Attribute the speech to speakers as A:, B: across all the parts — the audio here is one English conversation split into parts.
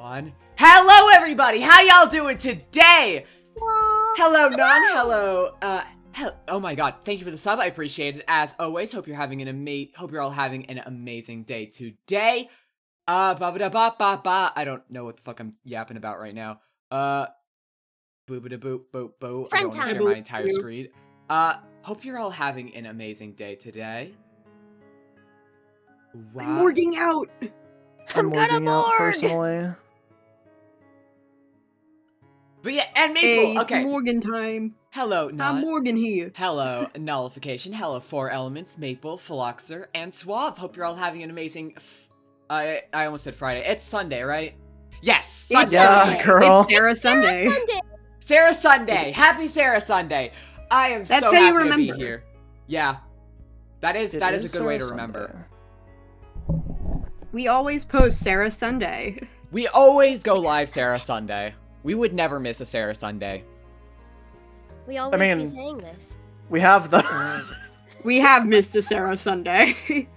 A: One. Hello, everybody. How y'all doing today? Hello, Nun. Hello. Oh my God. Thank you for the sub. I appreciate it. As always, hope you're all having an amazing day today. I don't know what the fuck I'm yapping about right now. Boop-a-da-boop, boop, boop. I don't want to share my entire screen. Hope you're all having an amazing day today. Wow.
B: I'm morging out.
C: I'm morging out personally.
A: But yeah, and Maple,
B: hey, it's
A: okay.
B: Morgan time.
A: Hello, Nut.
B: I'm Morgan here.
A: Hello, Nullification. Hello, Four Elements, Maple, Philoxer, and Suave. Hope you're all having an amazing... I almost said Friday. It's Sunday, right? Yes, Sunday.
C: Yeah, girl.
B: It's Sarah Sunday.
A: Sarah Sunday. Happy Sarah Sunday. I am
B: That's
A: so
B: how you
A: happy to be
B: remember.
A: here. Yeah. That is a good way to remember.
B: We always post Sarah Sunday.
A: We always go live Sarah Sunday. We would never miss a Sarah Sunday.
D: We always
C: mean-
D: be saying this.
C: We have the...
B: We have missed a Sarah Sunday.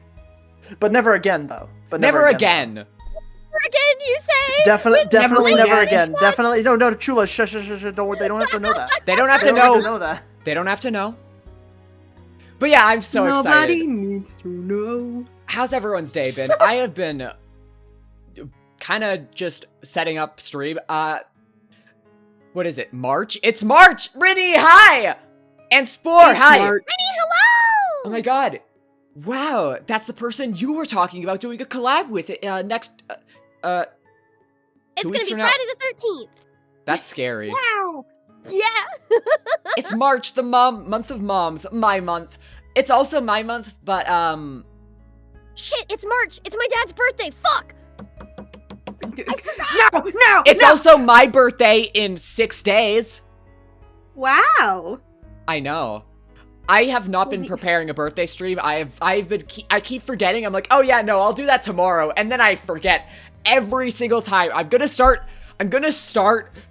C: but never again, though. But
A: Never again.
D: Never again, you say?
C: Definitely
B: Never
C: never
B: again.
C: again. Definitely. No, Chula, shush. Don't, they don't have to know that.
A: They don't have
C: They
A: to
C: don't have
A: know.
C: to know that.
A: They don't have to know. But yeah, I'm so
B: Nobody
A: excited.
B: needs to know.
A: How's everyone's day been? I have been kind of just setting up stream. What is it? March? It's March! Rinny, hi! And Spore,
B: It's
A: hi!
B: March.
A: Oh my god. Wow, that's the person you were talking about doing a collab with next,
D: It's
A: 2
D: gonna
A: weeks
D: be
A: from now.
D: Friday the 13th.
A: That's scary.
D: Wow. Yeah.
A: It's March, the month of moms, my month. It's also my month, but,
D: Shit, it's March. It's my dad's birthday. Fuck.
B: No!
A: it's also my birthday in 6 days.
B: Wow.
A: I know. I have not been preparing a birthday stream. I keep forgetting. I'm like, oh yeah, no, I'll do that tomorrow. And then I forget every single time. I'm gonna start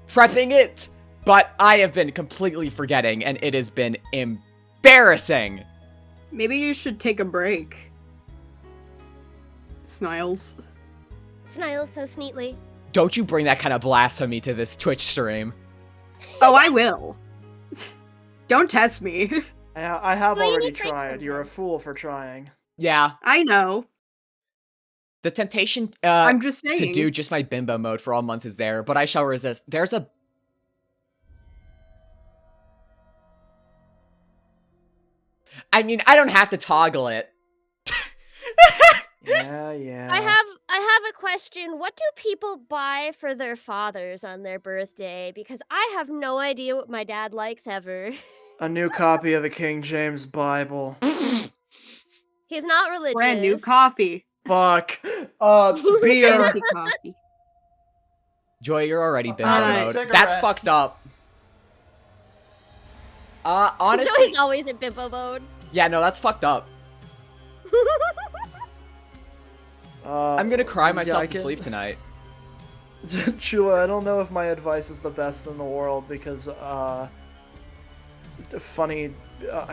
A: prepping it, but I have been completely forgetting and it has been embarrassing.
B: Maybe you should take a break. Sniles.
D: Sniles so sneetly.
A: Don't you bring that kind of blasphemy to this Twitch stream.
B: Oh, I will. Don't test me.
C: I have
D: Well, you
C: already
D: need breaks
C: tried. You're a
D: sometimes.
C: fool for trying.
A: Yeah,
B: I know.
A: the temptation
B: I'm just saying.
A: to do just my bimbo mode for all month is there, but I shall resist. There's a... I mean, I don't have to toggle it.
C: Yeah.
D: I have a question. What do people buy for their fathers on their birthday? Because I have no idea what my dad likes ever.
C: a new copy of the King James Bible.
D: He's not religious.
B: Brand new coffee.
C: Fuck. Beer.
B: Fancy coffee.
A: Joy, you're already bimbo
B: Nice.
A: mode.
C: Cigarettes.
A: That's fucked up. Honestly...
D: Joey's always in bimbo mode.
A: Yeah, no, that's fucked up. I'm gonna cry myself to sleep tonight.
C: Chula, I don't know if my advice is the best in the world because, I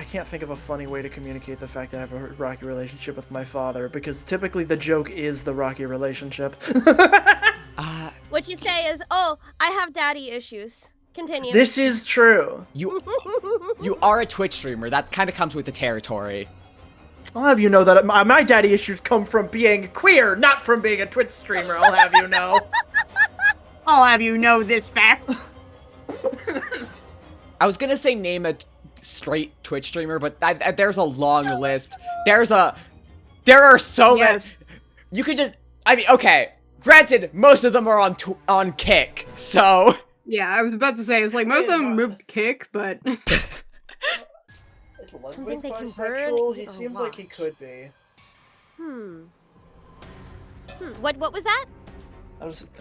C: can't think of a funny way to communicate the fact that I have a rocky relationship with my father, because typically the joke is the rocky relationship.
D: What you say is, oh, I have daddy issues. Continue.
C: This is true.
A: You are a Twitch streamer. That kind of comes with the territory.
C: I'll have you know that my daddy issues come from being queer, not from being a Twitch streamer, I'll have you know.
B: I'll have you know this fact.
A: I was gonna say name a straight Twitch streamer, but there's a long list. There are so many. You could just, I mean, okay. Granted, most of them are on Kick, so.
B: Yeah, I was about to say, it's like most of them moved Kick, but...
D: Something they can burn
C: bisexual? He
D: or
C: seems like he
D: watch.
C: could be.
D: What was that?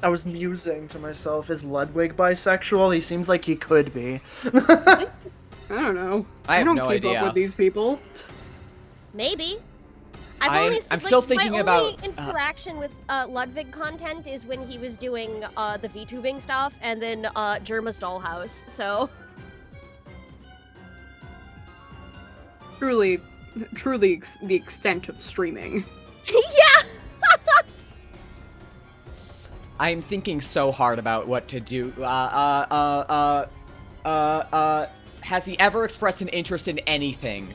C: I was musing to myself, is Ludwig bisexual? He seems like he could be.
B: I don't know.
A: I have
B: don't
A: no
B: keep
A: idea.
B: up with these people.
D: Maybe.
A: I'm still thinking
D: my
A: about,
D: only interaction with Ludwig content is when he was doing the VTubing stuff and then Germa's Dollhouse. So
B: Truly the extent of streaming.
D: yeah.
A: I'm thinking so hard about what to do. Has he ever expressed an interest in anything?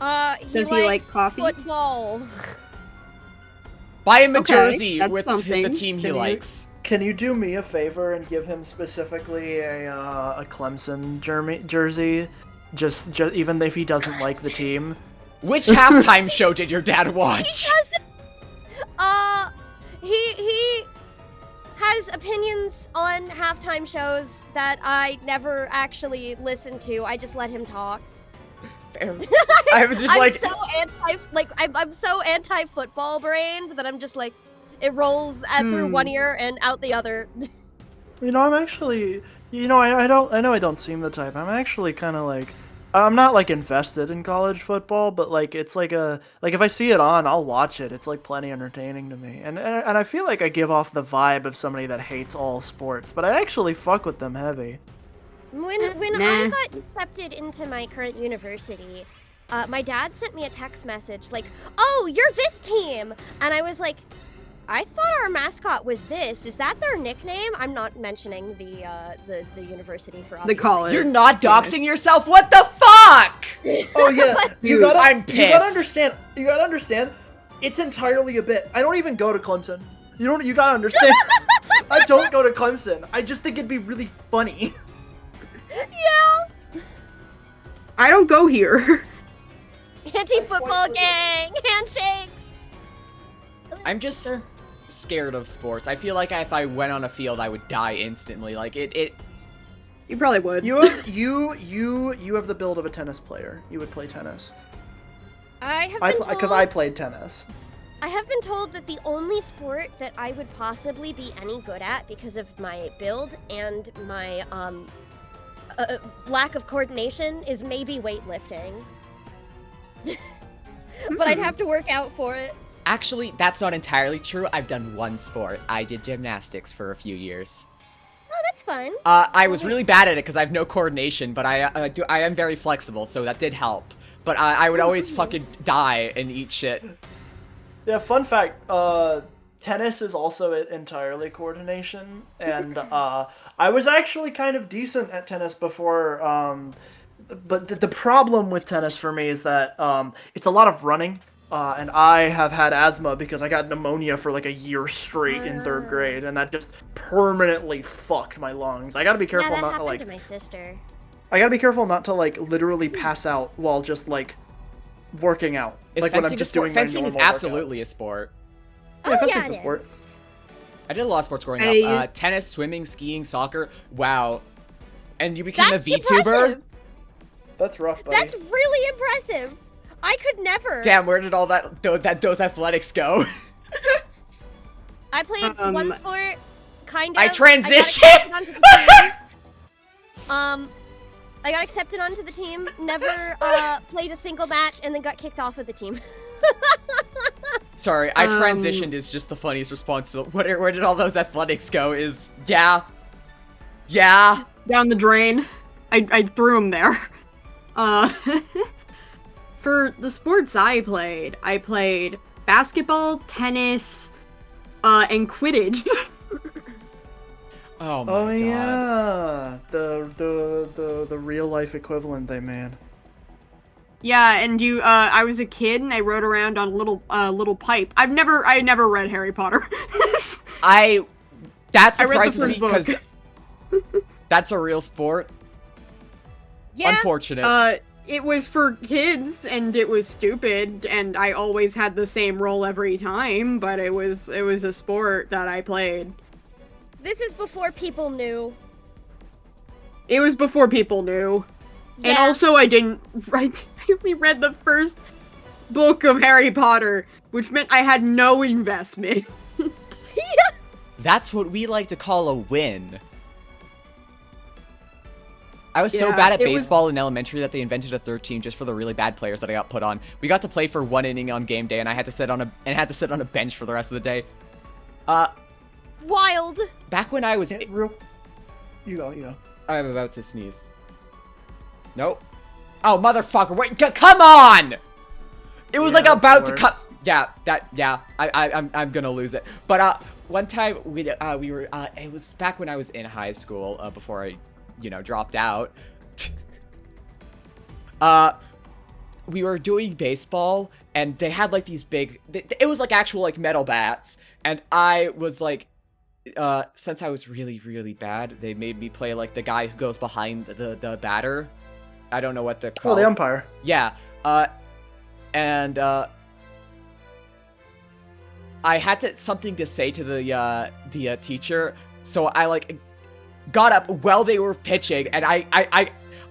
B: Does he like
D: likes
B: coffee?
D: Football.
A: Buy him a
B: Okay,
A: jersey
B: that's
A: with the
B: something.
A: team he
B: Can you-
A: likes.
C: Can you do me a favor and give him specifically a Clemson jersey? Just even if he doesn't like the team.
A: Which halftime show did your dad watch?
D: He has opinions on halftime shows that I never actually listen to. I just let him talk.
A: Fair. I was just
D: I'm
A: like,
D: so I'm so anti-football brained that I'm just like, it rolls through one ear and out the other.
C: You know, I'm actually, you know, I know I don't seem the type. I'm actually kind of like, I'm not like invested in college football, but like it's like if I see it on, I'll watch it. It's like plenty entertaining to me, and I feel like I give off the vibe of somebody that hates all sports, but I actually fuck with them heavy.
D: When I got accepted into my current university, my dad sent me a text message like, "Oh, you're this team," and I was like, "I thought our mascot was this. Is that their nickname?" I'm not mentioning the university for obvious
B: The college.
A: You're not doxing yourself? What the fuck?
C: Oh yeah,
A: I'm pissed.
C: You gotta understand. It's entirely a bit. I don't even go to Clemson. You gotta understand. I don't go to Clemson. I just think it'd be really funny.
D: Yeah.
B: I don't go here.
D: Anti-football gang handshakes.
A: I'm just scared of sports. I feel like if I went on a field, I would die instantly. Like it.
B: You probably would.
C: You have the build of a tennis player. You would play tennis. Because I played tennis.
D: I have been told that the only sport that I would possibly be any good at because of my build and my lack of coordination is maybe weightlifting. But I'd have to work out for it.
A: Actually, that's not entirely true. I've done one sport. I did gymnastics for a few years.
D: Oh, that's fun.
A: I was really bad at it because I have no coordination, but I am very flexible, so that did help. But I would always fucking die and eat shit.
C: Yeah, fun fact, tennis is also entirely coordination, and I was actually kind of decent at tennis before, but the problem with tennis for me is that it's a lot of running, and I have had asthma because I got pneumonia for like a year straight in 3rd grade, and that just permanently fucked my lungs. I gotta be careful not to like...
D: to my sister.
C: I gotta be careful not to like literally pass out while just like working out.
A: Is
C: like
A: fencing
C: when I'm just
A: a sport?
C: doing my
A: Fencing is
C: normal
A: absolutely
C: workouts.
A: a sport.
C: Yeah,
D: Oh,
C: fencing's a sport.
D: is.
A: I did a lot of sports growing up. Tennis, swimming, skiing, soccer. Wow. And you became a VTuber?
D: Impressive.
C: That's rough, buddy.
D: That's really impressive. I could never.
A: Damn, where did all those athletics go?
D: I played one sport, kind of.
A: I transitioned!
D: I got accepted onto the team, never played a single match, and then got kicked off of the team.
A: Sorry, I transitioned is just the funniest response. So where did all those athletics go is, yeah.
B: Down the drain. I threw them there. For the sports I played basketball, tennis, and Quidditch.
A: Oh my god.
C: Yeah, the real life equivalent they made.
B: Yeah, and I was a kid and I rode around on a little pipe. I never read Harry Potter.
A: That surprises me
B: first
A: because that's a real sport.
D: Yeah.
A: Unfortunate.
B: It was for kids and it was stupid and I always had the same role every time, but it was a sport that I played.
D: This is before people knew.
B: It was before people knew.
D: Yeah.
B: And also I only read the first book of Harry Potter, which meant I had no investment.
A: That's what we like to call a win. I was so
B: Yeah,
A: bad at
B: it was-
A: baseball in elementary that they invented a 3rd team just for the really bad players that I got put on. We got to play for 1 inning on game day, and I had to sit on a bench for the rest of the day.
D: Wild.
A: Back when I was
C: You go.
A: I'm about to sneeze. Nope. Oh, motherfucker! Wait, come on! It was
C: Yeah,
A: like
C: that's
A: about
C: the
A: to cut.
C: worst.
A: Yeah. I'm gonna lose it. But one time we were it was back when I was in high school before I, dropped out. We were doing baseball and they had like these big. It was like actual like metal bats, and I was like. Since I was really, really bad, they made me play, like, the guy who goes behind the batter. I don't know what they're called.
C: Oh, the umpire.
A: Yeah. And I had something to say to the teacher, so I, like, got up while they were pitching, and I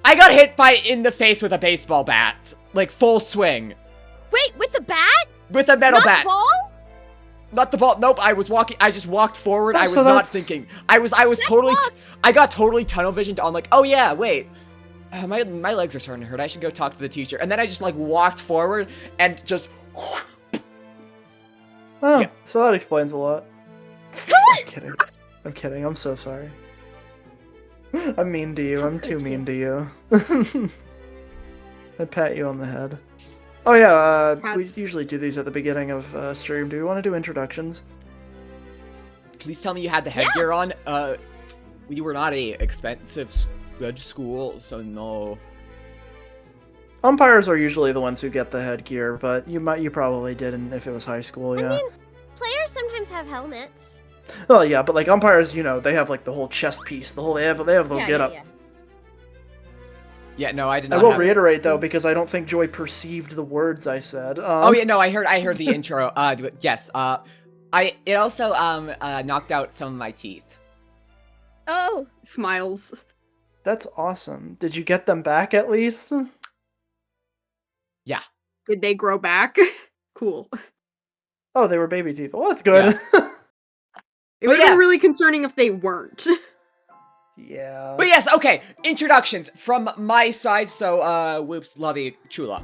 A: got hit in the face with a baseball bat. Like, full swing.
D: Wait, with the bat?
A: With a metal
D: Not
A: bat.
D: The ball?
A: Not the ball. Nope. I was walking. I just walked forward.
C: Oh,
A: I was
C: so
A: not
C: that's-
A: thinking. I was totally. I got totally tunnel visioned on like. Oh yeah. Wait. My legs are starting to hurt. I should go talk to the teacher. And then I just like walked forward and just.
C: Oh,
A: Yeah.
C: so that explains a lot. I'm kidding. I'm so sorry. I'm mean to you. I'm too mean to you. I pat you on the head. Oh yeah, we usually do these at the beginning of stream. Do we want to do introductions?
A: Please tell me you had the headgear on. We were not a expensive good school, so no.
C: Umpires are usually the ones who get the headgear, but you probably didn't if it was high school, yeah.
D: I mean, players sometimes have helmets.
C: Oh yeah, but like umpires, you know, they have like the whole chest piece, they have the get up.
A: Yeah, no, I did not.
C: I will reiterate though, because I don't think Joy perceived the words I said.
A: Oh yeah, no, I heard the intro. Yes. It also knocked out some of my teeth.
B: Oh, smiles.
C: That's awesome. Did you get them back at least?
A: Yeah.
B: Did they grow back? Cool.
C: Oh, they were baby teeth. Well, that's good.
B: Yeah. It would have been really concerning if they weren't.
C: Yeah.
A: But yes, okay. Introductions from my side. So, Whoops, Lovey, Chula.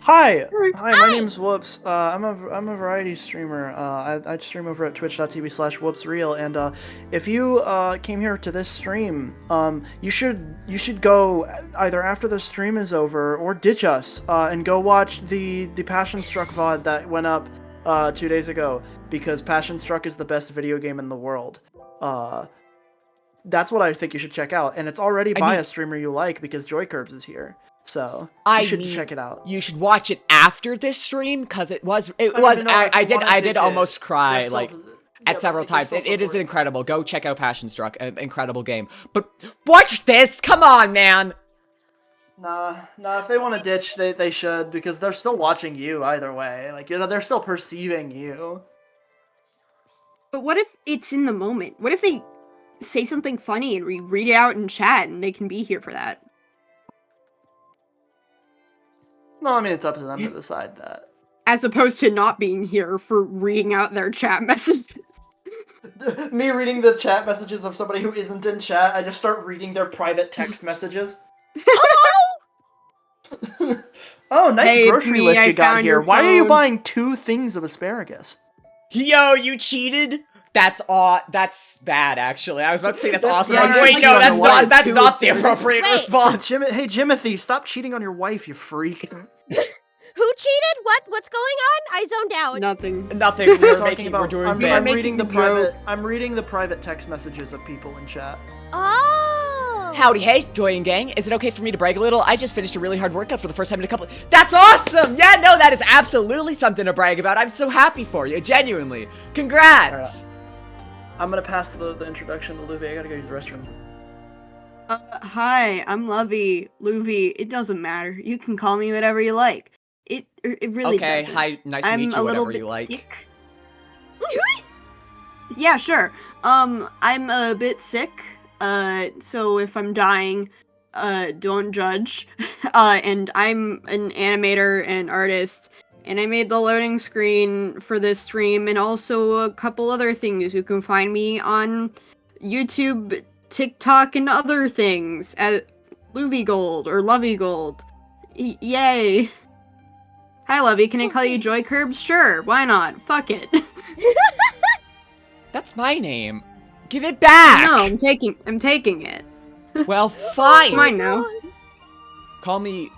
C: Hi, my name's Whoops. I'm a variety streamer. I stream over at twitch.tv/whoopsreal, and if you came here to this stream, you should go either after the stream is over or ditch us and go watch the Passion Struck VOD that went up 2 days ago, because Passion Struck is the best video game in the world. That's what I think you should check out, and it's already by a streamer you like because Joy Kirbs is here. So you should check it out.
A: You should watch it after this stream, because I did almost cry at several times. It is incredible. Go check out Passion Struck, an incredible game. But watch this, come on, man.
C: Nah. If they want to ditch, they should, because they're still watching you either way. Like, they're still perceiving you.
B: But what if it's in the moment? What if they say something funny and we read it out in chat, and they can be here for that?
C: No, I mean, it's up to them to decide that.
B: As opposed to not being here for reading out their chat messages.
C: Me reading the chat messages of somebody who isn't in chat, I just start reading their private text messages. Oh, nice grocery list you got here. Why are you buying 2 things of asparagus?
A: Yo, you cheated? That's bad, actually. I was about to say that's awesome.
C: Yeah,
A: wait, no, that's not the appropriate response.
C: Hey, Jimothy, stop cheating on your wife, you freak.
D: Who cheated? What's going on? I zoned out.
B: Nothing.
A: We're doing
C: I'm reading the private text messages of people in chat.
D: Oh.
A: Howdy, hey, Joy and gang. Is it okay for me to brag a little? I just finished a really hard workout for the first time in a couple. That's awesome! Yeah, no, that is absolutely something to brag about. I'm so happy for you, genuinely. Congrats.
C: I'm gonna pass the introduction to Luvi. I gotta go use the restroom.
B: Hi, I'm Lovey. Luvi, it doesn't matter. You can call me whatever you like. It really doesn't.
A: Okay, hi, nice to meet you, whatever you like.
B: Sick. Yeah, sure. I'm a bit sick. So if I'm dying, don't judge. And I'm an animator and artist. And I made the loading screen for this stream, and also a couple other things. You can find me on YouTube, TikTok, and other things at Luvi Gold or Lovey Gold. Yay! Hi, Lovey. Can I call you Joy Kirbs? Sure. Why not? Fuck it.
A: That's my name. Give it back.
B: No, I'm taking it.
A: Well, fine.
B: Mine now.
A: Call me,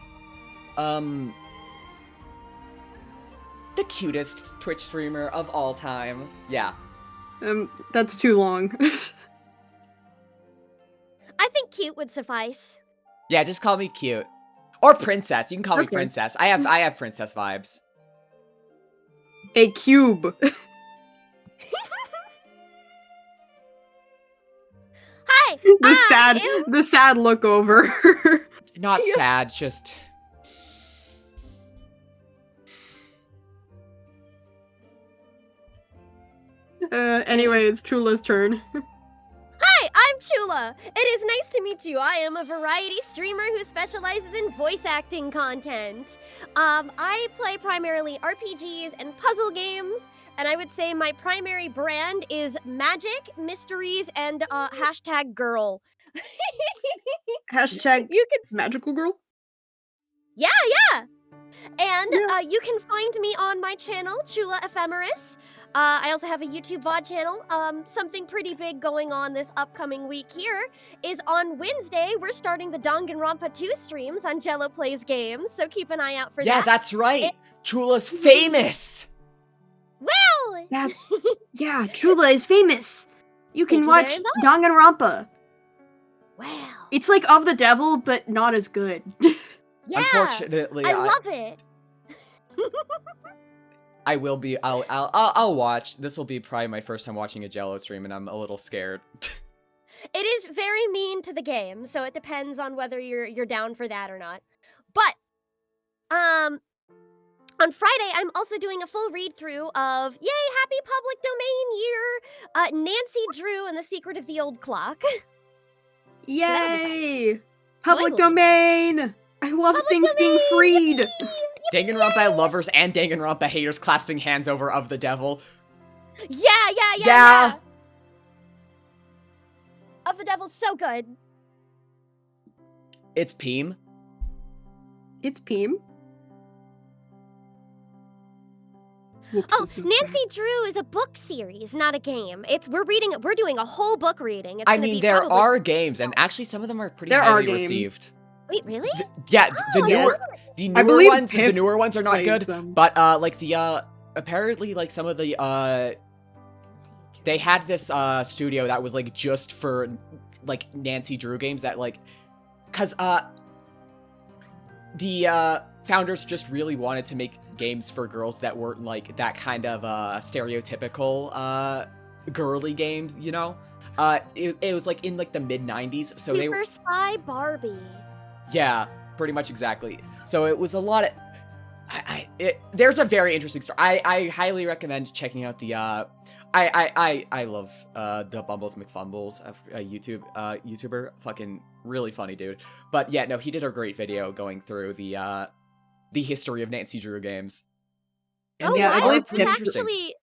A: the cutest Twitch streamer of all time. Yeah.
B: That's too long.
D: I think cute would suffice.
A: Yeah, just call me cute. Or princess. You can call me princess. I have princess vibes.
B: A cube.
D: Hi.
B: The sad look over.
A: Not sad, just.
B: Anyway, it's Chula's turn.
D: Hi, I'm Chula. It is nice to meet you. I am a variety streamer who specializes in voice acting content. I play primarily RPGs and puzzle games, and I would say my primary brand is magic, mysteries, and hashtag girl.
B: Hashtag magical girl?
D: Yeah. And you can find me on my channel, Chula Ephemeris. I also have a YouTube VOD channel. Something pretty big going on this upcoming week here is on Wednesday, we're starting the Danganronpa 2 streams on Jello Plays Games, so keep an eye out for that.
A: Yeah, that's right. Chula's famous.
D: Well!
B: That's, yeah, Trula is famous. You can
D: Thank
B: watch
D: you very
B: Danganronpa.
D: Well.
B: It's like Of the Devil, but not as good.
D: Yeah!
A: Unfortunately,
D: I love it.
A: I will be. I'll watch. This will be probably my first time watching a Jello stream, and I'm a little scared.
D: It is very mean to the game, so it depends on whether you're down for that or not. But, on Friday, I'm also doing a full read-through of, yay, happy public domain year, Nancy Drew and the Secret of the Old Clock.
B: Yay! Public
D: Finally.
B: domain! I love
D: Public
B: things being
D: domain!
B: freed!
A: Danganronpa lovers and Danganronpa haters clasping hands over Of the Devil.
D: Yeah. Of the Devil's so good.
A: It's Peem.
B: It's Peem.
D: Oh, Nancy Drew is a book series, not a game. We're doing a whole book reading. It's
A: I
D: gonna
A: mean,
D: be
A: there
D: probably-
A: are games, and actually some of them are pretty
B: There are
A: highly
B: games.
A: received.
D: Wait, really?
A: Yeah, the
D: Oh,
A: newer,
D: yes.
A: the
B: I
A: newer
B: believe
A: ones, the
B: Pip
A: newer ones are not
B: plays
A: good.
B: them.
A: But like the apparently like some of the they had this studio that was like just for like Nancy Drew games that like, cause the founders just really wanted to make games for girls that weren't like that kind of stereotypical girly games, you know. It was like in like the mid 90s, so they
D: Super Spy Barbie.
A: yeah, pretty much exactly. So it was a lot of there's a very interesting story. I highly recommend checking out the I love the Bumbles McFumbles, a YouTuber, fucking really funny dude. But yeah, no, he did a great video going through the history of Nancy Drew games.
D: Oh,
B: yeah, I
D: wow.
B: believe
D: There's
B: Pip-
D: actually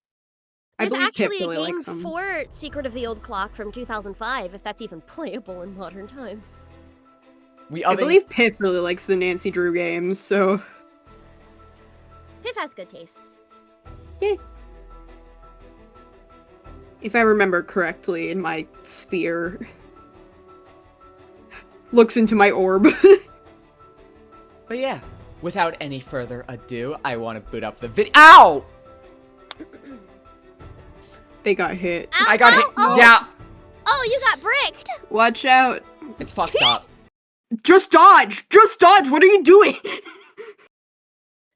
B: I
D: there's
B: believe Pip
D: actually a
B: really
D: game
B: likes them.
D: for Secret of the Old Clock from 2005, if that's even playable in modern times.
B: I believe Pip really likes the Nancy Drew games, so...
D: Pip has good tastes.
B: If I remember correctly, in my sphere... Looks into my orb.
A: But yeah, without any further ado, I want to boot up the video. Ow!
B: They got hit.
D: Ow,
A: I got hit.
D: oh.
A: Yeah,
D: Oh, you got bricked!
B: Watch out.
A: it's fucked up.
B: Just dodge! Just dodge! What are you doing?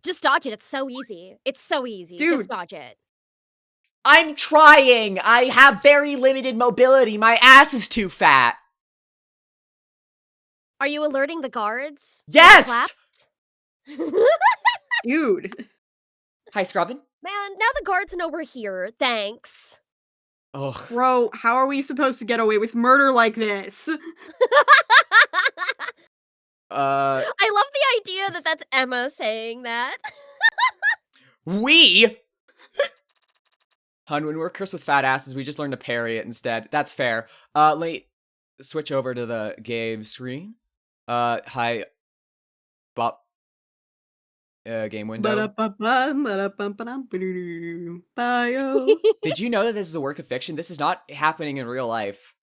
D: Just dodge it, it's so easy. It's so easy.
B: Dude.
D: Just dodge it.
A: I'm trying. I have very limited mobility. My ass is too fat.
D: Are you alerting the guards?
A: Yes.
B: Dude.
A: Hi, Scrubbin.
D: Man, now the guards know we're here. Thanks.
A: Ugh.
B: Bro, how are we supposed to get away with murder like this?
A: Uh,
D: I love the idea that that's Emma saying that.
A: we. Hun, when we're cursed with fat asses, we just learn to parry it instead. That's fair. Let me switch over to the game screen. Hi, Bob. Game window.
B: Bio.
A: Did you know that this is a work of fiction? This is not happening in real life.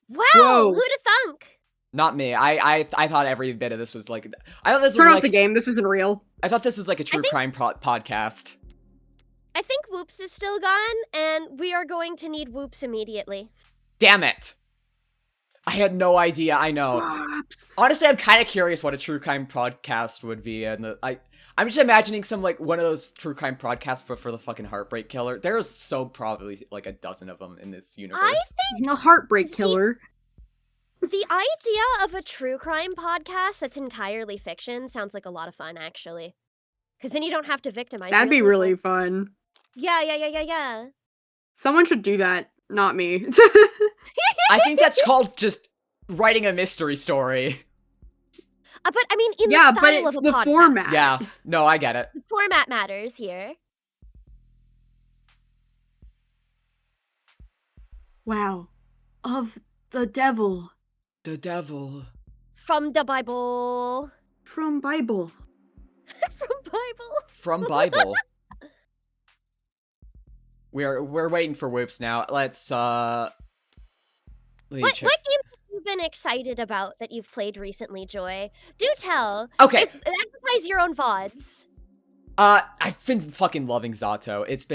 D: Wow,
B: Whoa.
D: who'da thunk?
A: Not me. I thought every bit of this was like. I thought this
B: Turn
A: was
B: off
A: like.
B: the game, this isn't real.
A: I thought this was like a true
D: think-
A: crime podcast.
D: I think Whoops is still gone, and we are going to need Whoops immediately.
A: Damn it! I had no idea. I know. Honestly, I'm kind of curious what a true crime podcast would be, and I'm just imagining some like one of those true crime podcasts for the fucking Heartbreak Killer. There's so probably like a dozen of them in this universe.
D: I think
B: No Heartbreak Killer.
D: the idea of a true crime podcast that's entirely fiction sounds like a lot of fun, actually. Because then you don't have to victimize.
B: That'd
D: real
B: be really
D: people.
B: fun.
D: Yeah.
B: Someone should do that, not me.
A: I think that's called just writing a mystery story.
D: But I mean, in
B: Yeah,
D: the
B: but
D: style
B: it's
D: of a
B: the
D: podcast.
B: format.
A: Yeah, no, I get it.
D: The format matters here.
B: Wow. Of the devil.
A: The devil.
D: From the Bible.
B: From Bible.
D: From Bible.
A: From Bible. We're waiting for Whoops now. Let's
D: What games have you been excited about that you've played recently, Joy? Do tell.
A: Okay.
D: Advertise your own VODs.
A: I've been fucking loving Zato. It's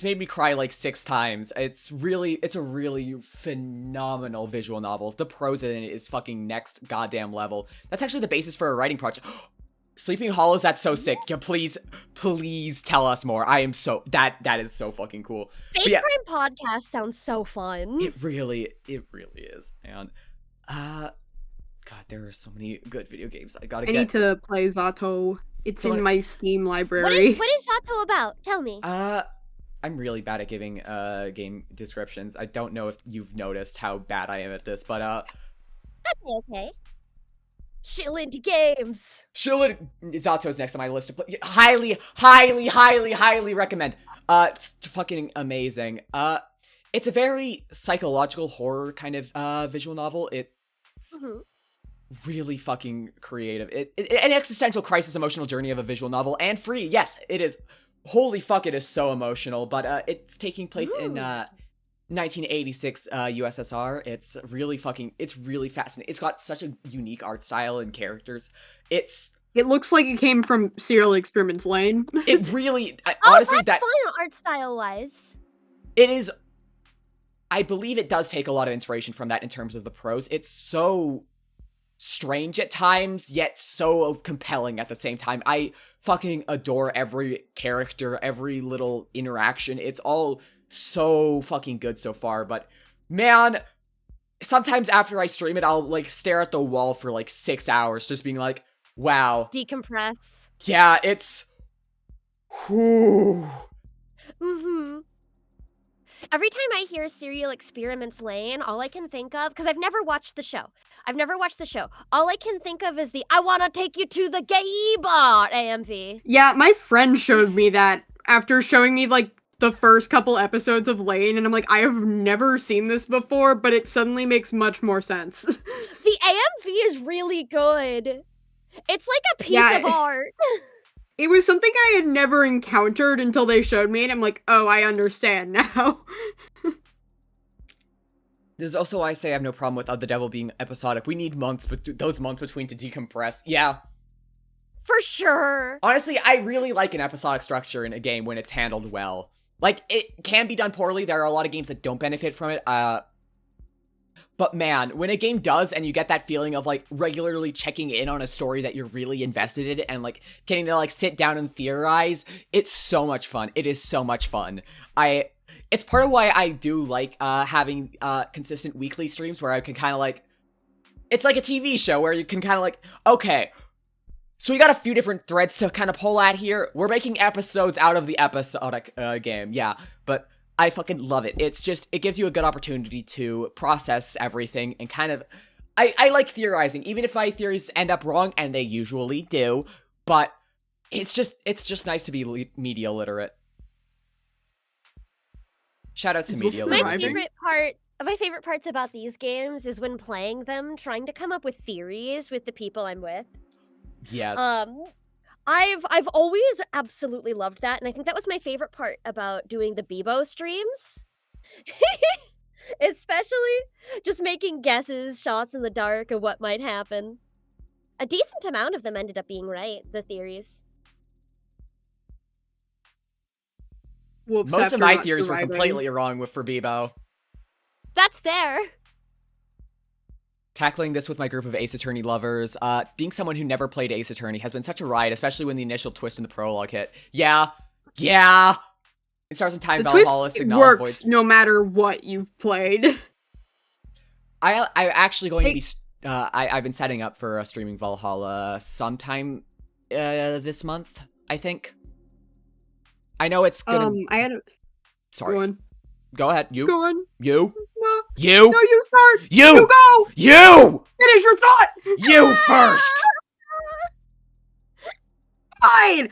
A: made me cry like 6 times. It's a really phenomenal visual novel. The prose in it is fucking next goddamn level. That's actually the basis for a writing project. Sleeping Hollows, that's so sick. Yeah, please tell us more. I am so that is so fucking cool.
D: Fake Crime Podcast sounds so fun.
A: It really is. And God, there are so many good video games I
B: need to play Zato. It's in my Steam library.
D: What is Zato about? Tell me.
A: I'm really bad at giving game descriptions. I don't know if you've noticed how bad I am at this, but
D: That's okay. Chill into games.
A: Zato's next on my list to play. Highly recommend. It's fucking amazing. It's a very psychological horror kind of visual novel. It's really fucking creative. An existential crisis emotional journey of a visual novel, and free. Yes, it is. Holy fuck, it is so emotional. But it's taking place in 1986 USSR. It's really fascinating. It's got such a unique art style and characters. It
B: looks like it came from Serial Experiments Lane.
A: It really, honestly,
D: that's fine art style wise.
A: It is. I believe it does take a lot of inspiration from that in terms of the prose. It's so strange at times, yet so compelling at the same time. I fucking adore every character, every little interaction. It's all so fucking good so far, but man, sometimes after I stream it, I'll like stare at the wall for like 6 hours just being like, wow.
D: Decompress.
A: Yeah, it's
D: Every time I hear Serial Experiments Lane, all I can think of, because I've never watched the show. All I can think of is the I wanna take you to the gay bar AMV.
B: Yeah, my friend showed me that after showing me like the first couple episodes of Lane, and I'm like, I have never seen this before, but it suddenly makes much more sense.
D: The AMV is really good. It's like a piece of art.
B: It was something I had never encountered until they showed me, and I'm like, oh, I understand now.
A: This is also why I say I have no problem with The Devil being episodic. We need months, but those months between to decompress. Yeah.
D: For sure.
A: Honestly, I really like an episodic structure in a game when it's handled well. Like, it can be done poorly. There are a lot of games that don't benefit from it. But man, when a game does and you get that feeling of like regularly checking in on a story that you're really invested in and like getting to like sit down and theorize, it's so much fun. It is so much fun. It's part of why I do like having consistent weekly streams where I can kind of like, it's like a TV show where you can kind of like, okay, so we got a few different threads to kind of pull at here. We're making episodes out of the episodic game, yeah, but I fucking love it. It's just, it gives you a good opportunity to process everything and kind of, I like theorizing, even if my theories end up wrong, and they usually do, but it's just nice to be media literate. Shout out to media literacy.
D: My favorite parts about these games is when playing them, trying to come up with theories with the people I'm with.
A: Yes.
D: I've always absolutely loved that, and I think that was my favorite part about doing the Bebo streams. Especially just making guesses, shots in the dark of what might happen. A decent amount of them ended up being right, the theories.
B: Whoops,
A: most of my theories were completely wrong for Bebo.
D: That's fair.
A: Tackling this with my group of Ace Attorney lovers, being someone who never played Ace Attorney has been such a ride, especially when the initial twist in the prologue hit. Yeah. It starts in time, Valhalla,
B: Signals, works no matter what you've played.
A: I'm actually going to be, I've been setting up for streaming Valhalla sometime this month, I think. I know it's gonna... Sorry. Go ahead. You.
B: Go on.
A: You.
B: No.
A: You.
B: No, you start.
A: You.
B: You go.
A: You.
B: Finish your thought.
A: You first.
B: Fine.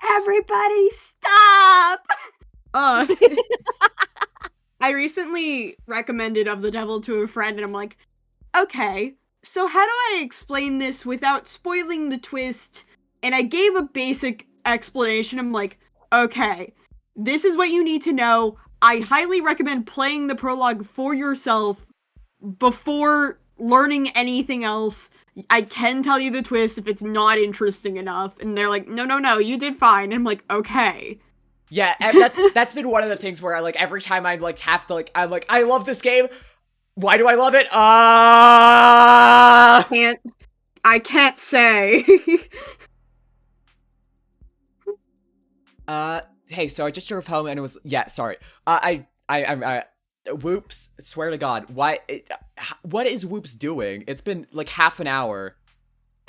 B: Everybody stop. I recently recommended Of the Devil to a friend, and I'm like, okay, so how do I explain this without spoiling the twist? And I gave a basic explanation. I'm like, okay, this is what you need to know. I highly recommend playing the prologue for yourself before learning anything else. I can tell you the twist if it's not interesting enough. And they're like, no, you did fine. And I'm like, okay.
A: Yeah, and that's been one of the things where I like every time I like have to like I'm like I love this game. Why do I love it?
B: I can't say.
A: Hey, so I just drove home and it was sorry. Whoops, swear to God, what is Whoops doing? It's been like half an hour.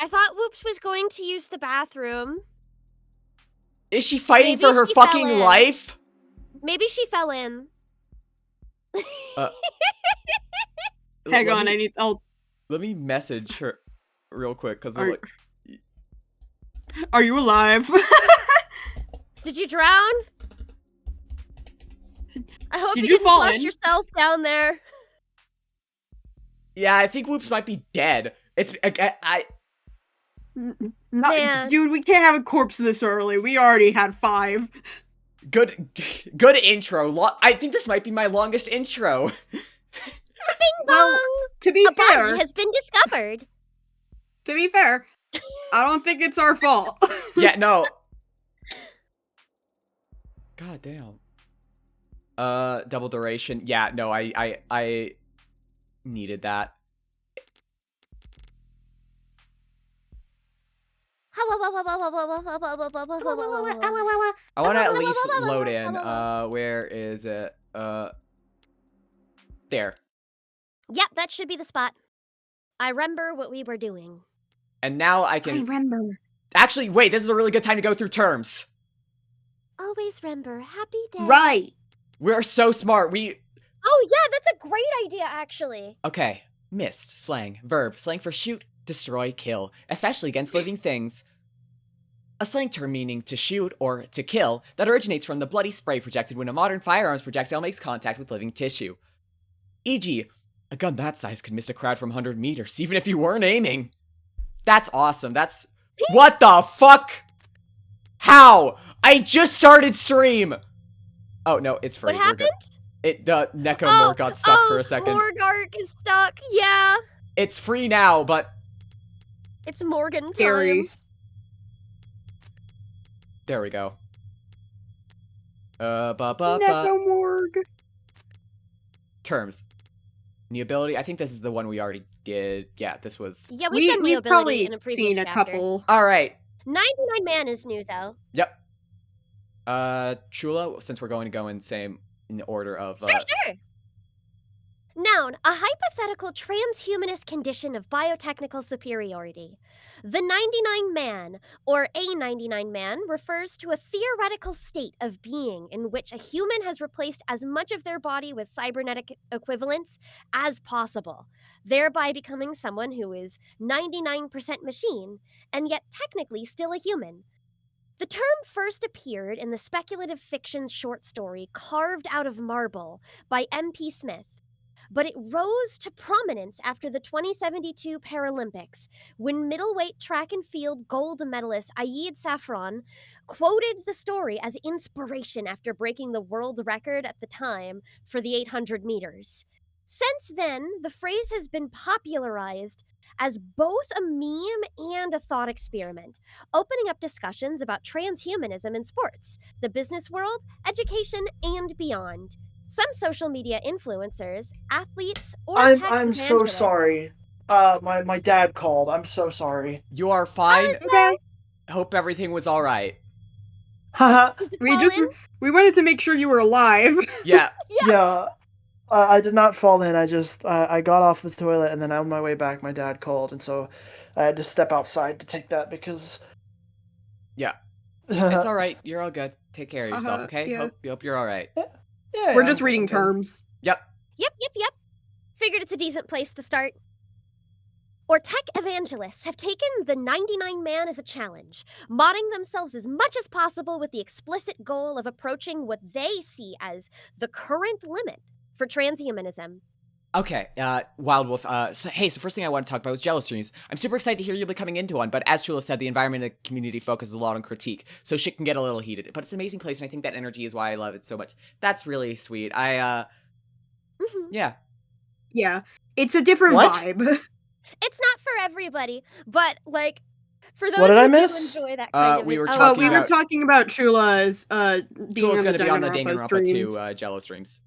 D: I thought Whoops was going to use the bathroom.
A: Is she fighting
D: Maybe
A: for her
D: she fell
A: fucking
D: in.
A: life?
D: Maybe she fell in.
B: Hang on,
A: let me message her real quick because
B: are you alive?
D: Did you drown? I hope
B: Did
D: you
B: you
D: didn't
B: fall
D: flush
B: in?
D: yourself down there.
A: Yeah, I think Whoops might be dead. It's
D: Man.
B: Dude, we can't have a corpse this early. We already had 5.
A: good intro. I think this might be my longest intro.
D: Bing
B: Well,
D: bong!
B: to be
D: A
B: fair,
D: body has been discovered.
B: I don't think it's our fault.
A: Yeah, no. God damn. Double duration. Yeah, no, I needed that. I want to at least load in. Where is it? There.
D: Yep, that should be the spot. I remember what we were doing.
A: And now I can...
B: remember.
A: Actually, wait, this is a really good time to go through terms.
D: Always remember, happy day.
B: Right.
A: We're so smart.
D: Oh yeah, that's a great idea, actually.
A: Okay. Mist, slang, verb, slang for shoot, destroy, kill, especially against living things. A slang term meaning to shoot or to kill that originates from the bloody spray projected when a modern firearms projectile makes contact with living tissue. E.g., a gun that size could miss a crowd from 100 meters, even if you weren't aiming. That's awesome. That's... What the fuck? How? I just started stream! Oh, no, it's free.
D: What happened?
A: The Neko Morg got stuck for a second.
D: Morgark is stuck, yeah.
A: It's free now, but...
D: It's Morgan time.
B: Scary.
A: There we go.
B: Neko Morg.
A: Terms. New ability. I think this is the one we already did. Yeah, this was...
D: Yeah, we said new
B: We've
D: ability
B: probably
D: in a previous
B: seen a
D: chapter.
B: couple.
A: Alright.
D: 99 man is new, though.
A: Yep. Chula, since we're going to go in the order of...
D: Sure. Noun, a hypothetical transhumanist condition of biotechnical superiority. The 99 man, or a 99 man, refers to a theoretical state of being in which a human has replaced as much of their body with cybernetic equivalents as possible, thereby becoming someone who is 99% machine, and yet technically still a human. The term first appeared in the speculative fiction short story Carved Out of Marble by M.P. Smith, but it rose to prominence after the 2072 Paralympics, when middleweight track and field gold medalist Ayid Safran quoted the story as inspiration after breaking the world record at the time for the 800 meters. Since then, the phrase has been popularized as both a meme and a thought experiment, opening up discussions about transhumanism in sports, the business world, education, and beyond. Some social media influencers, athletes, or tech
C: I'm so
D: evangelists-
C: sorry. My dad called. I'm so sorry.
A: You are fine.
B: Okay.
A: Hope everything was alright.
C: Haha.
B: We wanted to make sure you were alive.
A: Yeah.
C: Yeah. I did not fall in. I got off the toilet and then on my way back, my dad called, and so I had to step outside to take that because.
A: Yeah. It's alright. You're all good. Take care of yourself, okay?
B: Yeah.
A: Hope you're alright.
C: Yeah,
B: We're just reading
C: okay.
B: terms.
A: Yep.
D: Yep. Figured it's a decent place to start. Or tech evangelists have taken the 99 man as a challenge, modding themselves as much as possible with the explicit goal of approaching what they see as the current limit for transhumanism.
A: Okay, Wild Wolf, so first thing I want to talk about was Jello streams. I'm super excited to hear you'll be coming into one, but as Chula said, the environment and the community focuses a lot on critique, so shit can get a little heated. But it's an amazing place, and I think that energy is why I love it so much. That's really sweet. Yeah.
B: Yeah, it's a different
C: What?
B: vibe.
D: It's not for everybody, but like for those
C: What did
D: who
C: I
D: do
C: miss?
D: enjoy that kind of
A: We were
D: oh,
A: talking
B: We were
A: about-
B: talking about Chula's being
A: Chula's
B: on
A: gonna
B: the
A: be on the
B: Danganronpa
A: Danganronpa
B: streams.
A: 2 Jello streams.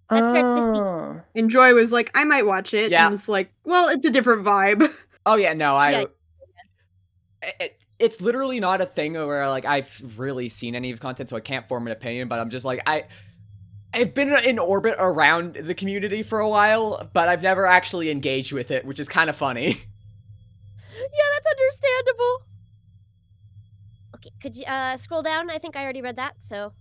D: That starts this week.
C: Oh.
B: And Joy was like, I might watch it.
A: Yeah.
B: And it's like, well, it's a different vibe.
A: Oh yeah, no,
D: Yeah.
A: It's literally not a thing where like I've really seen any of the content, so I can't form an opinion. But I'm just like I've been in orbit around the community for a while, but I've never actually engaged with it, which is kind of funny.
D: Yeah, that's understandable. Okay, could you scroll down? I think I already read that, so.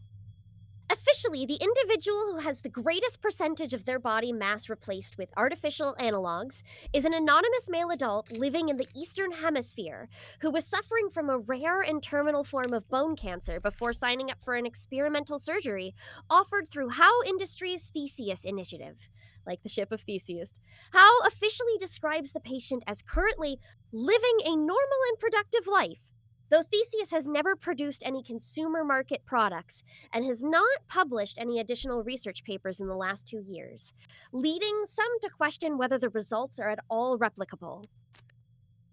D: Officially, the individual who has the greatest percentage of their body mass replaced with artificial analogs is an anonymous male adult living in the Eastern Hemisphere who was suffering from a rare and terminal form of bone cancer before signing up for an experimental surgery offered through How Industries' Theseus initiative, like the ship of Theseus. How officially describes the patient as currently living a normal and productive life, though Theseus has never produced any consumer market products and has not published any additional research papers in the last 2 years, leading some to question whether the results are at all replicable.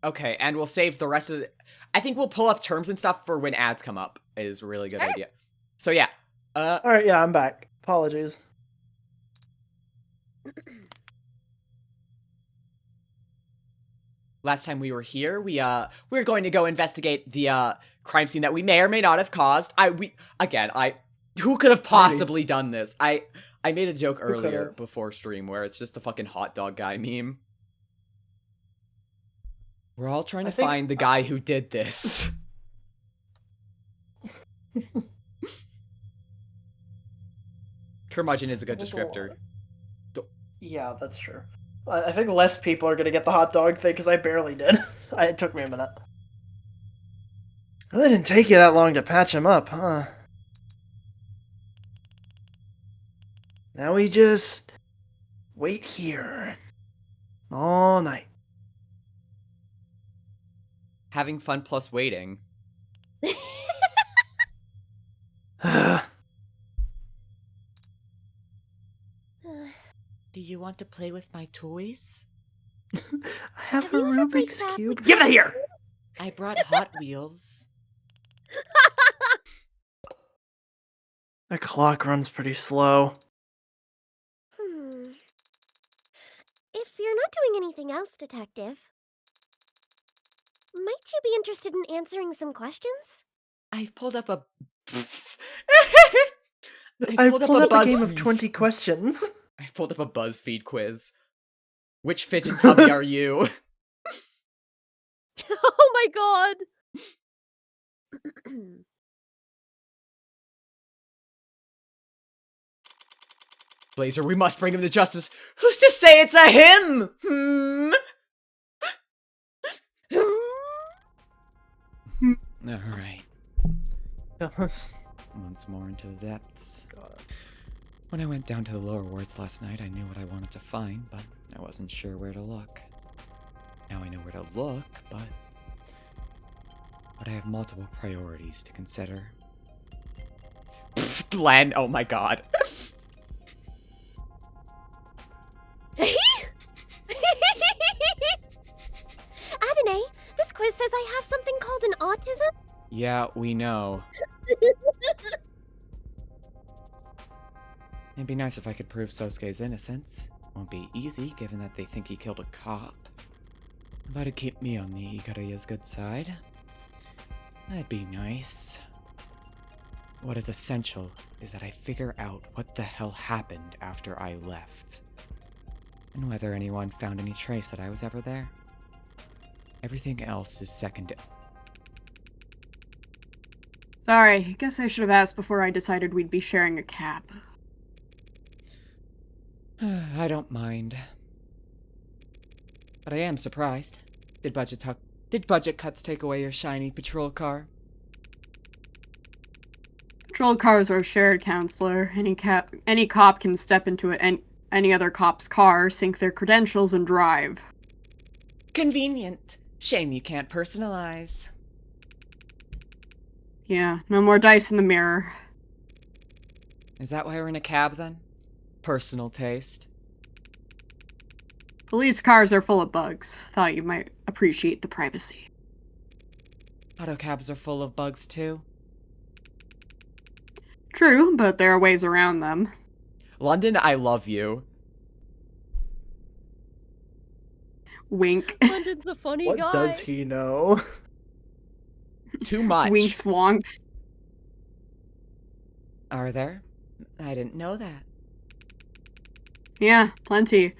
A: Okay, and we'll save the rest of the... I think we'll pull up terms and stuff for when ads come up, is a really good idea. So yeah.
C: Alright, yeah, I'm back. Apologies.
A: Last time we were here, we were going to go investigate the crime scene that we may or may not have caused. Who could have possibly done this? I made a joke earlier
C: could've?
A: before stream where it's just the fucking hot dog guy meme. We're all trying to find the guy who did this. Curmudgeon is a good descriptor.
C: Yeah, that's true. I think less people are gonna get the hot dog thing, because I barely did. It took me a minute. Well, it didn't take you that long to patch him up, huh? Now we just wait here all night.
A: Having fun plus waiting. Do you want to play with my toys?
C: I have a
D: Have you ever played
C: Rubik's
D: Crab
C: Cube.
D: with
C: Give it here!
A: I brought Hot Wheels.
C: The clock runs pretty slow.
D: If you're not doing anything else, Detective, might you be interested in answering some questions?
A: I pulled up a...
C: I pulled up a game of
A: BuzzFeed
C: 20 questions.
A: I pulled up a BuzzFeed quiz. Which fidget tubby are you?
D: Oh my god!
A: Blazer, we must bring him to justice. Who's to say it's a him? Alright. Once more into the depths. When I went down to the lower wards last night, I knew what I wanted to find, but I wasn't sure where to look. Now I know where to look, but I have multiple priorities to consider. Land, oh my god.
D: Adonai, this quiz says I have something called an autism?
A: Yeah, we know. It'd be nice if I could prove Sosuke's innocence. Won't be easy, given that they think he killed a cop. But it'd keep me on the Ikaruya's good side. That'd be nice. What is essential is that I figure out what the hell happened after I left. And whether anyone found any trace that I was ever there. Everything else is secondary.
B: Sorry, I guess I should have asked before I decided we'd be sharing a cap.
A: I don't mind. But I am surprised. Did budget cuts take away your shiny patrol car?
B: Patrol cars are shared, counselor. Any cop can step into it any other cop's car, sync their credentials, and drive.
A: Convenient. Shame you can't personalize.
B: Yeah, no more dice in the mirror.
A: Is that why we're in a cab, then? Personal taste.
B: Police cars are full of bugs. Thought you might appreciate the privacy.
A: Autocabs are full of bugs, too.
B: True, but there are ways around them.
A: London, I love you.
B: Wink.
D: London's a funny
C: What
D: guy.
C: does he know?
A: Too much.
B: Winks wonks.
A: Are there? I didn't know that.
B: Yeah, plenty.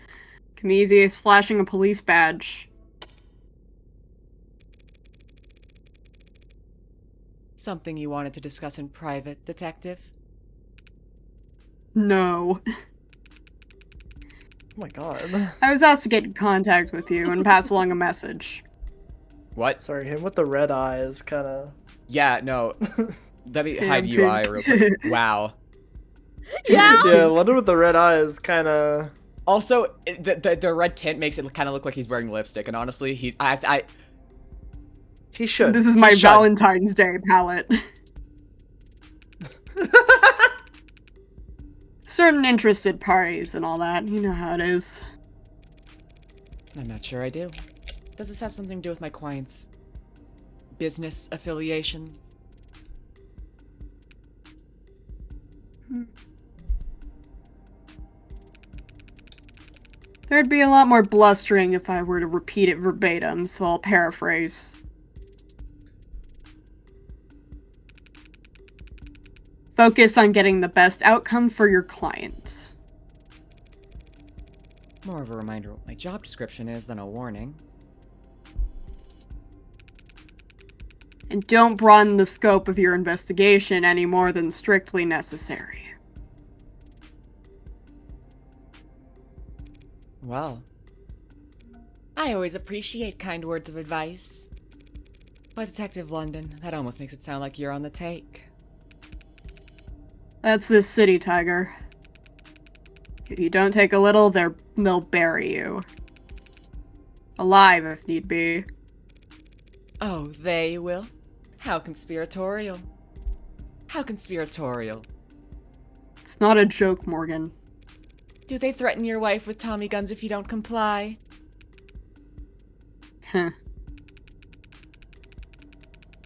B: Can be easy as flashing a police badge.
A: Something you wanted to discuss in private, Detective?
B: No.
C: Oh my god.
B: I was asked to get in contact with you and pass along a message.
A: What?
C: Sorry, him with the red eyes kinda...
A: Yeah, no. Let me
B: Yeah,
A: hide
B: good.
A: UI real quick. Wow.
D: Yeah.
C: Yeah, London with the red eyes kinda...
A: Also, the red tint makes it kind of look like he's wearing lipstick, and honestly,
C: He should.
B: This is my
A: Shut.
B: Valentine's Day palette. Certain interested parties and all that. You know how it is.
A: I'm not sure I do. Does this have something to do with my client's business affiliation?
B: There'd be a lot more blustering if I were to repeat it verbatim, so I'll paraphrase. Focus on getting the best outcome for your client.
A: More of a reminder what my job description is than a warning.
B: And don't broaden the scope of your investigation any more than strictly necessary.
A: Well, I always appreciate kind words of advice. But Detective London, that almost makes it sound like you're on the take.
B: That's this city, Tiger. If you don't take a little, they'll bury you. Alive, if need be.
A: Oh, they will? How conspiratorial. How conspiratorial.
B: It's not a joke, Morgan.
A: Do they threaten your wife with Tommy guns if you don't comply?
B: Huh.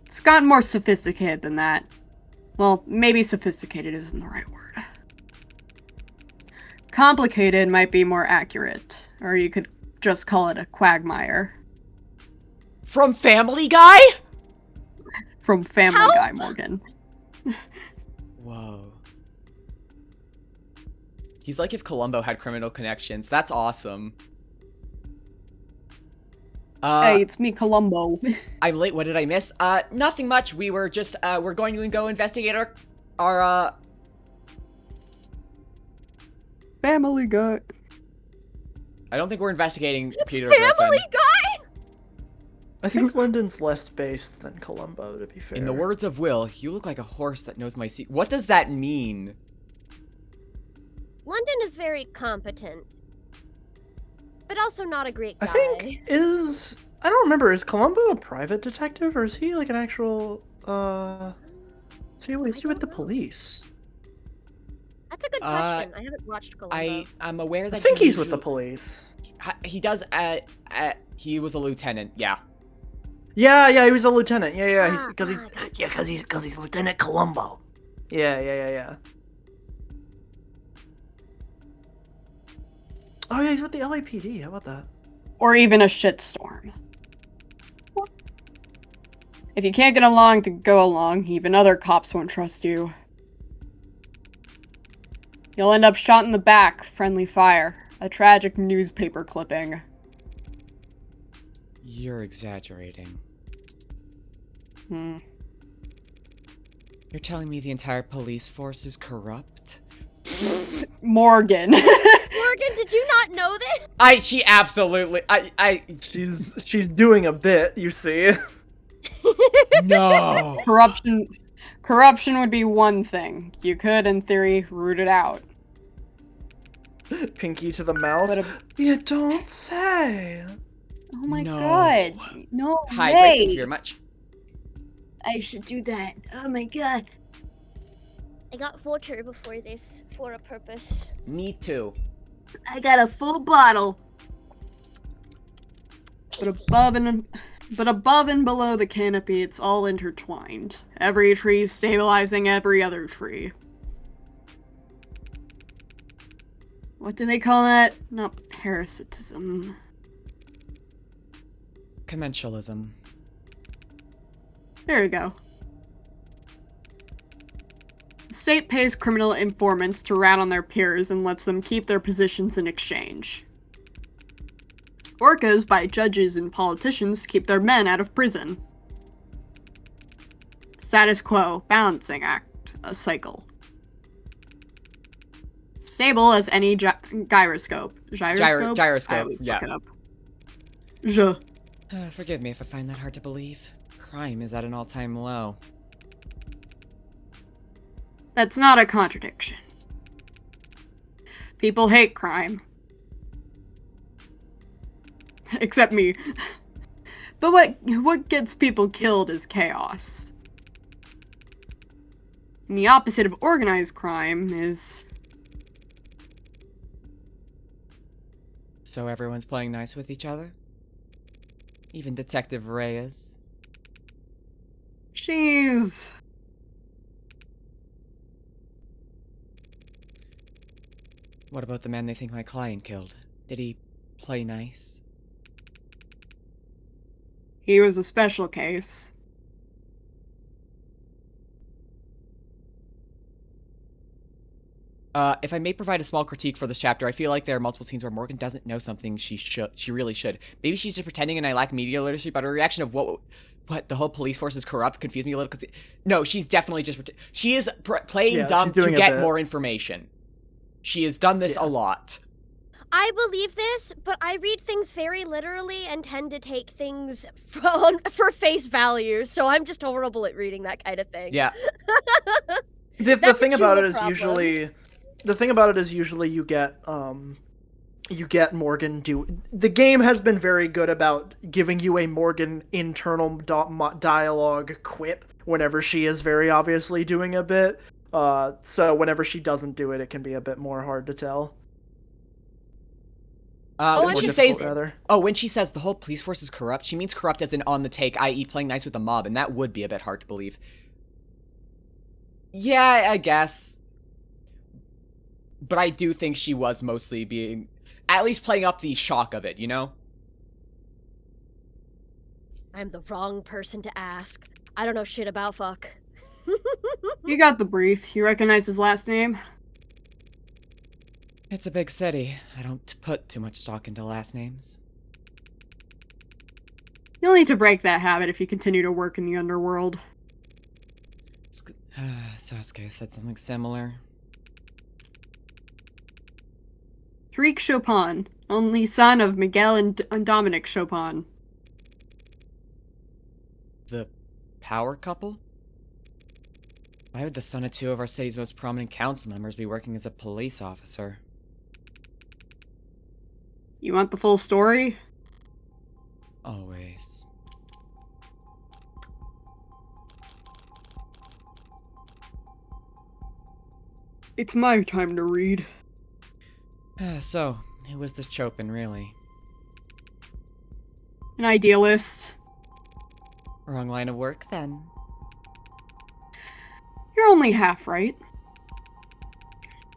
B: It's gotten more sophisticated than that. Well, maybe sophisticated isn't the right word. Complicated might be more accurate, or you could just call it a quagmire.
A: From Family Guy?
B: From Family
D: Help!
B: Guy, Morgan.
A: Whoa. He's like if Columbo had criminal connections. That's awesome.
B: Hey, it's me, Columbo.
A: I'm late. What did I miss? Nothing much. We were just, we're going to go investigate our
B: Family Guy.
A: I don't think we're investigating Peter
D: Family
A: Griffin.
D: Guy.
C: I think London's less based than Columbo, to be fair.
A: In the words of Will, you look like a horse that knows my secret. What does that mean?
D: London is very competent, but also not a great guy.
C: I think I don't remember, is Columbo a private detective, or is he like an actual, is he with the police?
D: That's a good question. I haven't watched Columbo.
A: I'm aware that
C: I think he's with the
A: usually-
C: police.
A: He does, he was a lieutenant, yeah.
C: Yeah, he was a lieutenant. Yeah, he's
D: Gotcha.
C: because he's Lieutenant Columbo. Yeah. Oh yeah, he's with the LAPD. How about that?
B: Or even a shitstorm. If you can't get along to go along, even other cops won't trust you. You'll end up shot in the back, friendly fire. A tragic newspaper clipping.
A: You're exaggerating.
B: Hmm.
A: You're telling me the entire police force is corrupt?
B: Morgan.
D: Morgan, did you not know this?
A: She absolutely,
C: She's doing a bit, you see.
A: no.
B: Corruption would be one thing. You could, in theory, root it out.
C: Pinky to the mouth.
A: But
C: You don't say.
B: Oh my
A: No.
B: god. No
A: Hi, thank you
B: way.
A: very much.
B: I should do that. Oh my god.
D: I got water before this for a purpose.
A: Me too.
B: I got a full bottle. But
D: Tasty.
B: above and below the canopy, it's all intertwined. Every tree stabilizing every other tree. What do they call that? Not parasitism.
A: Commensalism.
B: There we go. The state pays criminal informants to rat on their peers and lets them keep their positions in exchange. Orcas buy judges and politicians to keep their men out of prison. Status quo, balancing act, a cycle. Stable as any gyroscope. Gyroscope?
A: Gyroscope,
B: I always
A: yeah.
B: fuck it up. Je.
A: Forgive me if I find that hard to believe. Crime is at an all-time low.
B: That's not a contradiction. People hate crime. Except me. But what gets people killed is chaos. And the opposite of organized crime is...
A: So everyone's playing nice with each other? Even Detective Reyes?
B: She's...
A: What about the man they think my client killed? Did he play nice?
B: He was a special case.
A: If I may provide a small critique for this chapter, I feel like there are multiple scenes where Morgan doesn't know something she really should. Maybe she's just pretending and I lack media literacy, but her reaction of what the whole police force is corrupt confused me a little. No, she's definitely just she is playing
C: Yeah,
A: dumb
C: she's doing
A: to
C: a
A: get
C: bit.
A: more information. She has done this a lot.
D: I believe this, but I read things very literally and tend to take things for face value, so I'm just horrible at reading that kind of thing.
A: Yeah.
C: The
D: That's
C: thing
D: a
C: about it
D: Chula
C: is
D: problem.
C: usually you get Morgan do. The game has been very good about giving you a Morgan internal dialogue quip whenever she is very obviously doing a bit. So whenever she doesn't do it, it can be a bit more hard to tell.
A: When
C: More
A: she
C: difficult,
A: says,
C: rather.
A: when she says the whole police force is corrupt, she means corrupt as in on the take, i.e. playing nice with the mob, and that would be a bit hard to believe. Yeah, I guess. But I do think she was mostly being, at least playing up the shock of it, you know?
D: I'm the wrong person to ask. I don't know shit about fuck.
B: You got the brief. You recognize his last name?
A: It's a big city. I don't put too much stock into last names.
B: You'll need to break that habit if you continue to work in the underworld.
A: Sasuke said something similar.
B: Tariq Chopin, only son of Miguel and Dominic Chopin.
A: The power couple? Why would the son of two of our city's most prominent council members be working as a police officer?
B: You want the full story?
A: Always.
B: It's my time to read.
A: So, who was this Chopin, really?
B: An idealist.
A: Wrong line of work, then.
B: You're only half right.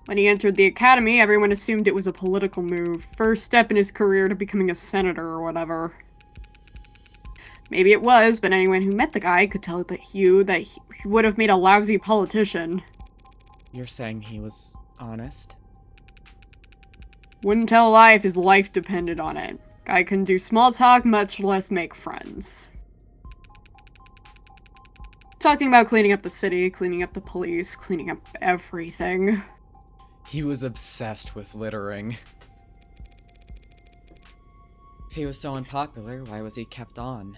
B: When he entered the academy, everyone assumed it was a political move. First step in his career to becoming a senator or whatever. Maybe it was, but anyone who met the guy could tell that he would have made a lousy politician.
A: You're saying he was honest?
B: Wouldn't tell a lie if his life depended on it. Guy couldn't do small talk, much less make friends. Talking about cleaning up the city, cleaning up the police, cleaning up everything.
A: He was obsessed with littering. If he was so unpopular, why was he kept on?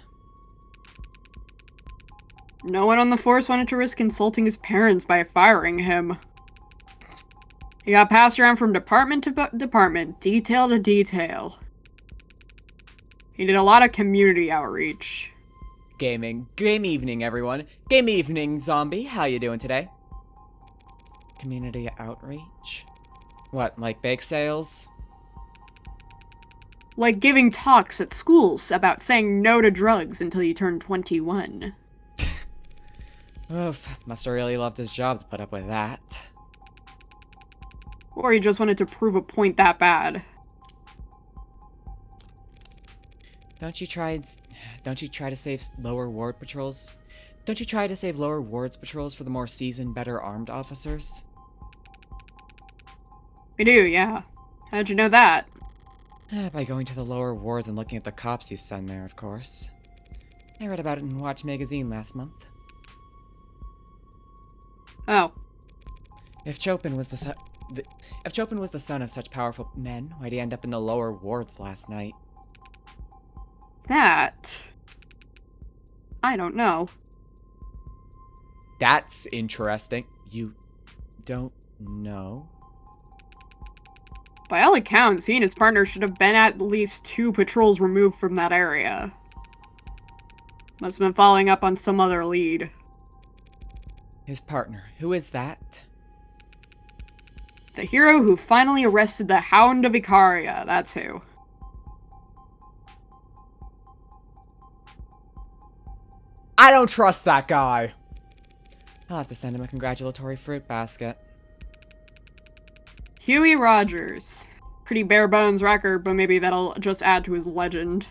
B: No one on the force wanted to risk insulting his parents by firing him. He got passed around from department to department, detail to detail. He did a lot of community outreach.
A: Game evening, everyone. Game evening, zombie. How you doing today? Community outreach? What, like bake sales?
B: Like giving talks at schools about saying no to drugs until you turn 21.
A: Oof, must have really loved his job to put up with that.
B: Or he just wanted to prove a point that bad.
A: Don't you try to save lower ward patrols? Don't you try to save lower wards patrols for the more seasoned, better armed officers?
B: We do, yeah. How'd you know that?
A: By going to the lower wards and looking at the cops you send there, of course. I read about it in Watch magazine last month.
B: Oh.
A: If Chopin was the son of such powerful men, why'd he end up in the lower wards last night?
B: That... I don't know.
A: That's interesting. You don't know?
B: By all accounts, he and his partner should have been at least 2 patrols removed from that area. Must have been following up on some other lead.
A: His partner. Who is that?
B: The hero who finally arrested the Hound of Icaria, that's who.
A: I don't trust that guy. I'll have to send him a congratulatory fruit basket.
B: Huey Rogers. Pretty bare bones record, but maybe that'll just add to his legend.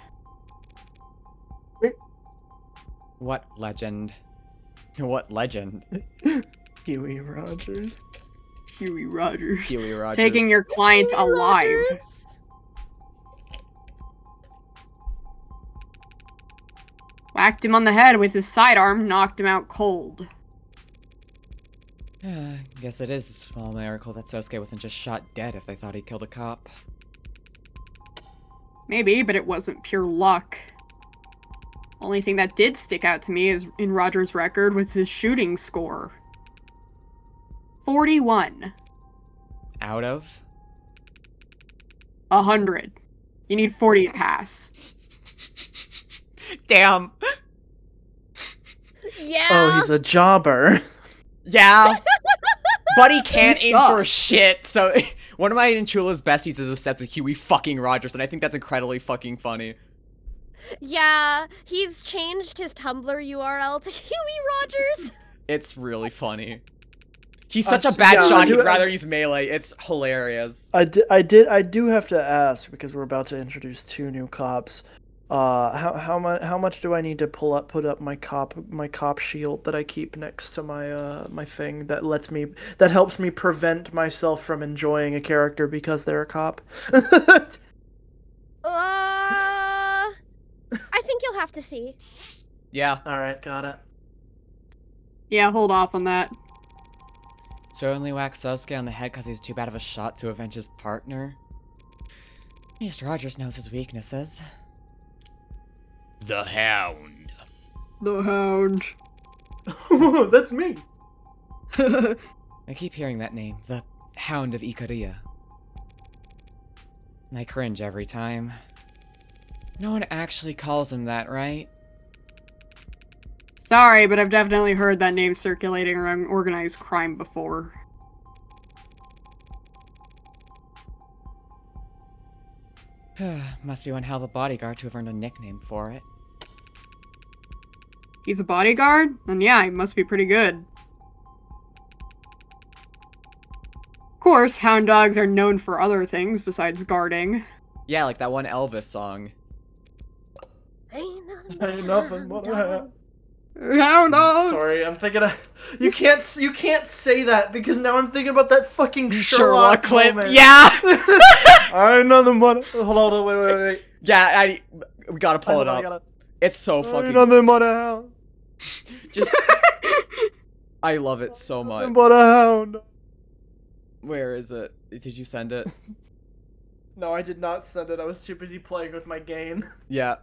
A: What legend? What legend?
C: Huey Rogers.
B: Huey Rogers.
A: Huey Rogers.
B: Taking your client alive. Whacked him on the head with his sidearm, knocked him out cold.
A: Guess it is a small miracle that Sosuke wasn't just shot dead if they thought he killed a cop.
B: Maybe, but it wasn't pure luck. Only thing that did stick out to me is in Rogers' record was his shooting score. 41.
A: Out of?
B: 100. You need 40 to pass.
A: Damn.
D: Yeah.
C: Oh, he's a jobber.
A: Yeah. Buddy can't
B: He
A: aim for
B: sucks.
A: shit, so one of my Inchula's besties is obsessed with Huey fucking Rogers, and I think that's incredibly fucking funny.
D: Yeah, he's changed his Tumblr URL to Huey Rogers.
A: It's really funny. He's such a
C: Yeah,
A: bad shot, he'd
C: I-
A: rather use melee. It's hilarious.
C: I do have to ask, because we're about to introduce 2 new cops. How much do I need to put up my cop shield that I keep next to my my thing that helps me prevent myself from enjoying a character because they're a cop?
D: I think you'll have to see.
A: Yeah.
C: All right, got it.
B: Yeah, hold off on that.
A: So only whack Sosuke on the head because he's too bad of a shot to avenge his partner? At least Rogers knows his weaknesses. The Hound.
B: The Hound.
C: That's me.
A: I keep hearing that name, the Hound of Icaria. And I cringe every time. No one actually calls him that, right?
B: Sorry, but I've definitely heard that name circulating around organized crime before.
A: Must be one hell of a bodyguard to have earned a nickname for it.
B: He's a bodyguard? Then yeah, he must be pretty good. Of course, hound dogs are known for other things besides guarding.
A: Yeah, like that one Elvis song.
D: Ain't
C: Ain't nothing but a hound.
B: Hound dog!
C: Sorry, I'm thinking you can't say that because now I'm thinking about that fucking
A: Sherlock clip.
C: moment.
A: Yeah.
C: I know the money. Hold on, wait.
A: Yeah, we gotta pull it up. It's so
C: I
A: fucking.
C: know the money hound.
A: Just. I love it so much.
C: But a hound.
A: Where is it? Did you send it?
C: No, I did not send it. I was too busy playing with my game.
A: Yeah.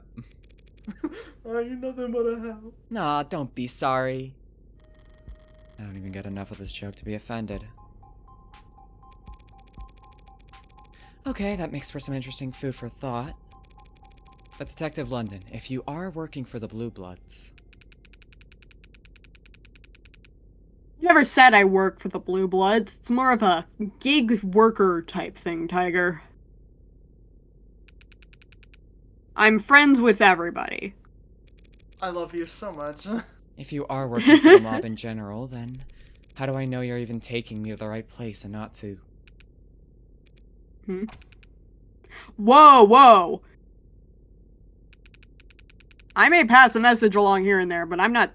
C: Are you nothing but a hound?
A: Nah, don't be sorry. I don't even get enough of this joke to be offended. Okay, that makes for some interesting food for thought. But Detective London, if you are working for the Blue Bloods...
B: Never said I work for the Blue Bloods. It's more of a gig worker type thing, Tiger. I'm friends with everybody.
C: I love you so much.
A: If you are working for the mob in general, then how do I know you're even taking me to the right place and not to...
B: Whoa, whoa! I may pass a message along here and there, but I'm not...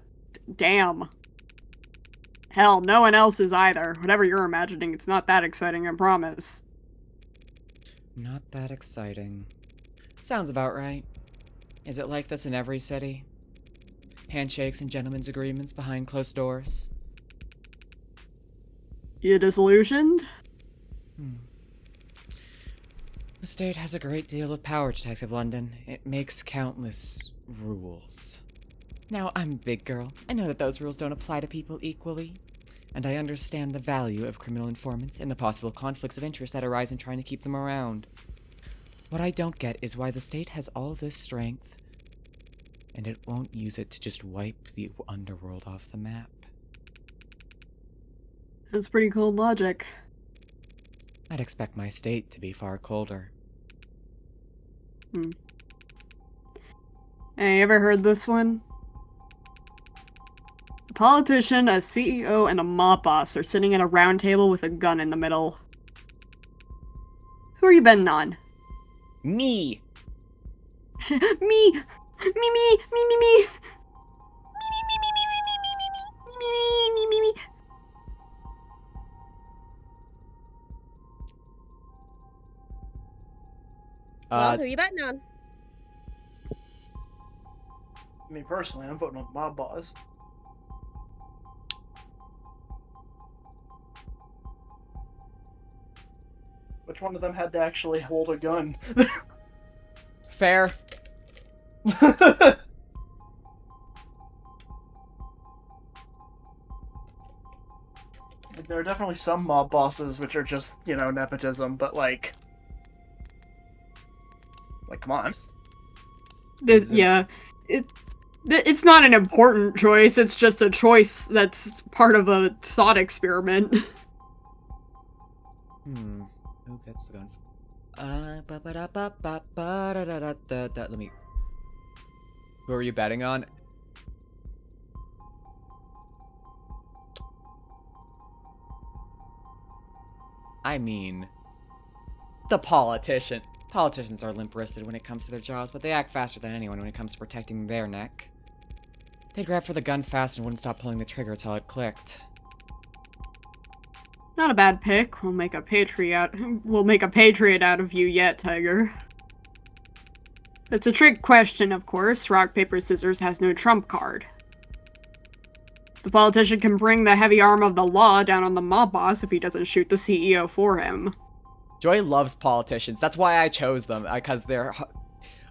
B: Damn. Hell, no one else is either. Whatever you're imagining, it's not that exciting, I promise.
A: Not that exciting. Sounds about right. Is it like this in every city? Handshakes and gentlemen's agreements behind closed doors?
B: You disillusioned?
A: The state has a great deal of power, Detective London. It makes countless rules. Now, I'm a big girl. I know that those rules don't apply to people equally. And I understand the value of criminal informants and the possible conflicts of interest that arise in trying to keep them around. What I don't get is why the state has all this strength, and it won't use it to just wipe the underworld off the map.
B: That's pretty cold logic.
A: I'd expect my state to be far colder.
B: Hey, you ever heard this one? A politician, a CEO, and a mob boss are sitting at a round table with a gun in the middle. Who are you betting on?
A: Me!
B: Me! Me, me, me, me, me, me! Me.
D: Well, who are you betting on?
C: Me personally, I'm voting on mob boss. Which one of them had to actually hold a gun?
A: Fair.
C: There are definitely some mob bosses which are just, you know, nepotism, but like, come on.
B: It's not an important choice, it's just a choice that's part of a thought experiment.
A: Who gets the gun? Let me... Who are you betting on? I mean... the politician. Politicians are limp-wristed when it comes to their jobs, but they act faster than anyone when it comes to protecting their neck. They'd grab for the gun fast and wouldn't stop pulling the trigger until it clicked.
B: Not a bad pick. We'll make a patriot out of you yet, Tiger. It's a trick question, of course. Rock, paper, scissors has no trump card. The politician can bring the heavy arm of the law down on the mob boss if he doesn't shoot the CEO for him.
A: Joy loves politicians. That's why I chose them, because they're...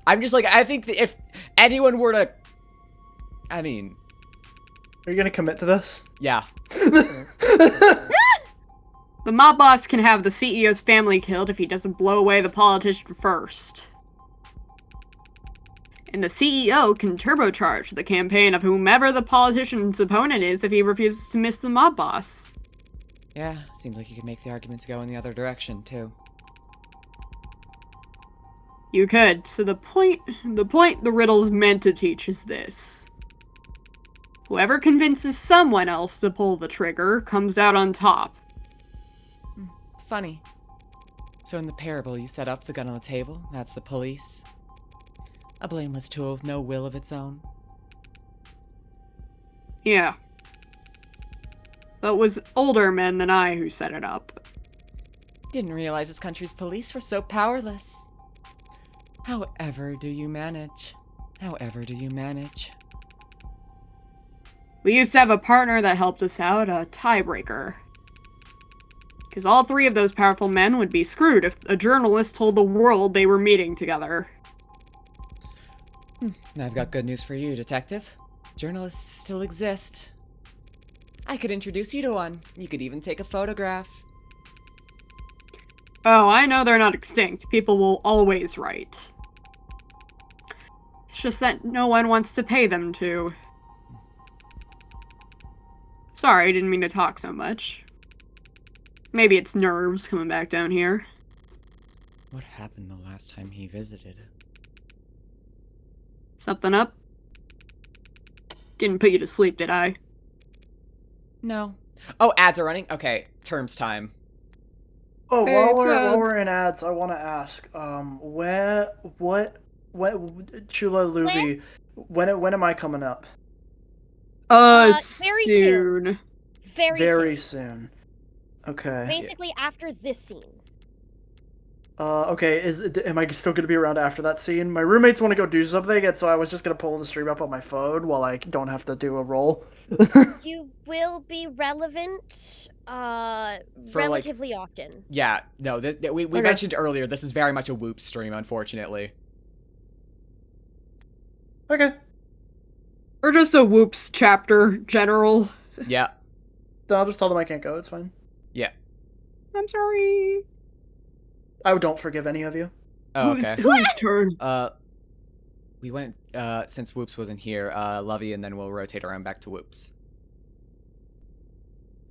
A: I'm just like, I think that if anyone were to... I mean...
C: Are you gonna commit to this?
A: Yeah.
B: The mob boss can have the CEO's family killed if he doesn't blow away the politician first. And the CEO can turbocharge the campaign of whomever the politician's opponent is if he refuses to miss the mob boss.
A: Yeah, seems like you could make the argument to go in the other direction, too.
B: You could. So the point the riddle's meant to teach is this. Whoever convinces someone else to pull the trigger comes out on top.
A: Funny. So in the parable, you set up the gun on the table. That's the police. A blameless tool with no will of its own.
B: Yeah. But it was older men than I who set it up.
A: Didn't realize this country's police were so powerless. However do you manage? However do you manage?
B: We used to have a partner that helped us out, a tiebreaker. Because all three of those powerful men would be screwed if a journalist told the world they were meeting together.
A: I've got good news for you, Detective. Journalists still exist. I could introduce you to one. You could even take a photograph.
B: Oh, I know they're not extinct. People will always write. It's just that no one wants to pay them to. Sorry, I didn't mean to talk so much. Maybe it's nerves coming back down here.
A: What happened the last time he visited?
B: Something up? Didn't put you to sleep, did I?
A: No. Oh, ads are running? Okay, terms time.
C: Oh,
B: Hey,
C: while
B: it's
C: while we're
B: ads.
C: in ads, I want to ask, Chula Luby, when am I coming up?
D: Very soon.
B: Soon.
D: Very soon.
C: soon. Okay.
D: Basically after this scene.
C: Okay, am I still gonna be around after that scene? My roommates want to go do something, and so I was just gonna pull the stream up on my phone while I don't have to do a roll.
D: You will be relevant,
A: like-
D: relatively often.
A: Yeah, no, we
C: Okay.
A: mentioned earlier, this is very much a Whoop stream, unfortunately.
C: Okay.
B: Or just a Whoops chapter, general.
A: Yeah,
C: Then I'll just tell them I can't go, it's fine.
A: yeah.
B: I'm sorry.
C: I don't forgive any of you.
A: Oh, okay.
B: Whose turn?
A: We went, since Whoops wasn't here, Lovey, and then we'll rotate around back to Whoops.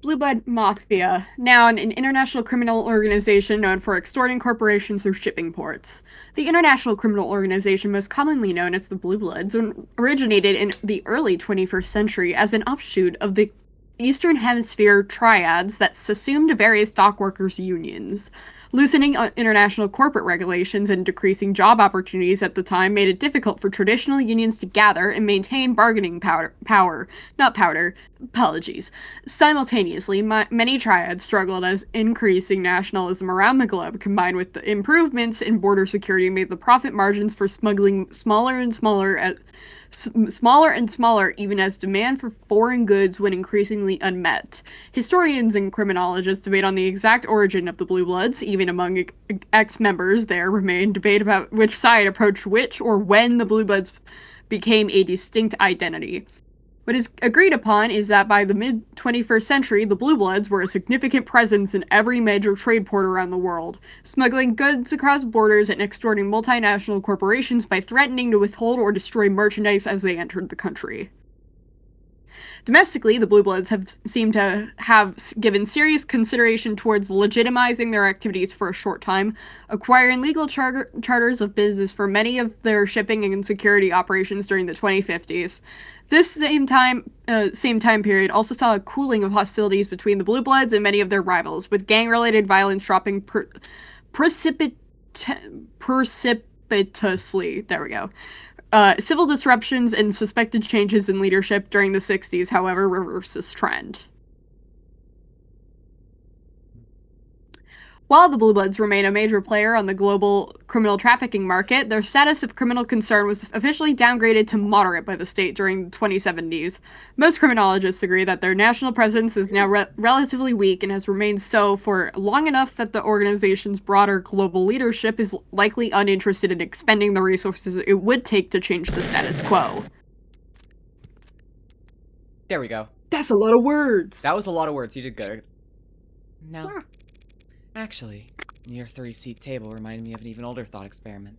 B: Blue Blood Mafia, now an international criminal organization known for extorting corporations through shipping ports. The international criminal organization, most commonly known as the Blue Bloods, originated in the early 21st century as an offshoot of the Eastern Hemisphere triads that subsumed various dockworkers' unions. Loosening international corporate regulations and decreasing job opportunities at the time made it difficult for traditional unions to gather and maintain bargaining apologies. Simultaneously, many triads struggled as increasing nationalism around the globe, combined with the improvements in border security, made the profit margins for smuggling smaller and smaller, even as demand for foreign goods went increasingly unmet. Historians and criminologists debate on the exact origin of the Blue Bloods. Even among ex-members, there remained debate about which side approached which or when the Blue Bloods became a distinct identity. What is agreed upon is that by the mid-21st century, the Blue Bloods were a significant presence in every major trade port around the world, smuggling goods across borders and extorting multinational corporations by threatening to withhold or destroy merchandise as they entered the country. Domestically, the Blue Bloods seem to have given serious consideration towards legitimizing their activities for a short time, acquiring legal charters of business for many of their shipping and security operations during the 2050s. This same time period also saw a cooling of hostilities between the Blue Bloods and many of their rivals, with gang-related violence dropping precipitously. There we go. Civil disruptions and suspected changes in leadership during the 60s, however, reversed this trend. While the Blue Bloods remain a major player on the global criminal trafficking market, their status of criminal concern was officially downgraded to moderate by the state during the 2070s. Most criminologists agree that their national presence is now relatively weak and has remained so for long enough that the organization's broader global leadership is likely uninterested in expending the resources it would take to change the status quo.
A: There we go.
B: That's a lot of words!
A: That was a lot of words, you did good. No. Actually, your 3-seat table reminded me of an even older thought experiment.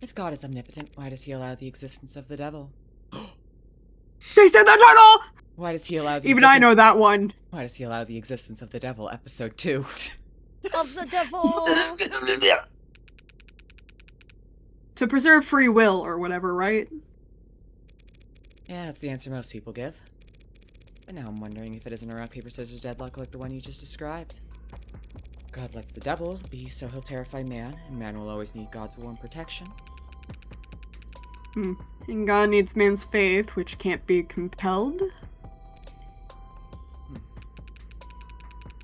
A: If God is omnipotent, why does he allow the existence of the devil?
B: They said the title!
A: Why does he allow the
B: Even I know that one.
A: Why does he allow the existence of the devil? Episode 2.
D: Of the devil!
B: To preserve free will or whatever, right?
A: Yeah, that's the answer most people give. But now I'm wondering if it isn't a rock, paper, scissors deadlock like the one you just described. God lets the devil be, so he'll terrify man, and man will always need God's warm protection.
B: And God needs man's faith, which can't be compelled.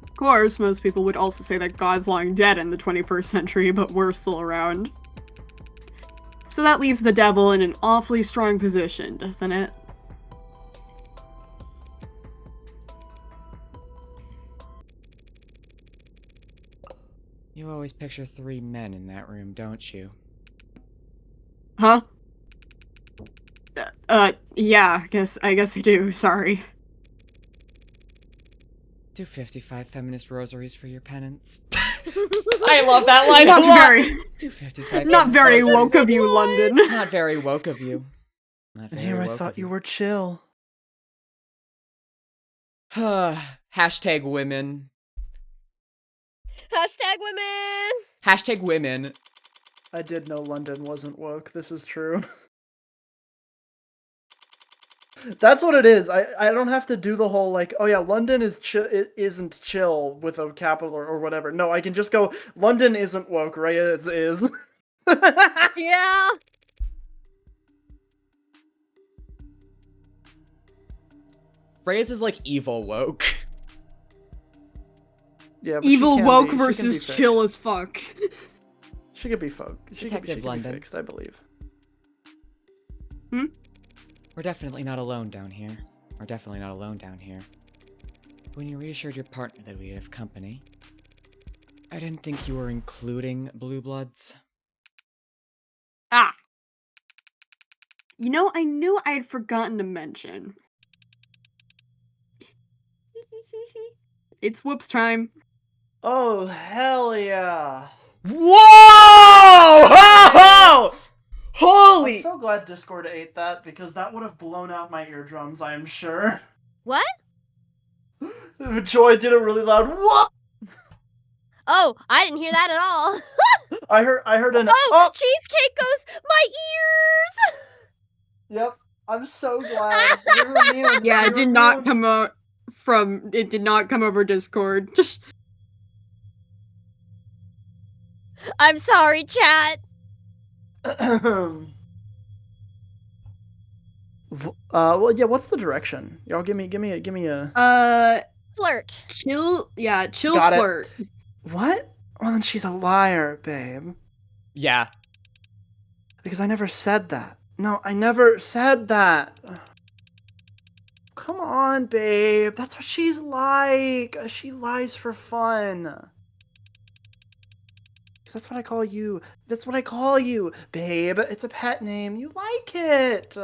B: Of course, most people would also say that God's long dead in the 21st century, but we're still around. So that leaves the devil in an awfully strong position, doesn't it?
A: You always picture 3 men in that room, don't you?
B: Huh? Yeah, I guess I do, sorry.
A: Do 55 feminist rosaries for your penance. I love that line a
B: Not
A: lot.
B: very,
A: 255.
B: not very
A: closers.
B: woke of you, London.
A: Not very woke of you. Not
C: And
A: very
C: here I
A: woke
C: thought
A: of
C: you were chill.
A: Hashtag women.
D: Hashtag women.
A: Hashtag women.
C: I did know London wasn't woke. This is true. That's what it is. I don't have to do the whole like, oh yeah, London is isn't chill with a capital or whatever. No, I can just go, London isn't woke, Reyes is.
D: Yeah.
A: Reyes is like evil woke.
C: Yeah, but she
B: Evil
C: can
B: woke
C: be- she can be
B: versus chill
C: fixed.
B: as fuck.
C: She could be folk. She
A: Detective
C: could
A: London.
C: be fixed, I believe.
A: We're definitely not alone down here. We're definitely not alone down here. When you reassured your partner that we'd have company, I didn't think you were including blue bloods.
B: Ah. You know, I knew I had forgotten to mention. It's whoops time.
C: Oh, hell yeah.
A: Whoa! Ho-ho! Holy!
C: I'm so glad Discord ate that, because that would have blown out my eardrums, I am sure.
D: What?
C: Joy did a really loud whoop!
D: Oh, I didn't hear that at all.
C: I heard an
D: Oh, cheesecake goes my ears.
C: Yep, I'm so glad. You're immune.
B: Yeah, it
C: You're
B: did not
C: immune.
B: come out from. It did not come over Discord.
D: I'm sorry, chat.
C: Well, yeah. What's the direction? Y'all, give me a.
D: Flirt.
B: Chill. Yeah, chill
C: Got it.
B: flirt.
C: What? Well, then she's a liar, babe.
A: Yeah.
C: Because I never said that. No, I never said that. Come on, babe. That's what she's like. She lies for fun. 'Cause that's what I call you. That's what I call you, babe. It's a pet name. You like it.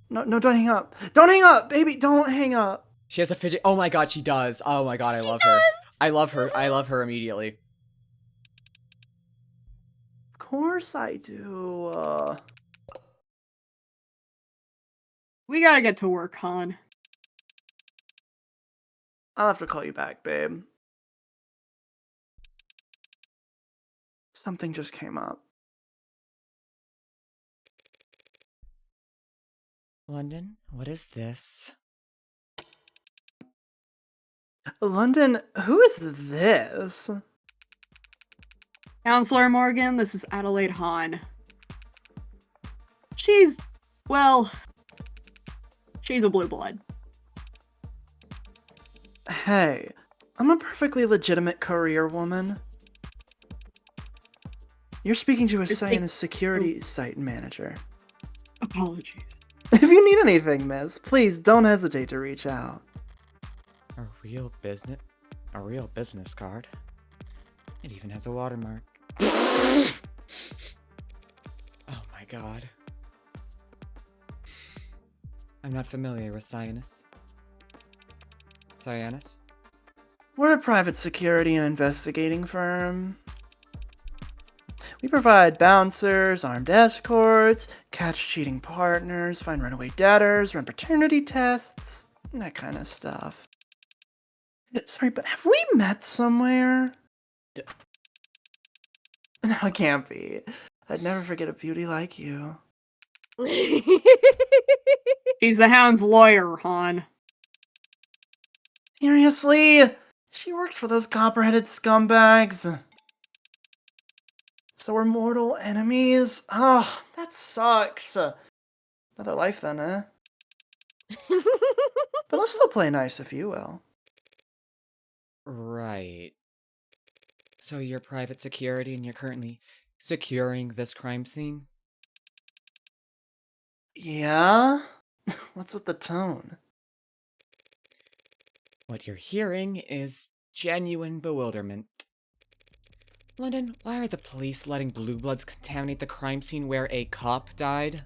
C: No, don't hang up. Don't hang up, baby. Don't hang up.
A: She has a fidget. Oh my god, she does. Oh my god, I love her. I love her. I love her immediately.
C: Of course I do.
B: We gotta get to work, Han.
C: I'll have to call you back, babe. Something just came up.
A: London, what is this?
C: London, who is this?
B: Counselor Morgan, this is Adelaide Hahn. She's a blue blood.
C: Hey, I'm a perfectly legitimate career woman. You're speaking to a Science security site manager.
B: Apologies.
C: If you need anything, miss, please don't hesitate to reach out.
A: A real business card. It even has a watermark. Oh my god. I'm not familiar with Cyanus. Cyanus?
C: We're a private security and investigating firm. We provide bouncers, armed escorts, catch cheating partners, find runaway debtors, run paternity tests, that kind of stuff. Sorry, but have we met somewhere? No, it can't be. I'd never forget a beauty like you.
B: She's the Hound's lawyer, Han.
C: Seriously? She works for those copper-headed scumbags. So we're mortal enemies? Oh, that sucks. Another life then, eh? But I'll still play nice if you will.
A: Right. So you're private security and you're currently securing this crime scene?
C: Yeah? What's with the tone?
A: What you're hearing is genuine bewilderment. London, why are the police letting blue bloods contaminate the crime scene where a cop died?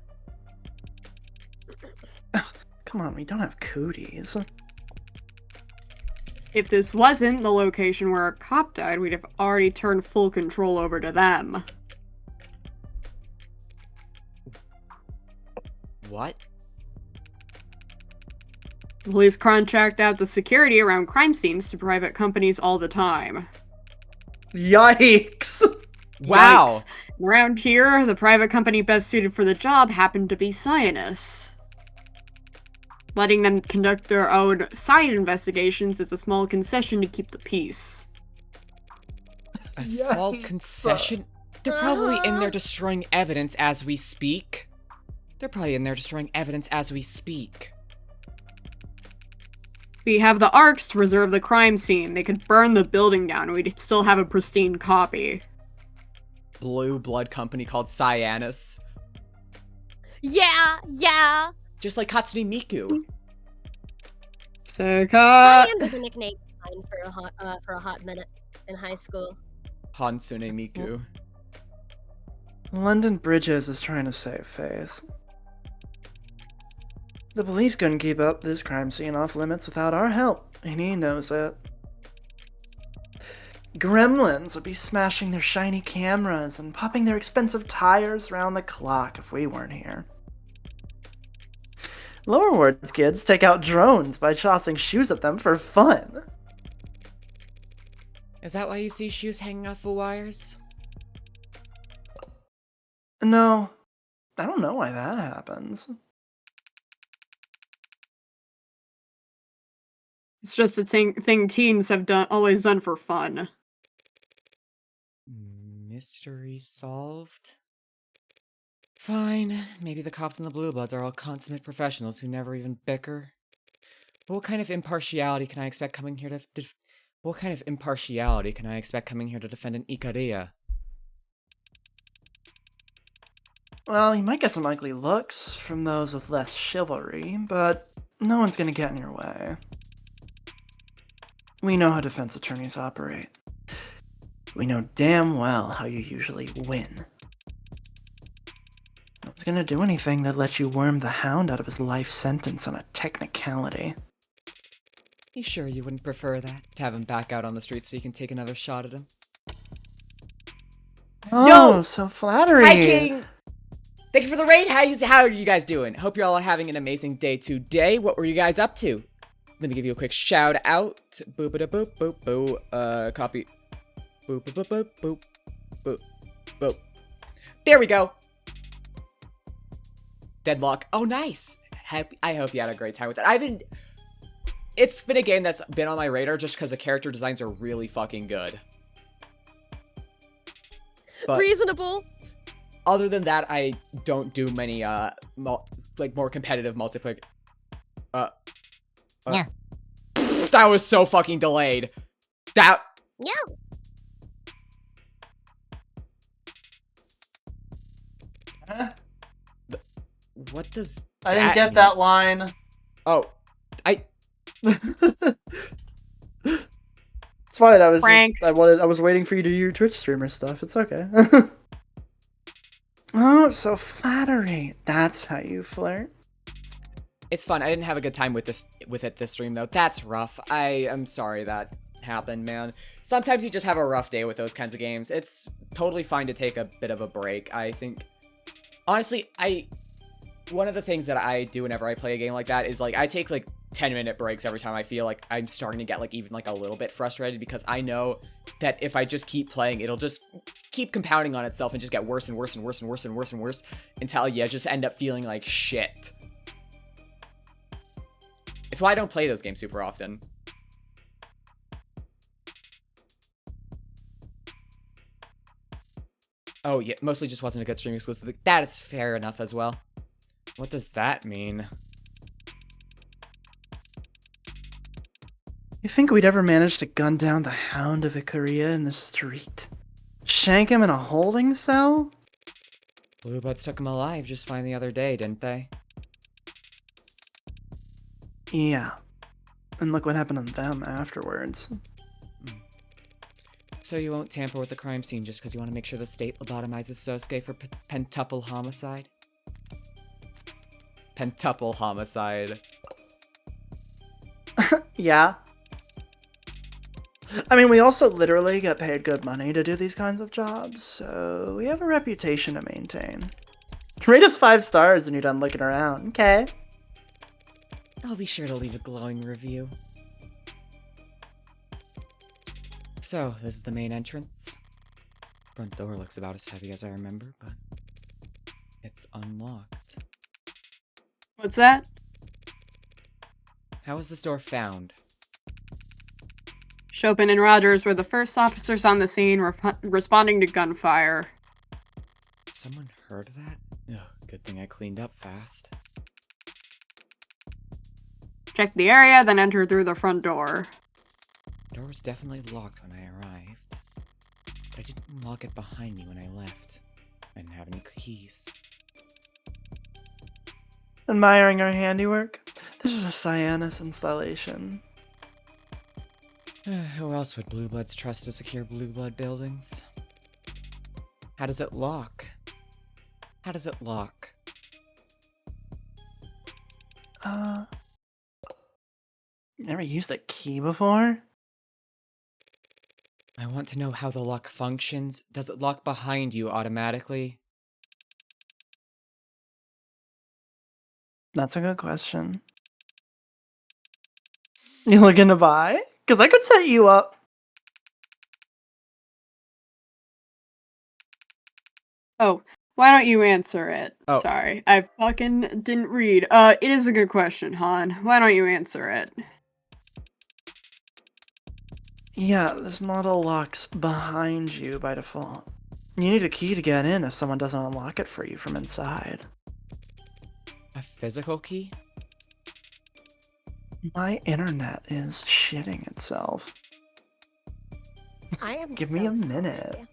C: Come on, we don't have cooties.
B: If this wasn't the location where a cop died, we'd have already turned full control over to them.
A: What?
B: Police contract out the security around crime scenes to private companies all the time.
C: Yikes!
A: Wow.
B: Yikes. Around here, the private company best suited for the job happened to be scientists. Letting them conduct their own side investigations is a small concession to keep the peace.
A: A small
C: Yikes.
A: concession? They're probably in there destroying evidence as we speak. They're probably in there destroying evidence as we speak.
B: We have the arcs to preserve the crime scene. They could burn the building down and we'd still have a pristine copy.
A: Blue blood company called Cyanus.
D: Yeah.
A: Just like Katsune Miku.
B: Seka.
D: Cyan was a nickname mine for a hot minute in high school.
A: Hatsune Miku.
C: London Bridges is trying to save face. The police couldn't keep up this crime scene off limits without our help, and he knows it. Gremlins would be smashing their shiny cameras and popping their expensive tires around the clock if we weren't here. Lower wards kids take out drones by tossing shoes at them for fun.
A: Is that why you see shoes hanging off the wires?
C: No, I don't know why that happens.
B: It's just a thing teens have always done for fun.
A: Mystery solved? Fine. Maybe the cops and the Blue Bloods are all consummate professionals who never even bicker. But what kind of impartiality can I expect coming here to defend an Ikaria?
C: Well, you might get some ugly looks from those with less chivalry, but no one's gonna get in your way. We know how defense attorneys operate. We know damn well how you usually win. No one's gonna do anything that lets you worm the Hound out of his life sentence on a technicality.
A: You sure you wouldn't prefer that? To have him back out on the street so you can take another shot at him?
C: Oh,
A: Yo!
C: so flattering!
A: Hi, King! Thank you for the raid! How are you guys doing? Hope you're all having an amazing day today. What were you guys up to? Let me give you a quick shout out. Boop a boop boop boo. Copy. Boop boop boop boop boop boop. There we go. Deadlock. Oh, nice. I hope you had a great time with it. It's been a game that's been on my radar just because the character designs are really fucking good. But
D: Reasonable.
A: other than that, I don't do many more competitive multiplayer.
E: Yeah.
A: That was so fucking delayed. That.
D: No.
A: What does?
C: I didn't
A: that
C: get
A: mean?
C: that line.
A: Oh,
C: It's fine. I was
B: Frank.
C: I was waiting for you to do your Twitch streamer stuff. It's okay. Oh, so flattering. That's how you flirt.
A: It's fun. I didn't have a good time with it this stream though. That's rough. I am sorry that happened, man. Sometimes you just have a rough day with those kinds of games. It's totally fine to take a bit of a break. I think, honestly, one of the things that I do whenever I play a game like that is like I take like 10-minute breaks every time I feel like I'm starting to get like even like a little bit frustrated, because I know that if I just keep playing, it'll just keep compounding on itself and just get worse and worse and worse and worse and worse and worse until you just end up feeling like shit. It's why I don't play those games super often. Oh yeah, mostly just wasn't a good stream exclusive. That is fair enough as well. What does that mean?
C: You think we'd ever manage to gun down the Hound of Ikaria in the street? Shank him in a holding cell?
A: Blue Bloods took him alive just fine the other day, didn't they?
C: Yeah. And look what happened to them afterwards.
A: So you won't tamper with the crime scene just because you want to make sure the state lobotomizes Sosuke for pentuple homicide? Pentuple homicide.
C: Yeah. I mean, we also literally get paid good money to do these kinds of jobs, so we have a reputation to maintain. Rate us 5 stars when you're done looking around, okay?
A: I'll be sure to leave a glowing review. So, this is the main entrance. Front door looks about as heavy as I remember, but it's unlocked.
B: What's that?
A: How was this door found?
B: Chopin and Rogers were the first officers on the scene responding to gunfire.
A: Someone heard that? Ugh, good thing I cleaned up fast.
B: Check the area, then enter through the front door.
A: The door was definitely locked when I arrived. But I didn't lock it behind me when I left. I didn't have any keys.
C: Admiring our handiwork? This is a Cyanus installation.
A: Who else would blue bloods trust to secure blue blood buildings? How does it lock? How does it lock?
C: Never used a key before?
A: I want to know how the lock functions. Does it lock behind you automatically?
C: That's a good question. You looking to buy? Because I could set you up.
B: Oh, why don't you answer it?
A: Oh.
B: Sorry, I fucking didn't read. It is a good question, Han. Why don't you answer it?
C: Yeah, this model locks behind you by default. You need a key to get in if someone doesn't unlock it for you from inside.
A: A physical key?
C: My internet is shitting itself.
D: I am
C: Give
D: so
C: me a
D: sorry.
C: minute.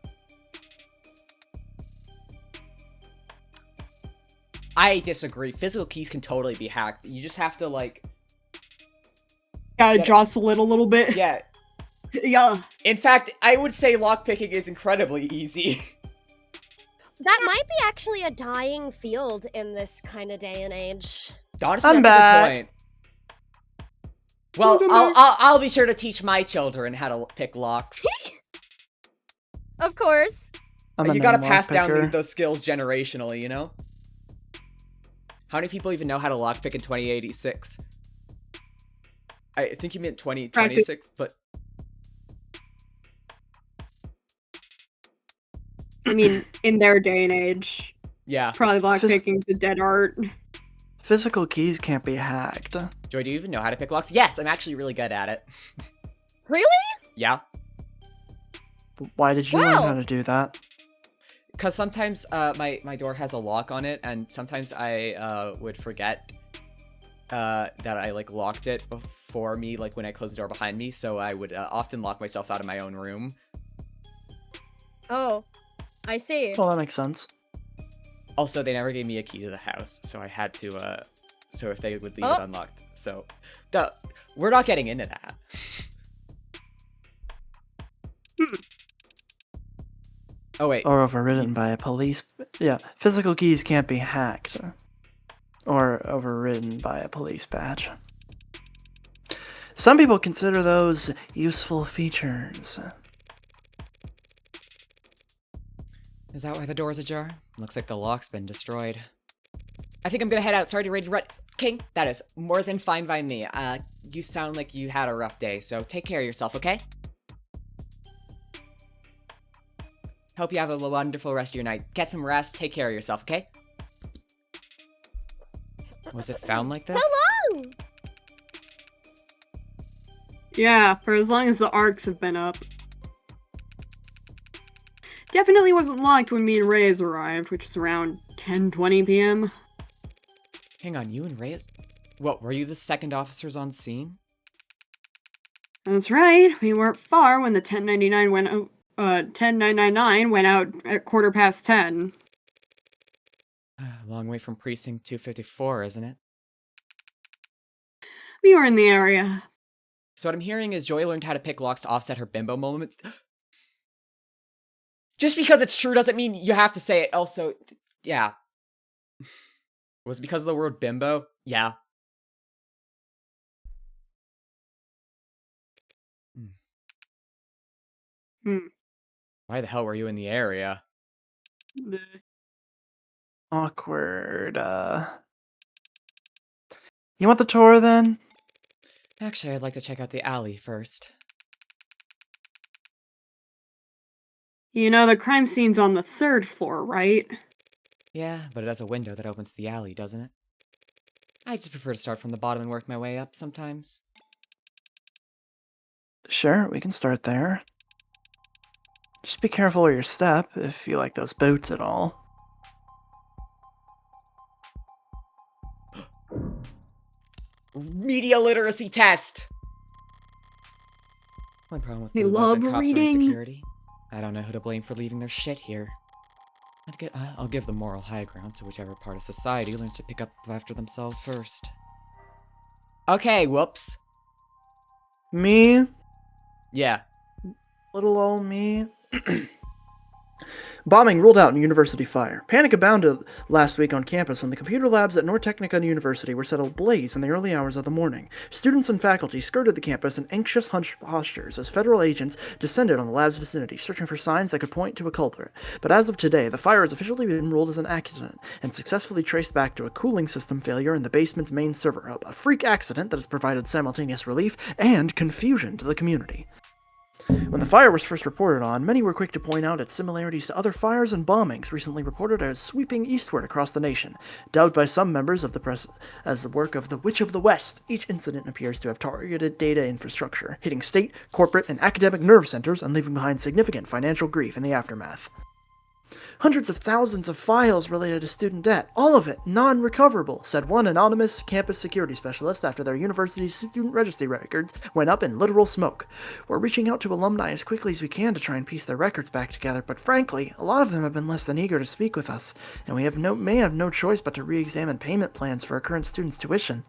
A: I disagree. Physical keys can totally be hacked. You just have to, like...
B: Gotta
A: Yeah.
B: jostle it a little bit.
A: Yeah.
B: Yeah.
A: In fact, I would say lockpicking is incredibly easy.
D: That might be actually a dying field in this kind of day and age.
A: Honestly,
C: I'm
A: that's
C: back.
A: a good point. Well,
B: Welcome back.
A: I'll be sure to teach my children how to pick locks.
D: Of course.
C: I'm a
A: You gotta
C: known
A: pass down
C: lockpicker.
A: those skills generationally, you know? How many people even know how to lockpick in 2086? I think you meant 2026, but...
B: I mean, in their day and age,
A: Yeah.
B: probably lockpicking's a dead art.
C: Physical keys can't be hacked.
A: Joy, do you even know how to pick locks? Yes, I'm actually really good at it.
D: Really?
A: Yeah.
C: Why did you
D: Wow.
C: learn how to do that?
A: Because sometimes my door has a lock on it, and sometimes I would forget that I like locked it before me, like when I closed the door behind me, so I would often lock myself out of my own room.
D: Oh, I see.
C: Well, that makes sense.
A: Also, they never gave me a key to the house, so I had to, so if they would leave
D: Oh.
A: it unlocked. So, we're not getting into that. Oh, wait.
C: Or overridden by a police... Yeah, physical keys can't be hacked. Or overridden by a police badge. Some people consider those useful features.
A: Is that why the door's ajar? Looks like the lock's been destroyed. I think I'm gonna head out. Sorry to ready to run. King, that is more than fine by me. You sound like you had a rough day, so take care of yourself, okay? Hope you have a wonderful rest of your night. Get some rest, take care of yourself, okay? Was it found like this?
D: So long!
B: Yeah, for as long as the arcs have been up. Definitely wasn't locked when me and Reyes arrived, which was around 10:20 p.m.
A: Hang on, you and Reyes? What, were you the second officers on scene?
B: That's right. We weren't far when the 1099 went out. 10999 went out at 10:15.
A: Long way from precinct 254, isn't it?
B: We were in the area.
A: So what I'm hearing is Joy learned how to pick locks to offset her bimbo moments. Just because it's true doesn't mean you have to say it. Also, yeah. Was it because of the word bimbo? Yeah. Why the hell were you in the area?
B: Bleh.
C: Awkward. You want the tour then?
A: Actually, I'd like to check out the alley first.
B: You know, the crime scene's on the 3rd floor, right?
A: Yeah, but it has a window that opens to the alley, doesn't it? I just prefer to start from the bottom and work my way up sometimes.
C: Sure, we can start there. Just be careful where you step, if you like those boots at all.
A: Media literacy test! My problem with
B: They
A: blue
B: love
A: lights and cops running
B: reading.
A: security. I don't know who to blame for leaving their shit here. I'll give the moral high ground to whichever part of society learns to pick up after themselves first. Okay, whoops.
C: Me?
A: Yeah.
C: Little old me? Bombing ruled out in university fire. Panic abounded last week on campus when the computer labs at North Technica University were set ablaze in the early hours of the morning. Students and faculty skirted the campus in anxious hunched postures as federal agents descended on the lab's vicinity, searching for signs that could point to a culprit. But as of today, the fire has officially been ruled as an accident and successfully traced back to a cooling system failure in the basement's main server hub, a freak accident that has provided simultaneous relief and confusion to the community. When the fire was first reported on, many were quick to point out its similarities to other fires and bombings recently reported as sweeping eastward across the nation. Dubbed by some members of the press as the work of the Witch of the West, each incident appears to have targeted data infrastructure, hitting state, corporate, and academic nerve centers and leaving behind significant financial grief in the aftermath. Hundreds of thousands of files related to student debt, all of it non-recoverable, said one anonymous campus security specialist after their university's student registry records went up in literal smoke. We're reaching out to alumni as quickly as we can to try and piece their records back together, but frankly, a lot of them have been less than eager to speak with us, and we may have no choice but to re-examine payment plans for our current students' tuition.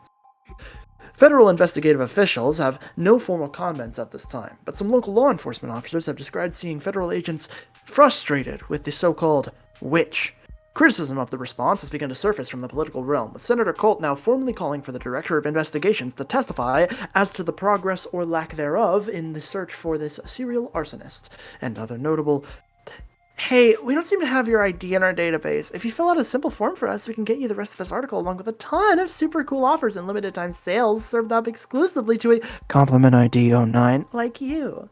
C: Federal investigative officials have no formal comments at this time, but some local law enforcement officers have described seeing federal agents frustrated with the so-called witch. Criticism of the response has begun to surface from the political realm, with Senator Colt now formally calling for the Director of Investigations to testify as to the progress or lack thereof in the search for this serial arsonist, and other notable "Hey, we don't seem to have your ID in our database. If you fill out a simple form for us, we can get you the rest of this article along with a ton of super cool offers and limited time sales served up exclusively to a compliment ID 09 like you."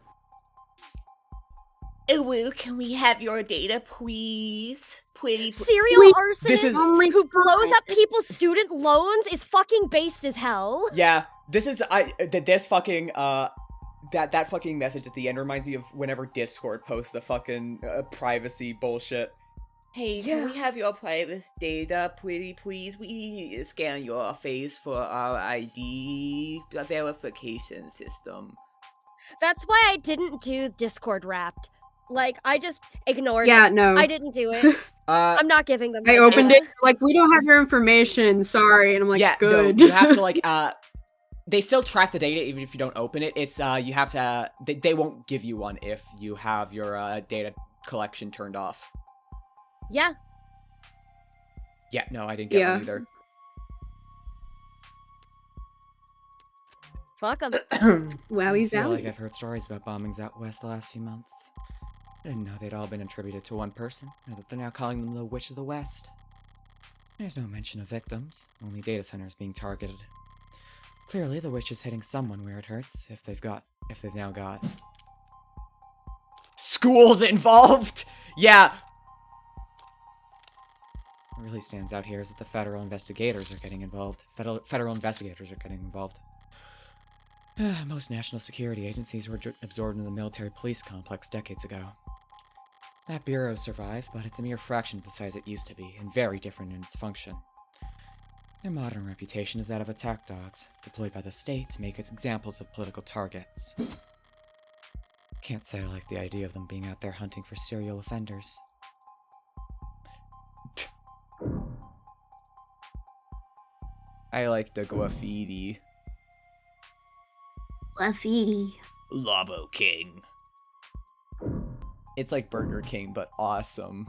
E: Oh, can we have your data, please? Pretty.
D: Serial
B: Wait,
D: arsonist
A: this is-
B: Oh my
D: who blows
B: God.
D: up people's student loans is fucking based as hell.
A: Yeah, that fucking message at the end reminds me of whenever Discord posts a fucking privacy bullshit.
E: Hey, can we have your private data, pretty please? We need to scan your face for our ID verification system.
D: That's why I didn't do Discord Wrapped. Like, I just ignored
B: Yeah,
D: it.
B: no.
D: I didn't do it. I'm not giving them
B: I
D: my
B: opened
D: data.
B: it, like, we don't have your information, sorry. And I'm like,
A: yeah,
B: good.
A: No, you have to like they still track the data even if you don't open it. It's you have to they won't give you one if you have your data collection turned off.
D: Yeah.
A: Yeah, no, I didn't get
B: Yeah.
A: one either.
D: Fuck them.
B: Wowie
A: I feel like
B: zowie.
A: I've heard stories about bombings out west the last few months. I didn't know they'd all been attributed to one person, and that they're now calling them the Witch of the West. There's no mention of victims, only data centers being targeted. Clearly, the witch is hitting someone where it hurts, if they've now got schools involved! Yeah! What really stands out here is that the federal investigators are getting involved. Federal investigators are getting involved. Most national security agencies were absorbed in the military police complex decades ago. That bureau survived, but it's a mere fraction of the size it used to be, and very different in its function. Their modern reputation is that of attack dogs, deployed by the state to make examples of political targets. Can't say I like the idea of them being out there hunting for serial offenders. I like the graffiti.
B: Graffiti.
E: Lobo King.
A: It's like Burger King, but awesome.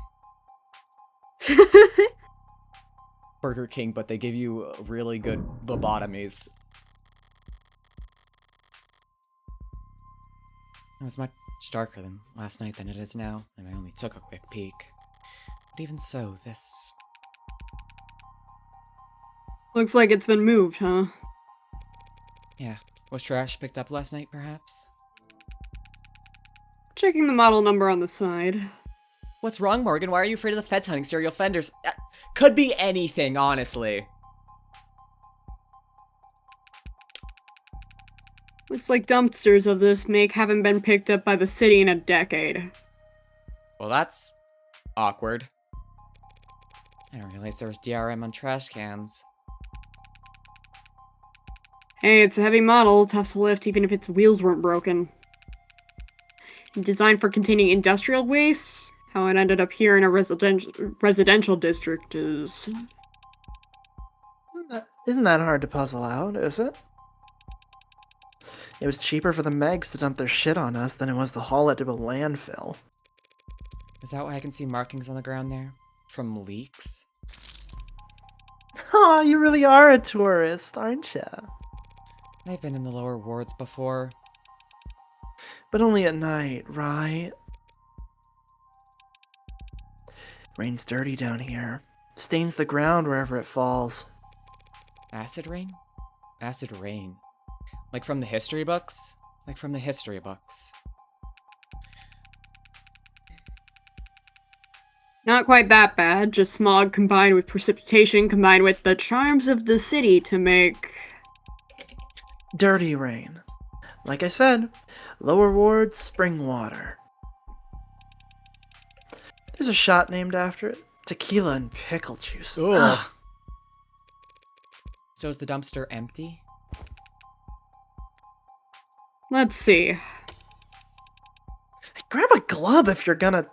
A: Burger King, but they give you really good lobotomies. As much Much darker than last night than it is now, and I only took a quick peek. But even so, this...
B: Looks like it's been moved, huh?
A: Yeah. Was trash picked up last night, perhaps?
B: Checking the model number on the side.
A: What's wrong, Morgan? Why are you afraid of the feds hunting serial offenders? Could be anything, honestly.
B: Looks like dumpsters of this make haven't been picked up by the city in a decade.
A: Well, that's... awkward. I didn't realize there was DRM on trash cans.
B: Hey, it's a heavy model, tough to lift even if its wheels weren't broken. Designed for containing industrial waste? How it ended up here in a residential district is...
C: Isn't that hard to puzzle out, is it? It was cheaper for the Megs to dump their shit on us than it was to haul it to a landfill.
A: Is that why I can see markings on the ground there? From leaks?
C: Oh, you really are a tourist, aren't ya?
A: I've been in the lower wards before.
C: But only at night, right? Rain's dirty down here. Stains the ground wherever it falls.
A: Acid rain? Acid rain. Like from the history books? Like from the history books.
B: Not quite that bad, just smog combined with precipitation combined with the charms of the city to make...
C: Dirty rain. Like I said, lower wards, spring water. There's a shot named after it. Tequila and pickle juice.
A: Ugh. So is the dumpster empty?
B: Let's see.
C: Grab a glove if you're gonna...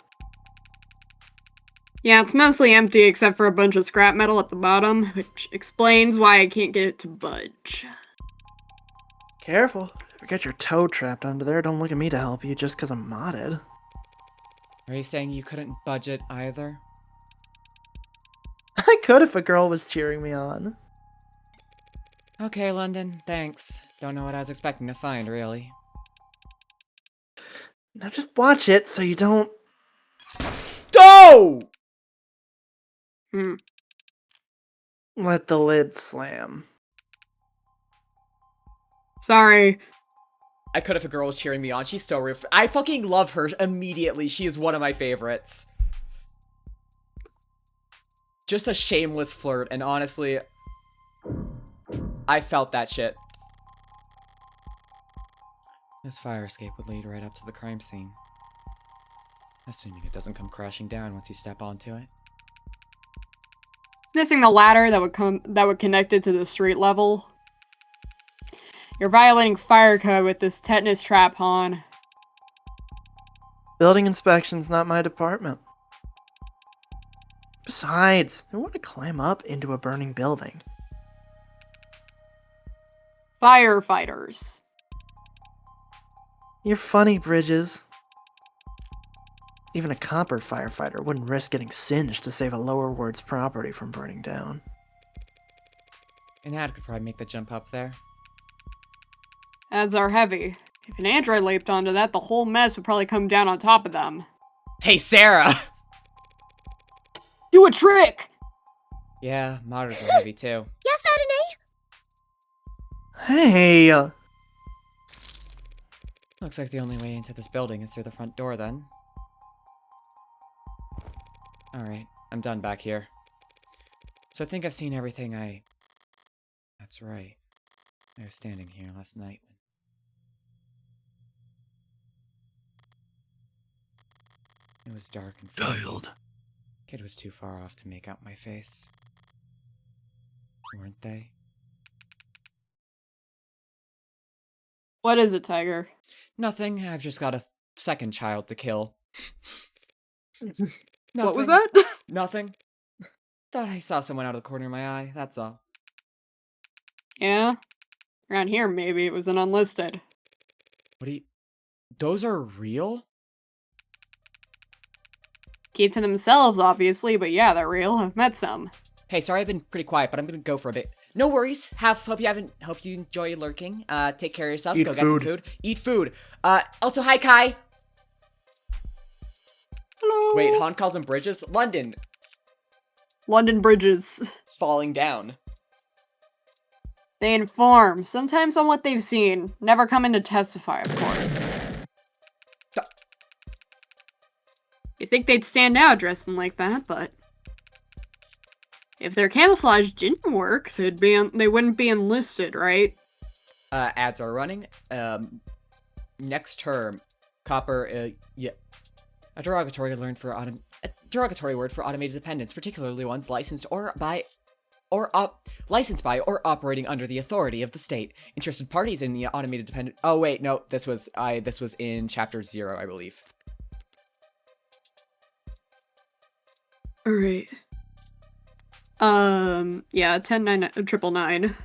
B: Yeah, it's mostly empty except for a bunch of scrap metal at the bottom, which explains why I can't get it to budge.
C: Careful. If you get your toe trapped under there, don't look at me to help you just because I'm modded.
A: Are you saying you couldn't budget either?
C: I could if a girl was cheering me on.
A: Okay, London, thanks. Don't know what I was expecting to find, really.
C: Now just watch it so you don't...
A: Oh!
C: Let the lid slam.
B: Sorry.
A: I could if a girl was cheering me on. She's so real. I fucking love her immediately. She is one of my favorites. Just a shameless flirt, and honestly, I felt that shit. This fire escape would lead right up to the crime scene. Assuming it doesn't come crashing down once you step onto it.
B: It's missing the ladder that would connect it to the street level. You're violating fire code with this tetanus trap on.
C: Building inspection's not my department. Besides, I want to climb up into a burning building.
B: Firefighters.
C: You're funny, Bridges. Even a copper firefighter wouldn't risk getting singed to save a lower ward's property from burning down.
A: An ad could probably make the jump up there.
B: Ads are heavy. If an android leaped onto that, the whole mess would probably come down on top of them.
A: Hey, Sarah!
B: Do a trick!
A: Yeah, modders are heavy too.
D: Yes, Adonai?
C: Hey!
A: Looks like the only way into this building is through the front door then. Alright, I'm done back here. So I think I've seen everything That's right. I was standing here last night. It was dark and foggy. Kid was too far off to make out my face. Weren't they?
B: What is it, Tiger?
A: Nothing. I've just got a second child to kill.
B: What was
A: Nothing.
B: that?
A: Nothing. Thought I saw someone out of the corner of my eye, that's all.
B: Yeah? Around here, maybe it was an unlisted.
A: What do you... Those are real?
B: Keep to themselves, obviously, but yeah, they're real. I've met some.
A: Hey, sorry I've been pretty quiet, but I'm gonna go for a bit. No worries. Hope you enjoy lurking. Take care of yourself.
C: Eat
A: Go get some
C: food.
A: food. Eat food. Also, hi Kai.
B: Hello.
A: Wait, Han calls them bridges? London,
B: London bridges.
A: falling down.
B: They inform, sometimes on what they've seen. Never come in to testify, of course. You think they'd stand out dressing like that, but if their camouflage didn't work, they wouldn't be enlisted, right?
A: Ads are running. Next term, copper. Yeah, a derogatory word for automated dependents, particularly ones licensed licensed by or operating under the authority of the state. Interested parties in the automated dependent. Oh wait, no, this was in chapter 0, I believe.
B: Alright. Yeah, 10-9-9-9-9.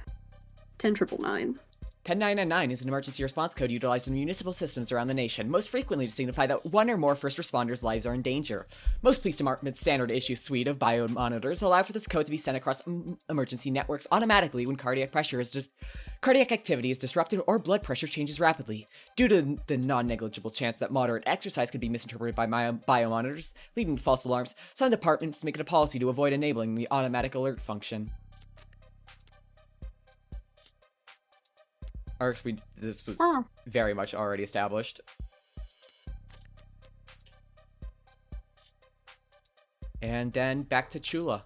B: 10-9-9-9.
A: 10999 is an emergency response code utilized in municipal systems around the nation, most frequently to signify that one or more first responders' lives are in danger. Most police departments' standard issue suite of biomonitors allow for this code to be sent across emergency networks automatically when cardiac activity is disrupted or blood pressure changes rapidly. Due to the non-negligible chance that moderate exercise could be misinterpreted by biomonitors, leading to false alarms, some departments make it a policy to avoid enabling the automatic alert function. This was very much already established. And then back to Chula.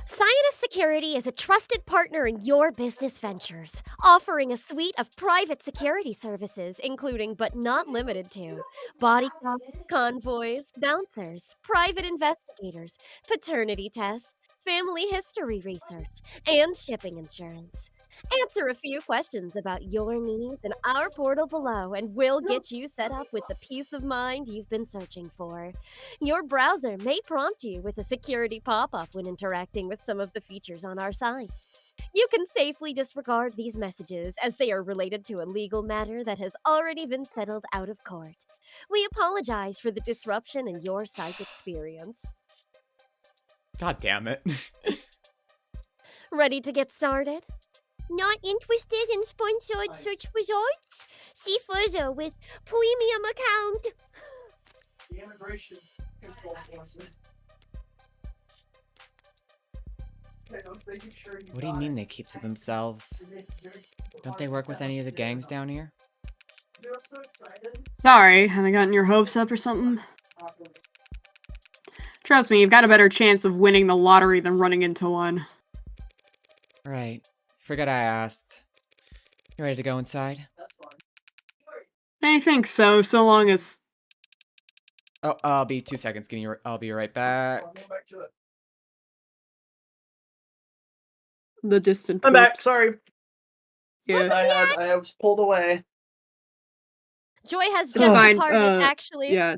D: Scientist Security is a trusted partner in your business ventures, offering a suite of private security services, including but not limited to bodyguards, convoys, bouncers, private investigators, paternity tests, family history research, and shipping insurance. Answer a few questions about your needs in our portal below, and we'll get you set up with the peace of mind you've been searching for. Your browser may prompt you with a security pop-up when interacting with some of the features on our site. You can safely disregard these messages as they are related to a legal matter that has already been settled out of court. We apologize for the disruption in your site experience.
A: God damn it.
D: Ready to get started? Not interested in sponsored search results? See further with premium account.
C: The immigration control forces.
A: What do you mean they keep to themselves? Don't they work with any of the gangs down here?
B: Sorry, have I gotten your hopes up or something? Trust me, you've got a better chance of winning the lottery than running into one.
A: Right. Forgot I asked. You ready to go inside?
B: I think so, so long as...
A: Oh, I'll be 2 seconds. I'll be right back.
B: The distant
C: I'm back,
B: whoops.
C: sorry.
B: Yeah.
C: I was pulled away.
D: Joy has
B: It's
D: just
B: fine,
D: departed, actually.
B: Yeah.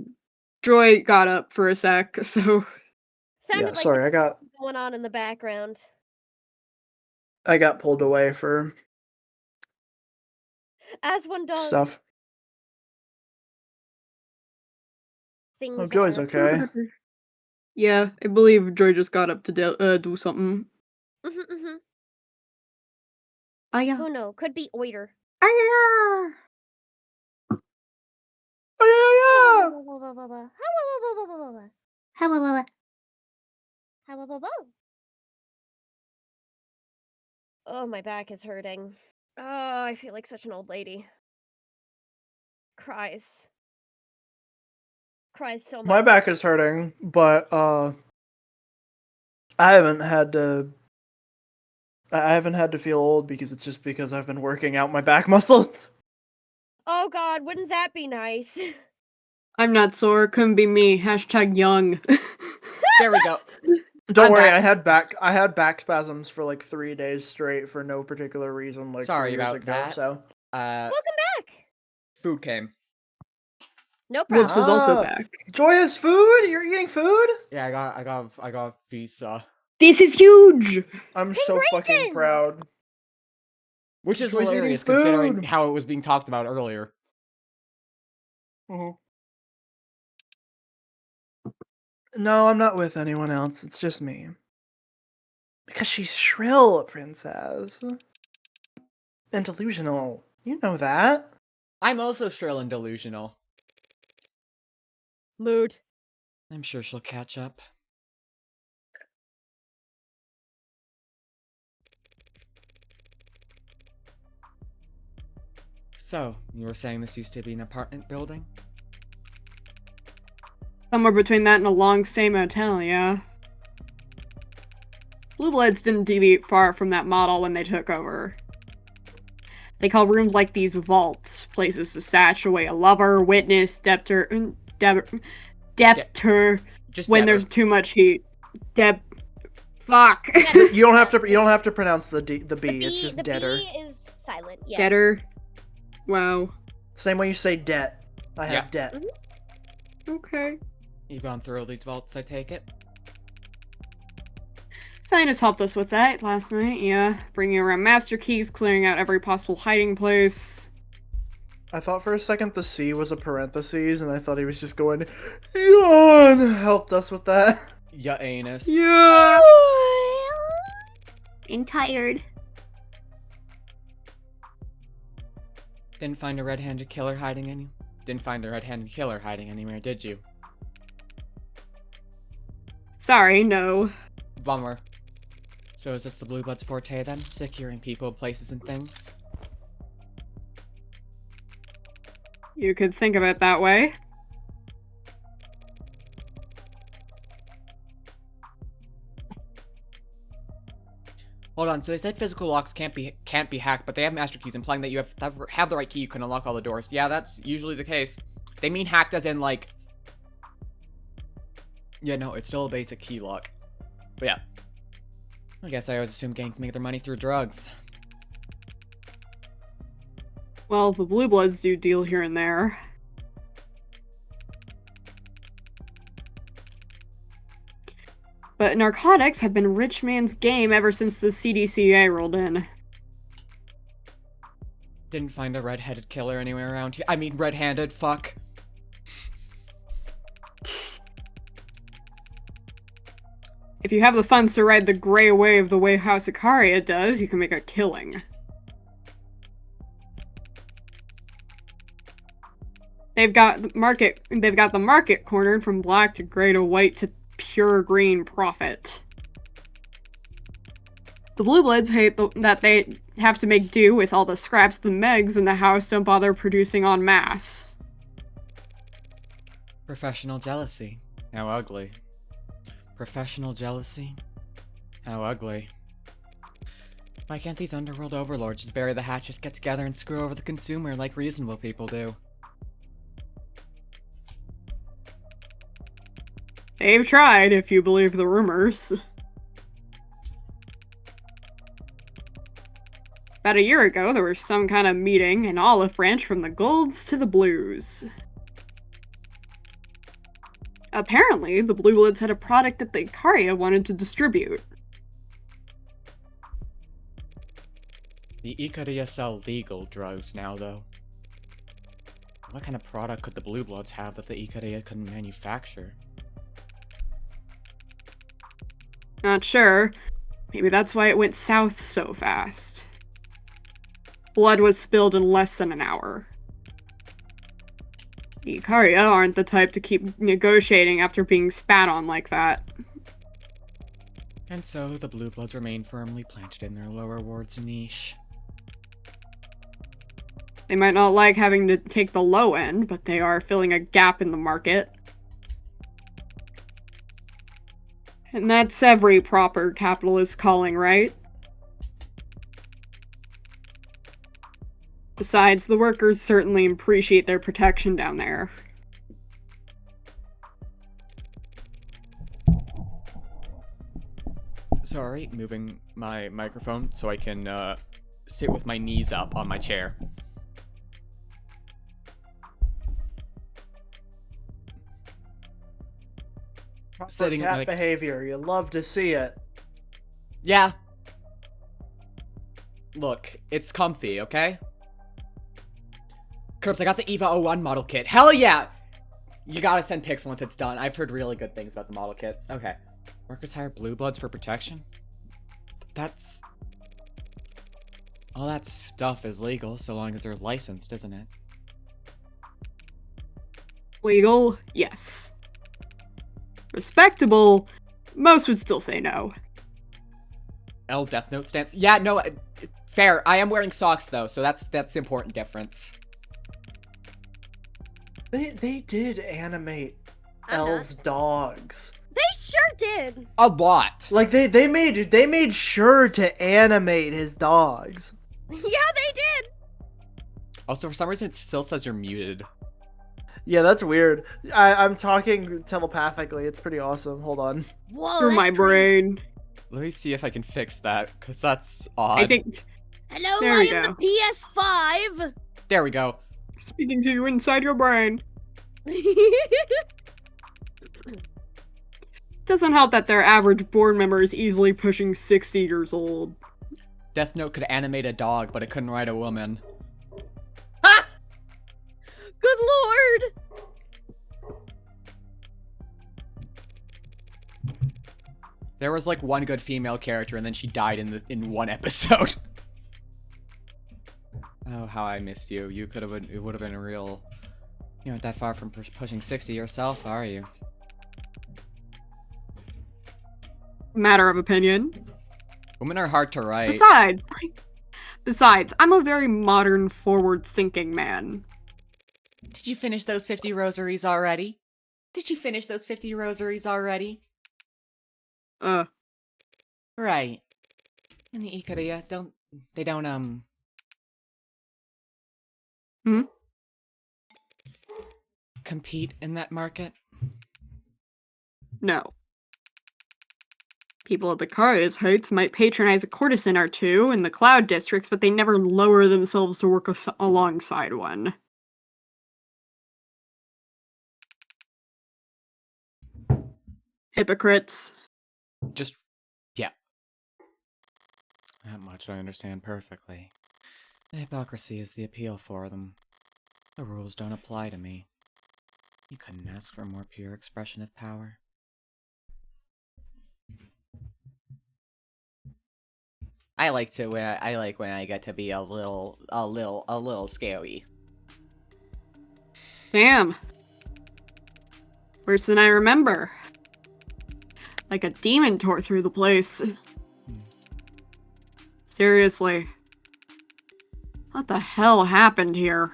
B: Joy got up for a sec, so...
D: Sounded
C: Yeah,
D: like
C: sorry, I got
D: going on in the background.
C: pulled away for
D: As one does.
C: stuff.
D: Things
C: Oh, Joy's
D: are.
C: okay.
B: Yeah, I believe Joy just got up to do something. Oh yeah.
D: Who knows? Could be oiter.
C: Oh yeah,
D: Oh, my back is hurting. Oh, I feel like such an old lady. Cries so much.
C: My back is hurting, but I haven't had to feel old because it's just because I've been working out my back muscles.
D: Oh god, wouldn't that be nice?
B: I'm not sore, couldn't be me. Hashtag young.
A: There we go.
C: Don't
A: I'm
C: worry,
A: back.
C: I had back spasms for like 3 days straight for no particular reason, like
A: Sorry
C: 3 years
A: about
C: ago.
A: that.
C: So
D: Welcome back.
A: Food came.
D: No problem.
B: Whoops is also
C: Ah.
B: back.
C: joyous food? You're eating food?
A: Yeah, I got pizza.
B: This is huge!
C: I'm so fucking proud.
A: Which is
C: Joy's eating
A: hilarious considering
C: food.
A: how it was being talked about earlier.
C: No, I'm not with anyone else. It's just me. Because she's shrill, princess. And delusional. You know that.
A: I'm also shrill and delusional.
D: Mood.
A: I'm sure she'll catch up. So, you were saying this used to be an apartment building?
B: Somewhere between that and a long-stay motel, yeah. Blue Bloods didn't deviate far from that model when they took over. They call rooms like these vaults, places to stash away a lover, witness, debtor, when
A: Just
B: there's too much heat. Fuck.
C: You don't have to pronounce the B. It's just
D: the
C: debtor.
D: B is silent. Yeah.
B: Debtor. Wow.
C: Same way you say debt. I have
A: Yeah.
C: debt.
B: Okay.
A: You've gone through all these vaults, I take it?
B: Scientists helped us with that last night, yeah. Bringing around master keys, clearing out every possible hiding place.
C: I thought for a second the C was a parentheses, and I thought he was just going, yawn, helped us with that.
A: Ya anus.
B: Yeah. I'm tired.
A: Didn't find a red-handed killer hiding anywhere, did you?
B: Sorry, no.
A: Bummer. So is this the Blue Bloods' forte then? Securing people, places, and things?
B: You could think of it that way.
A: Hold on, so they said physical locks can't be hacked, but they have master keys, implying that you have the right key, you can unlock all the doors. Yeah, that's usually the case. They mean hacked as in, like... Yeah, no, it's still a basic key lock. But yeah. I guess I always assume gangs make their money through drugs.
B: Well, the Blue Bloods do deal here and there. But narcotics have been rich man's game ever since the CDCA rolled in.
A: Didn't find a red-headed killer anywhere around here. I mean, red-handed, fuck.
B: If you have the funds to ride the gray wave the way House Icaria does, you can make a killing. They've got the market cornered from black to gray to white to pure green profit. The Blue Bloods hate that they have to make do with all the scraps the Megs in the house don't bother producing en masse.
A: Professional jealousy. How ugly. Professional jealousy? How ugly. Why can't these underworld overlords just bury the hatchet, get together, and screw over the consumer like reasonable people do?
B: They've tried, if you believe the rumors. About a year ago, there was some kind of meeting, an olive branch from the golds to the blues. Apparently, the Blue Bloods had a product that the Icaria wanted to distribute.
A: The Icaria sell legal drugs now, though. What kind of product could the Blue Bloods have that the Icaria couldn't manufacture?
B: Not sure. Maybe that's why it went south so fast. Blood was spilled in less than an hour. The Icaria aren't the type to keep negotiating after being spat on like that.
A: And so, the Blue Bloods remain firmly planted in their lower wards niche.
B: They might not like having to take the low end, but they are filling a gap in the market. And that's every proper capitalist calling, right? Besides, the workers certainly appreciate their protection down there.
A: Sorry, moving my microphone so I can sit with my knees up on my chair.
C: Proper
A: Sitting
C: cat
A: like...
C: behavior. You love to see it.
A: Yeah. Look, it's comfy, okay? Kirbs, I got the EVA 01 model kit. Hell yeah! You gotta send pics once it's done. I've heard really good things about the model kits. Okay. Workers hire Blue Bloods for protection? That's... all that stuff is legal so long as they're licensed, isn't it?
B: Legal? Yes. Respectable? Most would still say no.
A: L Death Note stance. Yeah, no, fair. I am wearing socks though, so that's the important difference.
C: They did animate
D: I'm not.
C: L's dogs.
D: They sure did.
A: A lot.
C: Like they made sure to animate his dogs.
D: Yeah, they did.
A: Also, for some reason, it still says you're muted.
C: Yeah, that's weird. I'm talking telepathically. It's pretty awesome. Hold on.
D: Whoa,
B: Through
D: that's
B: my
D: crazy.
B: brain.
A: Let me see if I can fix that, because that's odd.
B: I think.
D: Hello,
B: There
D: I
B: we
D: am
B: go.
D: the PS5.
A: There we go.
B: Speaking to you inside your brain. Doesn't help that their average board member is easily pushing 60 years old.
A: Death Note could animate a dog, but it couldn't write a woman.
D: Good lord.
A: There was like one good female character, and then she died in one episode. Oh, how I missed you. You could have been. It would have been a real. You aren't that far from pushing 60 yourself, are you?
B: Matter of opinion.
A: Women are hard to write.
B: Besides, I'm a very modern, forward-thinking man.
A: Did you finish those 50 rosaries already? Did you finish those 50 rosaries already? Right. And the Ikaria don't compete in that market?
B: No. People at the Kara's Heights might patronize a courtesan or two in the cloud districts, but they never lower themselves to work alongside one. Hypocrites.
A: Just, yeah. That much I understand perfectly. The hypocrisy is the appeal for them. The rules don't apply to me. You couldn't ask for a more pure expression of power. I like when I get to be a little scary.
B: Damn. Worse than I remember. Like a demon tore through the place. Seriously. What the hell happened here?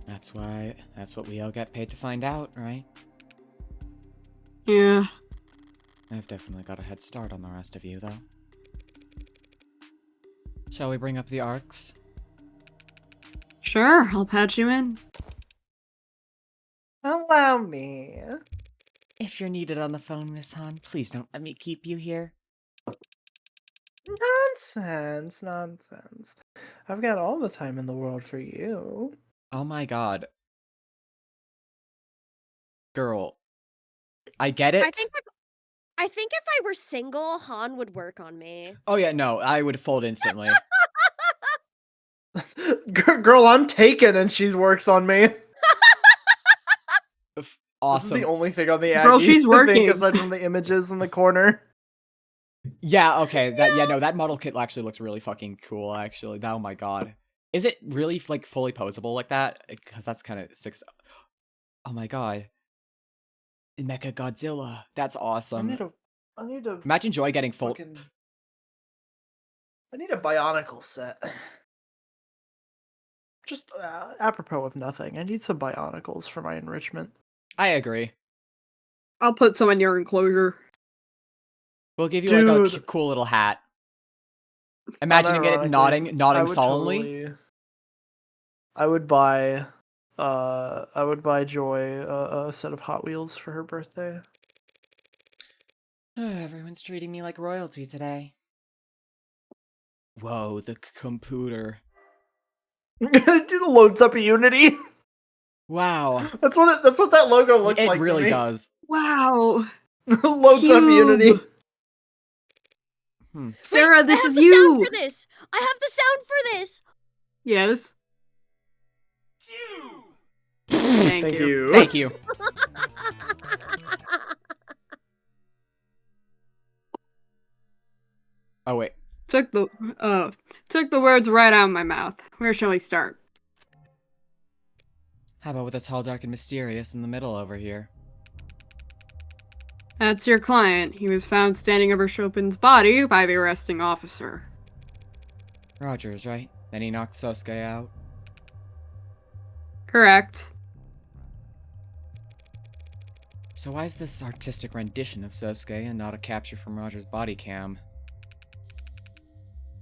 A: That's what we all get paid to find out, right?
B: Yeah.
A: I've definitely got a head start on the rest of you, though. Shall we bring up the arcs?
B: Sure, I'll patch you in.
C: Allow me.
A: If you're needed on the phone, Miss Han, please don't let me keep you here.
C: Nonsense. I've got all the time in the world for you.
A: Oh my god. Girl. I get it.
D: I think if I were single, Han would work on me.
A: Oh yeah, no, I would fold instantly.
C: Girl, I'm taken and she works on me.
A: Awesome.
C: This is the only thing on the
B: Girl,
C: Aggie,
B: she's
C: I
B: working.
C: think, aside from the images in the corner.
A: Yeah, okay. That model kit actually looks really fucking cool, actually. Oh my god. Is it really, like, fully posable like that? Because that's kind of sick. Oh my god. Mecha Godzilla. That's awesome.
C: I need to
A: Imagine Joy getting full...
C: I need a Bionicle set. Just apropos of nothing, I need some Bionicles for my enrichment.
A: I agree.
B: I'll put some in your enclosure.
A: We'll give you, like, a
C: Dude.
A: cool little hat. Imagining it
C: Unironically,
A: nodding solemnly.
C: I would buy Joy a set of Hot Wheels for her birthday.
A: Everyone's treating me like royalty today. Whoa, the computer.
C: It loads up Unity.
A: Wow.
C: That's what that logo looked
A: It
C: like.
A: really
C: to me.
A: does.
B: Wow.
C: Loads up
B: Cube.
C: Unity.
B: Sarah,
D: Wait,
B: this
D: I have
B: is
D: the
B: you.
D: Sound for this. I have the sound for this.
B: Yes.
C: Thank you.
A: Thank you. Oh, wait.
B: Took the words right out of my mouth. Where shall we start?
A: How about with the tall, dark, and mysterious in the middle over here?
B: That's your client. He was found standing over Chopin's body by the arresting officer.
A: Rogers, right? Then he knocked Sosuke out.
B: Correct.
A: So why is this artistic rendition of Sosuke and not a capture from Rogers' body cam?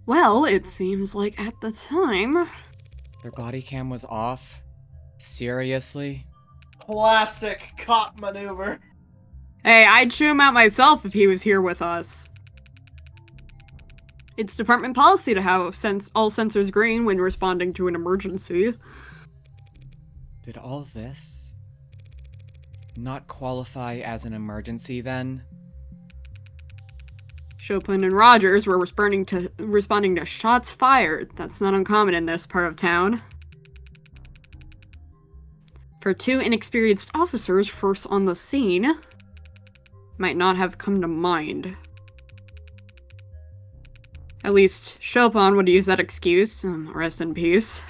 B: Well, it seems like at the time...
A: Their body cam was off? Seriously?
C: Classic cop maneuver.
B: Hey, I'd chew him out myself if he was here with us. It's department policy to have all sensors green when responding to an emergency.
A: Did all of this not qualify as an emergency then?
B: Chopin and Rogers were responding to shots fired. That's not uncommon in this part of town. For two inexperienced officers first on the scene, might not have come to mind. At least Chopin would use that excuse. Rest in peace.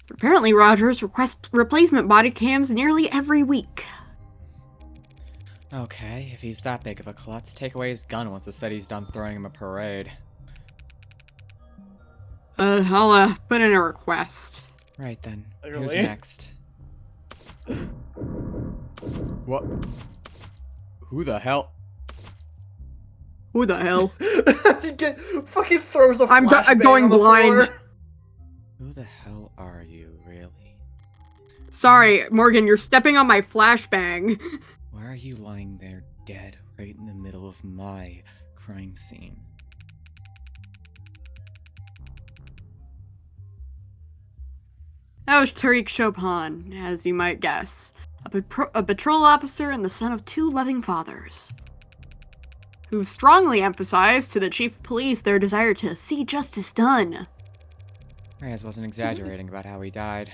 B: Apparently Rogers requests replacement body cams nearly every week.
A: Okay, if he's that big of a klutz, take away his gun once the city's done throwing him a parade.
B: I'll put in a request.
A: Right then. Who's
C: Really?
A: next? What? Who the hell?
B: Who the hell?
C: Fucking throws a
B: I'm
C: flashbang
B: going
C: on the
B: blind.
C: floor.
A: Who the hell are you, really?
B: Sorry, Morgan, you're stepping on my flashbang.
A: Why are you lying there dead right in the middle of my crime scene?
B: That was Tariq Chopin, as you might guess. A patrol officer and the son of two loving fathers, who strongly emphasized to the chief of police their desire to see justice done.
A: Reyes wasn't exaggerating about how he died.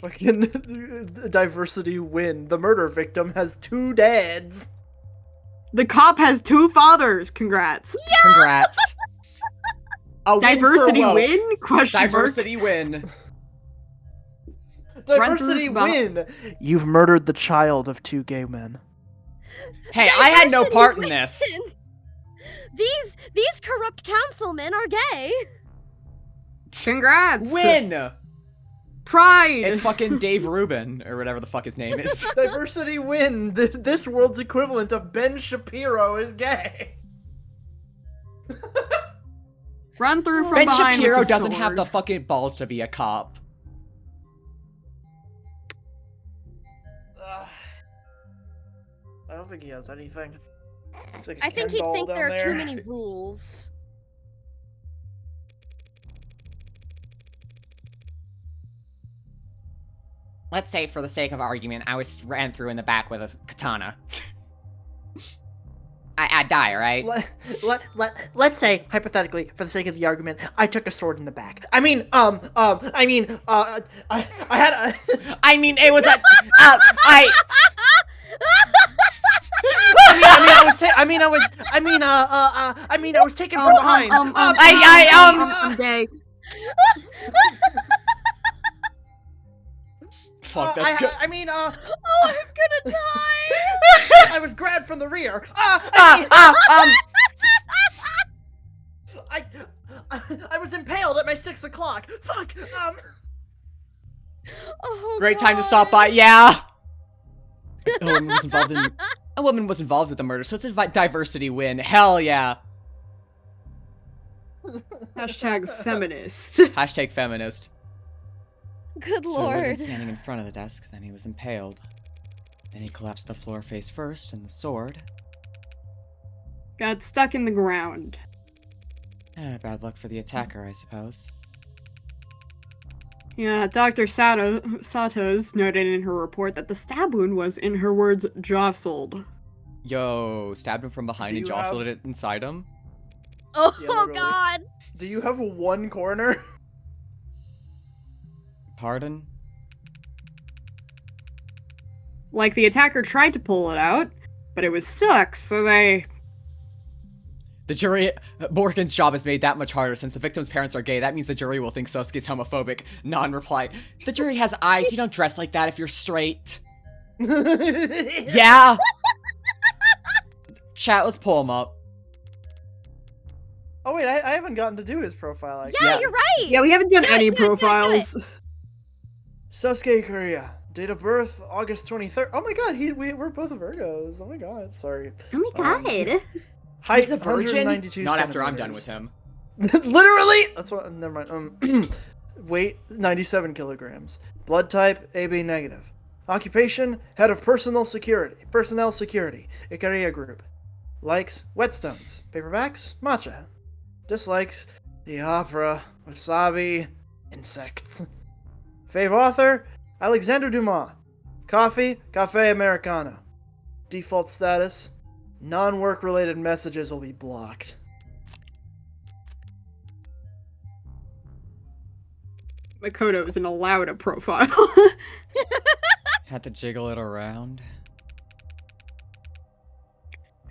C: Fucking diversity win. The murder victim has two dads.
B: The cop has two fathers. Congrats.
A: Congrats. A win for
B: Diversity
A: woke.
B: win? Question mark.
A: Diversity win.
C: Diversity
B: through about-
C: win. You've murdered the child of two gay men.
A: Hey, I had no
D: Diversity
A: part in
D: win.
A: this.
D: These corrupt councilmen are gay.
B: Congrats.
A: Win.
B: Pride.
A: It's fucking Dave Rubin, or whatever the fuck his name is.
C: Diversity win. This world's equivalent of Ben Shapiro is gay.
B: Run through from
A: Ben
B: behind
A: Shapiro
B: with a
A: doesn't have
B: sword.
A: the fucking balls to be a cop.
C: I don't think he has anything. It's like a
D: I think
C: Ken
D: he'd
C: doll
D: think
C: down
D: there are
C: there.
D: too many rules.
A: Let's say, for the sake of argument, I ran through in the back with a katana. I'd die, right?
C: Let's say, hypothetically, for the sake of the argument, I took a sword in the back. I had a...
A: I mean, it was a...
C: I was taken from behind.
B: I'm gay.
A: Fuck, that's good.
D: Oh, I'm gonna die.
C: I was grabbed from the rear. I was impaled at my 6 o'clock. Fuck.
D: Oh,
A: Great time to
D: God.
A: stop by. Yeah. A woman was involved with the murder, so it's a diversity win. Hell yeah.
B: Hashtag feminist.
A: Hashtag feminist.
D: Good
A: So a woman
D: lord.
A: standing in front of the desk, then he was impaled. Then he collapsed to the floor face first, and the sword.
B: Got stuck in the ground.
A: Bad luck for the attacker, I suppose.
B: Yeah, Dr. Satos noted in her report that the stab wound was, in her words, jostled.
A: Yo, stabbed him from behind
C: Do
A: and
C: you
A: jostled
C: have-
A: it inside him?
D: Oh,
C: Yeah, literally.
D: God.
C: Do you have one corner?
A: Pardon?
B: Like the attacker tried to pull it out, but it was stuck, so they
A: The jury, Morgan's job is made that much harder since the victim's parents are gay. That means the jury will think Sosuke's homophobic. Non-reply. The jury has eyes. You don't dress like that if you're straight. Yeah. Chat, let's pull him up.
C: Oh wait, I haven't gotten to do his profile.
D: Yeah, you're right.
B: Yeah, we haven't done
D: Do it,
B: any
D: do it, do it, do it.
B: profiles.
C: Sosuke Korea. Date of birth, August 23rd. Oh my god, we're both Virgos. Oh my god, sorry.
B: Oh my god.
C: Height,
A: He's a virgin?
C: 192
A: Not after I'm done
C: centimeters.
A: with him.
C: Literally! That's what, never mind. Weight, 97 kilograms. Blood type, AB negative. Occupation, head of personnel security, Ikaria group. Likes, whetstones, paperbacks, matcha. Dislikes, the opera, wasabi, insects. Fave author, Alexander Dumas. Coffee, Cafe Americano. Default status, non-work related messages will be blocked.
B: Makoto isn't allowed a profile.
A: Had to jiggle it around.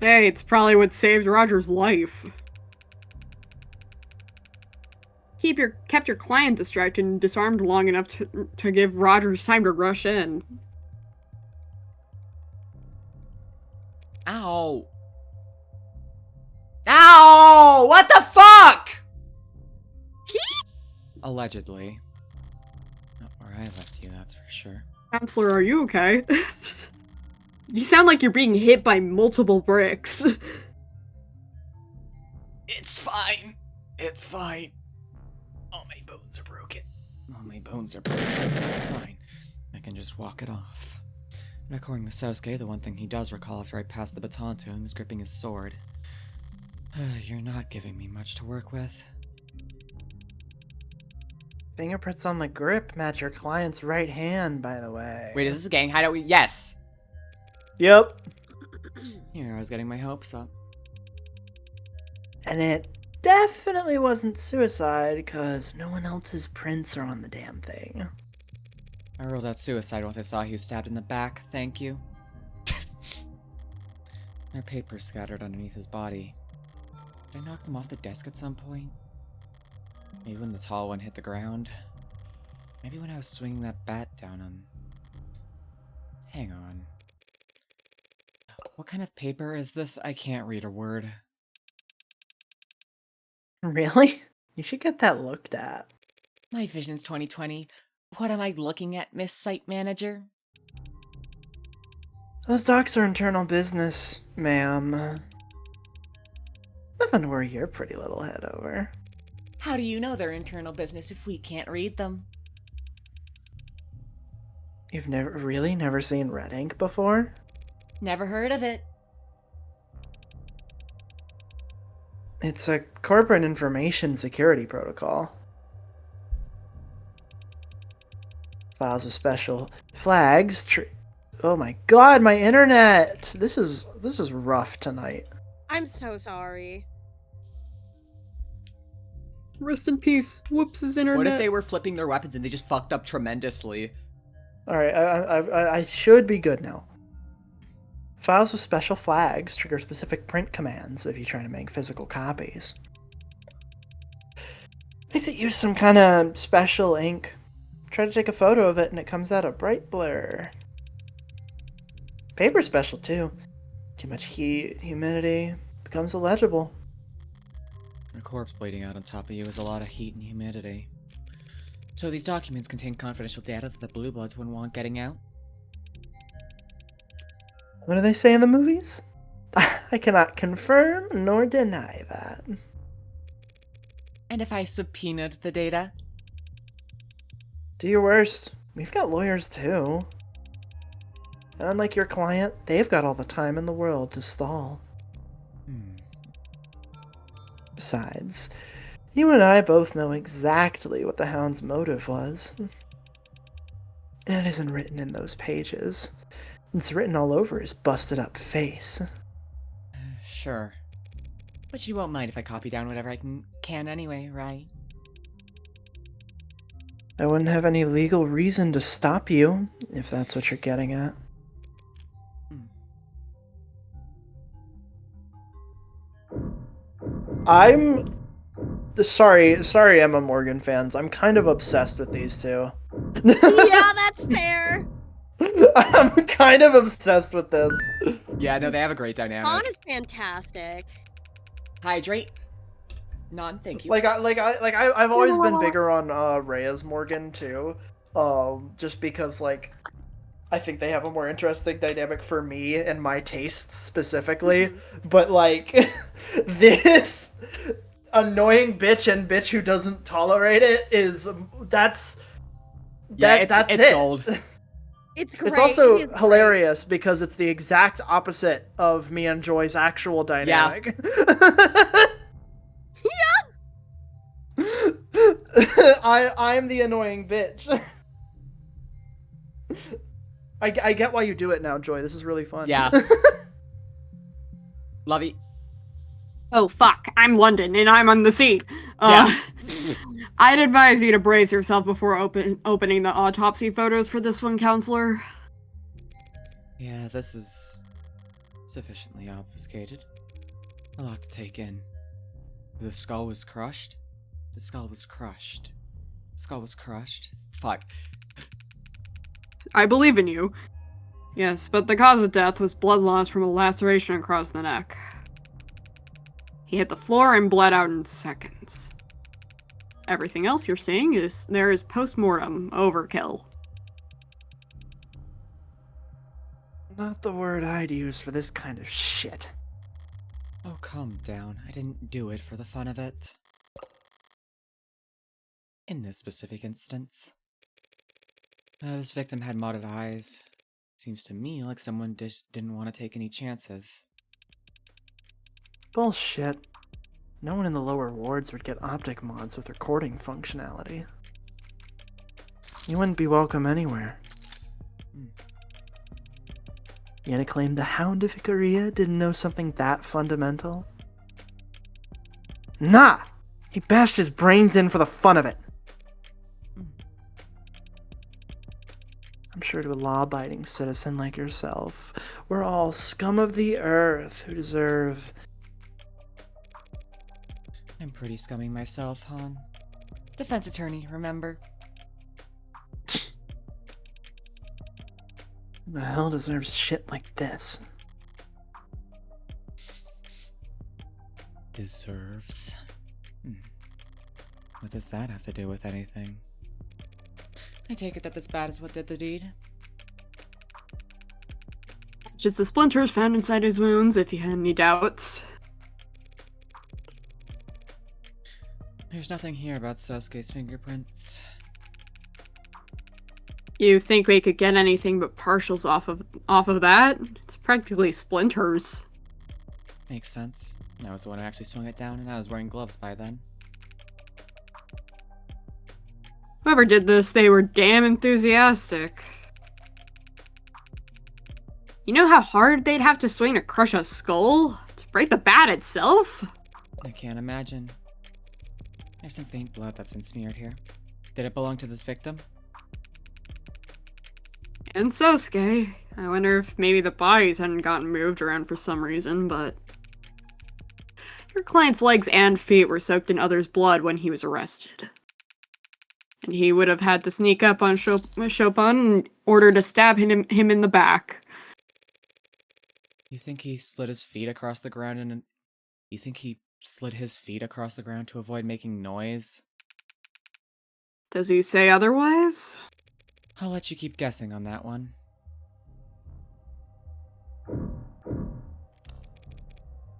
B: Hey, it's probably what saved Roger's life. Kept your client distracted and disarmed long enough to give Rogers time to rush in.
A: Ow. Ow! What the fuck? Allegedly. Not where I left you, that's for sure.
B: Counselor, are you okay? You sound like you're being hit by multiple bricks.
A: It's fine. It's fine. All my bones are broken. All my bones are broken. It's fine. I can just walk it off. And according to Sosuke, the one thing he does recall after I pass the baton to him is gripping his sword. You're not giving me much to work with.
C: Fingerprints on the grip match your client's right hand, by the way.
A: Wait, is this a gang hideout? Yes!
C: Yep.
A: Here, I was getting my hopes up.
C: And it definitely wasn't suicide, because no one else's prints are on the damn thing.
A: I ruled out suicide once I saw he was stabbed in the back, thank you. There are papers scattered underneath his body. Did I knock them off the desk at some point? Maybe when the tall one hit the ground? Maybe when I was swinging that bat down him? Hang on. What kind of paper is this? I can't read a word.
C: Really? You should get that looked at.
A: My vision's 2020. What am I looking at, Miss Site Manager?
C: Those docs are internal business, ma'am. Nothing to worry your pretty little head over.
A: How do you know they're internal business if we can't read them?
C: You've never seen red ink before?
A: Never heard of it.
C: It's a corporate information security protocol. Files with special flags. Oh my god, my internet! This is rough tonight.
D: I'm so sorry.
B: Rest in peace. Whoops, his internet.
A: What if they were flipping their weapons and they just fucked up tremendously?
C: Alright, I should be good now. Files with special flags trigger specific print commands if you're trying to make physical copies. Makes it use some kind of special ink. Try to take a photo of it and it comes out a bright blur. Paper's special too. Too much heat, humidity, becomes illegible.
A: A corpse bleeding out on top of you is a lot of heat and humidity. So these documents contain confidential data that the Blue Bloods wouldn't want getting out?
C: What do they say in the movies? I cannot confirm nor deny that.
A: And if I subpoenaed the data?
C: Do your worst. We've got lawyers too. And unlike your client, they've got all the time in the world to stall. Besides, you and I both know exactly what the Hound's motive was. And it isn't written in those pages. It's written all over his busted up face.
A: Sure. But you won't mind if I copy down whatever I can anyway, right?
C: I wouldn't have any legal reason to stop you, if that's what you're getting at. I'm sorry, Emma Morgan fans. I'm kind of obsessed with these two.
D: Yeah, that's fair.
C: I'm kind of obsessed with this.
A: Yeah, no, they have a great
D: Vaughn
A: dynamic.
D: is fantastic.
A: Hydrate. None, thank you.
C: I've always been bigger on Reyes Morgan too. Just because like I think they have a more interesting dynamic for me and my tastes specifically. But like this annoying bitch and bitch who doesn't tolerate it that's it.
A: gold.
D: It's great.
C: It's also
D: He's great.
C: hilarious because it's the exact opposite of me and Joy's actual dynamic. I'm the annoying bitch. I get why you do it now, Joy. This is really fun.
A: Yeah. Lovey.
B: Oh, fuck. I'm London, and I'm on the seat. I'd advise you to brace yourself before opening the autopsy photos for this one, counselor.
A: Yeah, this is sufficiently obfuscated. A lot to take in. The skull was crushed. The skull was crushed. The skull was crushed. Fuck.
B: I believe in you. Yes, but the cause of death was blood loss from a laceration across the neck. He hit the floor and bled out in seconds. Everything else you're seeing is post-mortem overkill.
C: Not the word I'd use for this kind of shit.
A: Oh, calm down. I didn't do it for the fun of it. In this specific instance, this victim had modded eyes. Seems to me like someone just didn't want to take any chances.
C: Bullshit. No one in the lower wards would get optic mods with recording functionality. You wouldn't be welcome anywhere. You gonna claim the Hound of Icaria didn't know something that fundamental? Nah! He bashed his brains in for the fun of it. I'm sure to a law-abiding citizen like yourself, we're all scum of the earth who deserve...
A: I'm pretty scumming myself, hon. Defense attorney, remember?
C: Who the hell deserves shit like this?
A: Deserves? What does that have to do with anything? I take it that this bat is what did the deed?
B: Just the splinters found inside his wounds, if you had any doubts.
A: There's nothing here about Sasuke's fingerprints.
B: You think we could get anything but partials off of that? It's practically splinters.
A: Makes sense. I was the one who actually swung it down, and I was wearing gloves by then.
B: Whoever did this, they were damn enthusiastic. You know how hard they'd have to swing to crush a skull? To break the bat itself?
A: I can't imagine. There's some faint blood that's been smeared here. Did it belong to this victim?
B: And Sosuke. I wonder if maybe the bodies hadn't gotten moved around for some reason, but... Your client's legs and feet were soaked in others' blood when he was arrested. And he would have had to sneak up on Chopin in order to stab him in the back.
A: You think he slid his feet across the ground and... You think he slid his feet across the ground to avoid making noise?
B: Does he say otherwise?
A: I'll let you keep guessing on that one.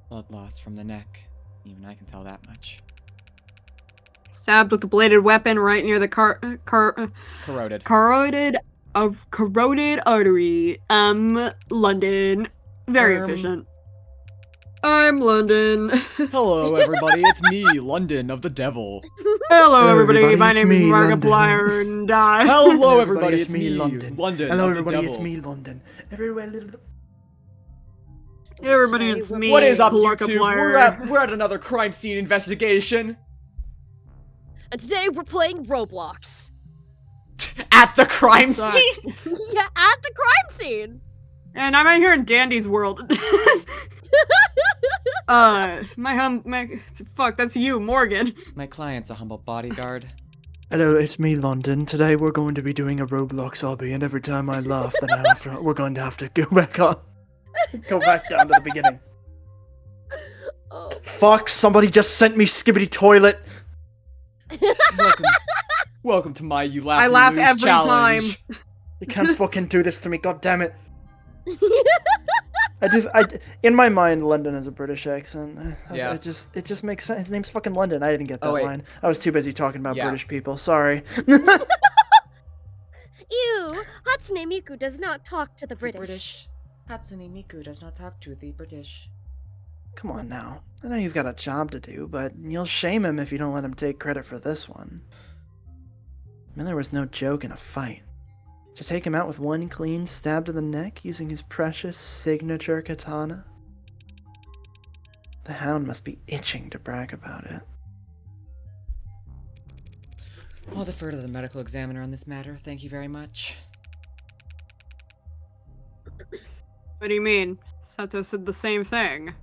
A: Blood loss from the neck. Even I can tell that much.
B: Stabbed with a bladed weapon right near the
A: Corroded.
B: Corroded artery. London. Very efficient. I'm London.
A: Hello, everybody. It's me, London of the Devil.
B: Hello, everybody. My
C: it's
B: name is
C: me,
B: Markiplier,
C: London.
B: and I...
A: Hello, everybody. It's me,
C: London.
A: London.
C: Hello,
A: of the
C: everybody. It's
A: Devil.
C: me, London.
B: Everybody, it's me.
A: What is up, YouTube?
B: Markiplier.
A: We're at another crime scene investigation.
D: And today we're playing Roblox.
A: At the crime
B: Sucks.
A: scene.
D: Yeah, at the crime scene.
B: And I'm out here in Dandy's world. Fuck, that's you, Morgan.
A: My client's a humble bodyguard.
C: Hello, it's me, London. Today we're going to be doing a Roblox obby, and every time I laugh, then we're going to have to go back on. Go back down to the beginning.
D: Oh.
C: Fuck, somebody just sent me Skibbity Toilet.
A: Welcome to my You Laugh
B: I
A: You
B: laugh
A: Lose
B: every
A: challenge.
C: You can't fucking do this to me, god damn it. In my mind, London has a British accent.
A: Yeah.
C: It just makes sense. His name's fucking London. I didn't get that
A: wait.
C: line. I was too busy talking about
A: Yeah.
C: British people. Sorry.
D: Ew, Hatsune Miku does not talk to the British.
A: Hatsune Miku does not talk to the British.
C: Come on now. I know you've got a job to do, but you'll shame him if you don't let him take credit for this one. Miller was no joke in a fight. To take him out with one clean stab to the neck using his precious signature katana? The Hound must be itching to brag about it.
A: I'll defer to the medical examiner on this matter. Thank you very much.
B: What do you mean? Sato said the same thing.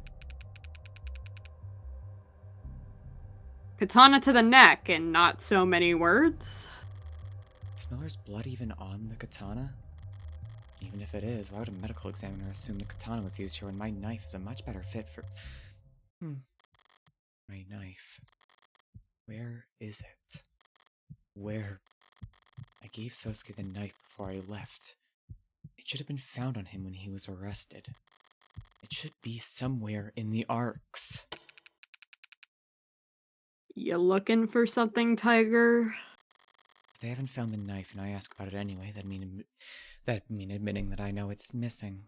B: Katana to the neck and not so many words?
A: Is Miller's blood even on the katana? Even if it is, why would a medical examiner assume the katana was used here when my knife is a much better fit for... My knife. Where is it? Where? I gave Sosuke the knife before I left. It should have been found on him when he was arrested. It should be somewhere in the arcs.
B: You looking for something, Tiger?
A: If they haven't found the knife and I ask about it anyway, that'd mean admitting that I know it's missing.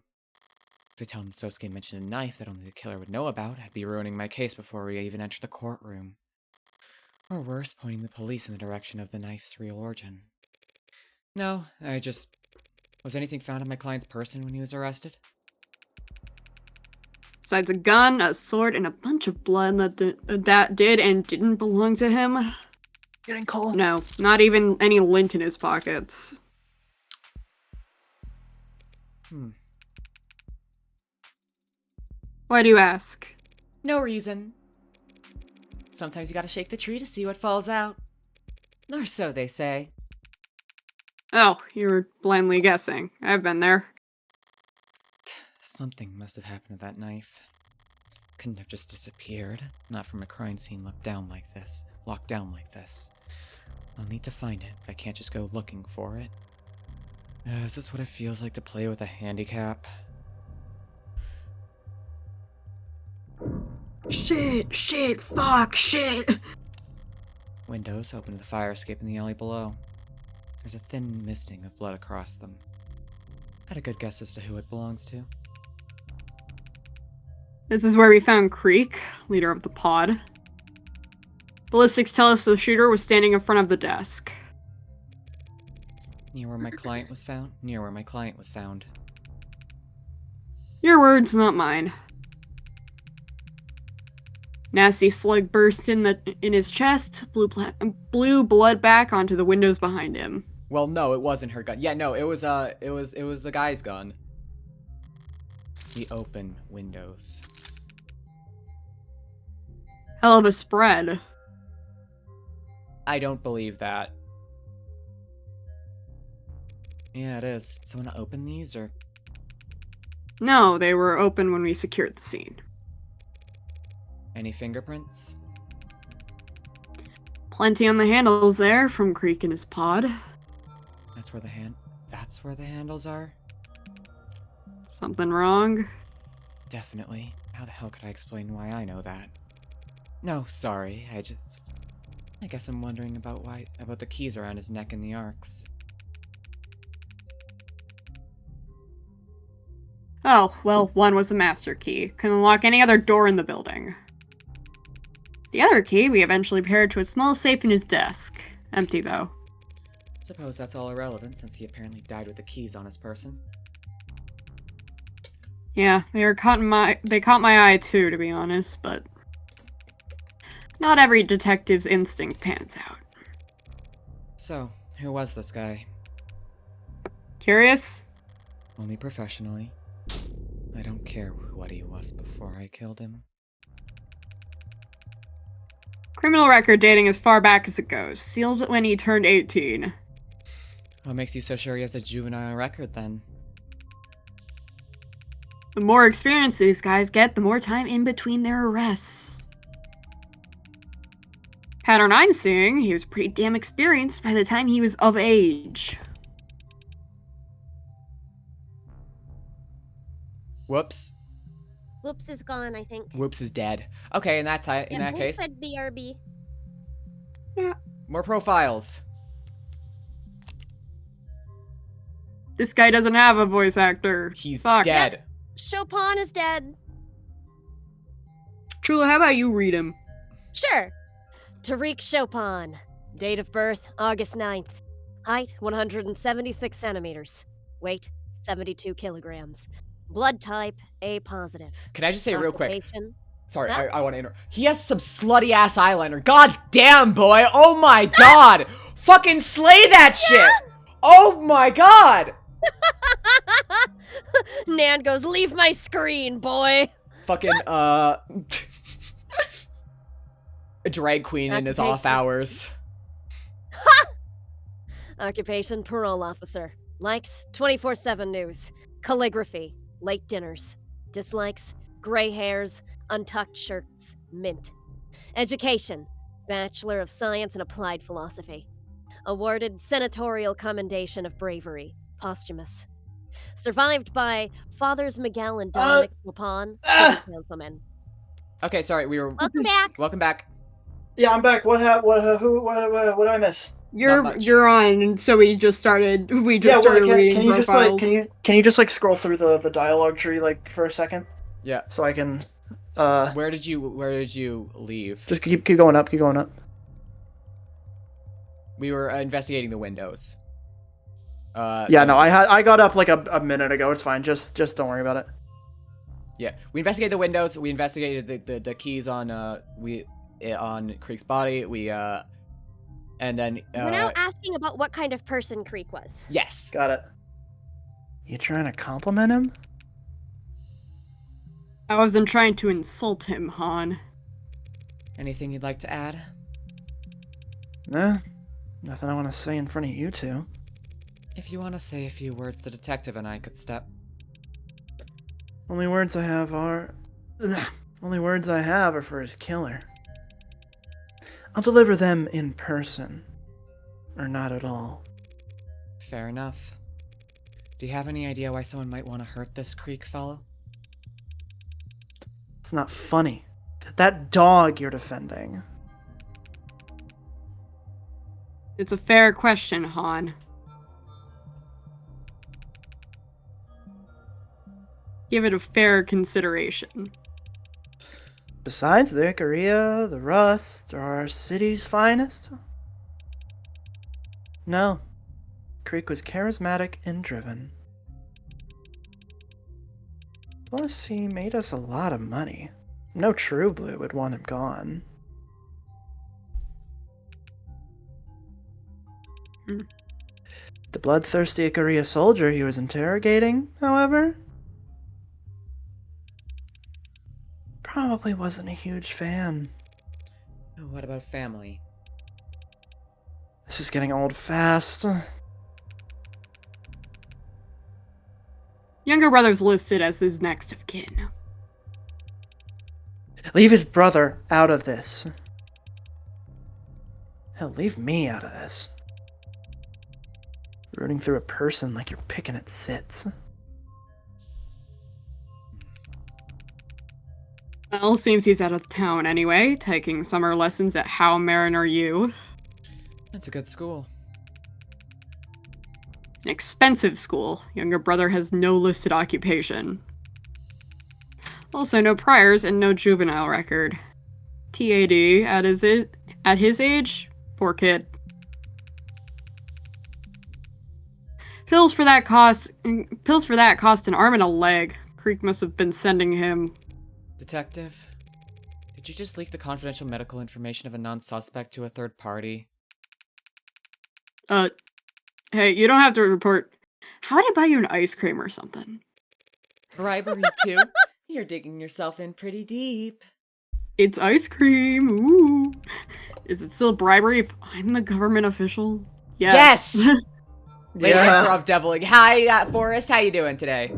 A: If they tell him Sosuke mentioned a knife that only the killer would know about, I'd be ruining my case before we even enter the courtroom. Or worse, pointing the police in the direction of the knife's real origin. No, Was anything found in my client's person when he was arrested?
B: Besides a gun, a sword, and a bunch of blood that did and didn't belong to him?
C: Getting cold.
B: No, not even any lint in his pockets. Why do you ask?
A: No reason. Sometimes you gotta shake the tree to see what falls out. Or so they say.
B: Oh, you were blindly guessing. I've been there.
A: Something must have happened to that knife. Couldn't have just disappeared. Not from a crime scene locked down like this. I'll need to find it, but I can't just go looking for it. Is this what it feels like to play with a handicap?
B: Shit, fuck, shit.
A: Windows open to the fire escape in the alley below. There's a thin misting of blood across them. Had a good guess as to who it belongs to.
B: This is where we found Creek, leader of the pod. Ballistics tell us the shooter was standing in front of the desk.
A: Near where my client was found.
B: Your words, not mine. Nasty slug burst in his chest, blew blood back onto the windows behind him.
A: Well, no, it wasn't her gun. Yeah, no, it was the guy's gun. The open windows.
B: Hell of a spread.
A: I don't believe that. Yeah, it is. Someone open these, or?
B: No, they were open when we secured the scene.
A: Any fingerprints?
B: Plenty on the handles there from Creek and his pod.
A: That's where the handles are?
B: Something wrong?
A: Definitely. How the hell could I explain why I know that? No, sorry. I guess I'm wondering about the keys around his neck in the arcs.
B: Oh, well, one was a master key. Can unlock any other door in the building. The other key we eventually paired to a small safe in his desk. Empty, though.
A: Suppose that's all irrelevant, since he apparently died with the keys on his person.
B: Yeah, they caught my eye too, to be honest, but not every detective's instinct pans out.
A: So, who was this guy?
B: Curious?
A: Only professionally. I don't care what he was before I killed him.
B: Criminal record dating as far back as it goes. Sealed when he turned 18.
A: What makes you so sure he has a juvenile record, then?
B: The more experience these guys get, the more time in between their arrests. Pattern I'm seeing, he was pretty damn experienced by the time he was of age.
A: Whoops.
D: Whoops is gone, I think.
A: Whoops is dead. Okay, in that case,
D: said BRB.
A: more profiles.
B: This guy doesn't have a voice actor.
A: He's
B: Fuck.
A: dead.
D: Chopin is dead.
B: Trula, how about you read him?
D: Sure. Tariq Chopin. Date of birth, August 9th. Height, 176 centimeters. Weight, 72 kilograms. Blood type, A positive.
A: Can I just say real quick?
D: Occupation,
A: Sorry,
D: Huh?
A: I want to interrupt. He has some slutty ass eyeliner. God damn, boy. Oh my god. Fucking slay that shit. Oh my god.
D: Nan goes, leave my screen, boy.
A: Fucking, a drag queen in his off
D: Occupation.
A: hours.
D: Occupation, parole officer. Likes, 24/7 news. Calligraphy, late dinners. Dislikes, gray hairs, untucked shirts, mint. Education, Bachelor of Science in Applied Philosophy. Awarded Senatorial Commendation of Bravery, posthumous. Survived by Fathers Miguel and Dominic Chopin, city councilmen.
A: Okay, sorry, we were...
D: Welcome back.
A: Welcome back.
C: Yeah, I'm back. What did I miss?
A: much.
B: You're on, and so we just started reading
C: can you
B: profiles.
C: can you just like scroll through the dialogue tree like for a second
A: Yeah.
C: so I can
A: Where did you leave?
C: just keep going up,
A: We were investigating the windows.
C: Yeah, no, I got up like a minute ago. It's fine. Just don't worry about it.
A: Yeah, we investigated the windows. We investigated the keys on Creek's body. And then
D: We're now asking about what kind of person Creek was.
A: yes.
C: Got it. You trying to compliment him?
B: I wasn't trying to insult him, Han.
A: Anything you'd like to add?
C: Nah, nothing I want to say in front of you two.
A: If you want to say a few words, the detective and I could step.
C: Only words I have are for his killer. I'll deliver them in person. Or not at all.
A: Fair enough. Do you have any idea why someone might want to hurt this Creek fellow?
C: It's not funny. That dog you're defending.
B: It's a fair question, Han. Give it a fair consideration.
C: Besides the Ikaria, the Rust, are our city's finest? No. Creek was charismatic and driven. Plus, he made us a lot of money. No true blue would want him gone. The bloodthirsty Ikaria soldier he was interrogating, however, probably wasn't a huge fan.
A: What about family?
C: This is getting old fast.
B: Younger brother's listed as his next of kin.
C: Leave his brother out of this. Hell, leave me out of this. Rooting through a person like you're picking at sits.
B: Well, seems he's out of town anyway, taking summer lessons at How Mariner U.
A: That's a good school.
B: An expensive school. Younger brother has no listed occupation. Also, no priors and no juvenile record. TAD, at his age? Poor kid. Pills for that cost an arm and a leg. Creek must have been sending him.
A: Detective, did you just leak the confidential medical information of a non-suspect to a third party?
B: Hey, you don't have to report. How would I buy you an ice cream or something?
E: Bribery too? You're digging yourself in pretty deep.
B: It's ice cream. Ooh. Is it still bribery if I'm the government official?
A: Yes! Lady
C: Yeah.
A: Emperor of Deviling. Hi, Forrest. How you doing today?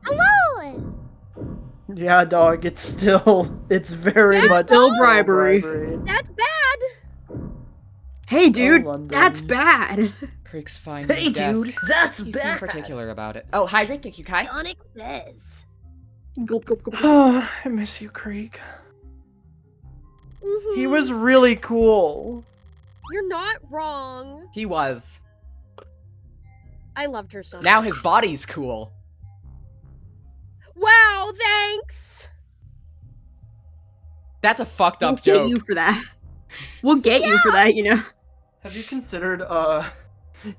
D: Hello!
C: Yeah, dog. It's very
D: It's
C: much
B: still bribery.
D: That's bad!
B: Hey, dude,
C: London.
B: that's bad.
A: Creek's fine.
C: Hey,
A: desk.
C: dude, that's
A: He's
C: bad.
A: so particular about it. Oh, hydrate. Thank you, Kai.
D: Sonic says.
B: Gulp, gulp, gulp.
C: I miss you, Creek. He was really cool.
D: You're not wrong.
A: He was.
D: I loved her so much.
A: Now his body's cool.
D: Wow, thanks!
A: That's a fucked
B: We'll
A: up
B: get
A: joke.
B: you for that. We'll get you for that, you know.
C: Have you considered,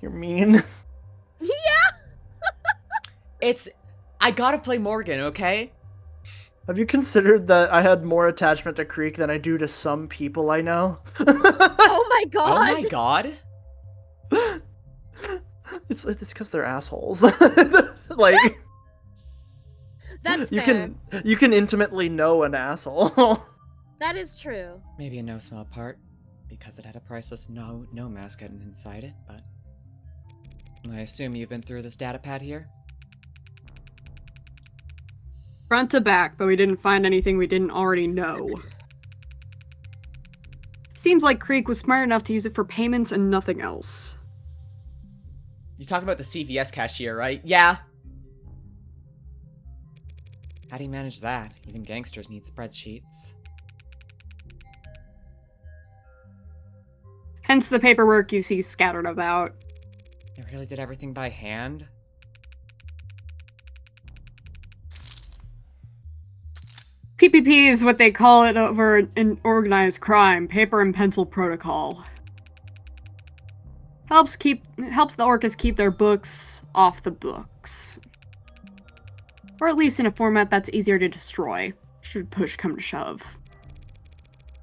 C: you're mean?
A: I gotta play Morgan, okay?
C: Have you considered that I had more attachment to Creek than I do to some people I know?
D: Oh my god!
A: Oh my god.
C: It's because they're assholes. Like
D: That's
C: you
D: fair.
C: can intimately know an asshole.
D: That is true.
A: Maybe in no small part because it had a priceless no mask hidden inside it, but I assume you've been through this data pad here?
B: Front to back, but we didn't find anything we didn't already know. Seems like Creek was smart enough to use it for payments and nothing else.
A: You talking about the CVS cashier, right? Yeah. How do you manage that? Even gangsters need spreadsheets.
B: Hence the paperwork you see scattered about.
A: They really did everything by hand?
B: PPP is what they call it over in organized crime, paper and pencil protocol. Helps the Orcas keep their books off the books. Or at least in a format that's easier to destroy, should push come to shove.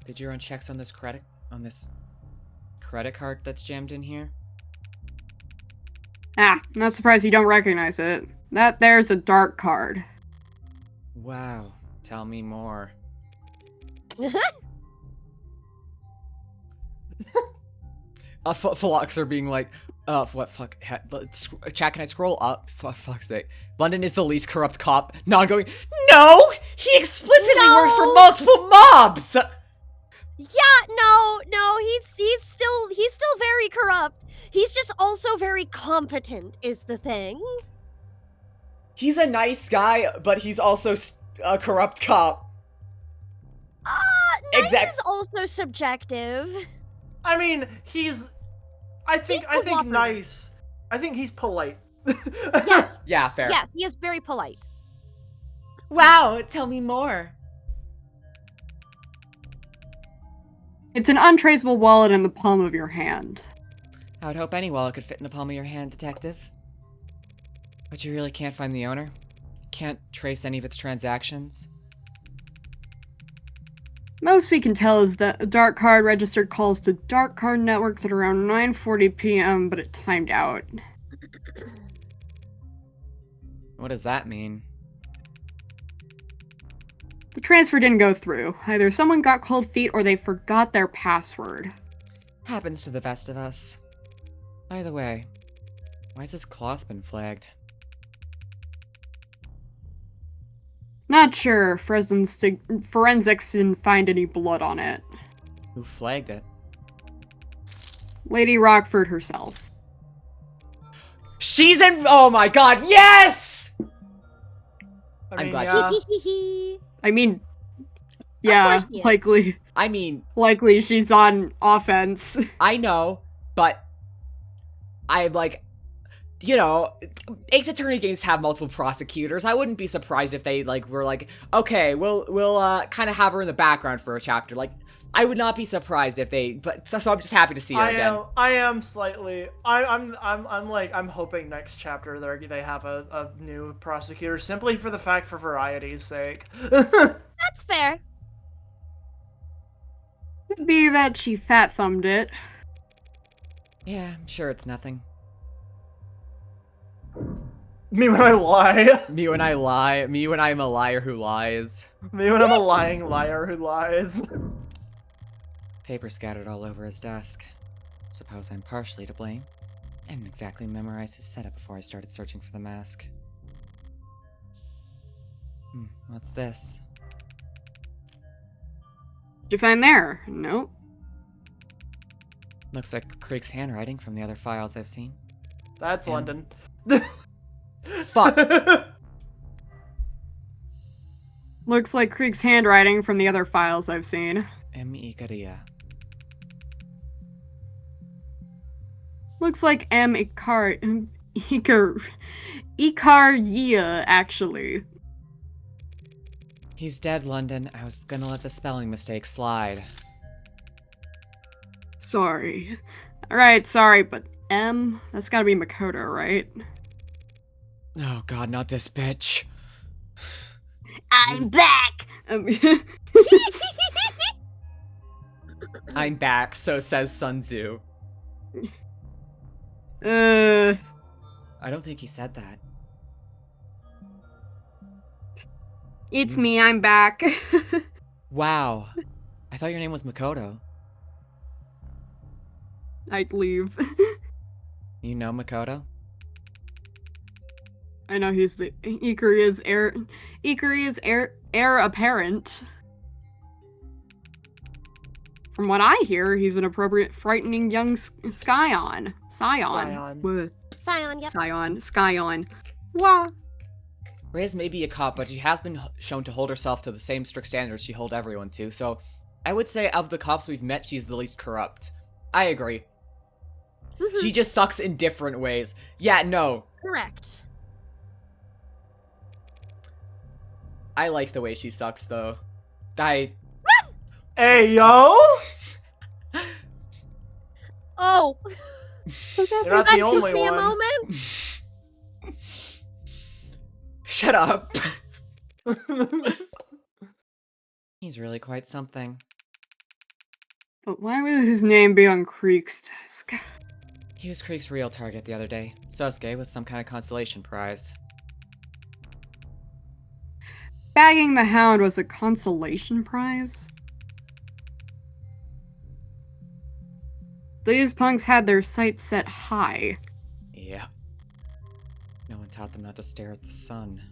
A: Did you run checks on this credit card that's jammed in here?
B: Not surprised you don't recognize it. That there's a dark card.
A: Wow. Tell me more. Phloxer being like, what fuck? Chat, can I scroll up? For fuck's sake. London is the least corrupt cop. Non going, no! He explicitly works for multiple mobs!
D: Yeah, no, he's still very corrupt. He's just also very competent, is the thing.
A: He's a nice guy, but he's also a corrupt cop.
D: Nice is also subjective.
C: I mean, I think
D: cooperative.
C: nice. I think he's polite.
D: Yes.
A: Yeah, fair.
D: Yes, he is very polite.
A: Wow, tell me more.
B: It's an untraceable wallet in the palm of your hand.
A: I would hope any wallet could fit in the palm of your hand, detective. But you really can't find the owner? Can't trace any of its transactions?
B: Most we can tell is that a dark card registered calls to dark card networks at around 9:40 p.m., but it timed out.
A: What does that mean?
B: The transfer didn't go through. Either someone got cold feet or they forgot their password.
A: Happens to the best of us. By the way, why's this cloth been flagged?
B: Not sure. Forensics didn't find any blood on it.
A: Who flagged it?
B: Lady Rockford herself.
A: She's in- Oh my god, yes! I'm glad
C: yeah.
B: I mean, yeah,
D: course she is.
B: likely she's on offense.
A: I know, but I'm like, you know, Ace Attorney games have multiple prosecutors. I wouldn't be surprised if they were like, okay, we'll kind of have her in the background for a chapter. Like, I would not be surprised if they. But so I'm just happy to see her again.
C: I am slightly. I'm hoping next chapter they have a new prosecutor simply for variety's sake.
D: That's fair.
B: Could be that she fat thumbed it.
A: Yeah, I'm sure it's nothing.
C: Me when I lie.
A: Me when I lie. Me when I'm a liar who lies.
C: Me when I'm a lying liar who lies.
A: Paper scattered all over his desk. Suppose I'm partially to blame. I didn't exactly memorize his setup before I started searching for the mask. What's this?
B: Did you find there? Nope.
A: Looks like Krieg's handwriting from the other files I've seen.
C: That's
A: And-
C: London.
A: Fuck!
B: Looks like Krieg's handwriting from the other files I've seen.
A: Ikaria.
B: Looks like Ikaria, actually.
A: He's dead, London. I was gonna let the spelling mistake slide.
B: Sorry. Alright, sorry, but that's gotta be Makoto, right?
A: Oh god, not this bitch.
B: I'm back!
A: I'm back, so says Sun Tzu.
B: uh,
A: I don't think he said that.
B: it's me, I'm back.
A: Wow. I thought your name was Makoto.
B: I'd leave.
A: You know Makoto?
B: I know he's the Ikaria's heir apparent. From what I hear, he's an appropriate, frightening young Scion.
C: Scion.
D: Scion, yep.
B: Scion. Wah.
A: Reyes may be a cop, but she has been shown to hold herself to the same strict standards she hold everyone to, so I would say of the cops we've met, she's the least corrupt. I agree. She just sucks in different ways. Yeah, no.
D: Correct.
A: I like the way she sucks, though.
C: Hey, yo!
D: Oh!
C: You're not
D: That
C: the only
D: took me a
C: one.
D: moment.
A: Shut up. He's really quite something.
B: But why would his name be on Krieg's desk?
A: He was Krieg's real target the other day. Sosuke was some kind of consolation prize.
B: Bagging the Hound was a consolation prize? These punks had their sights set high.
A: Yeah. No one taught them not to stare at the sun.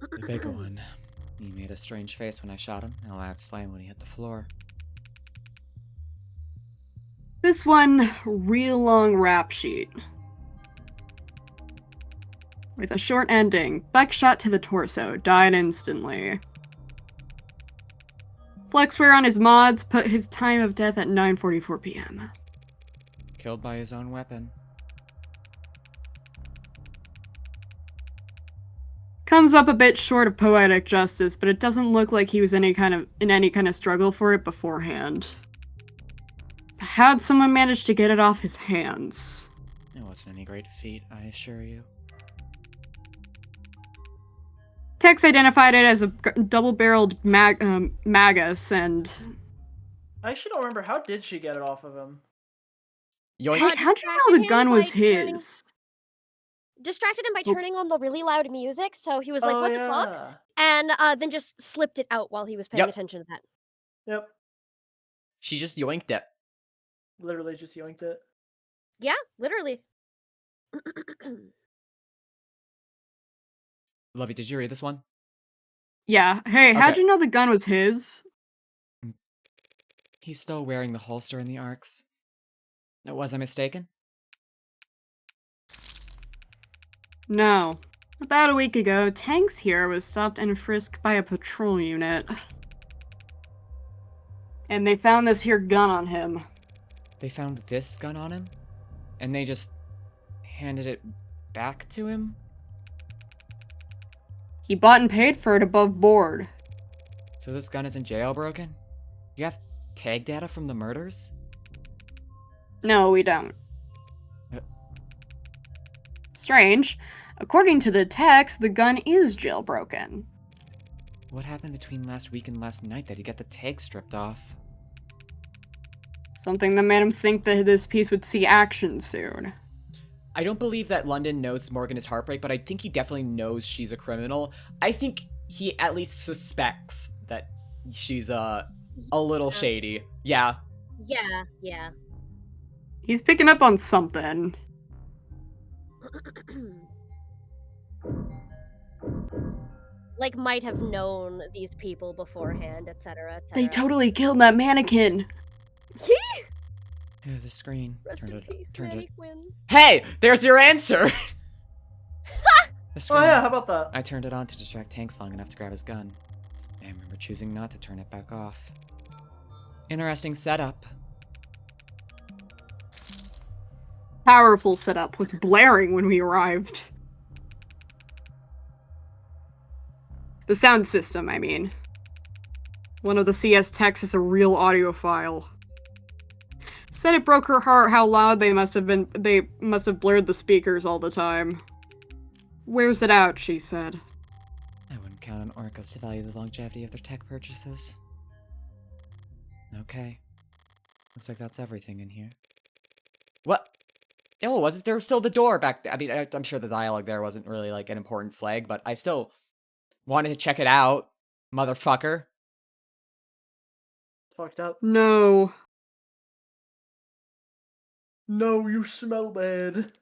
A: The big one. He made a strange face when I shot him, and a loud slam when he hit the floor.
B: This one, real long rap sheet. With a short ending, Beck shot to the torso, died instantly. Flexware on his mods put his time of death at 9:44 p.m.
A: Killed by his own weapon.
B: Comes up a bit short of poetic justice, but it doesn't look like he was in any kind of struggle for it beforehand. How'd someone manage to get it off his hands?
A: It wasn't any great feat, I assure you.
B: Tex identified it as a double-barreled magus, and
C: I actually don't remember. How did she get it off of him?
A: Yoink.
B: Hey, how'd you know the gun was his?
D: Distracted him by turning on the really loud music, so he was like,
C: Oh,
D: what the fuck? And then just slipped it out while he was paying
A: Yep.
D: attention to that.
C: Yep.
A: She just yoinked it.
C: Literally just yoinked it.
D: Yeah, literally.
A: Lovey, did you read this one?
B: Yeah. Hey, how'd
A: Okay.
B: you know the gun was his?
A: He's still wearing the holster in the arcs. Was I mistaken?
B: No. About a week ago, Tanks here was stopped and frisked by a patrol unit. And they found this here gun on him.
A: They found this gun on him? And they just handed it back to him?
B: He bought and paid for it above board.
A: So this gun isn't jailbroken? You have tag data from the murders?
B: No, we don't.
A: Uh.
B: Strange. According to the text, the gun is jailbroken.
A: What happened between last week and last night that he got the tag stripped off?
B: Something that made him think that this piece would see action soon.
A: I don't believe that London knows Morgan is Heartbreak, but I think he definitely knows she's a criminal. I think he at least suspects that she's a little shady. Yeah.
D: Yeah.
B: He's picking up on something.
D: Like, might have known these people beforehand, etc., etc.
B: They totally killed that mannequin.
A: The screen.
D: Rest in peace, Manny Quinn.
A: Hey! There's your answer! The
C: Oh
A: screen.
C: yeah, how about that?
A: I turned it on to distract Hanks long enough to grab his gun. I remember choosing not to turn it back off. Interesting setup.
B: Powerful setup was blaring when we arrived. The sound system, I mean. One of the CS techs is a real audiophile. Said it broke her heart how loud they must have blurred the speakers all the time. Wears it out, she said.
A: I wouldn't count on orcas to value the longevity of their tech purchases. Okay. Looks like that's everything in here. What? Oh, wasn't there still the door back there? I mean, I'm sure the dialogue there wasn't really, like, an important flag, but I still wanted to check it out, motherfucker.
C: Fucked up.
B: No.
C: No, you smell bad.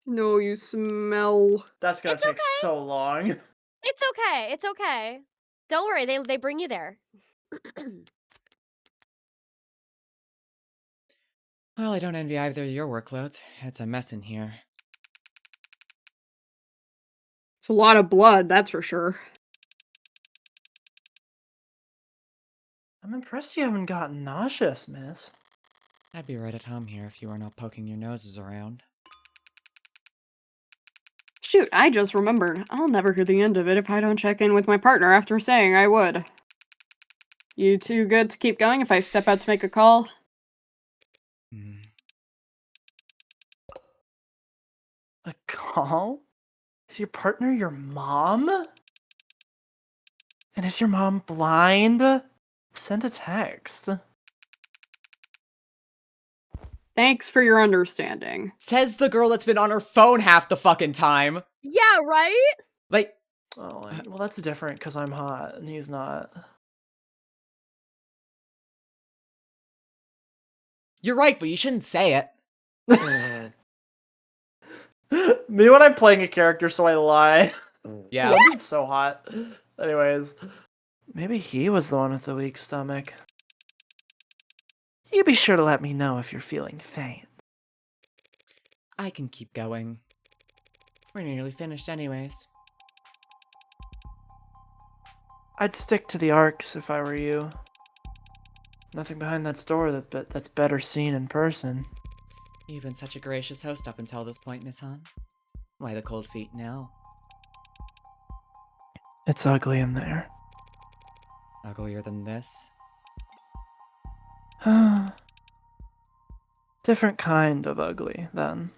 B: No, you smell...
C: That's gonna
D: It's
C: take
D: okay.
C: so long.
D: It's okay. Don't worry, they bring you there.
A: Well, I don't envy either of your workloads. It's a mess in here.
B: It's a lot of blood, that's for sure.
C: I'm impressed you haven't gotten nauseous, miss.
A: I'd be right at home here if you were not poking your noses around.
B: Shoot, I just remembered. I'll never hear the end of it if I don't check in with my partner after saying I would. You too good to keep going if I step out to make a call?
C: A call? Is your partner your mom? And is your mom blind? Send a text.
B: Thanks for your understanding.
A: Says the girl that's been on her phone half the fucking time.
D: Yeah, right?
A: Like,
C: Oh, well, that's different because I'm hot and he's not.
A: you're right, but you shouldn't say it.
C: Me when I'm playing a character, so I lie.
A: Yeah.
C: London's so hot. Anyways, maybe he was the one with the weak stomach. You be sure to let me know if you're feeling faint.
A: I can keep going. We're nearly finished anyways.
C: I'd stick to the arcs if I were you. Nothing behind that store that's better seen in person.
A: You've been such a gracious host up until this point, Miss Han. Why the cold feet now?
C: It's ugly in there.
A: Uglier than this?
C: Different kind of ugly, then.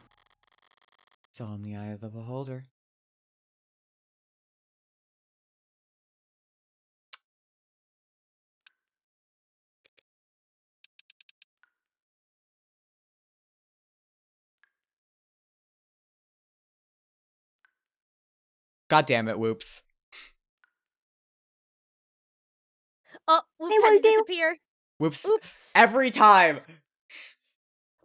A: It's all in the eye of the beholder. God damn it, Whoops.
D: Oh, Whoops
B: Hey,
D: had to
B: what do you-
D: disappear.
A: Whoops.
D: Oops.
A: Every time!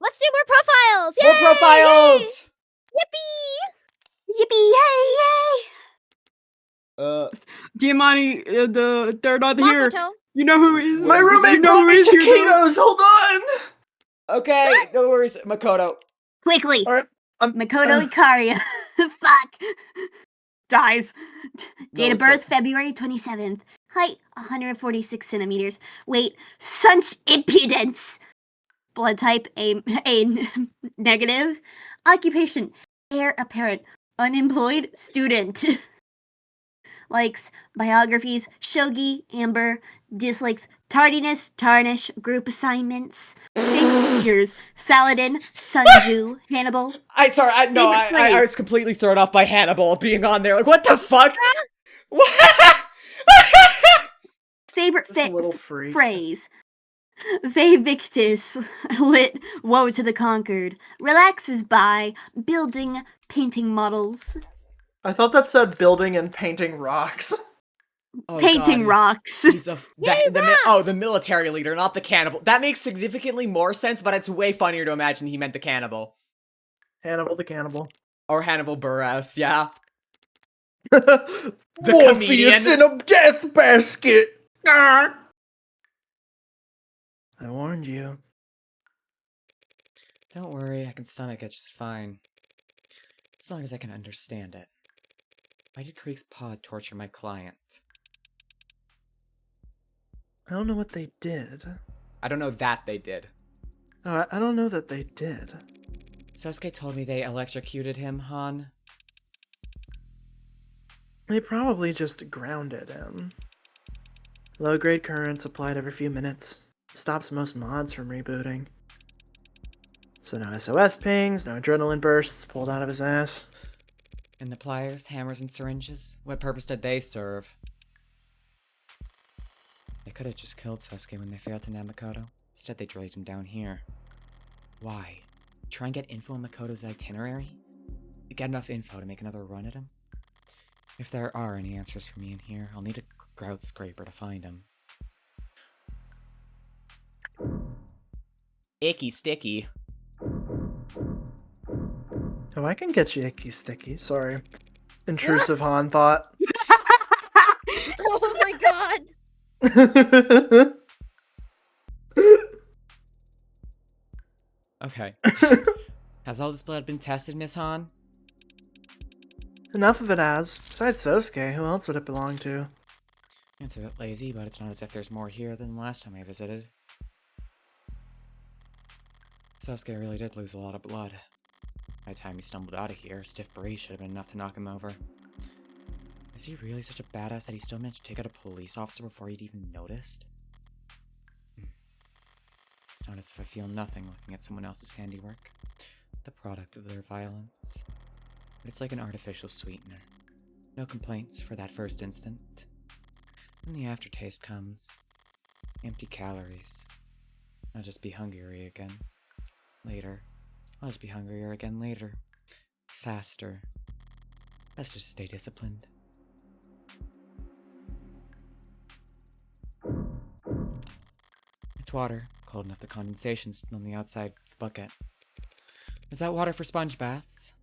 D: Let's do more profiles! Yay!
A: More profiles!
D: Yay! Yippee!
B: Yippee! Hey! Diamante, they're not here.
D: Makoto.
B: You know who is?
C: My roommate
B: you know
C: brought
B: who
C: me
B: is here, though?
C: taquitos! Hold on!
A: Okay, no worries, Makoto.
B: Quickly,
C: Alright,
B: Makoto Ikaria. Fuck. Dies. Date of
C: it's
B: birth, February 27th. Height, 146 centimeters. Weight, such impudence. Blood type, A negative. Occupation, heir apparent. Unemployed, student. Likes, biographies, shogi, amber. Dislikes, tardiness, tarnish, group assignments. Pictures, Saladin, Sunju, Hannibal.
A: I
B: Favorite place.
A: was completely thrown off by Hannibal being on there. Like, what the fuck? What?
B: Favorite
C: This little freak.
B: phrase. Ve victis, lit, woe to the conquered, relaxes by building painting models.
C: I thought that said building and painting rocks.
A: Oh,
B: Painting
A: God,
B: rocks.
A: He's a
D: Yay, rocks!
A: the military leader, not the cannibal. That makes significantly more sense, but it's way funnier to imagine he meant the cannibal.
C: Hannibal the cannibal.
A: Or Hannibal Buress, yeah.
C: The
A: comedian.
C: in a death basket. I warned you.
A: Don't worry, I can stomach it just fine. As long as I can understand it. Why did Creek's pod torture my client?
C: I don't know what they did.
A: I don't know that they did.
C: No, I don't know that they did.
A: Sosuke told me they electrocuted him, Han.
C: They probably just grounded him. Low-grade currents applied every few minutes. Stops most mods from rebooting. So no SOS pings, no adrenaline bursts pulled out of his ass.
A: And the pliers, hammers, and syringes? What purpose did they serve? They could have just killed Sosuke when they failed to nab Makoto. Instead, they dragged him down here. Why? Try and get info on Makoto's itinerary? Get enough info to make another run at him? If there are any answers for me in here, I'll need a grout scraper to find him. Icky sticky.
C: Oh, I can get you icky sticky. Sorry. Intrusive Han thought.
D: Oh my god.
A: Okay. Has all this blood been tested, Miss Han?
C: Enough of it has. Besides Sosuke, who else would it belong to?
A: It's a bit lazy, but it's not as if there's more here than the last time I visited. Sosuke really did lose a lot of blood. By the time he stumbled out of here, a stiff breeze should have been enough to knock him over. Is he really such a badass that he still managed to take out a police officer before he'd even noticed? It's not as if I feel nothing looking at someone else's handiwork, the product of their violence. But it's like an artificial sweetener. No complaints for that first instant. Then the aftertaste comes. Empty calories. I'll just be hungrier again. Later. I'll just be hungrier again later. Faster. Let's just stay disciplined. It's water. Cold enough the condensation's on the outside bucket. Is that water for sponge baths?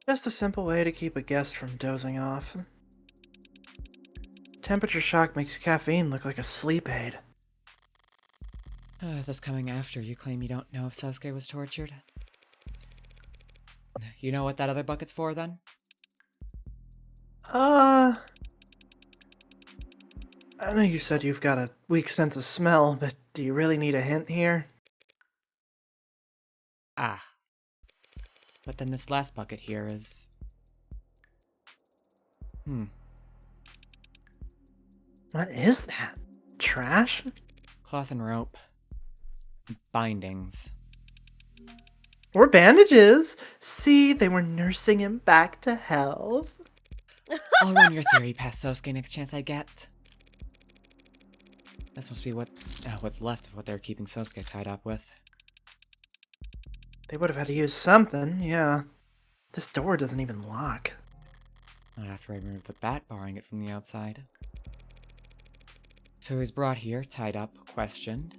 C: Just a simple way to keep a guest from dozing off. Temperature shock makes caffeine look like a sleep aid.
A: This coming after you claim you don't know if Sosuke was tortured. You know what that other bucket's for, then?
C: I know you said you've got a weak sense of smell, but do you really need a hint here?
A: Ah. But then this last bucket here is...
C: What is that? Trash?
A: Cloth and rope. Bindings.
C: Or bandages? See, they were nursing him back to health.
A: I'll run your theory past Sosuke next chance I get. This must be what's left of what they're keeping Sosuke tied up with.
C: They would have had to use something, yeah. This door doesn't even lock.
A: Not after I removed the bat barring it from the outside. So he's brought here, tied up, questioned.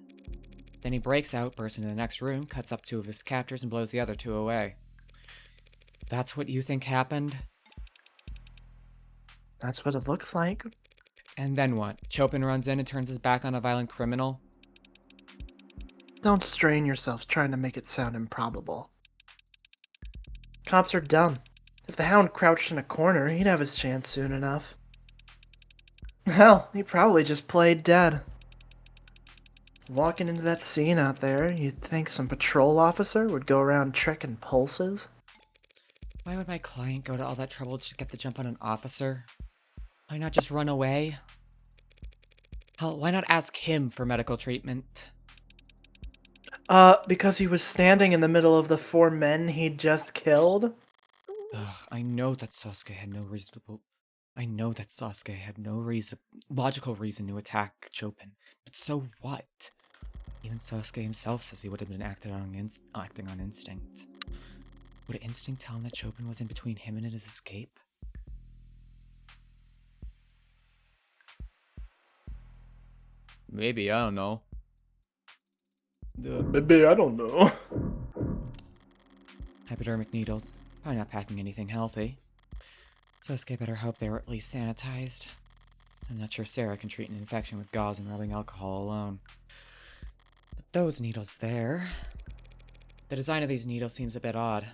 A: Then he breaks out, bursts into the next room, cuts up 2 of his captors, and blows the other 2 away. That's what you think happened?
C: That's what it looks like.
A: And then what? Chopin runs in and turns his back on a violent criminal?
C: Don't strain yourself trying to make it sound improbable. Cops are done. If the Hound crouched in a corner, he'd have his chance soon enough. Hell, he probably just played dead. Walking into that scene out there, you'd think some patrol officer would go around checking pulses?
A: Why would my client go to all that trouble to get the jump on an officer? Why not just run away? Hell, why not ask him for medical treatment?
C: Because he was standing in the middle of the 4 men he'd just killed?
A: Ugh, I know that Sosuke had no reasonable... I know that Sasuke had no logical reason to attack Chopin, but so what? Even Sasuke himself says he would have been acting on instinct. Would instinct tell him that Chopin was in between him and his escape? Maybe, I don't know.
C: Maybe, I don't know.
A: Hypodermic needles. Probably not packing anything healthy. Sasuke better hope they were at least sanitized. I'm not sure Sarah can treat an infection with gauze and rubbing alcohol alone. But those needles there... The design of these needles seems a bit odd.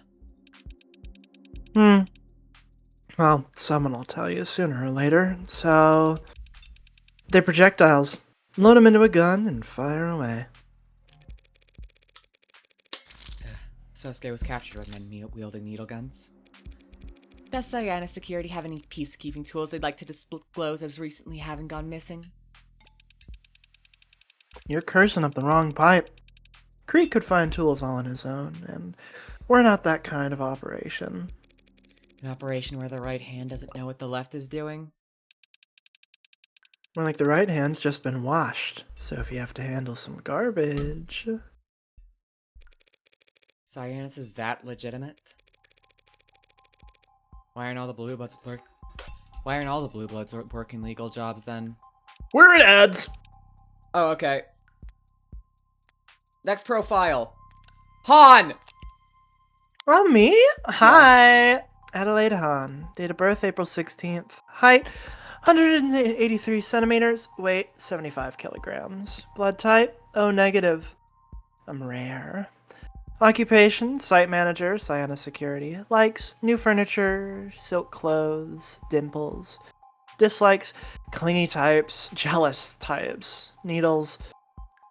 C: Well, someone will tell you sooner or later, so... They're projectiles. Load them into a gun and fire away.
A: Sasuke was captured with men wielding needle guns. Does Sayana Security have any peacekeeping tools they'd like to disclose as recently having gone missing?
C: You're cursing up the wrong pipe. Creek could find tools all on his own, and we're not that kind of operation.
A: An operation where the right hand doesn't know what the left is doing?
C: More like the right hand's just been washed, so if you have to handle some garbage...
A: Cyanus is that legitimate? Why aren't all the blue bloods working legal jobs then?
C: We're in ads!
A: Oh, okay. Next profile. Han!
C: Oh, me? Hi! Adelaide Hahn. Date of birth, April 16th. Height, 183 centimeters. Weight, 75 kilograms. Blood type, O negative. I'm rare. Occupation, site manager, Sayana Security. Likes, new furniture, silk clothes, dimples. Dislikes, clingy types, jealous types, needles.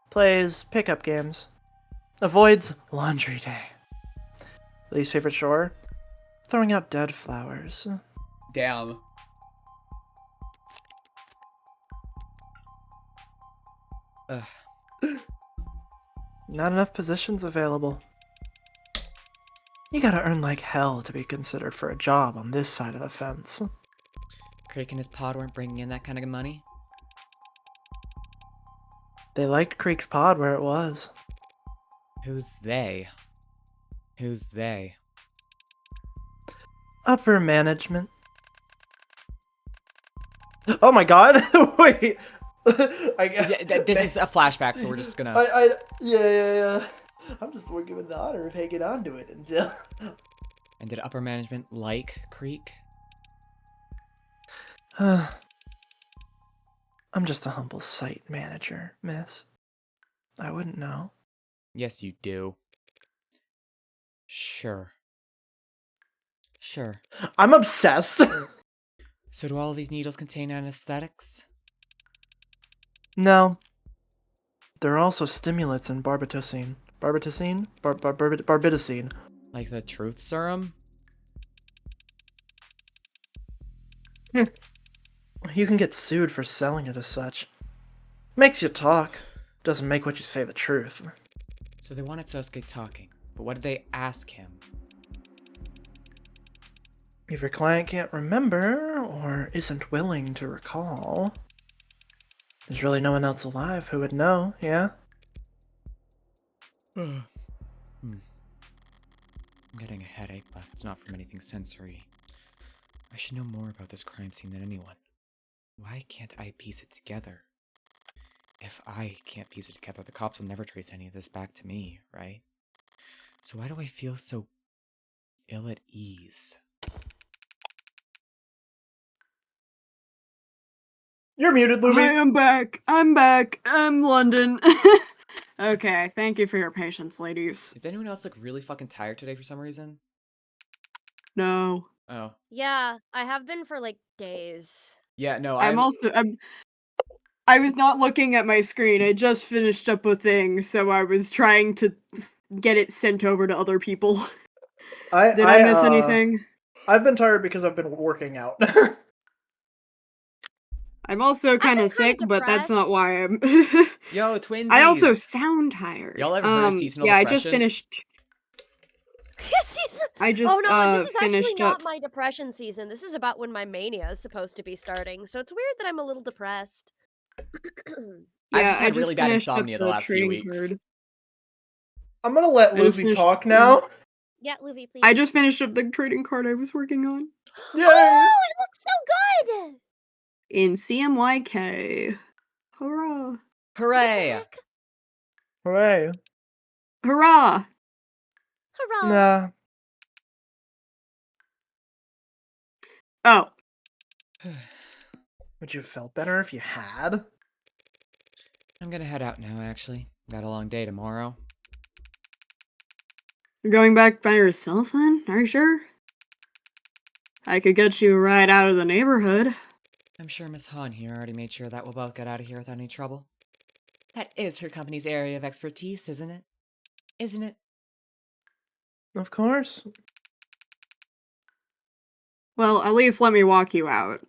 C: Plays pickup games. Avoids laundry day. Least favorite chore? Throwing out dead flowers.
A: Damn.
C: Not enough positions available. You gotta earn like hell to be considered for a job on this side of the fence.
A: Creek and his pod weren't bringing in that kind of money?
C: They liked Creek's pod where it was.
A: Who's they? Who's they?
C: Upper management. Oh my god! Wait!
A: This is a flashback, so we're just gonna...
C: Yeah. I'm just working with the honor of hanging on to it until...
A: And did upper management like Creek?
C: I'm just a humble site manager, miss. I wouldn't know.
A: Yes, you do. Sure.
C: I'm obsessed!
A: So do all of these needles contain anesthetics?
C: No. There are also stimulants in barbitocene. Barbitocene?
A: Like the truth serum?
C: You can get sued for selling it as such. Makes you talk. Doesn't make what you say the truth.
A: So they wanted Sasuke talking, but what did they ask him?
C: If your client can't remember, or isn't willing to recall, there's really no one else alive who would know, yeah?
A: I'm getting a headache, but it's not from anything sensory. I should know more about this crime scene than anyone. Why can't I piece it together? If I can't piece it together, the cops will never trace any of this back to me, right? So why do I feel so ill at ease?
C: You're muted, Lumi.
B: Hi, I'm back. I'm London. Okay, thank you for your patience, ladies.
A: Does anyone else look really fucking tired today for some reason?
B: No.
A: Oh.
D: Yeah, I have been for like days.
A: Yeah, no,
B: I was not looking at my screen. I just finished up a thing, so I was trying to get it sent over to other people. Did I miss anything?
C: I've been tired because I've been working out.
B: I'm also kind
D: been
B: of sick,
D: kinda
B: but that's not
D: depressed.
B: why I'm...
A: Yo, twinsies!
B: I also sound tired.
A: Y'all ever heard of seasonal
B: yeah,
A: depression?
B: I just finished... I just
D: Oh no, this is actually
B: finished
D: not
B: up.
D: my depression season. This is about when my mania is supposed to be starting. So it's weird that I'm a little depressed.
A: I've
B: Yeah,
A: just
B: I
A: had
B: just
A: really bad
B: finished up
A: insomnia the
B: the
A: last few
B: trading
A: weeks.
B: card.
C: I'm gonna let
B: I just
C: Luffy
B: finished-
C: talk now.
D: Yeah, Luffy, please.
B: I just finished up the trading card I was working on
C: Yay!
D: Oh, it looks so good!
B: in CMYK. Hurrah!
D: What the
A: Hooray!
D: heck?
C: Hooray!
B: Hurrah!
D: Hurrah!
C: Nah.
B: Oh,
C: Would you have felt better if you had?
A: I'm gonna head out now, actually. Got a long day tomorrow.
B: you're going back by yourself then? Are you sure? I could get you right out of the neighborhood.
A: I'm sure Miss Han here already made sure that we'll both get out of here without any trouble. That is her company's area of expertise, isn't it? Isn't it?
C: Of course.
B: Well, at least let me walk you out.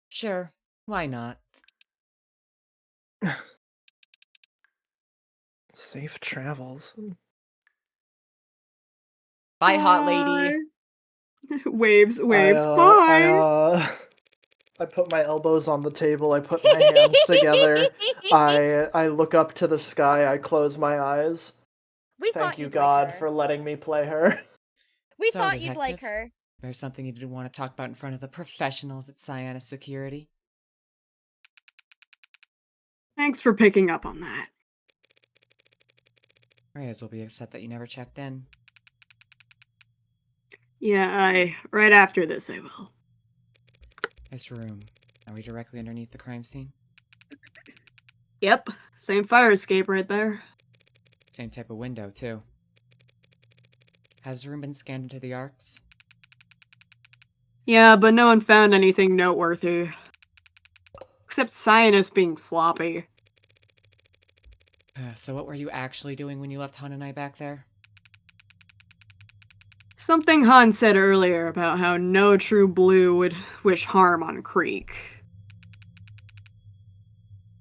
A: Sure. Why not?
C: Safe travels.
A: Bye, hot lady.
B: Waves, waves,
C: I put my elbows on the table. I put my hands together. I look up to the sky. I close my eyes.
D: We
C: Thank
D: thought
C: you,
D: you'd
C: God,
D: like her.
C: for letting me play her.
D: We
A: So,
D: thought you'd like
A: detective?
D: her.
A: There's something you didn't want to talk about in front of the professionals at Cyanus Security.
B: Thanks for picking up on that.
A: Reyes will be upset that you never checked in.
B: Yeah, right after this I will.
A: This room. Are we directly underneath the crime scene?
B: Yep, same fire escape right there.
A: Same type of window, too. Has the room been scanned into the arcs?
B: Yeah, but no one found anything noteworthy. Except Cyanus being sloppy.
A: So what were you actually doing when you left Han and I back there?
B: Something Han said earlier about how no true blue would wish harm on Creek.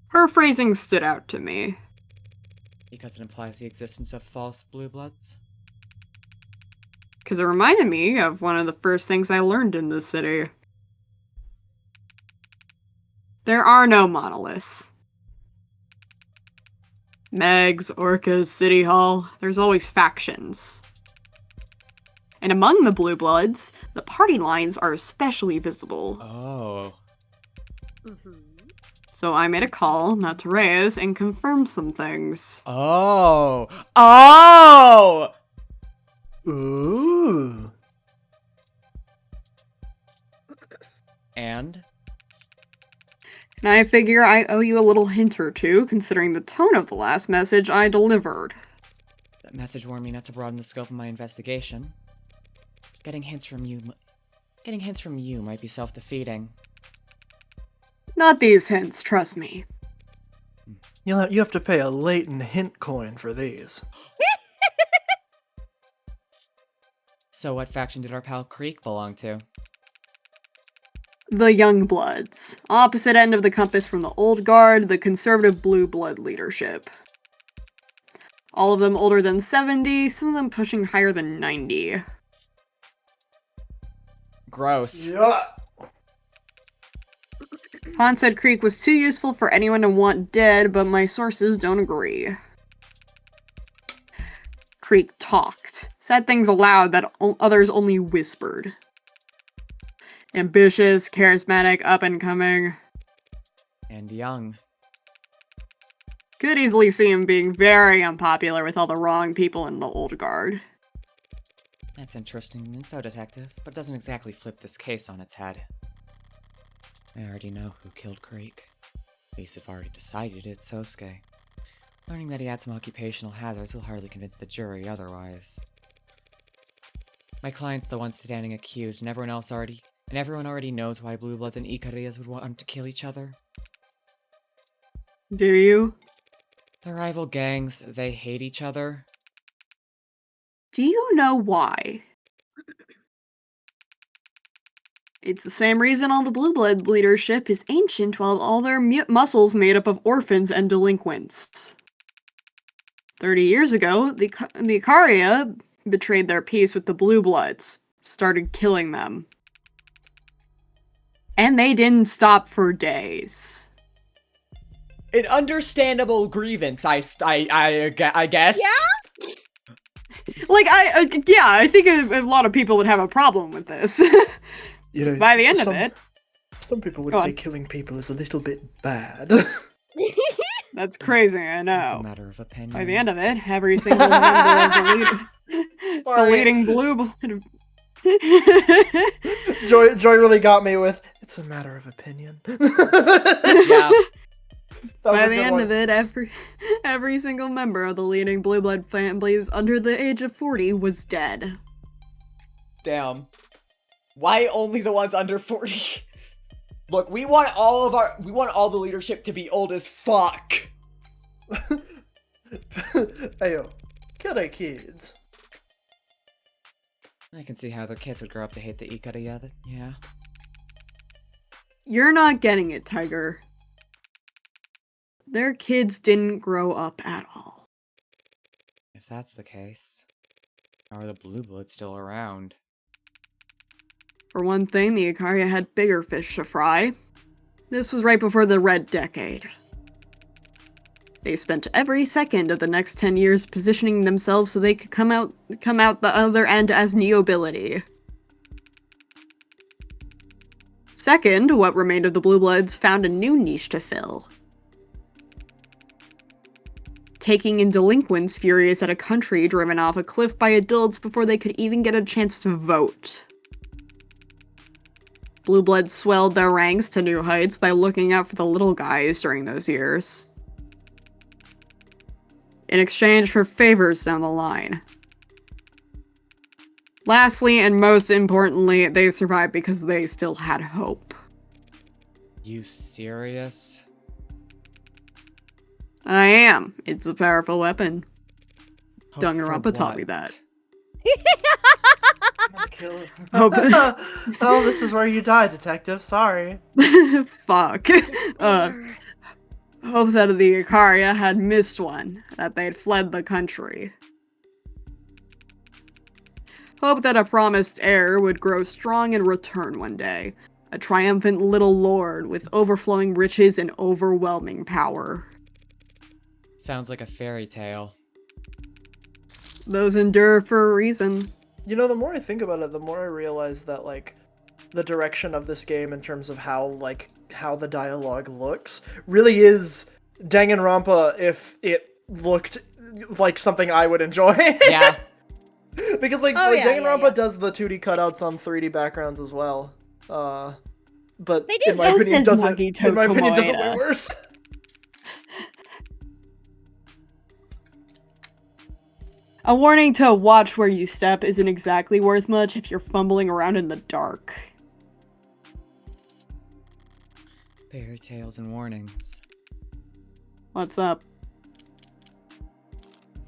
B: Her phrasing stood out to me.
A: Because it implies the existence of false blue bloods?
B: Because it reminded me of one of the first things I learned in this city. There are no monoliths. Megs, Orcas, City Hall, there's always factions. And among the Blue Bloods, the party lines are especially visible.
A: Oh.
B: So I made a call, not to Reyes, and confirmed some things.
A: Oh! Oh!
C: Ooh.
A: And?
B: And I figure I owe you a little hint or two, considering the tone of the last message I delivered.
A: That message warned me not to broaden the scope of my investigation. Getting hints from you might be self-defeating.
B: Not these hints, trust me.
C: You have to pay a latent hint coin for these.
A: So what faction did our pal Creek belong to?
B: The Young Bloods. Opposite end of the compass from the Old Guard, the conservative Blue Blood leadership. All of them older than 70, some of them pushing higher than 90.
A: Gross.
C: Yeah.
B: Han said Creek was too useful for anyone to want dead, but my sources don't agree. Creek talked. Said things aloud that others only whispered. Ambitious, charismatic, up-and-coming.
A: And young.
B: Could easily see him being very unpopular with all the wrong people in the Old Guard.
A: That's interesting info, detective, but doesn't exactly flip this case on its head. I already know who killed Creek. At least I've already decided it's Sosuke. Learning that he had some occupational hazards will hardly convince the jury otherwise. My client's the one standing accused, and everyone already knows why Blue Bloods and Ikarias would want to kill each other.
B: Do you?
A: The rival gangs, they hate each other.
B: Do you know why? It's the same reason all the Blue Blood leadership is ancient while all their muscles made up of orphans and delinquents. 30 years ago, the Ikaria betrayed their peace with the Blue Bloods, started killing them. And they didn't stop for days.
A: An understandable grievance, I guess.
D: Yeah?
B: Like, I think a lot of people would have a problem with this.
C: You know,
B: By the end of it.
C: Some people would
B: Go
C: say
B: on.
C: killing people is a little bit bad.
B: That's crazy, I
A: It's a
B: know.
A: matter of opinion.
B: By the end of it, every single member of the leading Blue Blood.
C: Joy really got me with, it's a matter of opinion.
A: Yeah.
B: By the end of it, every single member of the leading Blue Blood families under the age of 40 was dead.
A: Damn. Why only the ones under 40? Look, we want all the leadership to be old as fuck.
C: Ayo, kill kids.
A: I can see how the kids would grow up to hate the each other, yeah.
B: You're not getting it, Tiger. Their kids didn't grow up at all.
A: If that's the case, how are the Blue Bloods still around?
B: For one thing, the Ikaria had bigger fish to fry. This was right before the Red Decade. They spent every second of the next 10 years positioning themselves so they could come out the other end as neobility. Second, what remained of the Blue Bloods found a new niche to fill. Taking in delinquents furious at a country driven off a cliff by adults before they could even get a chance to vote. Blue Bloods swelled their ranks to new heights by looking out for the little guys during those years. In exchange for favors down the line. Lastly, and most importantly, they survived because they still had hope.
A: You serious?
B: I am. It's a powerful weapon.
A: Hope
B: Danganronpa
A: for
B: taught me
A: what?
B: that.
C: Kill him.
B: Hope-
C: Oh, this is where you die, detective. Sorry.
B: Fuck. Hope that the Ikaria had missed one, that they'd fled the country. Hope that a promised heir would grow strong and return one day, a triumphant little lord with overflowing riches and overwhelming power.
A: Sounds like a fairy tale.
B: Those endure for a reason.
C: You know, the more I think about it, the more I realize that, like, the direction of this game in terms of how the dialogue looks really is Danganronpa if it looked like something I would enjoy.
A: Yeah.
C: Because, like,
D: Oh, yeah,
C: Danganronpa does the 2D cutouts on 3D backgrounds as well. But
D: They do
C: in my
B: so
C: opinion,
B: says
C: does it,
B: Maki
C: in my opinion, does it
B: Tokumoya.
C: way worse.
B: A warning to watch where you step isn't exactly worth much if you're fumbling around in the dark.
A: Fairy tales and warnings.
B: What's up?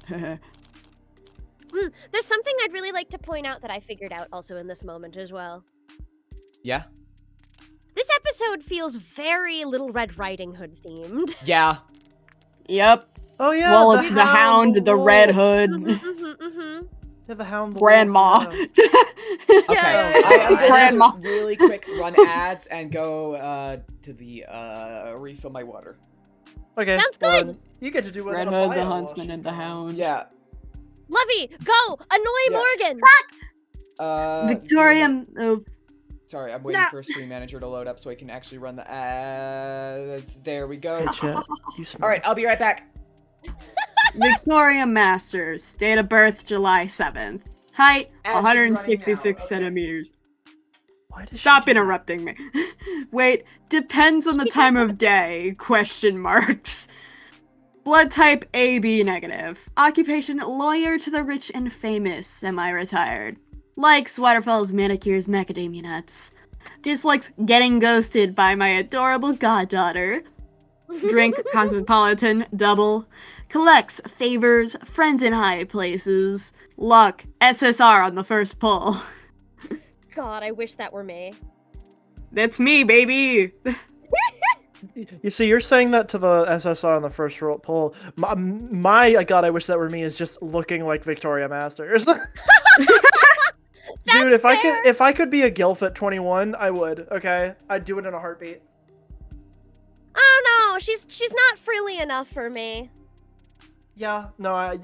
D: There's something I'd really like to point out that I figured out also in this moment as well.
A: Yeah?
D: This episode feels very Little Red Riding Hood themed.
A: Yeah.
B: Yep.
C: Oh yeah.
B: Well, it's the Hound, the Red
C: Wolf.
B: Hood,
C: Yeah, the Hound. The
B: Grandma.
C: Wolf, yeah.
A: Okay,
D: yeah,
A: I'm gonna
B: Grandma.
A: really quick run ads and go to the refill my water.
C: Okay.
D: Sounds
C: well,
D: good.
C: then you get to do what
B: Red
C: Amaya
B: Hood, the
C: while
B: Huntsman,
C: she's
B: and the
C: gone.
B: Hound.
A: Yeah.
D: Lovey, go! Annoy
A: Yeah.
D: Morgan!
B: Victoria, oh,
A: Sorry, I'm waiting
D: No.
A: for a stream manager to load up so I can actually run the ads. There we go.
C: Hey, chat. You smell.
A: Alright, I'll be right back.
B: Victoria Masters, date of birth July 7th, height
A: As she's
B: 166
A: running now, okay.
B: centimeters.
C: Why does she
B: Stop
C: do that?
B: interrupting me. Wait, depends on the time of day, question marks. Blood type AB negative. Occupation lawyer to the rich and famous, semi-retired. Likes waterfalls, manicures, macadamia nuts. Dislikes getting ghosted by my adorable goddaughter. Drink Cosmopolitan, double. Collects favors, friends in high places. Luck, SSR on the first pull.
D: God, I wish that were me.
B: That's me, baby!
C: You see, you're saying that to the SSR on the first poll. My God, I wish that were me, is just looking like Victoria Masters. Dude, if I could be a gilf at 21, I would. Okay, I'd do it in a heartbeat.
D: I don't know. She's not frilly enough for me.
C: Yeah, no,
D: I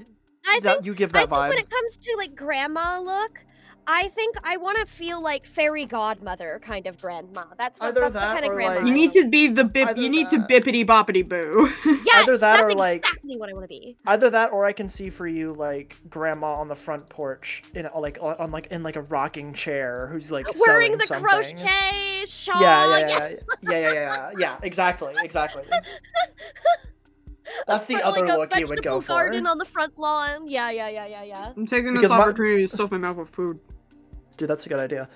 D: think
C: you give that vibe.
D: when it comes to like grandma look, I think I want to feel like fairy godmother kind of grandma. That's the kind of grandma.
B: You need to be the bip. You need to bippity boppity boo.
D: Yes, that's exactly what I want to be.
C: Either that, or I can see for you like grandma on the front porch in a rocking chair, who's like
D: wearing the
C: something.
D: crochet shawl.
C: Yeah. Exactly. That's the other look you would go for.
D: Garden on the front lawn. Yeah.
B: I'm taking this opportunity to stuff my mouth with food.
C: Dude, that's a good idea.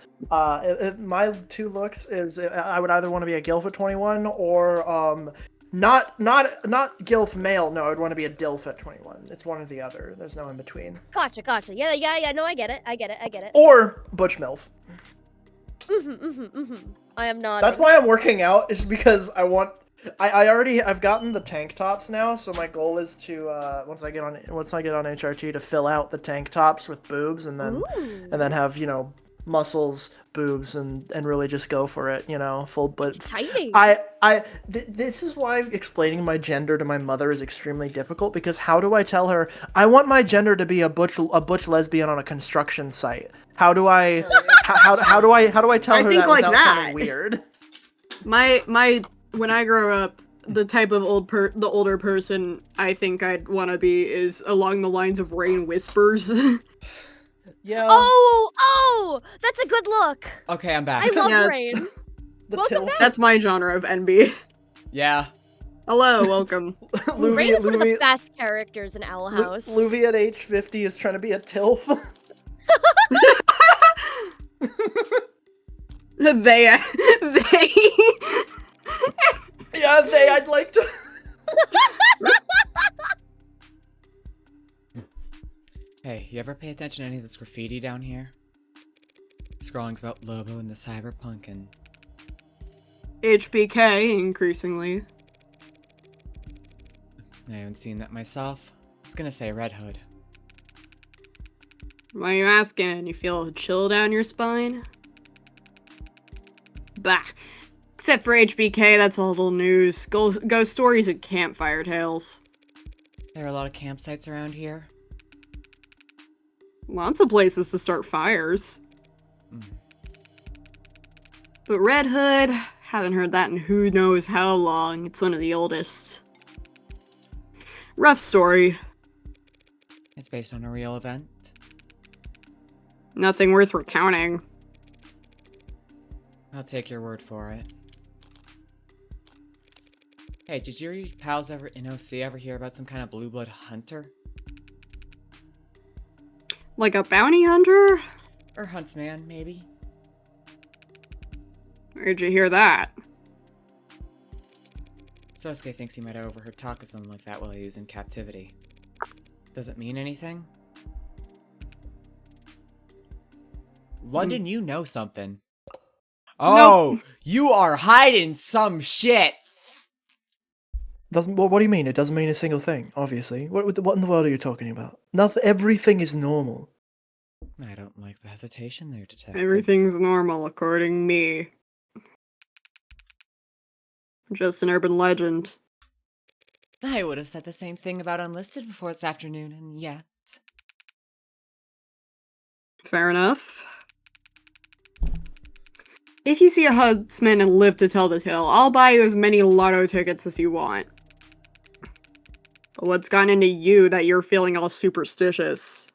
C: My two looks is I would either want to be a gilf at 21 or not gilf male. No, I would want to be a dilf at 21. It's one or the other. There's no in between.
D: Gotcha. Yeah. No, I get it.
C: Or butch milf.
D: I am not.
C: That's why I'm working out. Is because I've gotten the tank tops now, so my goal is to once I get on HRT to fill out the tank tops with boobs and then have, muscles, boobs, and really just go for it, full. But
D: exciting.
C: This is why explaining my gender to my mother is extremely difficult, because how do I tell her I want my gender to be a butch lesbian on a construction site? How do I how do I tell her that without sounding weird?
B: When I grow up, the type of the older person I think I'd want to be is along the lines of Rain Whispers.
C: Yeah.
D: Oh, that's a good look.
A: Okay, I'm back.
D: I love Rain.
B: That's my genre of NB.
A: Yeah.
B: Hello, welcome.
D: Rain is one of the best characters in Owl House.
C: Luffy at age 50 is trying to be a TILF.
B: They.
C: Yeah, I'd like to.
A: Hey, you ever pay attention to any of this graffiti down here? Scrawling's about Lobo and the cyberpunk and...
B: HBK, increasingly.
A: I haven't seen that myself. I was gonna say Red Hood.
B: Why are you asking? You feel a chill down your spine? Bah. Except for HBK, that's all little news. Ghost stories and campfire tales.
A: There are a lot of campsites around here.
B: Lots of places to start fires. But Red Hood, haven't heard that in who knows how long. It's one of the oldest. Rough story.
A: It's based on a real event.
B: Nothing worth recounting.
A: I'll take your word for it. Hey, did your pals in OC ever hear about some kind of blue blood hunter?
B: Like a bounty hunter?
A: Or huntsman, maybe?
B: Where'd you hear that?
A: Sosuke thinks he might have overheard talk of something like that while he was in captivity. Does it mean anything? London, you know something. Oh, you are hiding some shit!
C: What do you mean? It doesn't mean a single thing, obviously. What in the world are you talking about? Everything is normal.
A: I don't like the hesitation there, detective.
B: Everything's normal, according me. Just an urban legend.
A: I would have said the same thing about Unlisted before this afternoon, and yet...
B: Fair enough. If you see a huntsman and live to tell the tale, I'll buy you as many lotto tickets as you want. But what's gone into you that you're feeling all superstitious?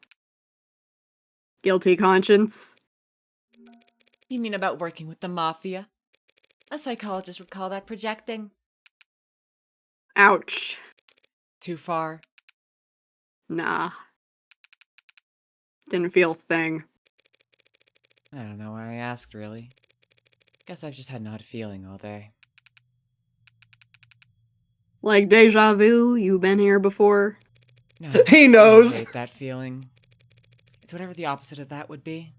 B: Guilty conscience?
A: You mean about working with the mafia? A psychologist would call that projecting.
B: Ouch.
A: Too far?
B: Nah. Didn't feel a thing.
A: I don't know why I asked, really. Guess I've just had an odd feeling all day.
B: Like deja vu? You been here before?
A: No,
C: He knows!
A: I hate that feeling. It's whatever the opposite of that would be.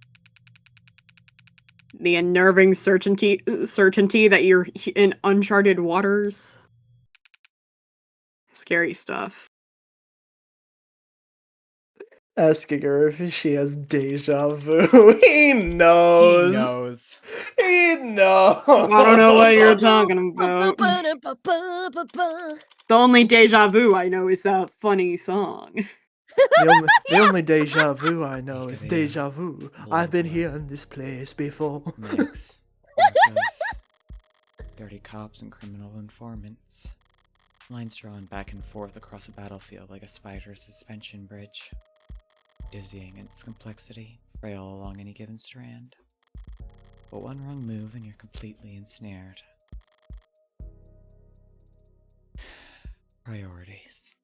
B: The unnerving certainty that you're in uncharted waters. Scary stuff.
C: Asking her if she has deja vu. He knows.
A: He knows.
C: He knows.
B: I don't know what you're talking about. The only deja vu I know is that funny song.
C: The only deja vu I know is deja vu. I've been here in this place before.
A: Mix. Dirty cops and criminal informants. Lines drawn back and forth across a battlefield like a spider suspension bridge. Dizzying in its complexity, frail along any given strand. But one wrong move and you're completely ensnared. Priorities.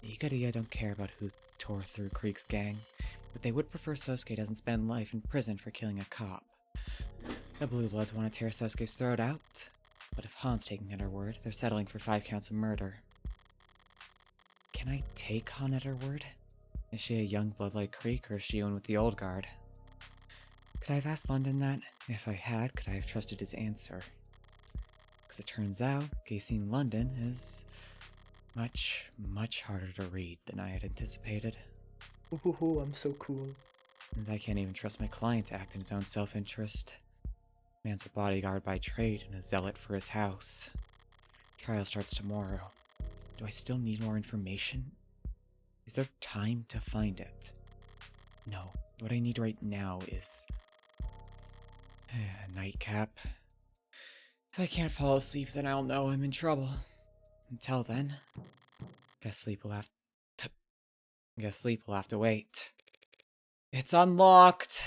A: The Ikaria don't care about who tore through Creek's gang, but they would prefer Sosuke doesn't spend life in prison for killing a cop. The Blue Bloods want to tear Sosuke's throat out, but if Han's taking at her word, they're settling for 5 counts of murder. Can I take Han at her word? Is she a young blood like Creek, or is she one with the old guard? Could I have asked London that? If I had, could I have trusted his answer? Because it turns out, Gacy London is much, much harder to read than I had anticipated.
C: Ooh, I'm so cool.
A: And I can't even trust my client to act in his own self-interest. Man's a bodyguard by trade and a zealot for his house. Trial starts tomorrow. Do I still need more information? Is there time to find it? No. What I need right now is a nightcap. If I can't fall asleep, then I'll know I'm in trouble. Until then, guess sleep will have to wait. It's unlocked.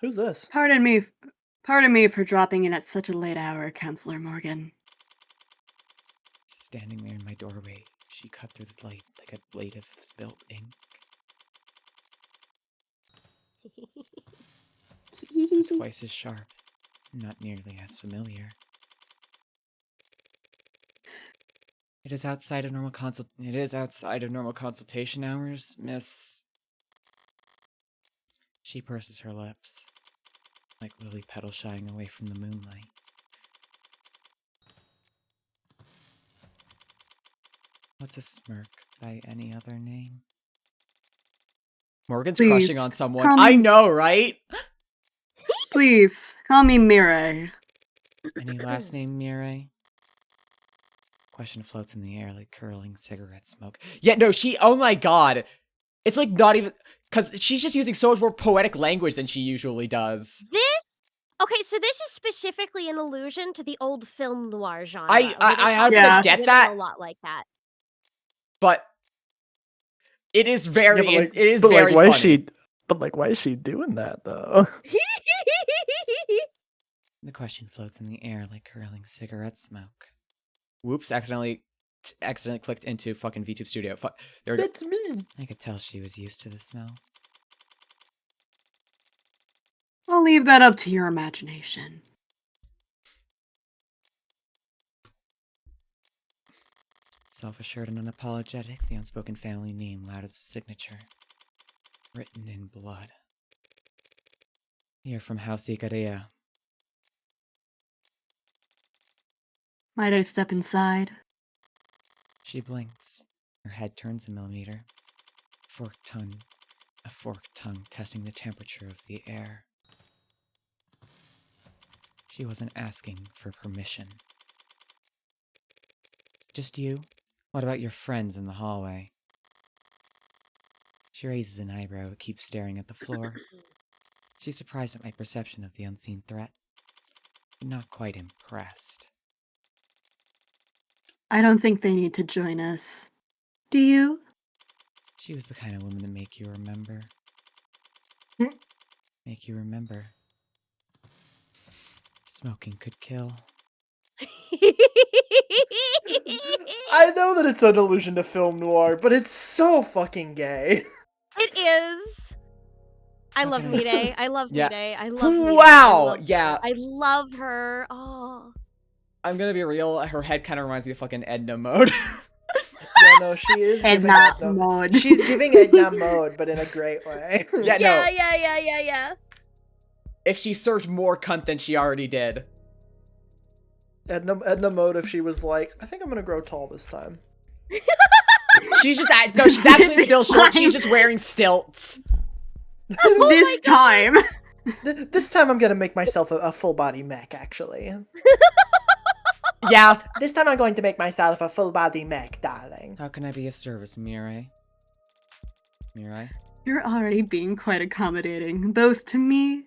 C: Who's this?
B: Pardon me for dropping in at such a late hour, Counselor Morgan.
A: Standing there in my doorway, she cut through the light like a blade of spilt ink. Twice as sharp, not nearly as familiar. It is outside of normal consultation hours, Miss. She purses her lips, like lily petals shying away from the moonlight. What's a smirk by any other name? Morgan's
B: Please,
A: crushing on someone. I know, right?
B: Please, call me Mirai.
A: Any last name, Mirai? Question floats in the air like curling cigarette smoke. Yeah, no, oh my god. It's like not even, because she's just using so much more poetic language than she usually does.
D: Okay, so this is specifically an allusion to the old film noir genre.
A: I 100% get
D: women
A: that.
D: A lot like that.
A: But it is very,
C: Yeah,
A: it is
C: but
A: very
C: why
A: funny.
C: why is she doing that though?
A: The question floats in the air like curling cigarette smoke. Whoops, accidentally clicked into fucking VTube Studio. There we go.
C: That's me.
A: I could tell she was used to the smell.
B: I'll leave that up to your imagination.
A: Self-assured and unapologetic, the unspoken family name loud as a signature. Written in blood. You're from House Ikaria.
B: Might I step inside?
A: She blinks. Her head turns a millimeter. A forked tongue testing the temperature of the air. She wasn't asking for permission. Just you? What about your friends in the hallway? She raises an eyebrow but keeps staring at the floor. She's surprised at my perception of the unseen threat, but not quite impressed.
B: I don't think they need to join us. Do you?
A: She was the kind of woman to make you remember. Make you remember. Smoking could kill.
C: I know that it's an allusion to film noir, but it's so fucking gay.
D: It is. I love
A: Okay.
D: Mide. I love
A: Yeah.
D: Mide. I love Mide.
A: Wow! Yeah.
D: I love her. Oh.
A: I'm gonna be real, her head kind of reminds me of fucking Edna mode.
C: Yeah, no, she is giving
B: Edna
C: Edna
B: mode.
C: She's giving Edna mode, but in a great way.
A: Yeah,
D: Yeah,
A: no.
D: yeah.
A: If she served more cunt than she already did.
C: Edna mode if she was like, I think I'm gonna grow tall this time.
A: She's just no, she's actually still short. She's just wearing stilts.
B: This time.
C: This time I'm gonna make myself a full body mech, actually.
A: Yeah.
C: This time I'm going to make myself a full body mech, darling.
A: How can I be of service, Mirai? Mirai?
B: You're already being quite accommodating, both to me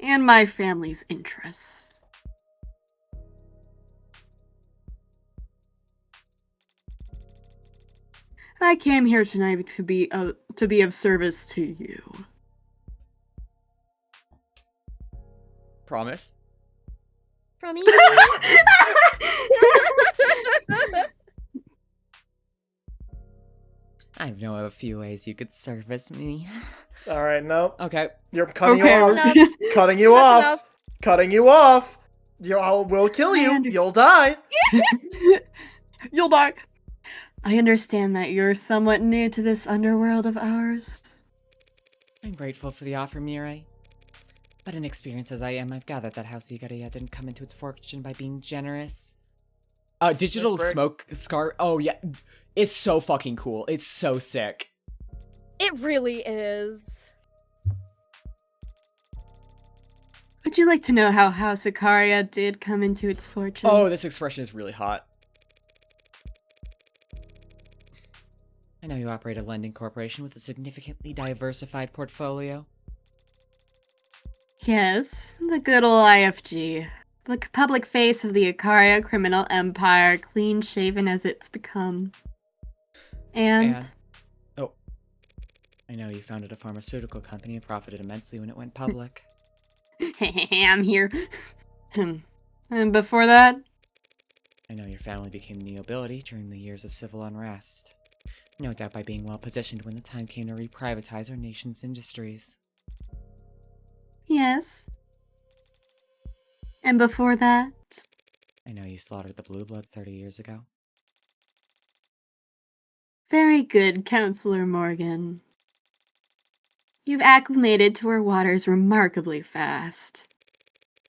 B: and my family's interests. I came here tonight to be of service to you.
A: Promise?
D: From you.
A: I know of a few ways you could service me.
C: Alright, no.
A: Okay.
C: You're cutting you
B: Okay,
C: off.
D: enough.
C: Cutting you
D: That's
C: off.
D: enough.
C: Cutting you off. We'll kill you.
B: And-
C: You'll die.
B: You'll die. I understand that you're somewhat new to this underworld of ours.
A: I'm grateful for the offer, Mirai. But inexperienced as I am, I've gathered that House Igariya didn't come into its fortune by being generous. Digital
C: That's
A: smoke scar. Oh, yeah. It's so fucking cool. It's so sick.
D: It really is.
B: Would you like to know how House Ikaria did come into its fortune?
A: Oh, this expression is really hot. I know you operate a lending corporation with a significantly diversified portfolio.
B: Yes, the good old IFG. The public face of the Ikaria criminal empire, clean-shaven as it's become. And
A: oh, I know you founded a pharmaceutical company and profited immensely when it went public.
B: I'm here. And before that?
A: I know your family became the nobility during the years of civil unrest. No doubt by being well positioned when the time came to reprivatize our nation's industries.
B: Yes. And before that?
A: I know you slaughtered the Blue Bloods 30 years ago.
B: Very good, Counselor Morgan. You've acclimated to our waters remarkably fast.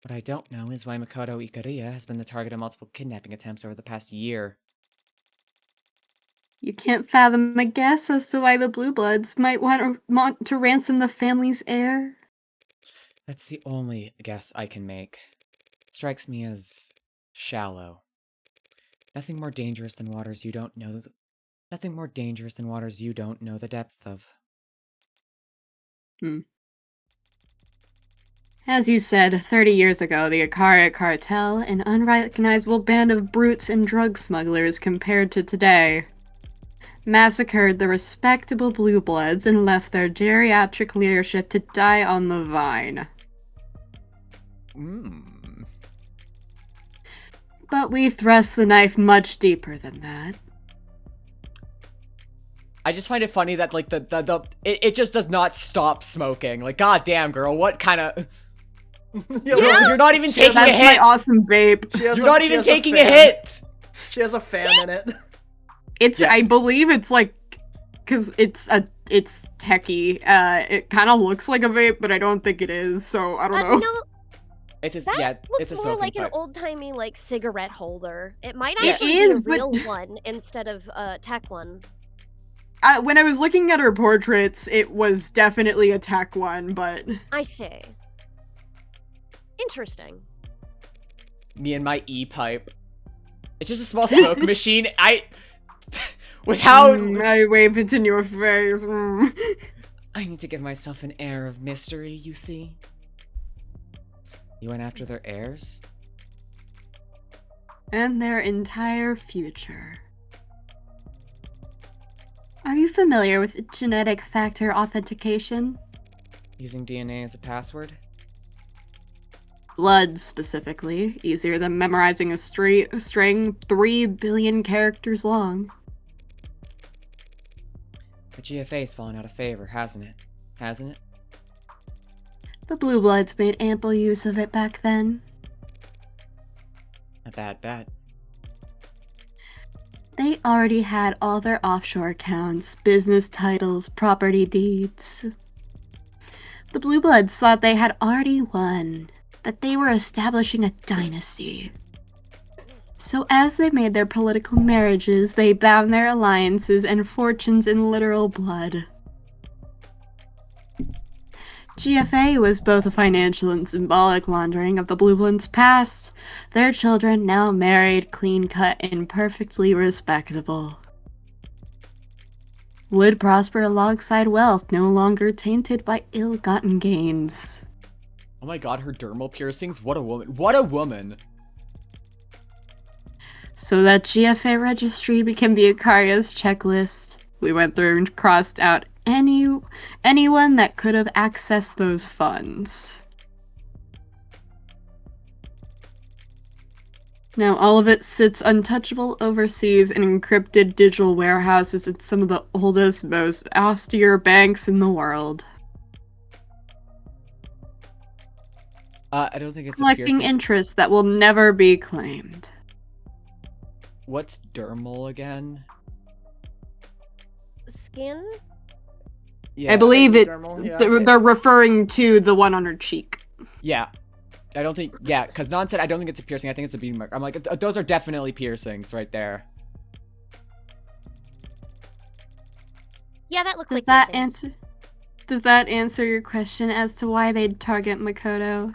A: What I don't know is why Makoto Ikariya has been the target of multiple kidnapping attempts over the past year.
B: You can't fathom a guess as to why the Blue Bloods might want to ransom the family's heir?
A: That's the only guess I can make. It strikes me as shallow. Nothing more dangerous than waters you don't know. Nothing more dangerous than waters you don't know the depth of.
B: As you said, 30 years ago, the Ikaria cartel, an unrecognizable band of brutes and drug smugglers compared to today, massacred the respectable Blue Bloods and left their geriatric leadership to die on the vine. But we thrust the knife much deeper than that.
A: I just find it funny that, like, it just does not stop smoking. Like, goddamn, girl, what kind of... You're not even taking a
B: That's
A: hit!
B: my awesome vape.
A: You're not even taking a hit!
C: She has a fan in it.
B: It's, I believe it's like, cause it's techie. It kind of looks like a vape, but I don't think it is, so I don't know.
D: No,
A: It's just,
D: that
A: yeah,
D: looks
A: it's a
D: more
A: smoking
D: like
A: pipe.
D: an old-timey, like, cigarette holder. It might
B: It
D: actually
B: is,
D: be a
B: but-
D: real one instead of a tech one.
B: When I was looking at her portraits, it was definitely a tech one, but...
D: I see. Interesting.
A: Me and my e-pipe. It's just a small smoke machine. With how...
B: I wave it in your face.
A: I need to give myself an air of mystery, you see. You went after their heirs?
B: And their entire future. Are you familiar with genetic factor authentication?
A: Using DNA as a password?
B: Blood, specifically. Easier than memorizing a string 3 billion characters long.
A: The GFA's fallen out of favor, hasn't it? Hasn't it?
B: The Blue Bloods made ample use of it back then.
A: A bad bet.
B: They already had all their offshore accounts, business titles, property deeds. The Blue Bloods thought they had already won, that they were establishing a dynasty. So as they made their political marriages, they bound their alliances and fortunes in literal blood. GFA was both a financial and symbolic laundering of the Blue Bloods' past, their children now married, clean-cut, and perfectly respectable. Would prosper alongside wealth, no longer tainted by ill-gotten gains.
A: Oh my god, her dermal piercings? What a woman. What a woman!
B: So that GFA registry became the Ikaria's checklist. We went through and crossed out anyone that could have accessed those funds. Now all of it sits untouchable overseas in encrypted digital warehouses at some of the oldest, most austere banks in the world.
A: I don't think it's
B: Collecting interest that will never be claimed.
A: What's dermal again?
D: Skin?
B: I believe it's
C: dermal, yeah.
B: they're referring to the one on her cheek.
A: Yeah. I don't think, yeah, because Non said I don't think it's a piercing, I think it's a bead mark. I'm like, those are definitely piercings right there.
D: Yeah, that looks
B: Does
D: like
B: that
D: piercings.
B: Does that answer your question as to why they'd target Makoto?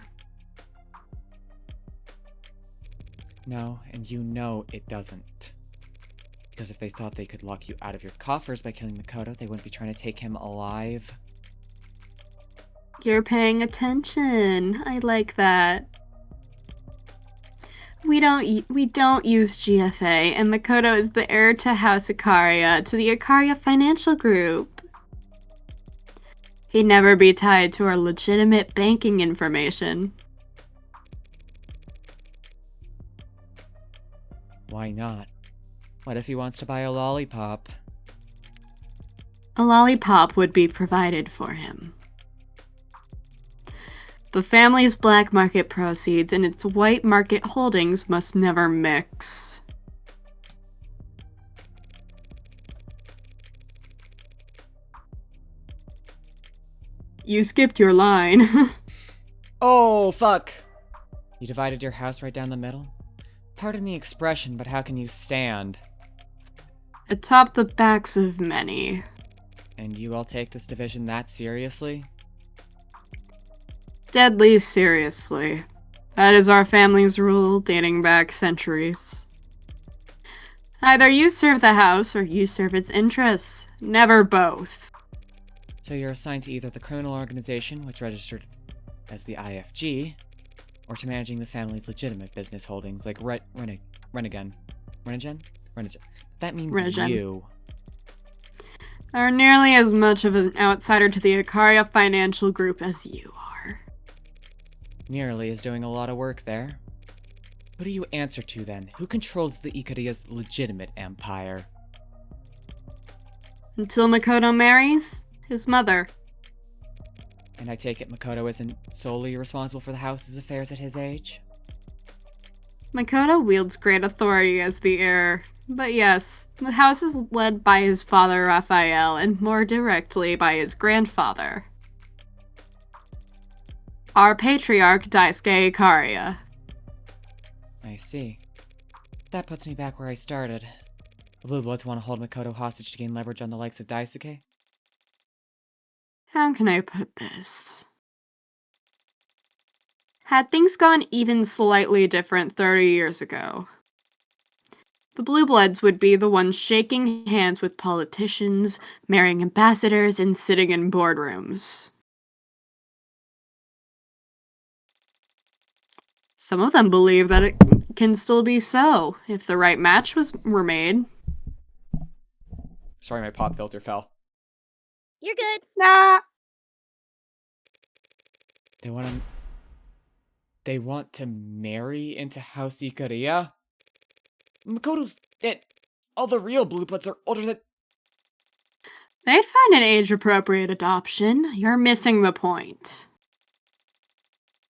A: No, and you know it doesn't. Because if they thought they could lock you out of your coffers by killing Makoto, they wouldn't be trying to take him alive.
B: You're paying attention. I like that. We don't use GFA, and Makoto is the heir to House Ikaria, to the Ikaria Financial Group. He'd never be tied to our legitimate banking information.
A: Why not? What if he wants to buy a lollipop?
B: A lollipop would be provided for him. The family's black market proceeds and its white market holdings must never mix. You skipped your line.
A: Oh, fuck! You divided your house right down the middle? Pardon the expression, but how can you stand?
B: Atop the backs of many.
A: And you all take this division that seriously?
B: Deadly seriously. That is our family's rule, dating back centuries. Either you serve the house or you serve its interests. Never both.
A: So you're assigned to either the criminal organization, which registered as the IFG, or to managing the family's legitimate business holdings, like Renigen. That means
B: Regen.
A: you.
B: Are nearly as much of an outsider to the Ikaria Financial Group as you are.
A: Nearly is doing a lot of work there. Who do you answer to then? Who controls the Ikaria's legitimate empire?
B: Until Makoto marries, his mother.
A: And I take it Makoto isn't solely responsible for the house's affairs at his age?
B: Makoto wields great authority as the heir. But yes, the house is led by his father Raphael, and more directly by his grandfather. Our patriarch, Daisuke Ikaria.
A: I see. That puts me back where I started. The Blue Bloods want to hold Makoto hostage to gain leverage on the likes of Daisuke?
B: How can I put this? Had things gone even slightly different 30 years ago, the Blue Bloods would be the ones shaking hands with politicians, marrying ambassadors, and sitting in boardrooms. Some of them believe that it can still be so, if the right match were made.
A: Sorry, my pop filter fell.
D: You're good.
B: Nah.
A: They want to marry into House Ikaria? Makoto's it. All the real Blue Bloods are older than...
B: They'd find an age-appropriate adoption. You're missing the point.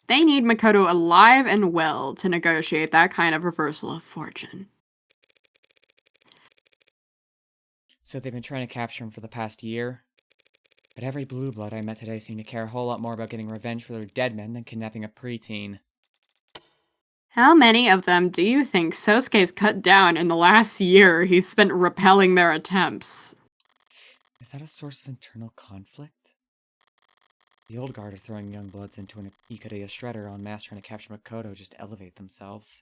B: They need Makoto alive and well to negotiate that kind of reversal of fortune.
A: So they've been trying to capture him for the past year? But every blue blood I met today seemed to care a whole lot more about getting revenge for their dead men than kidnapping a preteen.
B: How many of them do you think Sosuke's cut down in the last year he's spent repelling their attempts?
A: Is that a source of internal conflict? The old guard are throwing young bloods into an Ikaria shredder en masse trying to capture Makoto just to elevate themselves.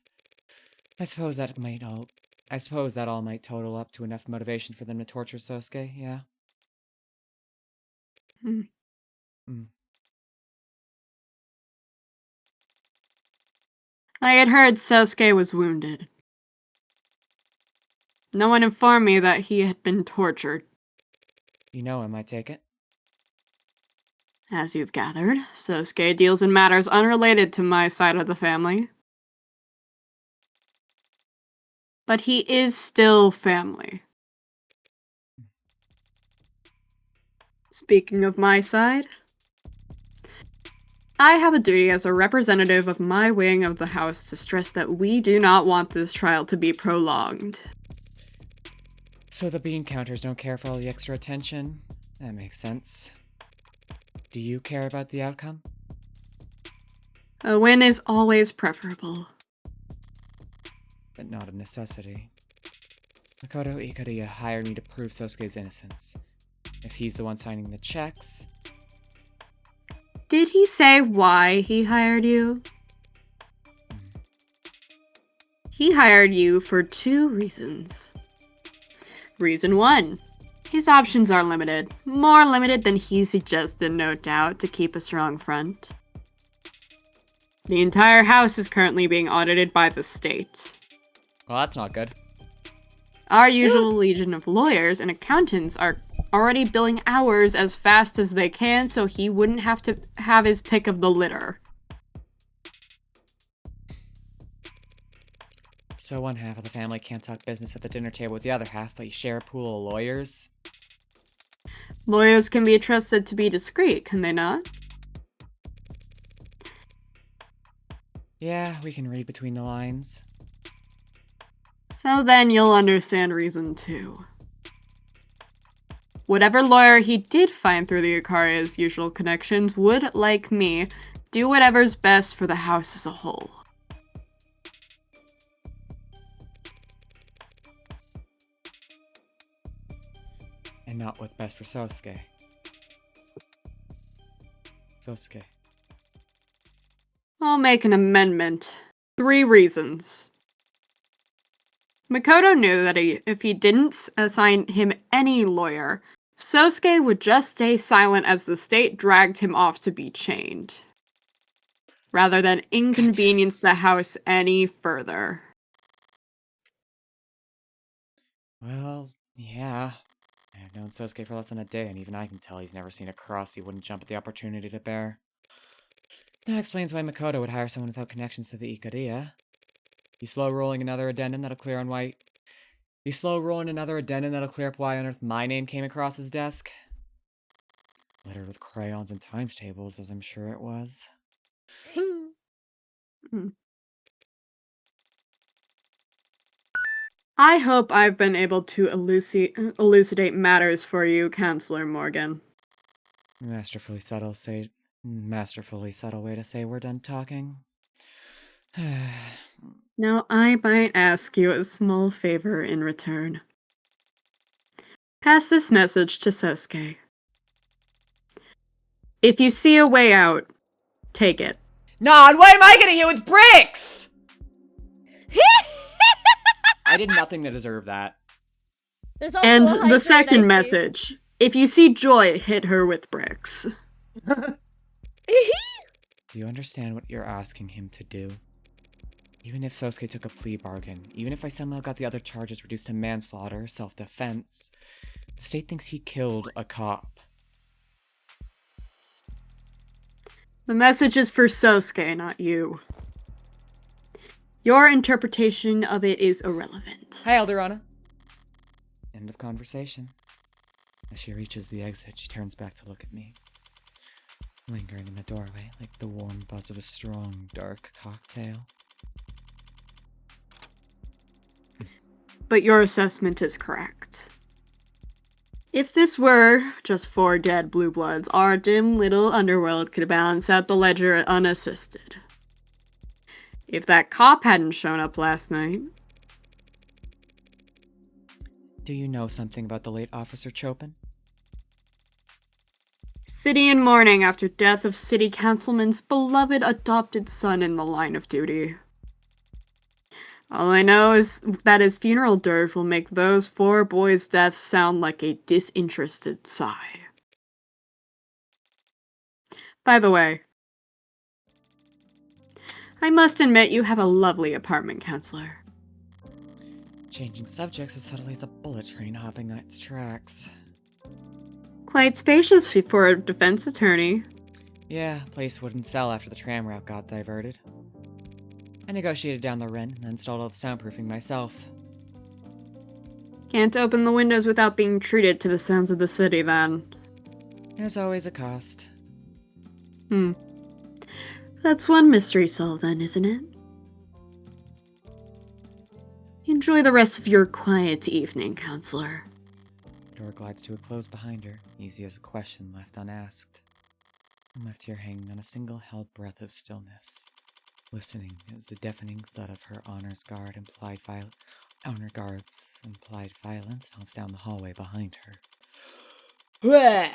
A: I suppose that all might total up to enough motivation for them to torture Sosuke, yeah?
B: I had heard Sosuke was wounded. No one informed me that he had been tortured.
A: You know him, I take it?
B: As you've gathered, Sosuke deals in matters unrelated to my side of the family. But he is still family. Speaking of my side, I have a duty as a representative of my wing of the house to stress that we do not want this trial to be prolonged.
A: So the bean counters don't care for all the extra attention? That makes sense. Do you care about the outcome?
B: A win is always preferable.
A: But not a necessity. Makoto Ikaria hired me to prove Sosuke's innocence. If he's the one signing the checks...
B: Did he say why he hired you? He hired you for 2 reasons. Reason 1. His options are limited. More limited than he suggested, no doubt, to keep a strong front. The entire house is currently being audited by the state.
A: Well, that's not good.
B: Our usual legion of lawyers and accountants are already billing hours as fast as they can so he wouldn't have to have his pick of the litter.
A: So one half of the family can't talk business at the dinner table with the other half, but you share a pool of lawyers?
B: Lawyers can be trusted to be discreet, can they not?
A: Yeah, we can read between the lines.
B: So then you'll understand reason 2. Whatever lawyer he did find through the Ikaria's usual connections would, like me, do whatever's best for the house as a whole.
A: And not what's best for Sosuke. Sosuke.
B: I'll make an amendment. 3 reasons. Makoto knew that if he didn't assign him any lawyer, Sosuke would just stay silent as the state dragged him off to be chained, rather than inconvenience the house any further.
A: Well, yeah. I've known Sosuke for less than a day, and even I can tell he's never seen a cross he wouldn't jump at the opportunity to bear. That explains why Makoto would hire someone without connections to the Ikaria. You slow rolling another addendum that'll clear up why on earth my name came across his desk? Littered with crayons and times tables, as I'm sure it was.
B: I hope I've been able to elucidate matters for you, Counselor Morgan.
A: Masterfully subtle way to say we're done talking.
B: Now I might ask you a small favor in return. Pass this message to Sosuke. If you see a way out, take it.
A: Non, why am I getting hit with bricks? I did nothing to deserve that.
D: There's also
B: And
D: a
B: the
D: hydrant,
B: second
D: I see.
B: message. If you see Joy, hit her with bricks.
A: Do you understand what you're asking him to do? Even if Sosuke took a plea bargain, even if I somehow got the other charges reduced to manslaughter, self-defense, the state thinks he killed a cop.
B: The message is for Sosuke, not you. Your interpretation of it is irrelevant.
A: Hi, Alderana. End of conversation. As she reaches the exit, she turns back to look at me. Lingering in the doorway like the warm buzz of a strong, dark cocktail.
B: But your assessment is correct. If this were just 4 dead blue bloods, our dim little underworld could balance out the ledger unassisted. If that cop hadn't shown up last night.
A: Do you know something about the late Officer Chopin?
B: City in mourning after death of city councilman's beloved adopted son in the line of duty. All I know is that his funeral dirge will make those 4 boys' deaths sound like a disinterested sigh. By the way, I must admit you have a lovely apartment, counselor.
A: Changing subjects as subtly as a bullet train hopping its tracks.
B: Quite spacious for a defense attorney.
A: Yeah, place wouldn't sell after the tram route got diverted. I negotiated down the rent and installed all the soundproofing myself.
B: Can't open the windows without being treated to the sounds of the city, then.
A: There's always a cost.
B: That's one mystery solved, then, isn't it? Enjoy the rest of your quiet evening, counselor.
A: Door glides to a close behind her, easy as a question left unasked. I'm left here hanging on a single held breath of stillness, listening as the deafening thud of her honor guard's implied violence stomps down the hallway behind her. Blech!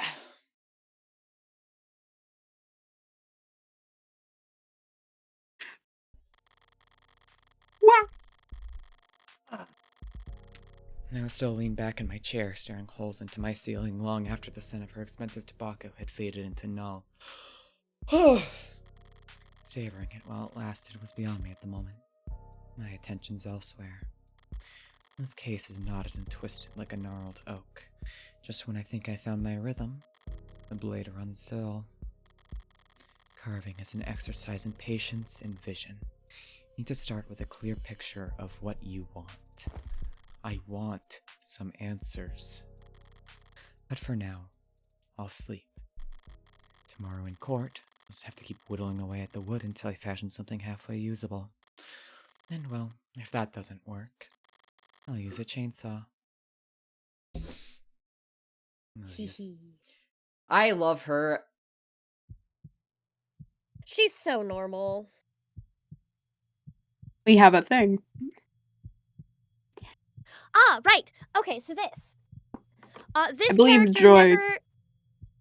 A: And I was still leaned back in my chair, staring holes into my ceiling long after the scent of her expensive tobacco had faded into null. Savoring it while it lasted was beyond me at the moment. My attention's elsewhere. This case is knotted and twisted like a gnarled oak. Just when I think I found my rhythm, the blade runs dull. Carving is an exercise in patience and vision. You need to start with a clear picture of what you want. I want some answers. But for now, I'll sleep. Tomorrow in court, I'll just have to keep whittling away at the wood until I fashion something halfway usable. And well, if that doesn't work, I'll use a chainsaw.
E: I love her.
D: She's so normal.
B: We have a thing.
D: Right. Okay, so this. This
B: I believe
D: character
B: Joy.
D: never...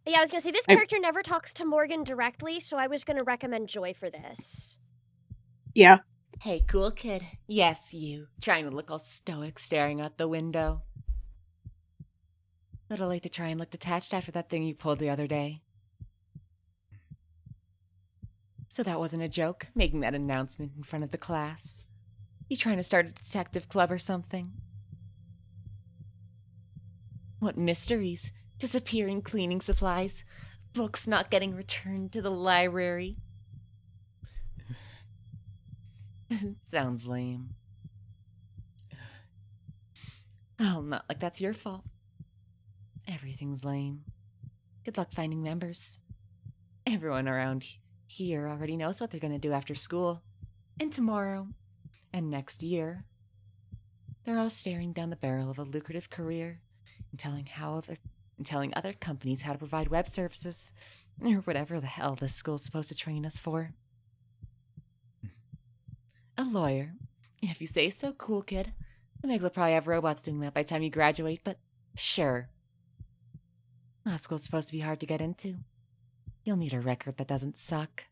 D: Yeah, I was gonna say, this character never talks to Morgan directly, so I was gonna recommend Joy for this.
B: Yeah.
E: Hey, cool kid. Yes, you. Trying to look all stoic, staring out the window. Little late to try and look detached after that thing you pulled the other day. So that wasn't a joke, making that announcement in front of the class? You trying to start a detective club or something? What mysteries? Disappearing cleaning supplies? Books not getting returned to the library? Sounds lame. Oh, not like that's your fault. Everything's lame. Good luck finding members. Everyone around here already knows what they're gonna do after school. And tomorrow. And next year. They're all staring down the barrel of a lucrative career and telling other companies how to provide web services, or whatever the hell this school's supposed to train us for. A lawyer. If you say so, cool kid. The Megs will probably have robots doing that by the time you graduate, but sure. Law school's supposed to be hard to get into. You'll need a record that doesn't suck.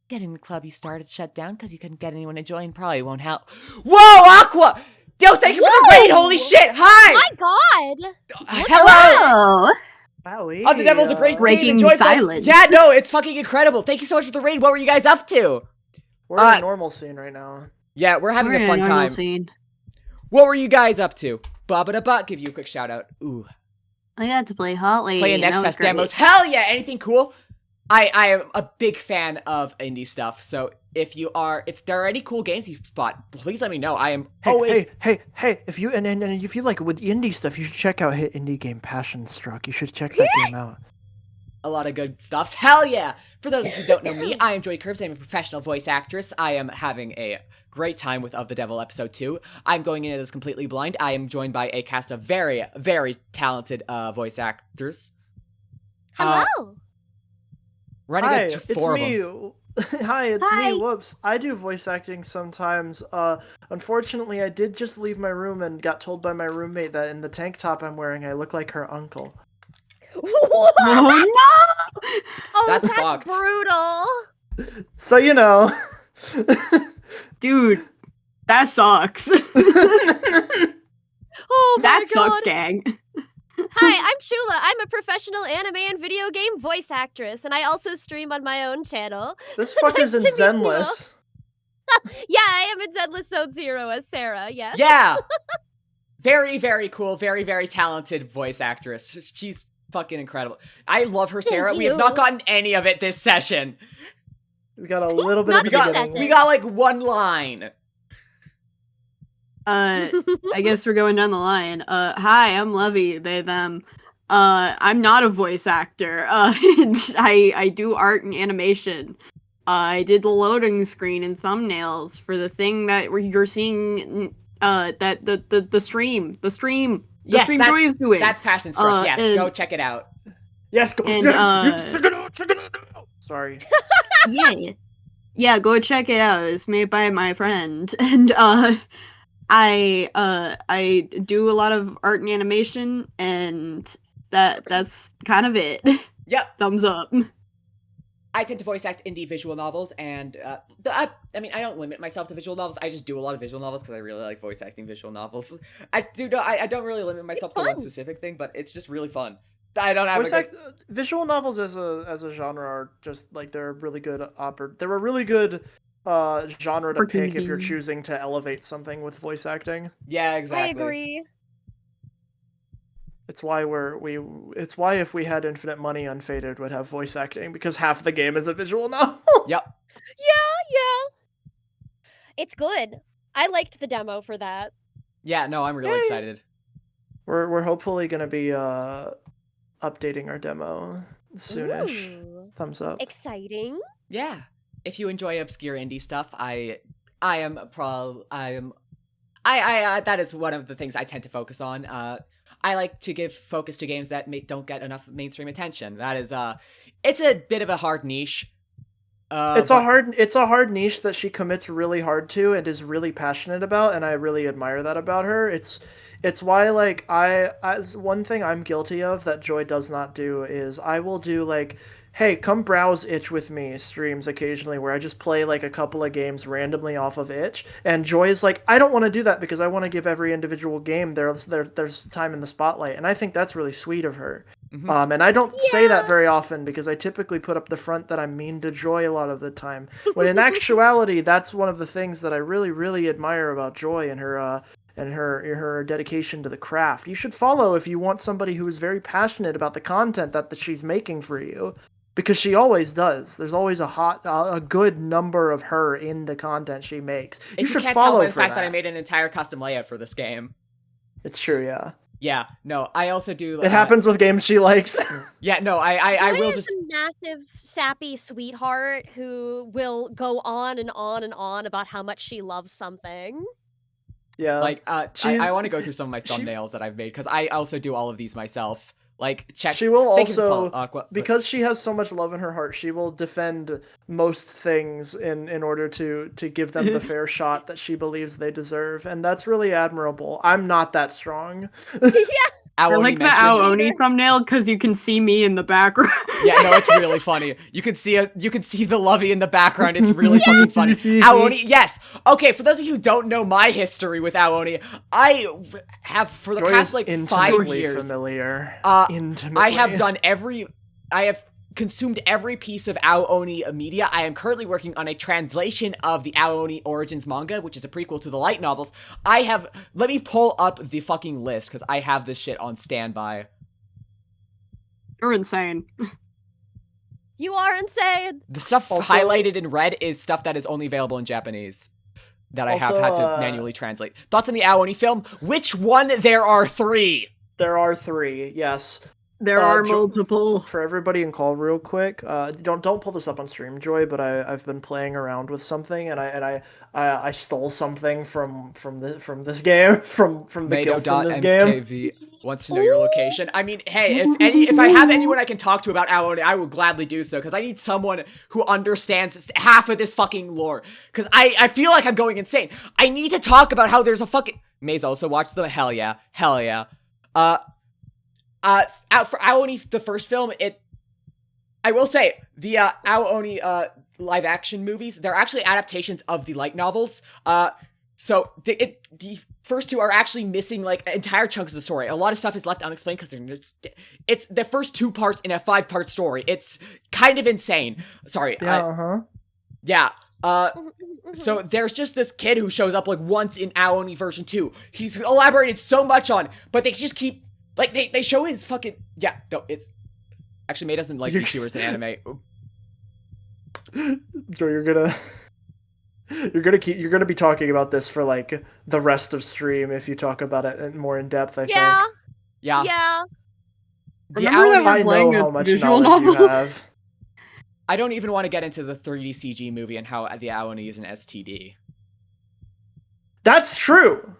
E: Getting the club you started shut down because you couldn't get anyone to join probably won't help. Whoa, Aqua! Yo, thank you for the raid! Holy shit! Hi!
D: My god!
E: Hello!
B: Oh,
C: Wowie.
E: Oh, the Devil's a great
B: breaking
E: game. Enjoy
B: silence.
E: Yeah, no, it's fucking incredible. Thank you so much for the raid. What were you guys up to?
C: We're in a normal scene right now.
E: Yeah, we're having a fun time.
B: Scene.
E: What were you guys up to? Bubba give you a quick shout out. Ooh.
B: I got to play Hotly.
E: Playing Next Fest demos. Hell yeah! Anything cool? I am a big fan of indie stuff, so if there are any cool games you spot, please let me know. I am always...
C: Hey, if you and if you like with indie stuff, you should check out Hit Indie Game Passion Struck. You should check that game out.
A: a lot of good stuffs. Hell yeah! For those who don't know me, I am Joy Kirbs. I'm a professional voice actress. I am having a great time with Of the Devil Episode 2. I'm going into this completely blind. I am joined by a cast of very, very talented voice actors.
D: Hello.
A: Running
C: Hi,
A: into
C: it's
A: four
C: me.
A: of them.
C: Hi, it's
B: Hi.
C: me. Whoops. I do voice acting sometimes. Unfortunately, I did just leave my room and got told by my roommate that in the tank top I'm wearing, I look like her uncle.
D: What?
B: Oh
D: Oh,
A: That's
D: that's
A: fucked.
D: brutal.
C: So, you know.
B: no! Dude, that sucks.
D: Oh my
B: That
D: god.
B: sucks, gang.
D: Hi, I'm Chula. I'm a professional anime and video game voice actress, and I also stream on my own channel.
C: This fucker's
D: Nice
C: in
D: to meet you.
C: Zenless.
D: Yeah, I am in Zenless Zone Zero as Sarah, yes.
A: Yeah! Very, very cool, very, very talented voice actress. She's fucking incredible. I love her, Sarah. We have not
D: you.
A: gotten any of it this session.
C: We got a little bit
D: Not
C: of
A: We
C: the
A: got,
D: that
C: beginning.
A: we got like one line.
B: I guess we're going down the line. Hi, I'm Levy, they, them. I'm not a voice actor. I do art and animation. I did the loading screen and thumbnails for the thing that you're seeing, that the stream
A: Yes,
B: Joy
A: that's,
B: is doing.
A: that's Passion Struck. Yes,
B: and-
A: go check it out.
C: Yes, go.
B: And,
C: Check it out, check it out. Sorry.
B: yeah, go check it out. It's made by my friend, and I do a lot of art and animation, and that's kind of it.
A: Yep.
B: Thumbs up.
A: I tend to voice act indie visual novels, and I don't limit myself to visual novels. I just do a lot of visual novels because I really like voice acting visual novels. I don't really limit myself to one
D: fun.
A: specific thing, but it's just really fun. I don't have
C: Voice
A: a good...
C: visual novels as a genre are just like they're a really good they're a really good genre to pick if you're
B: Opportunity.
C: choosing to elevate something with voice acting.
A: Yeah, exactly.
D: I agree.
C: It's why it's why if we had infinite money, Unfaded would have voice acting because half the game is a visual novel.
A: Yep.
D: Yeah. It's good. I liked the demo for that.
A: Yeah, no, I'm really
C: Yay.
A: excited.
C: We're hopefully gonna be updating our demo soonish.
D: Ooh,
C: Thumbs up.
D: exciting.
A: Yeah. If you enjoy obscure indie stuff, that is one of the things I tend to focus on. I like to give focus to games that don't get enough mainstream attention. That is, it's a bit of a hard niche.
C: It's a hard niche that she commits really hard to and is really passionate about, and I really admire that about her. It's why like I one thing I'm guilty of that Joy does not do is I will do like, hey, come browse itch with me streams occasionally where I just play like a couple of games randomly off of itch, and Joy is like, I don't want to do that because I want to give every individual game there's time in the spotlight, and I think that's really sweet of her.
A: Mhm.
C: And I don't say that very often because I typically put up the front that I'm mean to Joy a lot of the time, when in actuality that's one of the things that I really, really admire about Joy and her dedication to the craft. You should follow if you want somebody who is very passionate about the content that she's making for you. Because she always does. There's always a good number of her in the content she makes.
A: If you
C: should
A: can't tell
C: follow
A: by the
C: for
A: fact that I made an entire custom layout for this game.
C: It's true, yeah.
A: Yeah, no, I also do...
C: It happens with games she likes.
A: Yeah, no, I
D: Joy
A: will
D: is
A: just...
D: a massive sappy sweetheart who will go on and on and on about how much she loves something.
C: Yeah.
A: Like,
C: she's-
A: I want to go through some of my
C: she-
A: thumbnails that I've made, because I also do all of these myself. Like, check...
C: She will
A: thank you for
C: also,
A: follow-
C: because she has so much love in her heart, she will defend most things in order to give them the fair shot that she believes they deserve, and that's really admirable. I'm not that strong.
B: I
A: Aoni
B: like the
A: mentioned-
B: Aoni thumbnail because you can see me in the background.
A: Yeah, no, it's really funny. You can see the Lovey in the background. It's really fucking funny. Aoni, yes. Okay, for those of you who don't know my history with Aoni, I have for the
C: Joy
A: past
C: is
A: like 5
C: intimately
A: years.
C: familiar.
A: I have consumed every piece of Aoni media. I am currently working on a translation of the Aoni Origins manga, which is a prequel to the light novels. Let me pull up the fucking list, because I have this shit on standby.
B: You're insane.
D: You are insane.
A: The stuff
C: Also-
A: highlighted in red is stuff that is only available in Japanese. That I have
C: Also,
A: had to manually translate. Thoughts on the Aoni film? Which one? There are 3.
C: There are 3, yes.
B: There are multiple.
C: For everybody in call, real quick, don't pull this up on stream, Joy. But I've been playing around with something, and I stole something from this game from the guild from this game.
A: MKV wants to know your location. I mean, hey, if I have anyone I can talk to about Aoni, I will gladly do so, because I need someone who understands half of this fucking lore. Because I feel like I'm going insane. I need to talk about how there's a fucking Maze also watched them. Hell yeah. Out for Aoni, the first film, I will say, the Aoni live action movies, they're actually adaptations of the light novels. So the first two are actually missing like entire chunks of the story. A lot of stuff is left unexplained because it's the first 2 parts in a 5-part story. It's kind of insane. Sorry. Yeah. So there's just this kid who shows up like once in Aoni version 2. He's elaborated so much on, but they just keep like they show his fucking it's actually May doesn't like VTubers in anime.
C: So you're gonna be talking about this for like the rest of stream if you talk about it more in depth. I think.
D: Yeah.
B: Remember that we're playing
C: how
B: a
C: much
B: visual
C: knowledge
B: novel?
C: you have.
A: I don't even want to get into the 3D CG movie and how the Aoni is an STD.
C: That's true.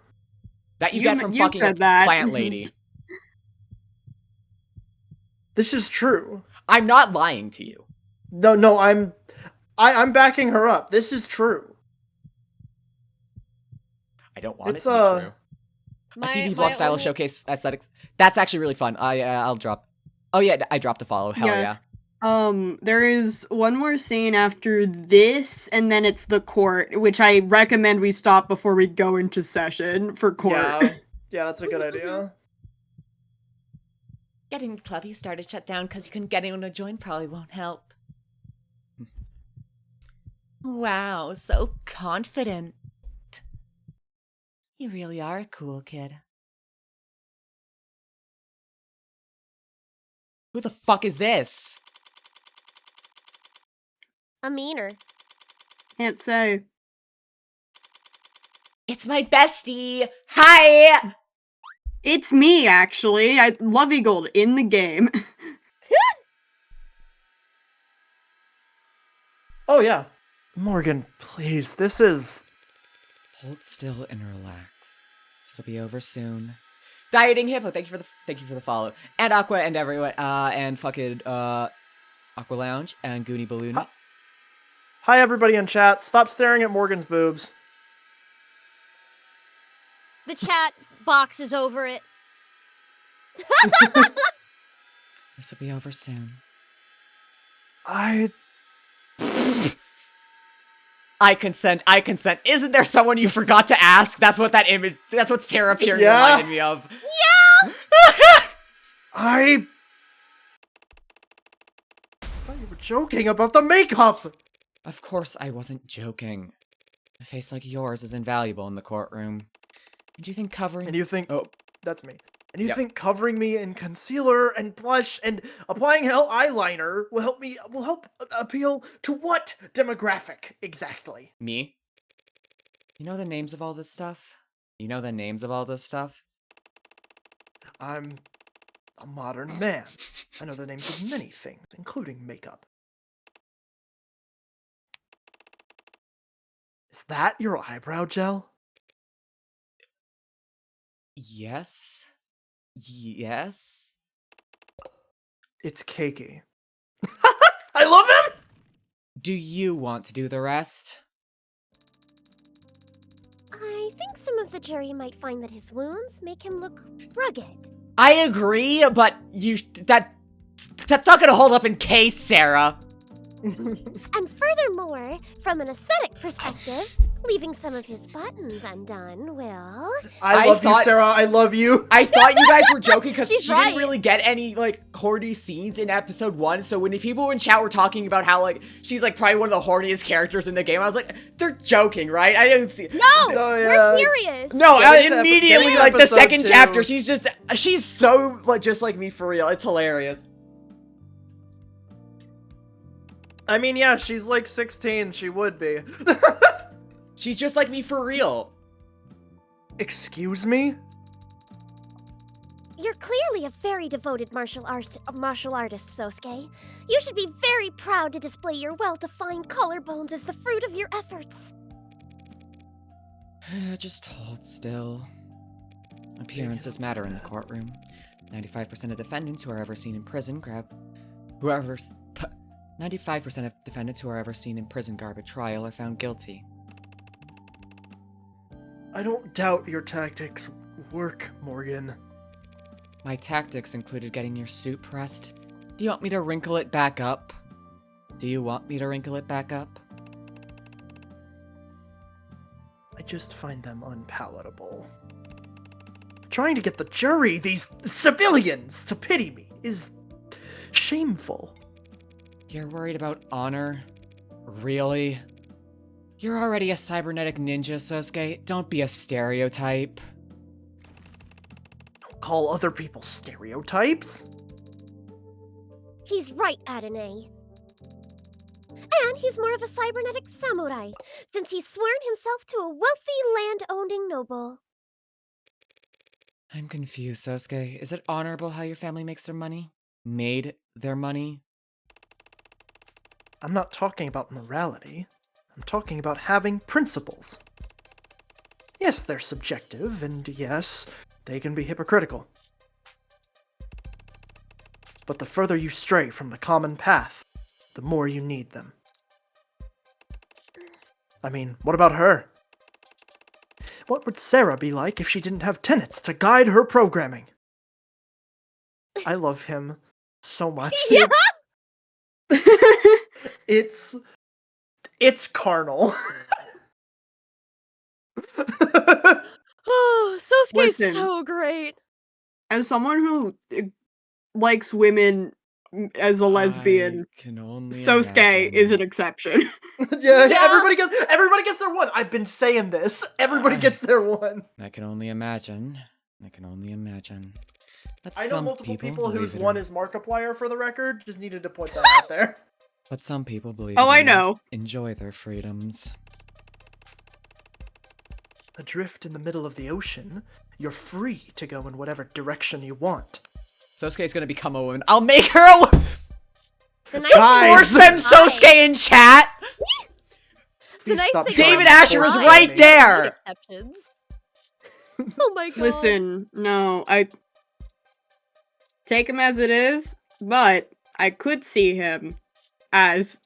A: That you get from fucking a
B: that.
A: plant lady.
C: This is true.
A: I'm not lying to you.
C: No, I'm backing her up. This is true.
A: I don't want it to be true. A TV blog style showcase aesthetics. That's actually really fun. I'll drop. Oh yeah, I dropped a follow. Hell yeah.
B: There is one more scene after this, and then it's the court, which I recommend we stop before we go into session for court.
C: Yeah, that's a good idea.
E: Getting the club you started shut down because you couldn't get anyone to join probably won't help. Wow, so confident. You really are a cool kid.
A: Who the fuck is this?
D: A meaner.
B: Can't say.
E: It's my bestie! Hi!
B: It's me, actually. I love Eagle in the game.
C: Oh yeah. Morgan, please, this is...
A: Hold still and relax. This will be over soon. Dieting Hippo, thank you for the follow. And Aqua and everyone, and fucking, Aqua Lounge and Goonie Balloon.
C: Hi everybody in chat. Stop staring at Morgan's boobs.
D: The chat box is over it.
A: This will be over soon.
C: I
A: consent. Isn't there someone you forgot to ask? That's what Sarah Pure reminded me of.
D: Yeah!
C: I thought you were joking about the makeup!
A: Of course I wasn't joking. A face like yours is invaluable in the courtroom. And you think covering...
C: And you think...
A: Oh.
C: That's me. And you think covering me in concealer and blush and applying eyeliner will help appeal to what demographic exactly?
A: Me? You know the names of all this stuff?
C: I'm a modern man. I know the names of many things, including makeup. Is that your eyebrow gel?
A: Yes.
C: It's cakey. I love him!
A: Do you want to do the rest?
D: I think some of the jury might find that his wounds make him look rugged.
A: I agree, but that's not gonna hold up in case, Sarah.
D: And furthermore, from an aesthetic perspective, leaving some of his buttons undone will...
C: I love you, Sarah. I love you.
A: I thought you guys were joking because she
D: right.
A: didn't really get any, like, horny scenes in episode 1. So when the people in chat were talking about how, like, she's, like, probably one of the horniest characters in the game, I was like, they're joking, right? I didn't see...
D: No! We're serious!
A: No, immediately, like, the second
C: 2.
A: chapter, she's so, like, just like me for real. It's hilarious.
C: I mean, yeah, she's like 16. She would be.
A: She's just like me for real.
C: Excuse me?
D: You're You're clearly a very devoted martial artist, Sosuke. You should be very proud to display your well-defined collarbones as the fruit of your efforts.
E: Just hold still. Appearances matter in the courtroom. 95% of defendants who are ever seen in prison grab... 95% of defendants who are ever seen in prison garb at trial are found guilty.
C: I don't doubt your tactics work, Morgan.
E: My tactics included getting your suit pressed. Do you want me to wrinkle it back up? Do you want me to wrinkle it back up?
C: I just find them unpalatable. Trying to get the jury, these civilians, to pity me is shameful.
E: You're worried about honor? Really? You're already a cybernetic ninja, Sosuke. Don't be a stereotype.
C: Don't call other people stereotypes.
D: He's right, Adane. And he's more of a cybernetic samurai, since he's sworn himself to a wealthy land-owning noble.
E: I'm confused, Sosuke. Is it honorable how your family makes their money? Made their money?
C: I'm not talking about morality. I'm talking about having principles. Yes, they're subjective, and yes, they can be hypocritical. But the further you stray from the common path, the more you need them. I mean, what about her? What would Sarah be like if she didn't have tenets to guide her programming? I love him so much.
D: Yeah!
C: It's carnal.
D: Oh, Sosuke's
B: Listen.
D: so great.
B: As someone who likes women as a lesbian,
E: I can only
B: Sosuke
E: imagine.
B: is an exception.
C: Yeah,
D: Yeah.
C: everybody gets their one. I've been saying this. Everybody gets their one.
E: I can only imagine. I can only imagine. But
C: I know
E: some
C: multiple people
E: believe
C: whose
E: it
C: one
E: or-
C: is Markiplier for the record. Just needed to point that out there.
E: But some people believe
B: Oh,
E: it
B: I
E: or not,
B: know.
E: enjoy their freedoms.
C: Adrift in the middle of the ocean, you're free to go in whatever direction you want.
E: Sosuke's gonna become a woman. I'll make her a woman!
D: The nice
C: Guys!
E: Force them Sosuke in chat!
D: The nice
C: Stop
D: thing
C: trying
E: David
C: to
E: Asher
C: force
E: was
C: me.
E: right there!
D: Exceptions. Oh my god.
B: Listen, no, I take him as it is, but I could see him as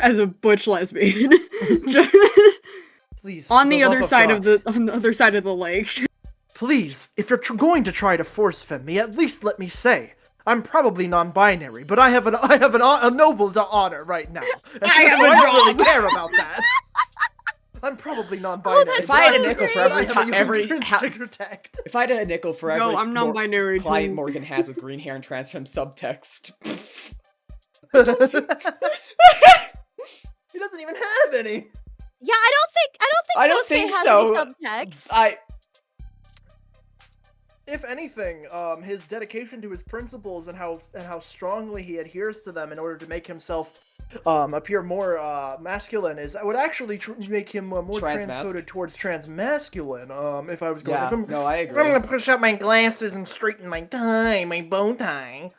B: a butch lesbian
C: Please,
B: on
C: for
B: the
C: love
B: other side
C: God.
B: on the other side of the lake.
C: Please, if you're going to try to force fem me, at least let me say I'm probably non-binary, but I have a noble to honor right now.
B: I have
C: So
B: a
C: I don't really
B: job.
C: care about that. I'm probably non-binary.
D: that's
E: If I had a
D: so
E: nickel for
D: great.
E: every
C: I have a
E: time, every
C: universe
E: ha-
C: to protect.
E: if I had a nickel for every
B: No, I'm non-binary
E: client
B: too.
E: Morgan has with green hair and trans femme subtext.
C: He doesn't even have any.
D: Yeah, I
E: I
D: don't
E: don't
D: Sosuke
E: think
D: has
E: so.
D: any subtext.
C: If anything, his dedication to his principles and how strongly he adheres to them in order to make himself appear more masculine would actually make him more
E: Transmasc?
C: transcoded towards transmasculine. If I was going,
E: Yeah,
C: if I'm,
E: no, I
C: I'm
E: agree.
C: gonna push up my glasses and straighten my tie, my bow tie.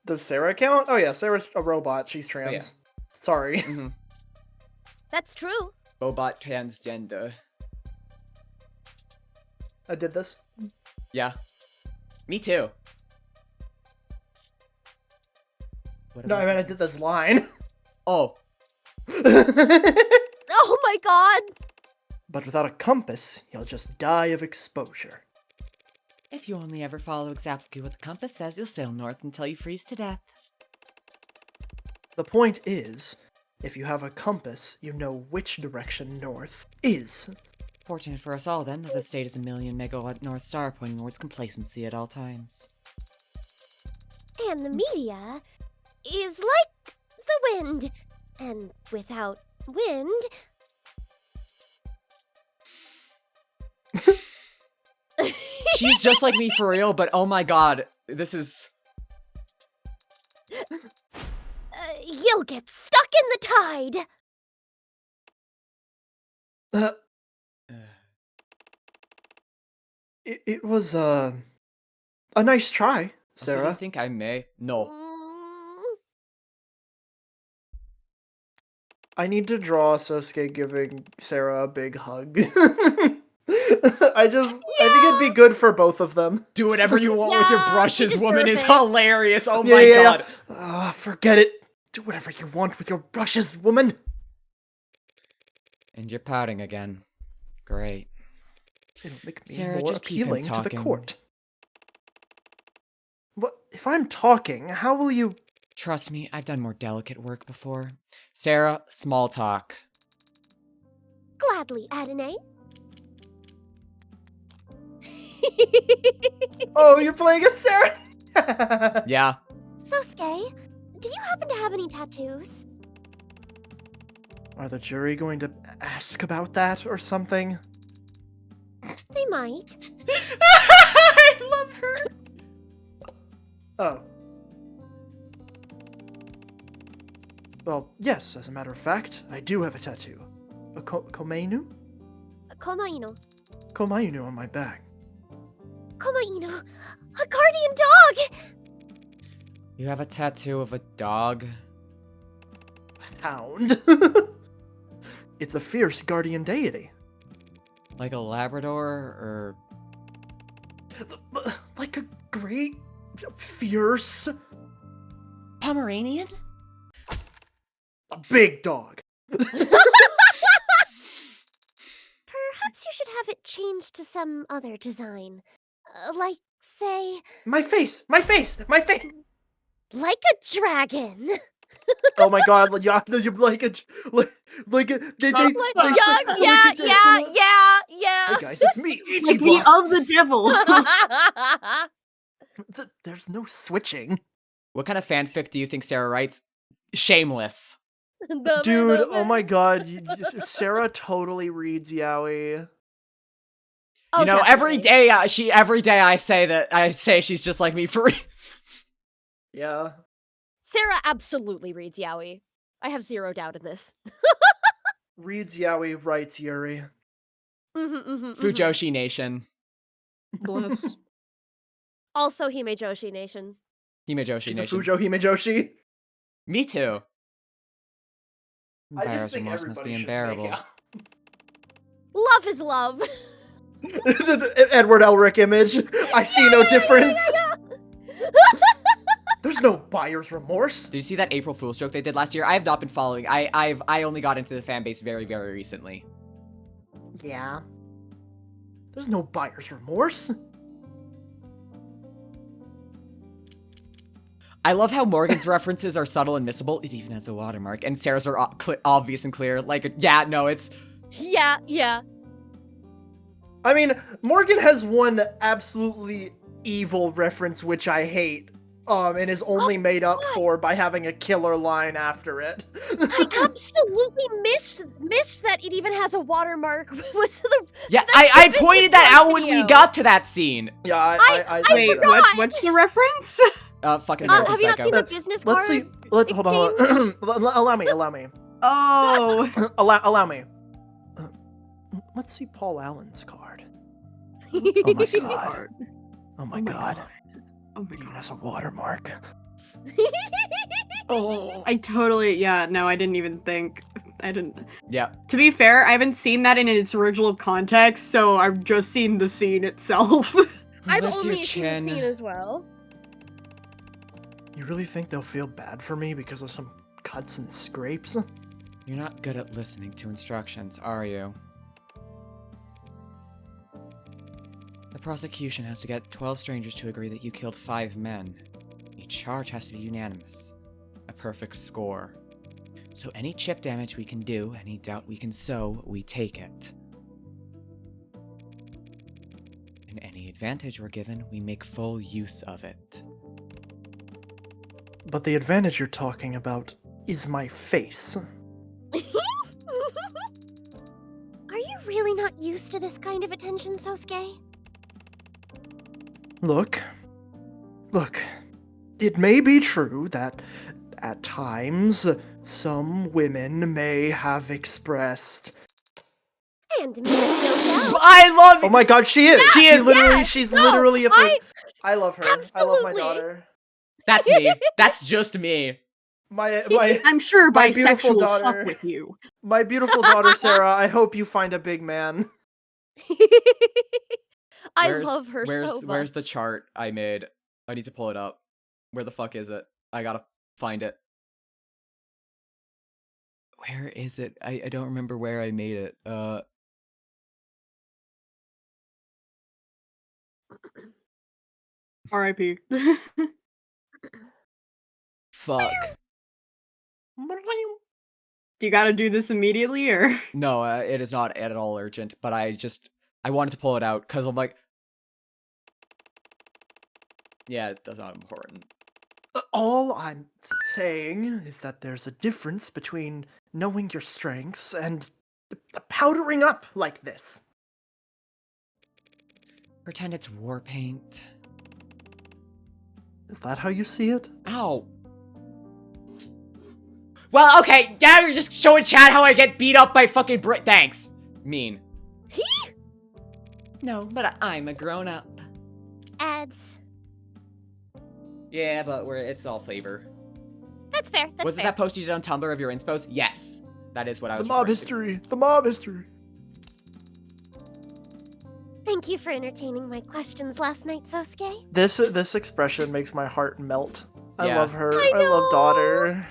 C: Does Sarah count? Oh yeah, Sarah's a robot. She's trans.
E: yeah.
C: Sorry.
E: Mhm.
D: That's true.
E: Bobot transgender.
C: I did this.
E: Yeah. Me too. What
C: No, I
E: about-
C: mean I did this line.
E: Oh,
D: Oh my god.
C: But without a compass, you'll just die of exposure.
E: if you only ever follow exactly what the compass says, you'll sail north until you freeze to death.
C: The point is, if you have a compass, you know which direction north is.
E: Fortunate for us all, then, that the state is a 1,000,000 megawatt North Star pointing towards complacency at all times.
D: And the media is like the wind. And without wind...
E: She's just like me for real, but oh my god, this is...
D: you'll get stuck in the tide.
C: Uh, it was a nice try,
A: So you
C: Sarah.
A: think I may? No.
C: I need to draw Sosuke giving Sarah a big hug. I think it'd be good for both of them.
A: Do whatever you want with your
D: Yeah,
A: brushes,
D: you
A: woman, is
D: deserve it.
A: hilarious. Oh my god.
C: Forget it. Do whatever you want with your brushes, woman.
A: And you're pouting again. Great.
C: It'll make me
A: Sarah,
C: more
A: just keep him
C: appealing to the
A: talking.
C: court. What if I'm talking? How will you?
A: Trust me, I've done more delicate work before. Sarah, small talk.
D: Gladly, Adonai.
C: Oh, you're playing as Sarah.
A: Yeah.
D: Sosuke, do you happen to have any tattoos?
C: Are the jury going to ask about that or something?
D: They might.
A: I love her.
C: Oh. Well, yes, as a matter of fact, I do have a tattoo. A komainu?
D: Komaino.
C: Komainu on my back.
D: Komaino. A guardian dog!
A: You have a tattoo of a dog?
C: Hound. It's a fierce guardian deity.
A: Like a Labrador, or...
C: Like a great, fierce,
E: Pomeranian?
C: a big dog.
D: Perhaps you should have it changed to some other design. Like, say,
C: My face! My face! My face!
D: like a dragon.
C: Oh my god, you're like a, like a, they
D: Yeah,
C: said-
D: yeah.
C: Hey guys, it's me,
B: Like me
C: Ichigo.
B: of the devil.
C: There's no switching.
A: What kind of fanfic do you think Sarah writes? Shameless.
C: Dude, oh my god, Sarah totally reads yaoi.
A: You know, every day I say she's just like me for real.
C: Yeah.
D: Sarah absolutely reads yaoi. I have zero doubt in this.
C: Reads yaoi, writes Yuri.
A: Fujoshi Nation.
B: Bluffs.
D: Also Himejoshi Nation.
A: Himejoshi
C: She's a
A: Nation.
C: Fujo Himejoshi.
A: Me too.
C: I
A: Buyer's
C: just think
A: remorse must be
C: everybody should
A: unbearable.
C: make out.
D: Love is love.
C: The Edward Elric image. I see no difference. There's no buyer's remorse.
A: Did you see that April Fool's joke they did last year? I have not been following. I only got into the fan base very, very recently.
C: Yeah. There's no buyer's remorse.
A: I love how Morgan's references are subtle and missable. It even has a watermark, and Sarah's are obvious and clear. Like, yeah, no, it's...
D: Yeah.
C: I mean, Morgan has one absolutely evil reference which I hate. And is only made up for by having a killer line after it.
D: I absolutely missed that it even has a watermark.
A: Yeah,
D: That's
A: I
D: the
A: pointed that
D: business
A: out when we
D: video.
A: got to that scene.
C: Yeah,
D: I
B: Wait,
D: forgot.
B: what's the reference?
A: Fucking American
D: have you not
A: Psycho.
D: seen the business
C: Let's
D: card?
C: see. Let's hold on. Allow me.
B: Oh.
C: Allow me. Let's see Paul Allen's card. Oh my god. Oh my god.
B: Oh my
C: It even
B: god.
C: has a watermark.
B: Oh. I didn't even think. I didn't.
A: Yeah.
B: To be fair, I haven't seen that in its original context, so I've just seen the scene itself.
D: I've
A: Lift your
D: only seen the
A: chin.
D: scene as well.
C: You really think they'll feel bad for me because of some cuts and scrapes?
A: You're not good at listening to instructions, are you? The prosecution has to get 12 strangers to agree that you killed 5 men. Each charge has to be unanimous. A perfect score. So any chip damage we can do, any doubt we can sow, we take it. And any advantage we're given, we make full use of it.
C: But the advantage you're talking about is my face.
D: Are you really not used to this kind of attention, Sosuke?
C: Look, it may be true that at times some women may have expressed
D: and me, no doubt.
A: I love
C: Oh my god, she is.
A: She is.
C: She's
D: No,
C: literally a. I love her. I love my
D: Absolutely.
C: daughter.
A: That's me. That's just me.
C: My
B: I'm sure
C: my beautiful
B: bisexuals
C: daughter.
B: fuck with you.
C: my beautiful daughter Sarah. I hope you find a big man.
D: I love her so much.
A: Where's the chart I made? I need to pull it up. Where the fuck is it? I gotta find it. Where is it? I don't remember where I made it.
B: R.I.P.
A: Fuck.
B: Do you gotta do this immediately, or?
A: No, it is not at all urgent, but I wanted to pull it out, because I'm like... Yeah, that's not important.
C: All I'm saying is that there's a difference between knowing your strengths and powdering up like this.
E: Pretend it's war paint.
C: Is that how you see it?
A: Ow. Well, okay, now you're just showing chat how I get beat up by fucking Thanks. Mean.
E: No, but I'm a grown-up.
D: Ads.
A: Yeah, but it's all flavor.
D: That's fair. That's
A: Was it
D: fair.
A: that post you did on Tumblr of your inspos? Yes. That is what I was
C: The mob
A: referring to.
C: history. The mob history.
D: Thank you for entertaining my questions last night, Sosuke.
C: This expression makes my heart melt. I
A: Yeah.
C: love her.
D: I
C: I love
D: know.
C: daughter.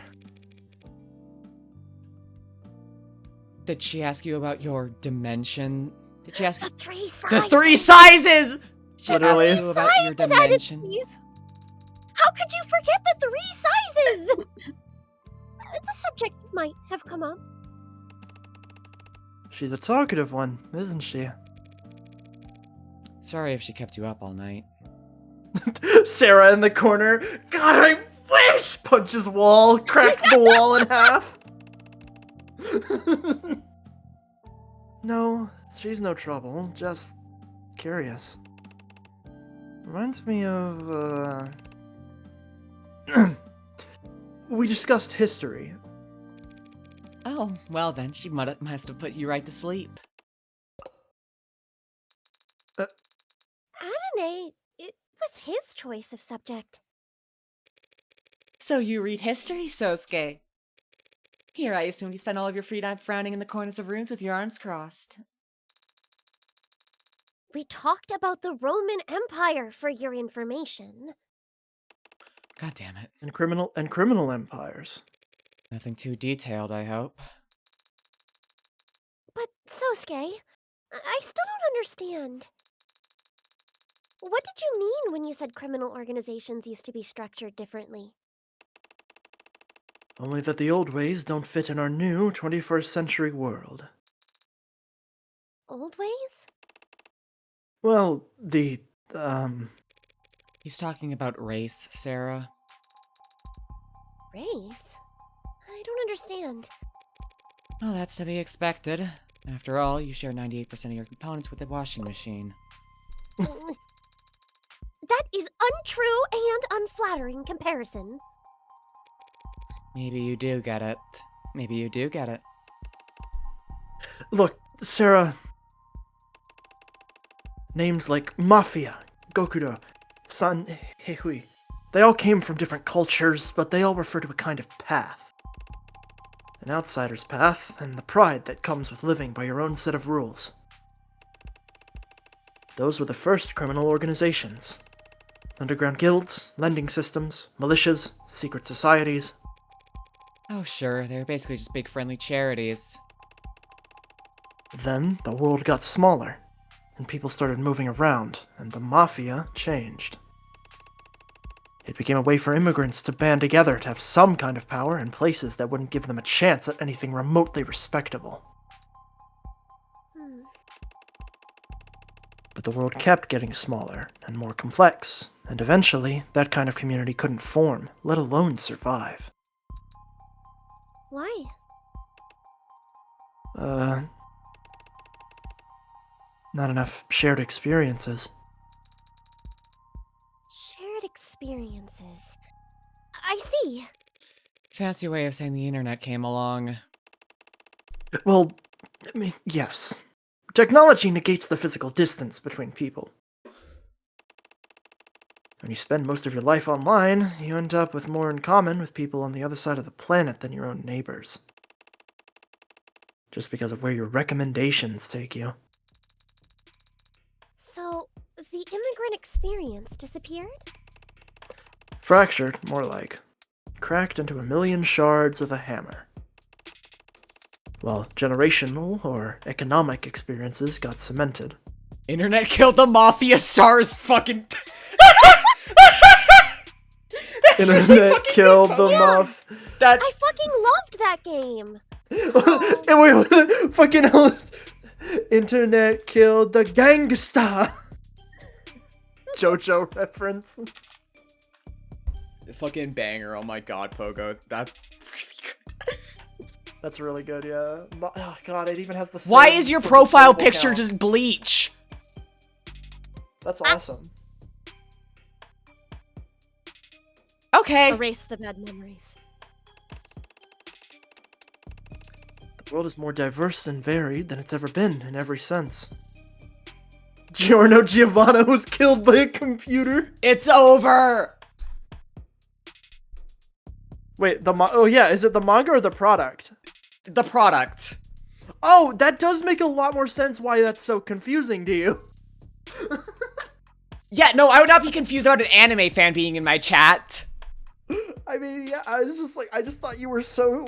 E: Did she ask you about your dimension? Did she ask
D: The three sizes.
A: The 3 sizes!
E: Did she
C: Literally.
E: ask you about your
D: Sizes added,
E: dimensions?
D: please. How could you forget the 3 sizes? The subject might have come up.
C: She's a talkative one, isn't she?
E: Sorry if she kept you up all night.
C: Sarah in the corner. God, I wish! Punches wall, cracked the wall in half. No, she's no trouble. Just curious. Reminds me of, we discussed history.
E: Oh, well then, she must have put you right to sleep.
D: Adonai, it was his choice of subject.
E: So you read history, Sosuke? Here, I assumed you spent all of your free time frowning in the corners of rooms with your arms crossed.
D: We talked about the Roman Empire for your information.
E: God damn it.
C: And criminal empires.
E: Nothing too detailed, I hope.
D: But, Sosuke, I still don't understand. What did you mean when you said criminal organizations used to be structured differently?
C: Only that the old ways don't fit in our new 21st century world.
D: Old ways?
C: Well,
E: He's talking about race, Sarah.
D: Race? I don't understand.
E: Oh, that's to be expected. After all, you share 98% of your components with the washing machine.
D: That is untrue and unflattering comparison.
E: Maybe you do get it. Maybe you do get it.
C: look, Sarah. Names like Mafia, Gokuro, San Heihui. They all came from different cultures, but they all refer to a kind of path. An outsider's path, and the pride that comes with living by your own set of rules. Those were the first criminal organizations. Underground guilds, lending systems, militias, secret societies.
E: Oh, sure, they're basically just big friendly charities.
C: Then the world got smaller, and people started moving around, and the Mafia changed. It became a way for immigrants to band together to have some kind of power in places that wouldn't give them a chance at anything remotely respectable. But the world kept getting smaller and more complex, and eventually that kind of community couldn't form, let alone survive.
D: Why?
C: Not enough shared experiences.
D: Shared experiences. I see.
E: Fancy way of saying the internet came along.
C: Well, I mean, yes. Technology negates the physical distance between people. When you spend most of your life online, you end up with more in common with people on the other side of the planet than your own neighbors. Just because of where your recommendations take you.
D: So, the immigrant experience disappeared?
C: Fractured, more like. Cracked into a million shards with a hammer. While generational or economic experiences got cemented.
A: Internet killed the mafia stars fucking...
C: Internet killed the muff.
A: That's...
D: I fucking loved that game!
C: And wait, fucking hell. Internet killed the gangsta. JoJo reference.
A: Fucking banger, oh my god, Pogo. That's really good.
C: That's really good, yeah. Oh god, it even has the same
A: Why is your
C: fucking
A: profile
C: symbol
A: picture
C: count.
A: just bleach?
C: That's awesome.
A: Okay.
D: Erase the bad memories.
C: The world is more diverse and varied than it's ever been in every sense. Giorno Giovanna was killed by a computer.
A: It's over!
C: Wait, oh yeah, is it the manga or the product?
A: The product.
C: Oh, that does make a lot more sense why that's so confusing to you.
A: Yeah, no, I would not be confused about an anime fan being in my chat.
C: I mean, yeah, I was just like, I just thought you were so...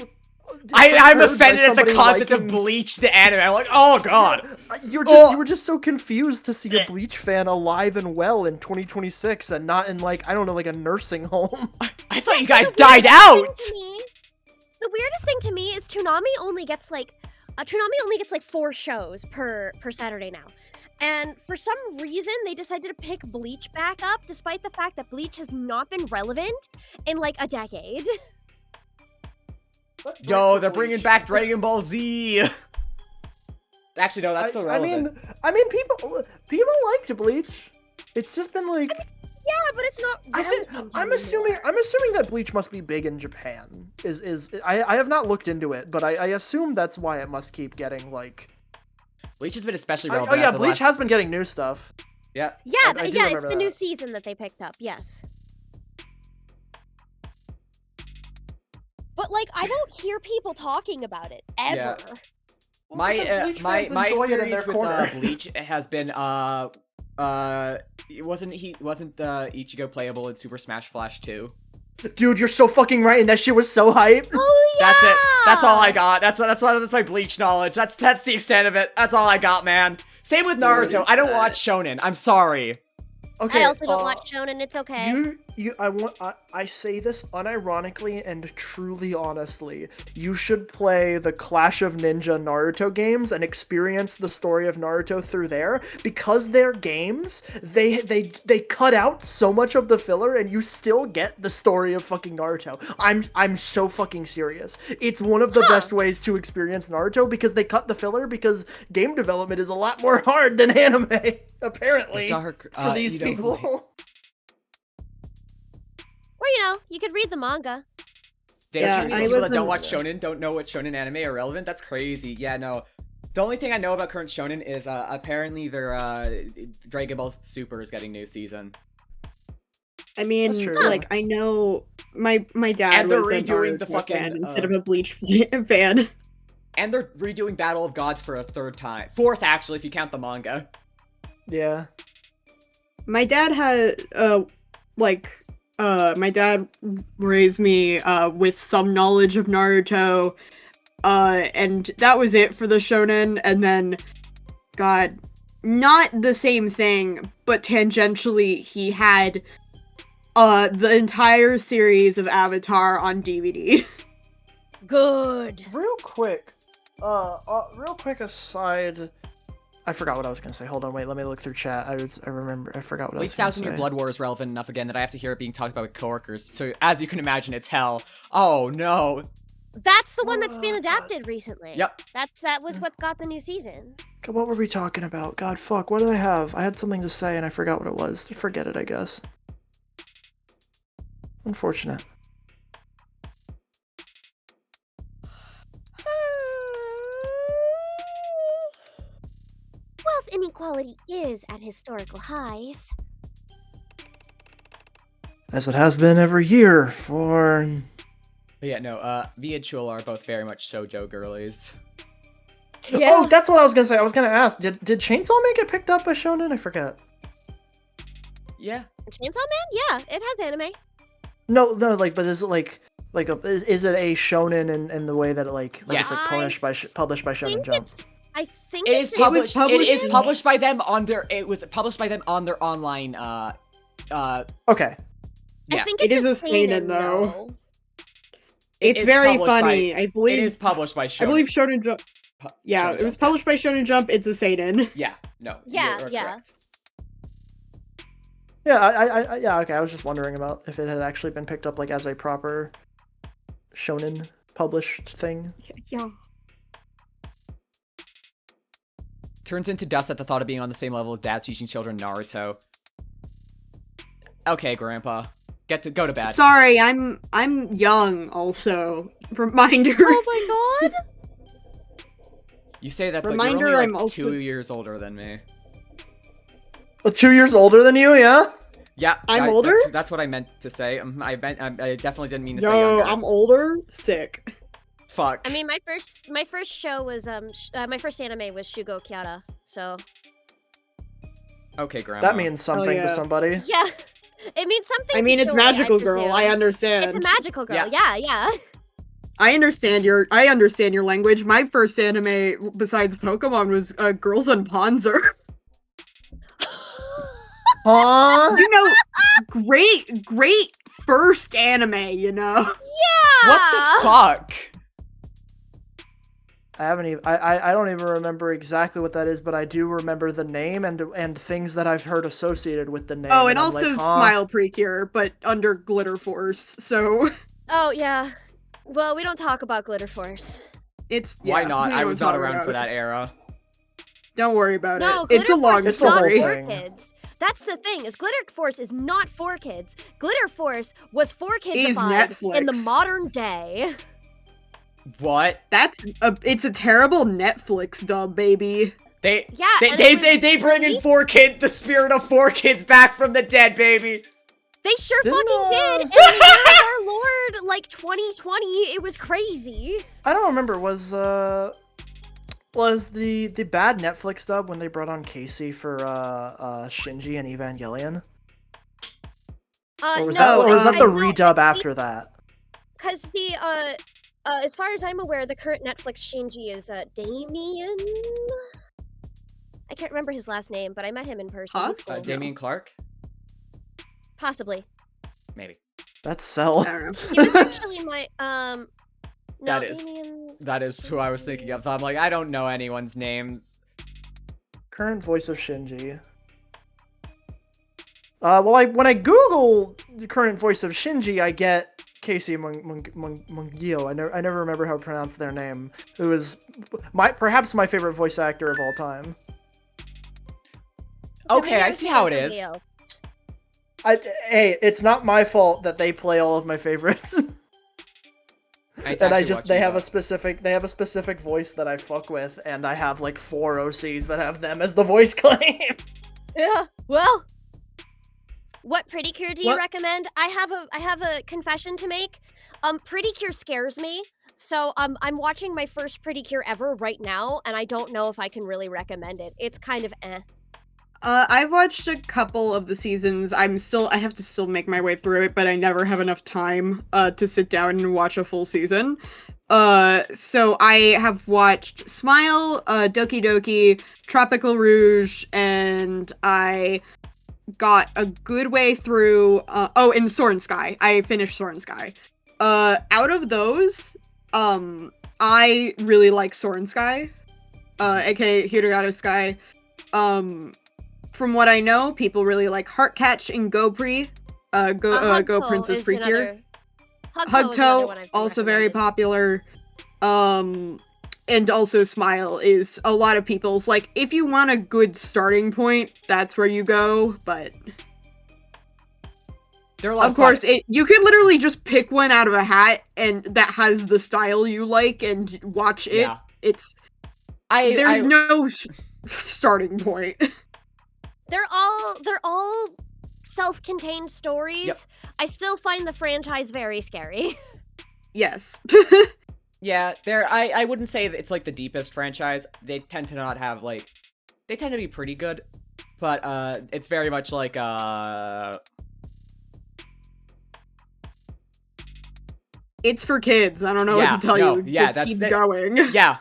A: I'm
C: disturbed by
A: offended at the
C: somebody
A: concept of
C: liking-
A: Bleach, the anime. I'm like, oh god.
C: You
A: Oh.
C: were just so confused to see a Bleach fan alive and well in 2026 and not in, like, I don't know, like a nursing home.
A: I thought you guys died out.
D: The weirdest thing to me is Toonami only gets like 4 shows per Saturday now. And for some reason, they decided to pick Bleach back up, despite the fact that Bleach has not been relevant in like a decade.
A: Yo, they're bringing back Dragon Ball Z. Actually, no, that's still relevant.
C: I mean, people liked Bleach. It's just been like...
D: Yeah, but it's not relevant
C: I'm assuming that Bleach must be big in Japan. I have not looked into it, but I assume that's why it must keep getting like...
A: Bleach has been especially
C: Oh
A: relevant.
C: yeah,
A: as the
C: Bleach
A: last...
C: has been getting new stuff.
A: Yeah.
D: Yeah,
C: I do
D: yeah, it's
C: remember
D: the new
C: that.
D: season that they picked up. Yes. But like, I don't hear people talking about it ever.
A: Yeah.
C: Because Bleach
A: My
C: fans enjoy it in
A: experience
C: their
A: with
C: corner.
A: Bleach has been wasn't the Ichigo playable in Super Smash Flash 2?
C: Dude, you're so fucking right, and that shit was so hype.
D: Oh yeah.
A: That's it. That's all I got. That's my Bleach knowledge. That's the extent of it. That's all I got, man. Same with Naruto. I don't watch shonen. I'm sorry.
C: Okay,
D: I also don't watch shonen. It's okay.
C: I say this unironically and truly honestly. You should play the Clash of Ninja Naruto games and experience the story of Naruto through there, because they're games. They cut out so much of the filler and you still get the story of fucking Naruto. I'm so fucking serious. It's one of the best ways to experience Naruto, because they cut the filler, because game development is a lot more hard than anime, apparently,
A: I saw her,
C: for these people.
D: Well, you know, you could read the manga.
A: Damn,
B: Yeah, I
A: people that
B: wasn't-
A: don't watch shonen don't know what shonen anime are relevant. That's crazy. Yeah, no. The only thing I know about current shonen is apparently their Dragon Ball Super is getting new season.
B: I mean,
C: That's true.
B: like, I know my dad
A: And they're
B: was a
A: redoing the
B: Naruto
A: fucking,
B: fan instead of a Bleach fan.
A: And they're redoing Battle of Gods for a third time. Fourth, actually, if you count the manga.
C: Yeah.
B: My dad had, my dad raised me, with some knowledge of Naruto, and that was it for the shonen, and then, God, not the same thing, but tangentially, he had, the entire series of Avatar on DVD.
D: Good.
C: Real quick aside, I forgot what I was gonna say. Hold on, wait, let me look through chat. I forgot what I
A: Bleach
C: was gonna
A: 1000 Year
C: say.
A: Blood War is relevant enough again that I have to hear it being talked about with coworkers. So as you can imagine, it's hell. Oh no.
D: That's the one that's been adapted recently.
A: Yep.
D: That was what got the new season.
C: God, what were we talking about? God, fuck, what did I have? I had something to say and I forgot what it was. Forget it, I guess. Unfortunate.
D: inequality is at historical highs.
C: As it has been every year for...
A: But yeah, no, V and Chul are both very much shoujo girlies.
D: Yeah.
C: Oh, that's what I was gonna say. I was gonna ask, did Chainsaw Man get picked up by Shonen? I forget.
A: Yeah.
D: Chainsaw Man? Yeah, it has anime.
C: No, like, but is it is it a shonen in the way that it like
A: Yes.
C: it's like published by Shonen Jump?
D: I think
A: It is
D: it's
A: published. It is
B: in-
A: published by them on their. It was published by them on their online.
C: Okay.
A: Yeah.
D: I think
B: It
D: it's
B: is a seinen, though.
A: It
B: It's
A: is
B: very
A: published
B: funny. I believe
A: It is published by Shonen.
B: I believe Shonen Jump. Yeah,
A: Shonen
B: it was
A: Jump,
B: published
A: yes.
B: by Shonen Jump. It's a seinen.
A: Yeah. No.
D: Yeah,
A: you're
D: yeah.
A: correct.
C: Yeah, yeah, okay. I was just wondering about if it had actually been picked up like as a proper shonen published thing.
B: Yeah.
A: Turns into dust at the thought of being on the same level as dads teaching children Naruto. Okay, Grandpa. Go to bed.
B: Sorry, I'm young. Also, reminder.
D: Oh my god!
A: You say that, but
B: Reminder,
A: you're only
B: I'm
A: like
B: also-
A: 2 years older than me.
C: 2 years older than you, yeah?
A: Yeah,
B: I'm older?
A: That's what I meant to say. I definitely didn't mean to say
B: No,
A: younger.
B: I'm older. Sick.
A: Fuck.
D: I mean, my first show was my first anime was Shugo Kiara. So
A: Okay, Grandma.
C: That means something
B: yeah.
C: to somebody.
D: yeah, it means something.
B: I mean,
D: to
B: it's
D: Joy,
B: magical
D: I
B: girl. I
D: presume.
B: understand.
D: It's a magical girl.
A: Yeah.
D: Yeah.
B: I understand your language. My first anime besides Pokemon was Girls on Panzer.
C: Huh?
B: You know, great first anime, you know.
D: Yeah.
A: What the fuck?
C: I haven't even. I don't even remember exactly what that is, but I do remember the name and things that I've heard associated with the name.
B: Oh, and
C: I'm
B: also
C: like, huh?
B: Smile Precure, but under Glitter Force. So
D: Oh yeah. Well, we don't talk about Glitter Force.
B: it's
A: Why
B: yeah,
A: not?
B: we
A: I
B: don't
A: was not
B: talk
A: around
B: about
A: for
B: it.
A: that era.
B: Don't worry about
D: No,
B: it. It's a
D: Glitter
B: long
D: Force
C: It's
D: is
C: the
D: not
C: whole
B: story.
D: for
C: thing.
D: kids. That's the thing. Is Glitter Force is not for kids. Glitter Force was for kids
B: Is
D: in the
B: Netflix.
D: modern day.
A: What?
B: It's a terrible Netflix dub, baby.
A: They
D: Yeah.
A: they
D: and
A: they,
D: it was
A: they, they bring in
D: really-
A: the spirit of 4Kids back from the dead, baby.
D: They sure
C: Didn't,
D: fucking did.
C: uh,
D: And the year of our Lord, like 2020, it was crazy.
C: I don't remember. Was the bad Netflix dub when they brought on Casey for Shinji and Evangelion? Or was
B: no,
C: that the
B: no,
C: redub after that?
D: Because the as far as I'm aware, the current Netflix Shinji is Damien. I can't remember his last name, but I met him in person.
B: Huh?
D: He's cool.
A: Damien Clark?
D: Possibly.
A: Maybe.
C: That's Cell.
B: I don't know.
D: He was actually my No,
A: That is-
D: Damien.
A: That is who I was thinking of. I'm like, I don't know anyone's names.
C: Current voice of Shinji. Well, when I Google the current voice of Shinji, I get Casey Mungio. I never remember how to pronounce their name. Who is perhaps my favorite voice actor of all time.
A: Okay,
D: Maybe
A: I
D: was
A: see
D: thinking
A: how
D: of
A: it
D: somebody
A: is.
D: else.
C: Hey, it's not my fault that they play all of my favorites. They have a specific voice that I fuck with, and I have like 4 OCs that have them as the voice claim.
D: Yeah. Well, what Pretty Cure do you
B: What-
D: recommend? I have a confession to make. Pretty Cure scares me. So I'm watching my first Pretty Cure ever right now, and I don't know if I can really recommend it. It's kind of eh.
B: I've watched a couple of the seasons. I have to still make my way through it, but I never have enough time to sit down and watch a full season. So I have watched Smile, Doki Doki, Tropical Rouge, and I got a good way through and Soren Sky. I finished Soren Sky. Out of those, I really like Soren Sky, aka Hiragata Sky. From what I know, people really like Heartcatch and Go Princess Precure. Hugto, also very popular. And also Smile is a lot of people's, like, if you want a good starting point, that's where you go, but
A: They're a lot
B: of course, you can literally just pick one out of a hat and that has the style you like and watch it.
A: Yeah.
B: It's
A: I
B: starting point.
D: They're all self-contained stories.
A: Yep.
D: I still find the franchise very scary.
B: Yes.
A: Yeah, I wouldn't say that it's like the deepest franchise. They tend to not have like, they tend to be pretty good, but it's very much like
B: It's for kids. I don't know
A: Yeah,
B: what to tell
A: no,
B: you.
A: yeah,
B: Just
A: that's
B: keep
A: the-
B: going.
A: yeah.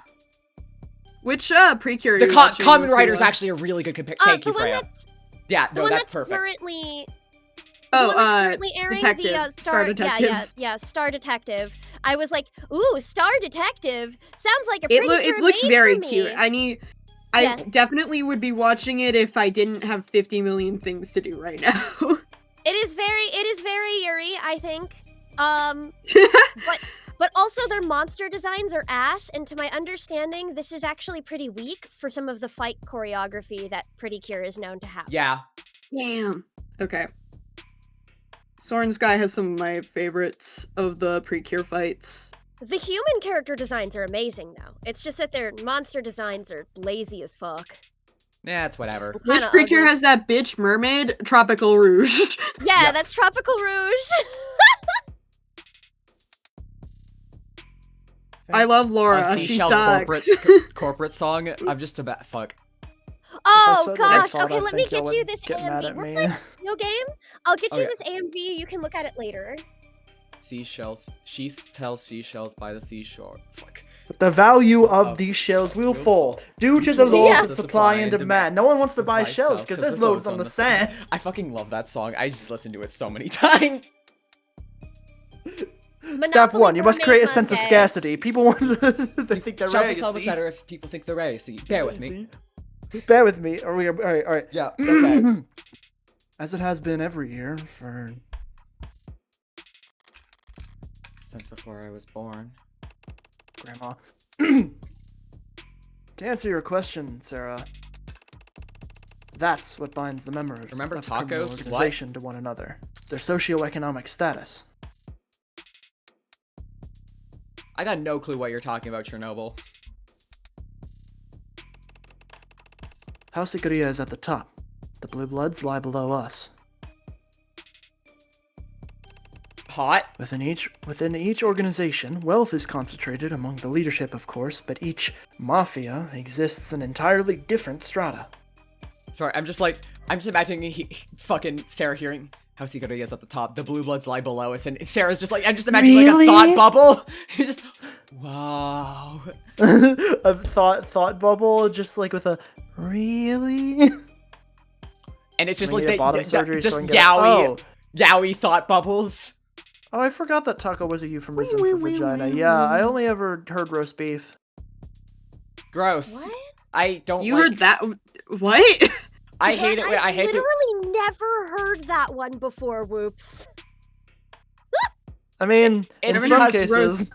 B: Which Precure?
A: The
B: are you watching,
A: Common Rider is
B: Freya?
A: actually a really good comparison. Thank you,
D: the one
A: Freya.
D: that's
A: Yeah,
D: the
A: no,
D: one
A: that's
D: that's
A: perfect.
D: currently
B: Oh,
D: the one that's currently airing
B: Detective.
D: the
B: Star Detective.
D: Yeah, Star Detective. I was like, ooh, Star Detective sounds like a
B: It,
D: pretty
B: it looks
D: made
B: very
D: for me.
B: cute. I
D: Yeah.
B: definitely would be watching it if I didn't have 50 million things to do right now.
D: It is very Yuri, I think. But also their monster designs are ass, and to my understanding, this is actually pretty weak for some of the fight choreography that Pretty Cure is known to have.
A: Yeah.
B: Damn. Okay. Soren Sky has some of my favorites of the Precure fights.
D: The human character designs are amazing, though. It's just that their monster designs are lazy as fuck.
A: Yeah, it's whatever.
B: Which
D: Kinda
B: Precure
D: ugly.
B: has that bitch mermaid? Tropical Rouge.
D: Yeah,
A: Yep.
D: that's Tropical Rouge.
B: I love Laura. She
A: Seashell
B: sucks.
A: corporate song. I'm just about fuck.
D: Oh
C: said
D: gosh.
C: that,
D: Okay,
C: I
D: let me
C: think y'all
D: get you
C: would
D: this
C: get mad
D: AMV.
C: at
D: We're
C: me.
D: playing a video game. I'll get
A: Oh,
D: you
A: yeah.
D: this AMV. You can look at it later.
A: Seashells. She tells seashells by the seashore. Fuck.
C: The value of
A: Of
C: these shells
A: shells
C: will
A: will
C: fall
A: fall
C: due to the
D: the
C: laws
D: laws
C: of supply and demand. No one wants to buy shells because there's loads on the sand.
A: I fucking love that song. I've listened to it so many times.
C: Step one, you must
D: Gourmet
C: create a sense of
D: Contest.
C: scarcity. People want they think they're
A: Shells
C: ready.
A: will sell much better if people think they're ready. See, bear with me.
C: Bear with me. Are we all right?
A: Yeah. Okay.
C: As it has been every year for
A: Since before I was born.
C: Grandma. To answer your question, Sarah, that's what binds the members
A: Remember
C: of a criminal
A: tacos? What?
C: organization to one another. Their socioeconomic status.
A: I got no clue what you're talking about, Chernobyl.
C: House Ikaria is at the top. The Blue Bloods lie below us.
A: Hot.
C: Within each organization, wealth is concentrated among the leadership, of course, but each mafia exists in entirely different strata.
A: Sorry, I'm just imagining fucking Sarah hearing House Ikaria is at the top, the Blue Bloods lie below us, and Sarah's just like, I'm just imagining
C: Really?
A: like a thought bubble. She's just, wow.
C: A thought bubble, just like with a really.
A: And it's just
C: We
A: like
C: need a bottom surgery
A: just
C: so I can get it.
A: yaoi thought bubbles.
C: Oh, I forgot that taco was a euphemism for vagina. Yeah, I only ever heard roast beef.
A: Gross.
D: What?
A: I don't
B: You
A: like,
B: heard that? What?
A: I hate it when I hate it.
D: literally never heard that one before. Whoops.
C: I mean, in
A: It's
C: some
A: because
C: cases,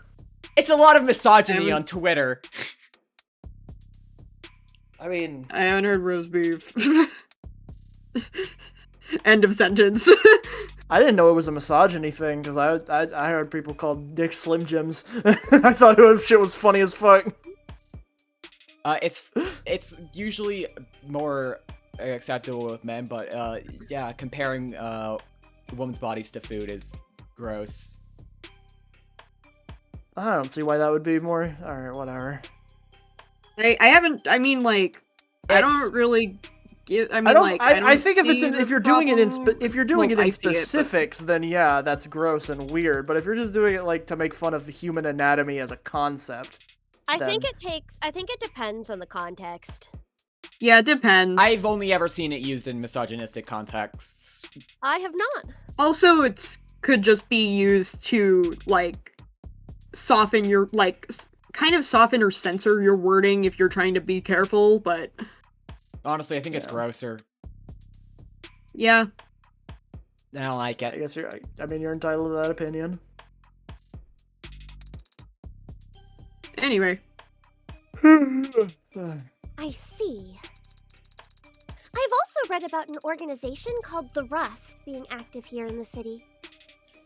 A: It's a lot of misogyny
B: Damn.
A: on Twitter.
C: I mean,
B: I haven't heard roast beef. End of sentence.
C: I didn't know it was a misogyny thing because I heard people call dick Slim Jims. I thought shit was funny as fuck.
A: It's usually more acceptable with men, but yeah, comparing women's bodies to food is gross.
C: I don't see why that would be more. Alright, whatever.
B: I haven't. I mean, like, I
A: It's-
B: don't really give. I mean,
C: I don't.
B: like,
C: I think
B: see the
C: if you're doing it in
B: problem.
C: if you're doing
B: Well,
C: it in
B: I see it, but-
C: specifics, then yeah, that's gross and weird. But if you're just doing it like to make fun of the human anatomy as a concept,
D: I think
C: Then-
D: it depends on the context.
B: Yeah, it depends.
A: I've only ever seen it used in misogynistic contexts.
D: I have not.
B: Also, it could just be used to like soften your kind of soften or censor your wording if you're trying to be careful. But
A: Honestly, I think it's
C: Yeah.
A: grosser.
B: yeah,
A: I don't like
C: I
A: it.
C: guess I mean, you're entitled to that opinion.
B: anyway.
D: I see. I've also read about an organization called The Rust being active here in the city.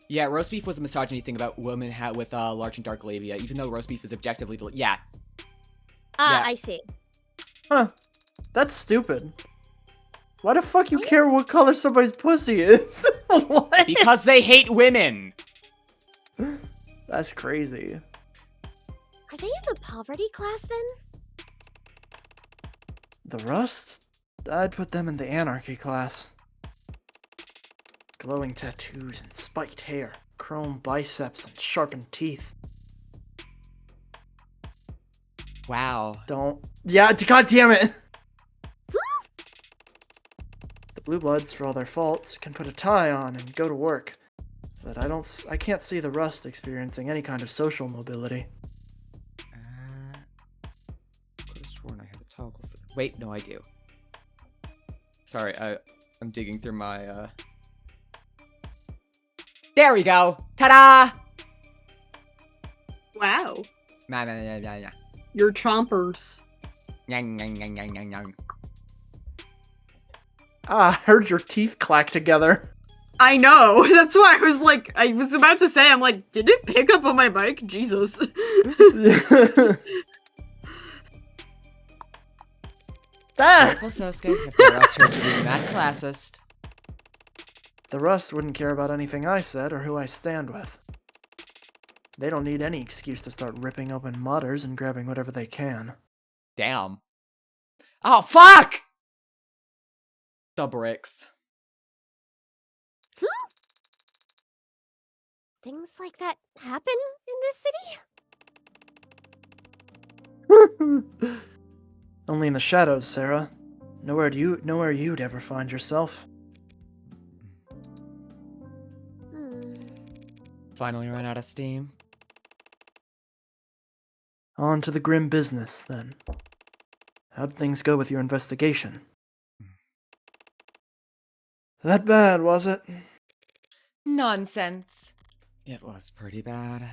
A: Yeah, roast beef was a misogyny thing about women with large and dark labia, even though roast beef is objectively yeah.
D: Ah,
A: Yeah.
D: I see.
C: Huh. That's stupid. Why the fuck you care what color somebody's pussy is? What?
A: Because they hate women.
C: That's crazy.
D: Are they in the poverty class then?
C: The Rust? I'd put them in the anarchy class. Glowing tattoos and spiked hair, chrome biceps and sharpened teeth.
A: Wow.
C: Yeah, god damn it! The Blue Bloods, for all their faults, can put a tie on and go to work. But I can't see the Rust experiencing any kind of social mobility.
A: Could have sworn I had a toggle for that. Wait, no, I do. Sorry, I'm digging through my, There we go! Ta-da!
B: Wow.
A: Nah.
B: You're chompers.
C: Ah, I heard your teeth clack together.
B: I know. That's why I was about to say, I'm like, did it pick up on my mic? Jesus.
C: Ah!
A: Careful, Sosuke. If the rest hurt you being that classist.
C: The Rust wouldn't care about anything I said or who I stand with. They don't need any excuse to start ripping open mutters and grabbing whatever they can.
A: Damn. Oh, fuck! The bricks.
D: Things like that happen in this city?
C: Only in the shadows, Sarah. Nowhere you'd ever find yourself.
A: Finally run out of steam.
C: On to the grim business, then. How'd things go with your investigation? That bad, was it?
E: Nonsense.
A: It was pretty bad.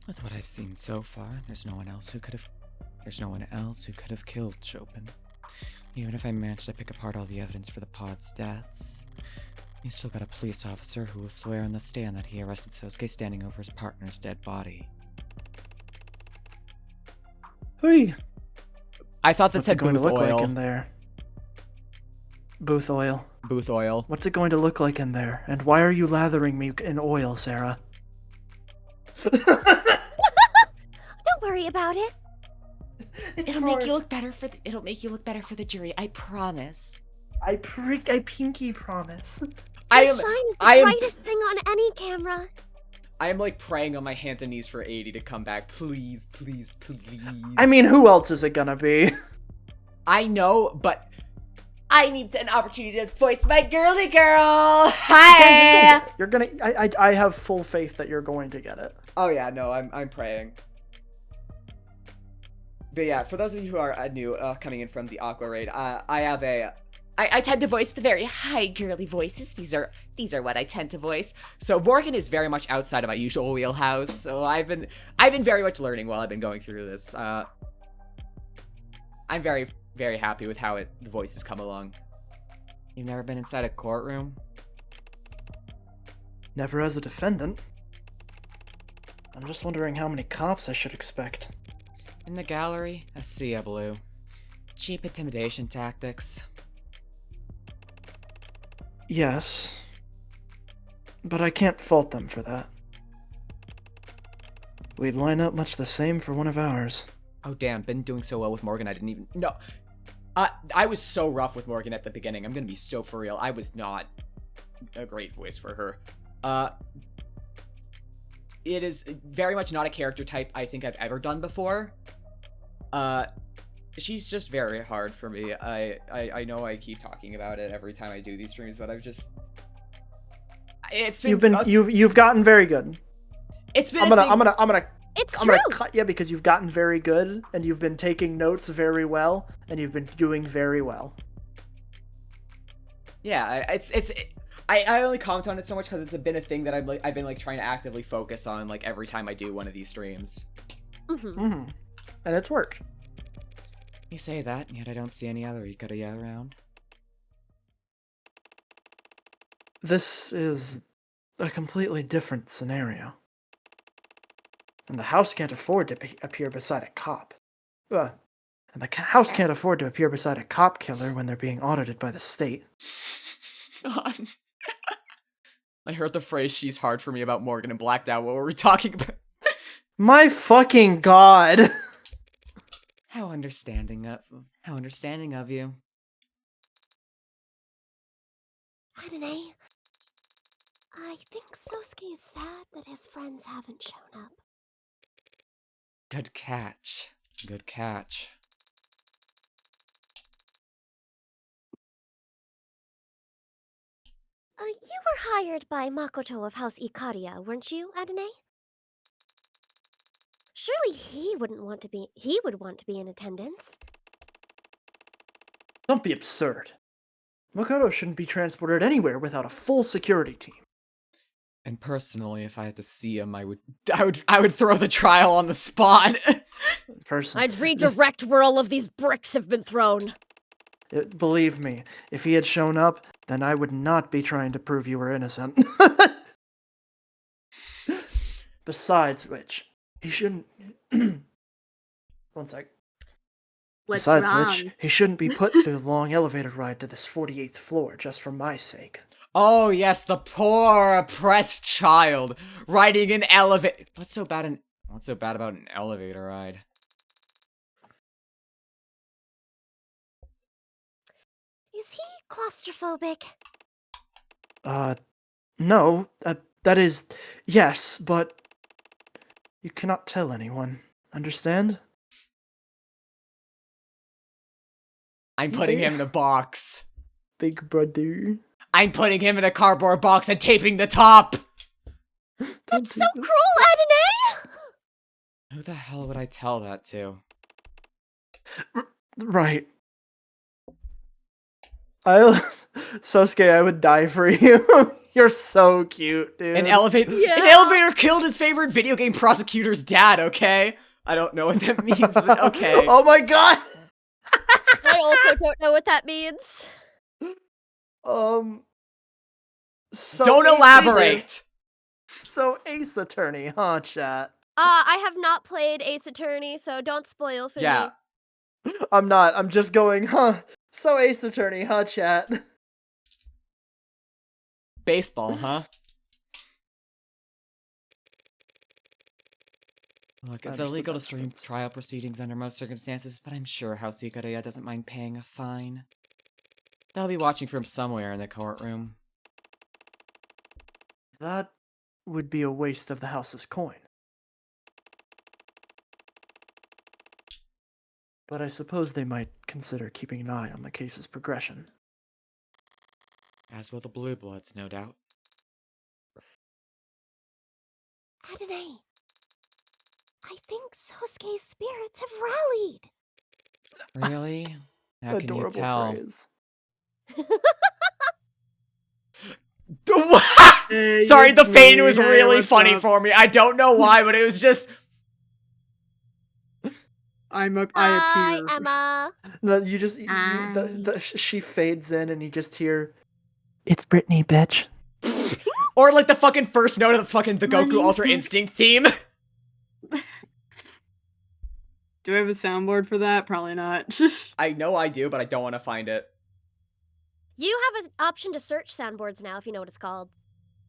A: With what I've seen so far, there's no one else who could have killed Chopin. Even if I managed to pick apart all the evidence for the pod's deaths, you still got a police officer who will swear on the stand that he arrested Sosuke standing over his partner's dead body.
C: Hui.
A: I thought that
C: What's
A: said
C: it going to
A: booth
C: look
A: oil.
C: like in there? Booth oil.
A: Booth oil.
C: What's it going to look like in there? And why are you lathering me in oil, Sarah?
D: Don't worry about it.
E: It'll make you look better for the jury. I promise.
C: I pinky promise.
A: I
D: Your
A: am.
D: shine is the
A: I am.
D: brightest thing on any camera.
A: I am like praying on my hands and knees for 80 to come back. Please, please, please.
C: I mean, who else is it gonna be?
A: I know, but I need an opportunity to voice my girly girl. Hi.
C: You're gonna. I have full faith that you're going to get it.
A: Oh yeah, no, I'm praying. But yeah, for those of you who are new, coming in from the Aqua Raid, I tend to voice the very high girly voices. These are what I tend to voice. So Morgan is very much outside of my usual wheelhouse. So I've been very much learning while I've been going through this. I'm very, very happy with how the voices come along. You've never been inside a courtroom?
C: Never as a defendant. I'm just wondering how many cops I should expect.
A: In the gallery, a sea of blue. Cheap intimidation tactics.
C: Yes. But I can't fault them for that. We'd line up much the same for one of ours.
A: Oh damn, been doing so well with Morgan, I didn't even... No. I was so rough with Morgan at the beginning. I'm gonna be so for real. I was not a great voice for her. It is very much not a character type I think I've ever done before. She's just very hard for me. I know I keep talking about it every time I do these streams, but I've just...
C: You've gotten very good.
A: It's been
C: I'm gonna
D: It's
C: cut you because you've gotten very good and you've been taking notes very well and you've been doing very well.
A: Yeah, I only comment on it so much because it's been a thing that I've been like trying to actively focus on like every time I do one of these streams.
C: And it's worked.
A: You say that, and yet I don't see any other Ikaruya around.
C: This is a completely different scenario. And the house can't afford to appear beside a cop. And the house can't afford to appear beside a cop killer when they're being audited by the state.
A: God. I heard the phrase "she's hard for me" about Morgan and blacked out. What were we talking about?
C: My fucking god!
A: How understanding of you.
D: Adonai, I think Sosuke is sad that his friends haven't shown up.
A: Good catch. Good catch.
D: You were hired by Makoto of House Ikaria, weren't you, Adonai? Surely he would want to be in attendance.
C: Don't be absurd. Makoto shouldn't be transported anywhere without a full security team.
A: And personally, if I had to see him, I would throw the trial on the spot.
C: Personally,
D: I'd redirect where all of these bricks have been thrown.
C: believe me, if he had shown up, then I would not be trying to prove you were innocent. Besides which, he shouldn't... One sec.
B: What's
C: Besides
B: wrong?
C: which, he shouldn't be put through the long elevator ride to this 48th floor just for my sake.
A: Oh yes, the poor oppressed child riding an elevator. What's so bad about an elevator ride?
D: Is he claustrophobic?
C: No, that is, yes, but you cannot tell anyone. Understand?
A: I'm putting him in a box.
C: Big brother.
A: I'm putting him in a cardboard box and taping the top!
D: That's so cruel, Adonai!
A: Who the hell would I tell that to?
C: Right. Sosuke, I would die for you. You're so cute, dude.
A: An elevator killed his favorite video game prosecutor's dad, okay? I don't know what that means, but okay.
C: Oh my god!
D: I also don't know what that means.
C: So
A: Don't elaborate!
C: So Ace Attorney, huh, chat?
D: I have not played Ace Attorney, so don't spoil for
A: Yeah.
D: me.
C: I'm not. I'm just going, huh? So Ace Attorney, huh, chat?
A: Baseball, huh? Look, it's illegal to stream trial proceedings under most circumstances, but I'm sure House Ikaria doesn't mind paying a fine. They'll be watching from somewhere in the courtroom.
C: That would be a waste of the house's coin. But I suppose they might consider keeping an eye on the case's progression.
A: As will the Blue Bloods, no doubt.
D: Adonai, I think Sosuke's spirits have rallied.
A: Really? How can you
C: Adorable
A: tell?
C: phrase.
A: Sorry, the fade was
B: Hey,
A: really
B: what's
A: funny
B: up?
A: for me. I don't know why, but it was just...
B: I
D: Hi,
B: appear.
D: Emma.
C: No, you just she fades in and you just hear, "It's Brittany, bitch."
A: Or like the fucking first note of the fucking
B: My
A: Goku
B: name's
A: Ultra
B: Luke.
A: Instinct theme.
B: Do I have a soundboard for that? Probably not.
A: I know I do, but I don't want to find it.
D: You have an option to search soundboards now if you know what it's called.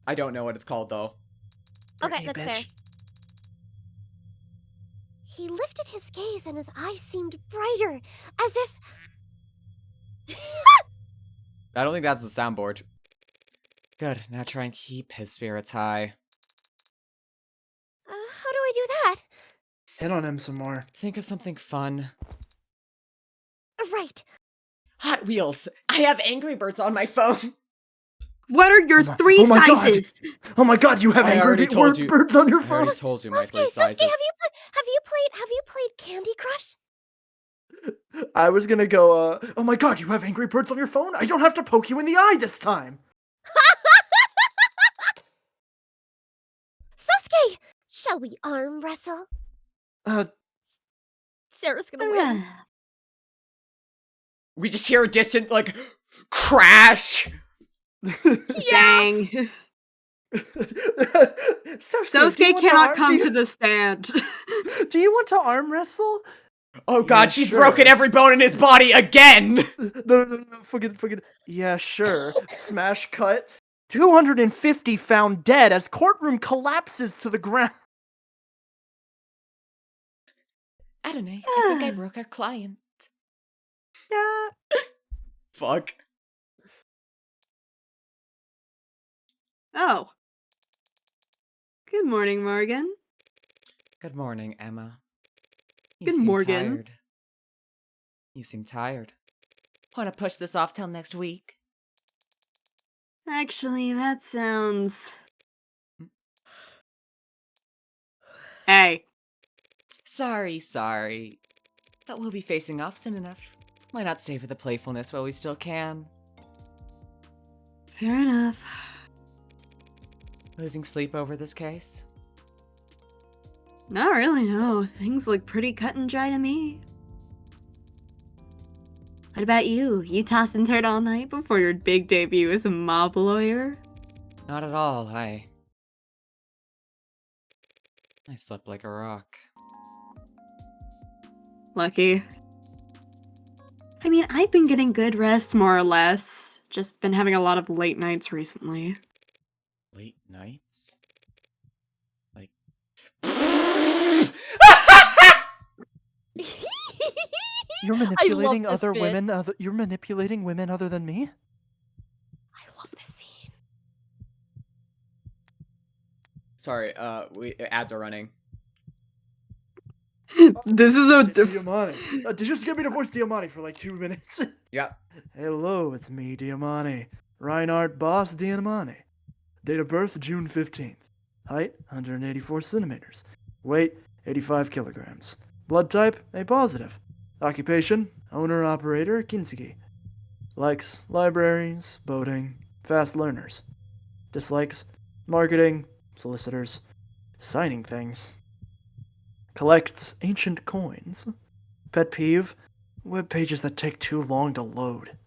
A: I don't know what it's called though.
D: Okay,
C: Brittany,
D: that's
C: bitch.
D: fair. He lifted his gaze and his eyes seemed brighter, as if...
A: I don't think that's the soundboard. Good, now try and keep his spirits high.
D: How do I do that?
C: Hit on him some more.
A: Think of something fun.
D: Right.
A: Hot Wheels! I have Angry Birds on my phone!
B: What are your
C: Oh my-
B: three
C: oh my God.
B: sizes?
C: Oh my god, you have
A: I
C: Angry
A: already told you.
C: Birds on your
A: I
C: phone.
A: already told you my
D: Sasuke,
A: three
D: Sasuke,
A: sizes.
D: have you played Candy Crush?
C: I was gonna go, oh my god, you have Angry Birds on your phone? I don't have to poke you in the eye this time.
D: Sasuke, shall we arm wrestle? Sarah's gonna win.
A: We just hear a distant, like, crash!
B: Dang.
C: Sasuke, do you
B: Sosuke
C: want
B: cannot
C: arm-
B: come
C: do
B: to the stand.
C: Do you want to arm wrestle?
A: Oh god,
C: Yeah,
A: she's
C: sure.
A: broken every bone in his body again!
C: No, forget it. Yeah, sure. Smash cut. 250 found dead as courtroom collapses to the ground.
E: Adonai, I think I broke our client.
B: Yeah.
A: Fuck.
B: Oh. Good morning, Morgan.
E: Good morning, Emma. You
B: Good
E: seem
B: Morgan.
E: tired. You seem tired. Want to push this off till next week?
B: Actually, that sounds... Hey.
E: Sorry. But we'll be facing off soon enough. Why not savor the playfulness while we still can?
B: Fair enough.
E: Losing sleep over this case?
B: Not really, no. Things look pretty cut and dry to me. What about you? You tossed and turned all night before your big debut as a mob lawyer?
E: Not at all. I slept like a rock.
B: Lucky. I mean, I've been getting good rest, more or less. Just been having a lot of late nights recently.
E: Late nights? Like...
C: You're manipulating
D: this
C: other
D: bit.
C: women. You're manipulating women other than me.
D: I love this scene.
A: Sorry, ads are running.
B: This is a...
C: Diamante. Did you just get me to voice Diamante for like 2 minutes?
A: Yep.
C: Hello, it's me, Diamante. Reinhardt Boss Diamante. Date of birth, June 15th. Height, 184 centimeters. Weight, 85 kilograms. Blood type, A positive. Occupation, owner-operator, Kintsugi. Likes, libraries, boating, fast learners. Dislikes, marketing, solicitors, signing things. Collects ancient coins. Pet peeve, web pages that take too long to load.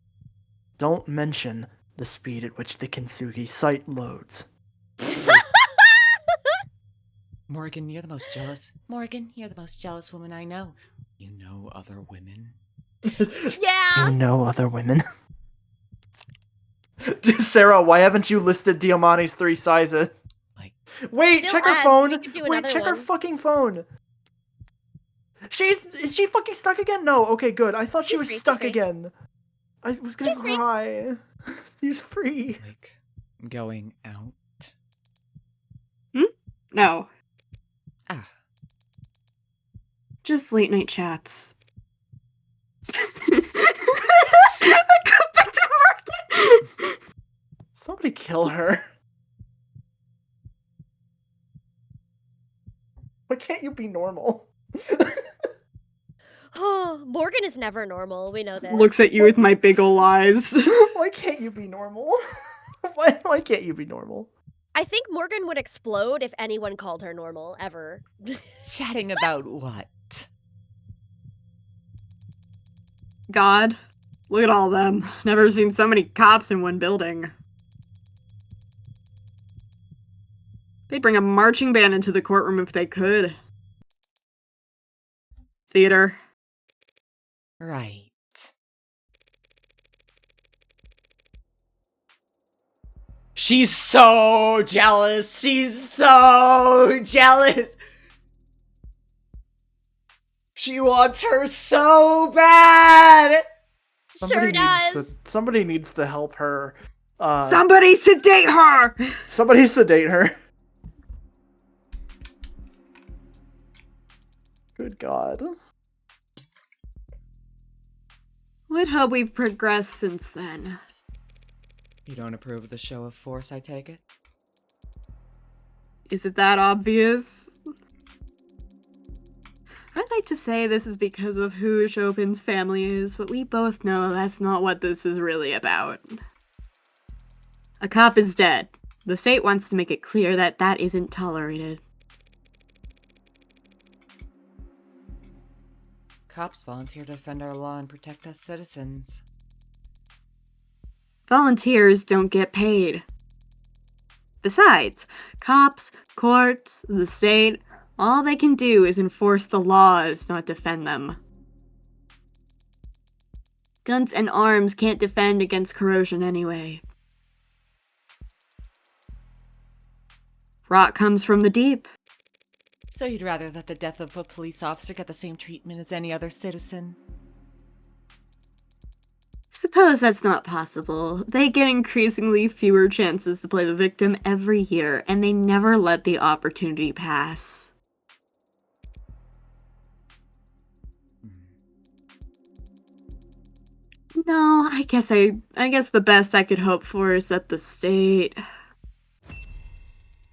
C: Don't mention the speed at which the Kintsugi site loads.
E: Morgan, you're the most jealous. Morgan, you're the most jealous woman I know. You know other women?
D: Yeah!
C: You know other women? Sarah, why haven't you listed Diamante's 3 sizes?
E: Like...
C: Wait,
D: Still
C: check her
D: ads,
C: phone!
D: we could do
C: Wait,
D: another
C: check her
D: one.
C: fucking phone! Is she fucking stuck again? No, okay, good. I thought she
D: She's
C: was
D: free, she's
C: stuck
D: free.
C: again. I was gonna
D: She's free.
C: cry. She's free.
E: Like... going out?
B: No.
E: Ah.
B: Just late night chats. I got back to Morgan!
C: Somebody kill her. Why can't you be normal?
D: Oh, Morgan is never normal. We know this.
B: Looks at you with my big ol' eyes.
C: Why can't you be normal? Why can't you be normal?
D: I think Morgan would explode if anyone called her normal, ever.
E: Chatting about what?
B: God. Look at all them. Never seen so many cops in one building. They'd bring a marching band into the courtroom if they could. Theater.
E: Right.
A: She's so jealous. She's so jealous. She wants her so bad.
D: Sure does.
C: Somebody needs to help her.
B: Somebody sedate her!
C: Somebody sedate her. Good God.
B: What have we progressed since then?
E: You don't approve of the show of force, I take it?
B: Is it that obvious? I'd like to say this is because of who Chopin's family is, but we both know that's not what this is really about. A cop is dead. The state wants to make it clear that that isn't tolerated.
E: Cops volunteer to defend our law and protect us citizens.
B: Volunteers don't get paid. Besides, cops, courts, the state, all they can do is enforce the laws, not defend them. Guns and arms can't defend against corrosion anyway. Rot comes from the deep.
E: So you'd rather that the death of a police officer get the same treatment as any other citizen?
B: Suppose that's not possible. They get increasingly fewer chances to play the victim every year, and they never let the opportunity pass. No, I guess the best I could hope for is that the state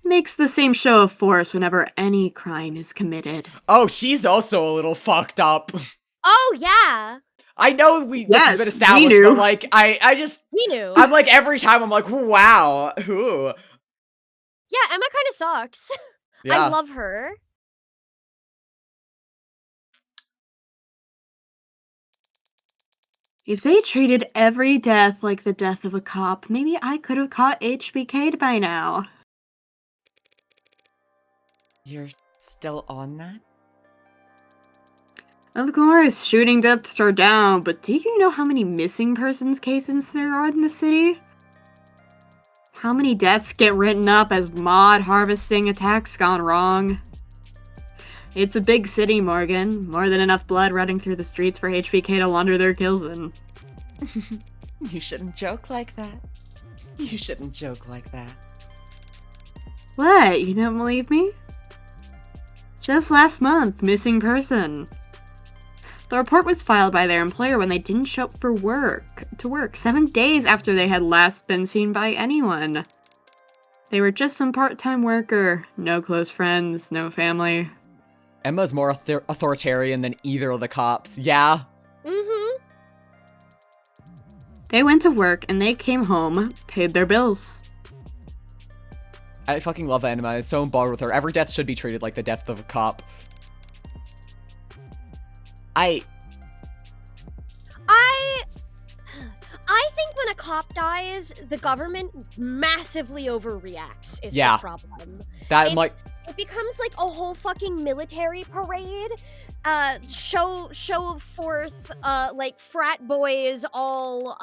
B: makes the same show of force whenever any crime is committed.
A: Oh, she's also a little fucked up.
D: Oh, yeah.
A: I know this has been
B: Yes,
A: established,
B: we knew.
A: but like, I just,
D: We knew.
A: I'm like, every time I'm like, wow, ooh.
D: Yeah, Emma kind of sucks.
A: Yeah.
D: I love her.
B: If they treated every death like the death of a cop, maybe I could have caught HBK'd by now.
E: You're still on that?
B: Of course, shooting deaths are down, but do you know how many missing persons cases there are in the city? How many deaths get written up as mod harvesting attacks gone wrong? It's a big city, Morgan. More than enough blood running through the streets for HBK to launder their kills in.
E: You shouldn't joke like that. You shouldn't joke like that.
B: What? You don't believe me? Just last month, missing person. The report was filed by their employer when they didn't show up for work, 7 days after they had last been seen by anyone. They were just some part-time worker, no close friends, no family.
A: Emma's more authoritarian than either of the cops. Yeah.
D: Mm-hmm.
B: They went to work and they came home, paid their bills.
A: I fucking love Emma. I'm so on board with her. Every death should be treated like the death of a cop.
D: I think when a cop dies, the government massively overreacts. Is
A: Yeah.
D: the problem.
A: That might.
D: It becomes like a whole fucking military parade. Show forth like frat boys all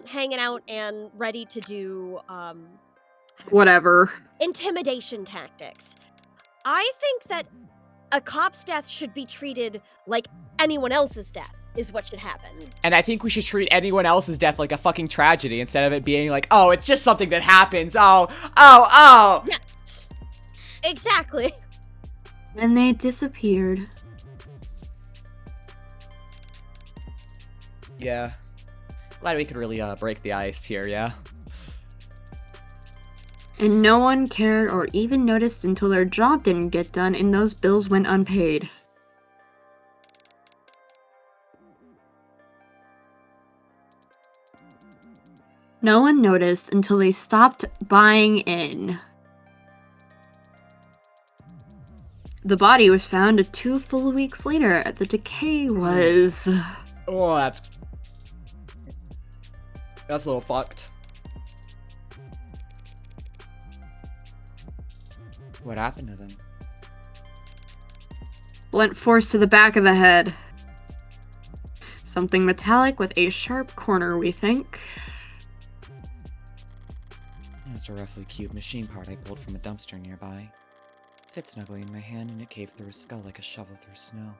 D: hanging out and ready to do
B: Whatever.
D: intimidation tactics. I think that a cop's death should be treated like anyone else's death is what should happen.
A: And I think we should treat anyone else's death like a fucking tragedy instead of it being like, oh, it's just something that happens. Oh.
D: Yes. Exactly.
B: And they disappeared.
A: Yeah. Glad we could really break the ice here, yeah?
B: And no one cared or even noticed until their job didn't get done and those bills went unpaid. No one noticed until they stopped buying in. The body was found 2 full weeks later. The decay was...
A: Oh, that's a little fucked. What happened to them?
B: blunt force to the back of the head. Something metallic with a sharp corner, we think.
E: It's a roughly cute machine part I pulled from a dumpster nearby. Fit snugly in my hand and it caved through his skull like a shovel through snow.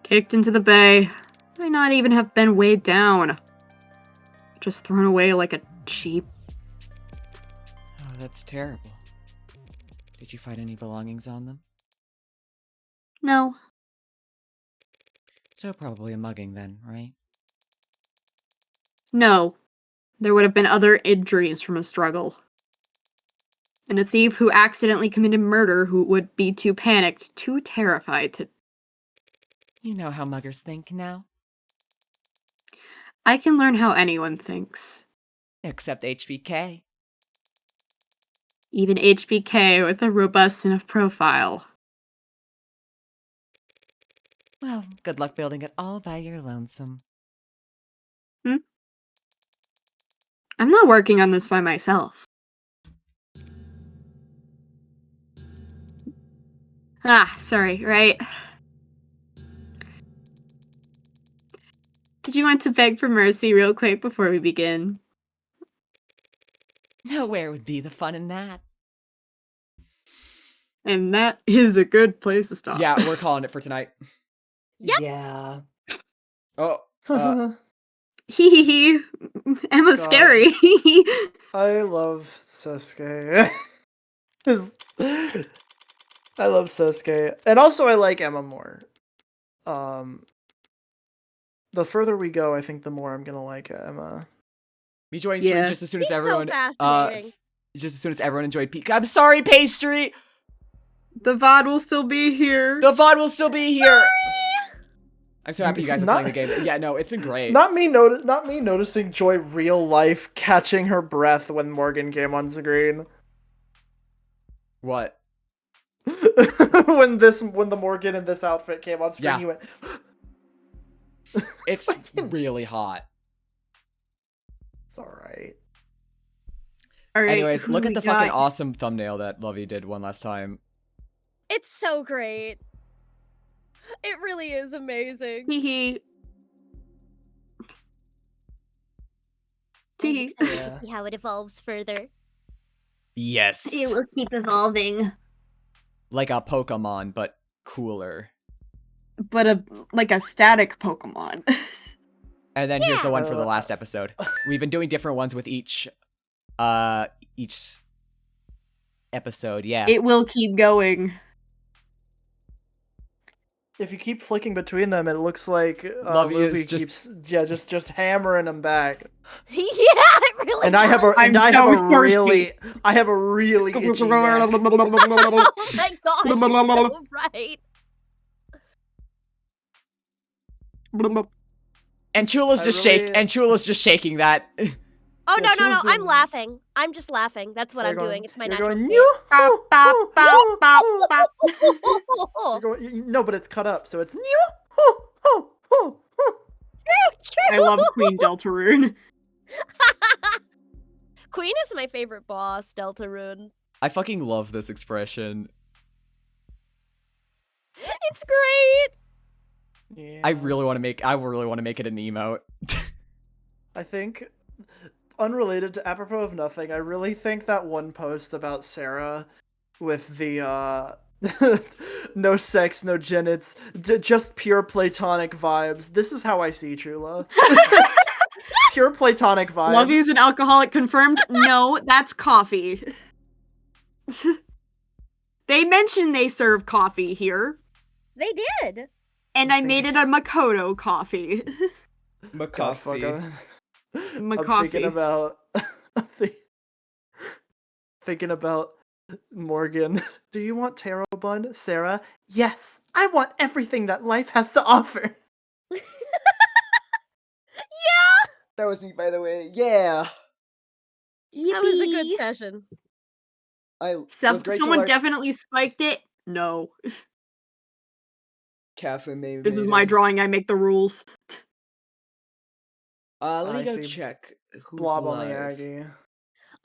B: Kicked into the bay. Might not even have been weighed down. Just thrown away like a cheap...
E: Oh, that's terrible. Did you find any belongings on them?
B: No.
E: So probably a mugging then, right?
B: No. There would have been other injuries from a struggle. And a thief who accidentally committed murder who would be too panicked, too terrified to...
E: You know how muggers think now?
B: I can learn how anyone thinks.
E: Except HBK.
B: Even HBK with a robust enough profile.
E: Well, good luck building it all by your lonesome.
B: I'm not working on this by myself. Sorry, right? Did you want to beg for mercy real quick before we begin?
E: Nowhere would be the fun in that.
B: And that is a good place to stop.
A: Yeah, we're calling it for tonight.
D: Yep.
C: Yeah.
A: Oh,
B: Hee hee hee. Emma's
C: God.
B: scary.
C: I love Sasuke. I love Sasuke. And also I like Emma more. The further we go, I think the more I'm gonna like Emma.
A: me joining
B: Yeah.
A: stream just as soon as
D: He's
A: everyone.
D: so fascinating.
A: Just as soon as everyone enjoyed Peak. I'm sorry, Pastry.
B: The VOD will still be here.
A: The VOD will still be here. I'm so happy you guys are
C: Not-
A: playing the game. Yeah, no, it's been great.
C: Not me noticing Joy real life catching her breath when Morgan came on screen.
A: What?
C: when the Morgan in this outfit came on screen,
A: Yeah.
C: he went.
A: It's really hot.
C: It's alright.
B: All right.
A: Anyways,
B: who
A: look
B: we
A: at the
B: got?
A: fucking awesome thumbnail that Lovey did one last time.
D: It's so great. It really is amazing.
B: Hee hee.
D: I'm
B: Hee.
D: excited
C: Yeah.
D: to see how it evolves further.
A: Yes.
B: It will keep evolving.
A: Like a Pokemon, but cooler.
B: But like a static Pokemon.
A: And then here's the one for the
C: Yeah.
A: last episode. We've been doing different ones with each episode, yeah.
B: It will keep going.
C: If you keep flicking between them, it looks like
A: Lovey is
C: Luffy
A: just-
C: keeps just hammering them back.
D: Yeah, it really
C: And I have a
B: I'm
C: and I
B: so
C: have a
B: thirsty.
C: really itchy neck.
D: Oh my god, you're so right.
A: And Chula's just Chula's just shaking that.
D: Oh
C: Yeah,
D: no, no, no,
C: Chula's
D: I'm
C: in-
D: laughing. I'm just laughing. That's what
C: You're
D: I'm
C: going-
D: doing. It's my
C: you're
D: natural
C: going,
D: state.
C: "Yoo,
B: Bop, bop, bop, bop, bop.
C: You're going, no, but it's cut up, so it's new.
B: I love Queen Deltarune.
D: Queen is my favorite boss, Deltarune.
A: I fucking love this expression.
D: It's great.
C: Yeah.
A: I really want to make it an emote.
C: I think, unrelated to apropos of nothing, I really think that one post about Sarah with the no sex, no genits, just pure platonic vibes. This is how I see Chula. Pure platonic vibes.
B: Love you's an alcoholic confirmed? No, that's coffee. They mentioned they serve coffee here.
D: They did.
B: And I made it a Makoto coffee.
C: God, fuck, I'm
B: Macoffee.
C: thinking about thinking about Morgan. Do you want taro bun, Sarah? Yes, I want everything that life has to offer.
D: Yeah.
A: That was me, by the way. Yeah.
D: That was a good
B: Yippee.
D: session.
B: Someone definitely spiked it. No.
A: Cafe
B: This is my drawing. I make the rules.
A: Let me
C: I
A: go
C: see
A: check who's
C: Blob on the
A: live.
C: Aggie.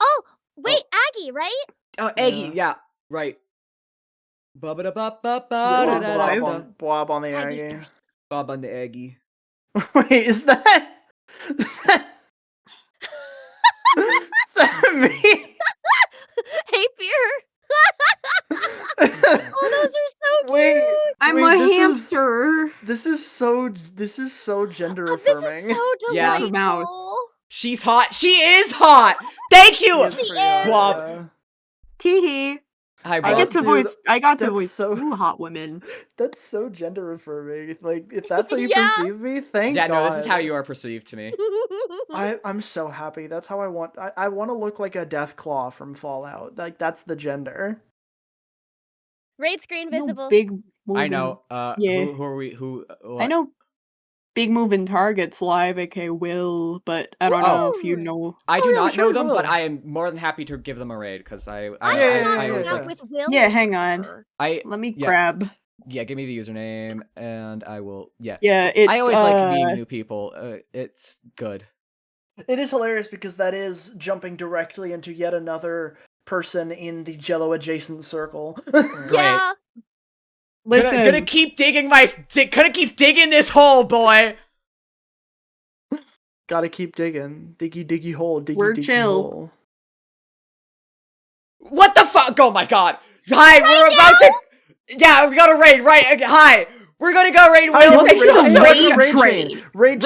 D: Oh, wait, Aggie, right?
A: Oh, Eggy,
C: Yeah.
A: yeah, right.
B: Blob
C: Blob on the
D: Aggie
C: Aggie.
D: first.
A: Bob on the Eggy.
C: Wait, is that is that me?
D: Hey, Beer. Oh, those are so cute.
C: Wait,
B: I'm
C: wait,
B: a
C: this is-
B: hamster.
C: This is so gender
D: Oh, this
C: affirming.
D: is so
A: Yeah.
D: delightful.
B: Mouse.
A: She's hot. She is hot. Thank you.
D: She is.
A: Blob.
B: Teehee.
A: Hi,
B: I
A: Blob.
B: get to
C: dude,
B: voice. I got to
C: that's
B: voice
C: so-
B: two hot women.
C: That's so gender affirming. Like, if that's how you
D: Yeah.
C: perceive me, thank
A: Yeah,
C: God.
A: no, this is how you are perceived to me.
C: I'm so happy. That's how I want. I want to look like a Deathclaw from Fallout. Like, that's the gender.
D: Raid screen
B: No
D: visible.
B: big.
A: I
B: moving-
A: know.
B: Yeah.
A: Who are we? Who? What?
B: I know. Big moving targets live, aka Will, but I don't know if you
D: Ooh.
B: know.
A: I do
C: Oh, yeah,
A: not
C: sure,
A: know them,
C: will.
A: but I am more than happy to give them a raid because
D: I
C: Yeah,
D: hung
A: always
C: yeah,
D: out
A: like.
D: with Will.
B: Yeah, hang on.
A: I
B: Let me
A: yeah.
B: grab.
A: Yeah, give me the username and I will. Yeah.
B: Yeah, it's.
A: I always like meeting new people. It's good.
C: It is hilarious because that is jumping directly into yet another person in the Jello adjacent circle.
D: Yeah.
B: Listen,
A: Gonna keep digging this hole, boy.
C: Gotta keep digging. Diggy hole. Diggy
B: We're
C: diggy
B: chill.
C: hole.
A: What the fuck? Oh my god. Hi, we're about to... Yeah, we got a raid, right? Hi. We're gonna go raid Will. Thank you so much. Raid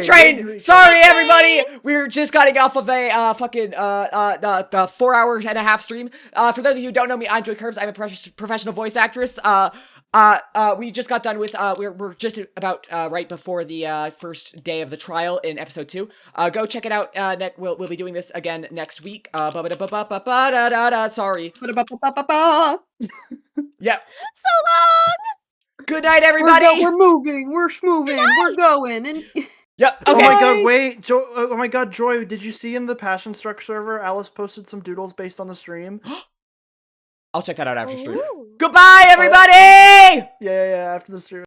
A: train. Sorry, everybody. We were just getting off of a fucking the 4 hours and a half stream. For those of you who don't know me, I'm Joy Kirbs. I'm a professional voice actress. We just got done with we're just about right before the first day of the trial in episode 2. Go check it out. We'll be doing this again next week. Sorry. Yep.
D: So long!
A: Good night, everybody.
B: We're moving. We're schmoving. We're going. And
A: Yep.
C: Oh
A: Okay.
C: my god, wait, oh my god, Joy, did you see in the Passion Struck server, Alice posted some doodles based on the stream?
A: I'll check that out after stream.
D: Ooh.
A: Goodbye, everybody.
C: Yeah, after the stream.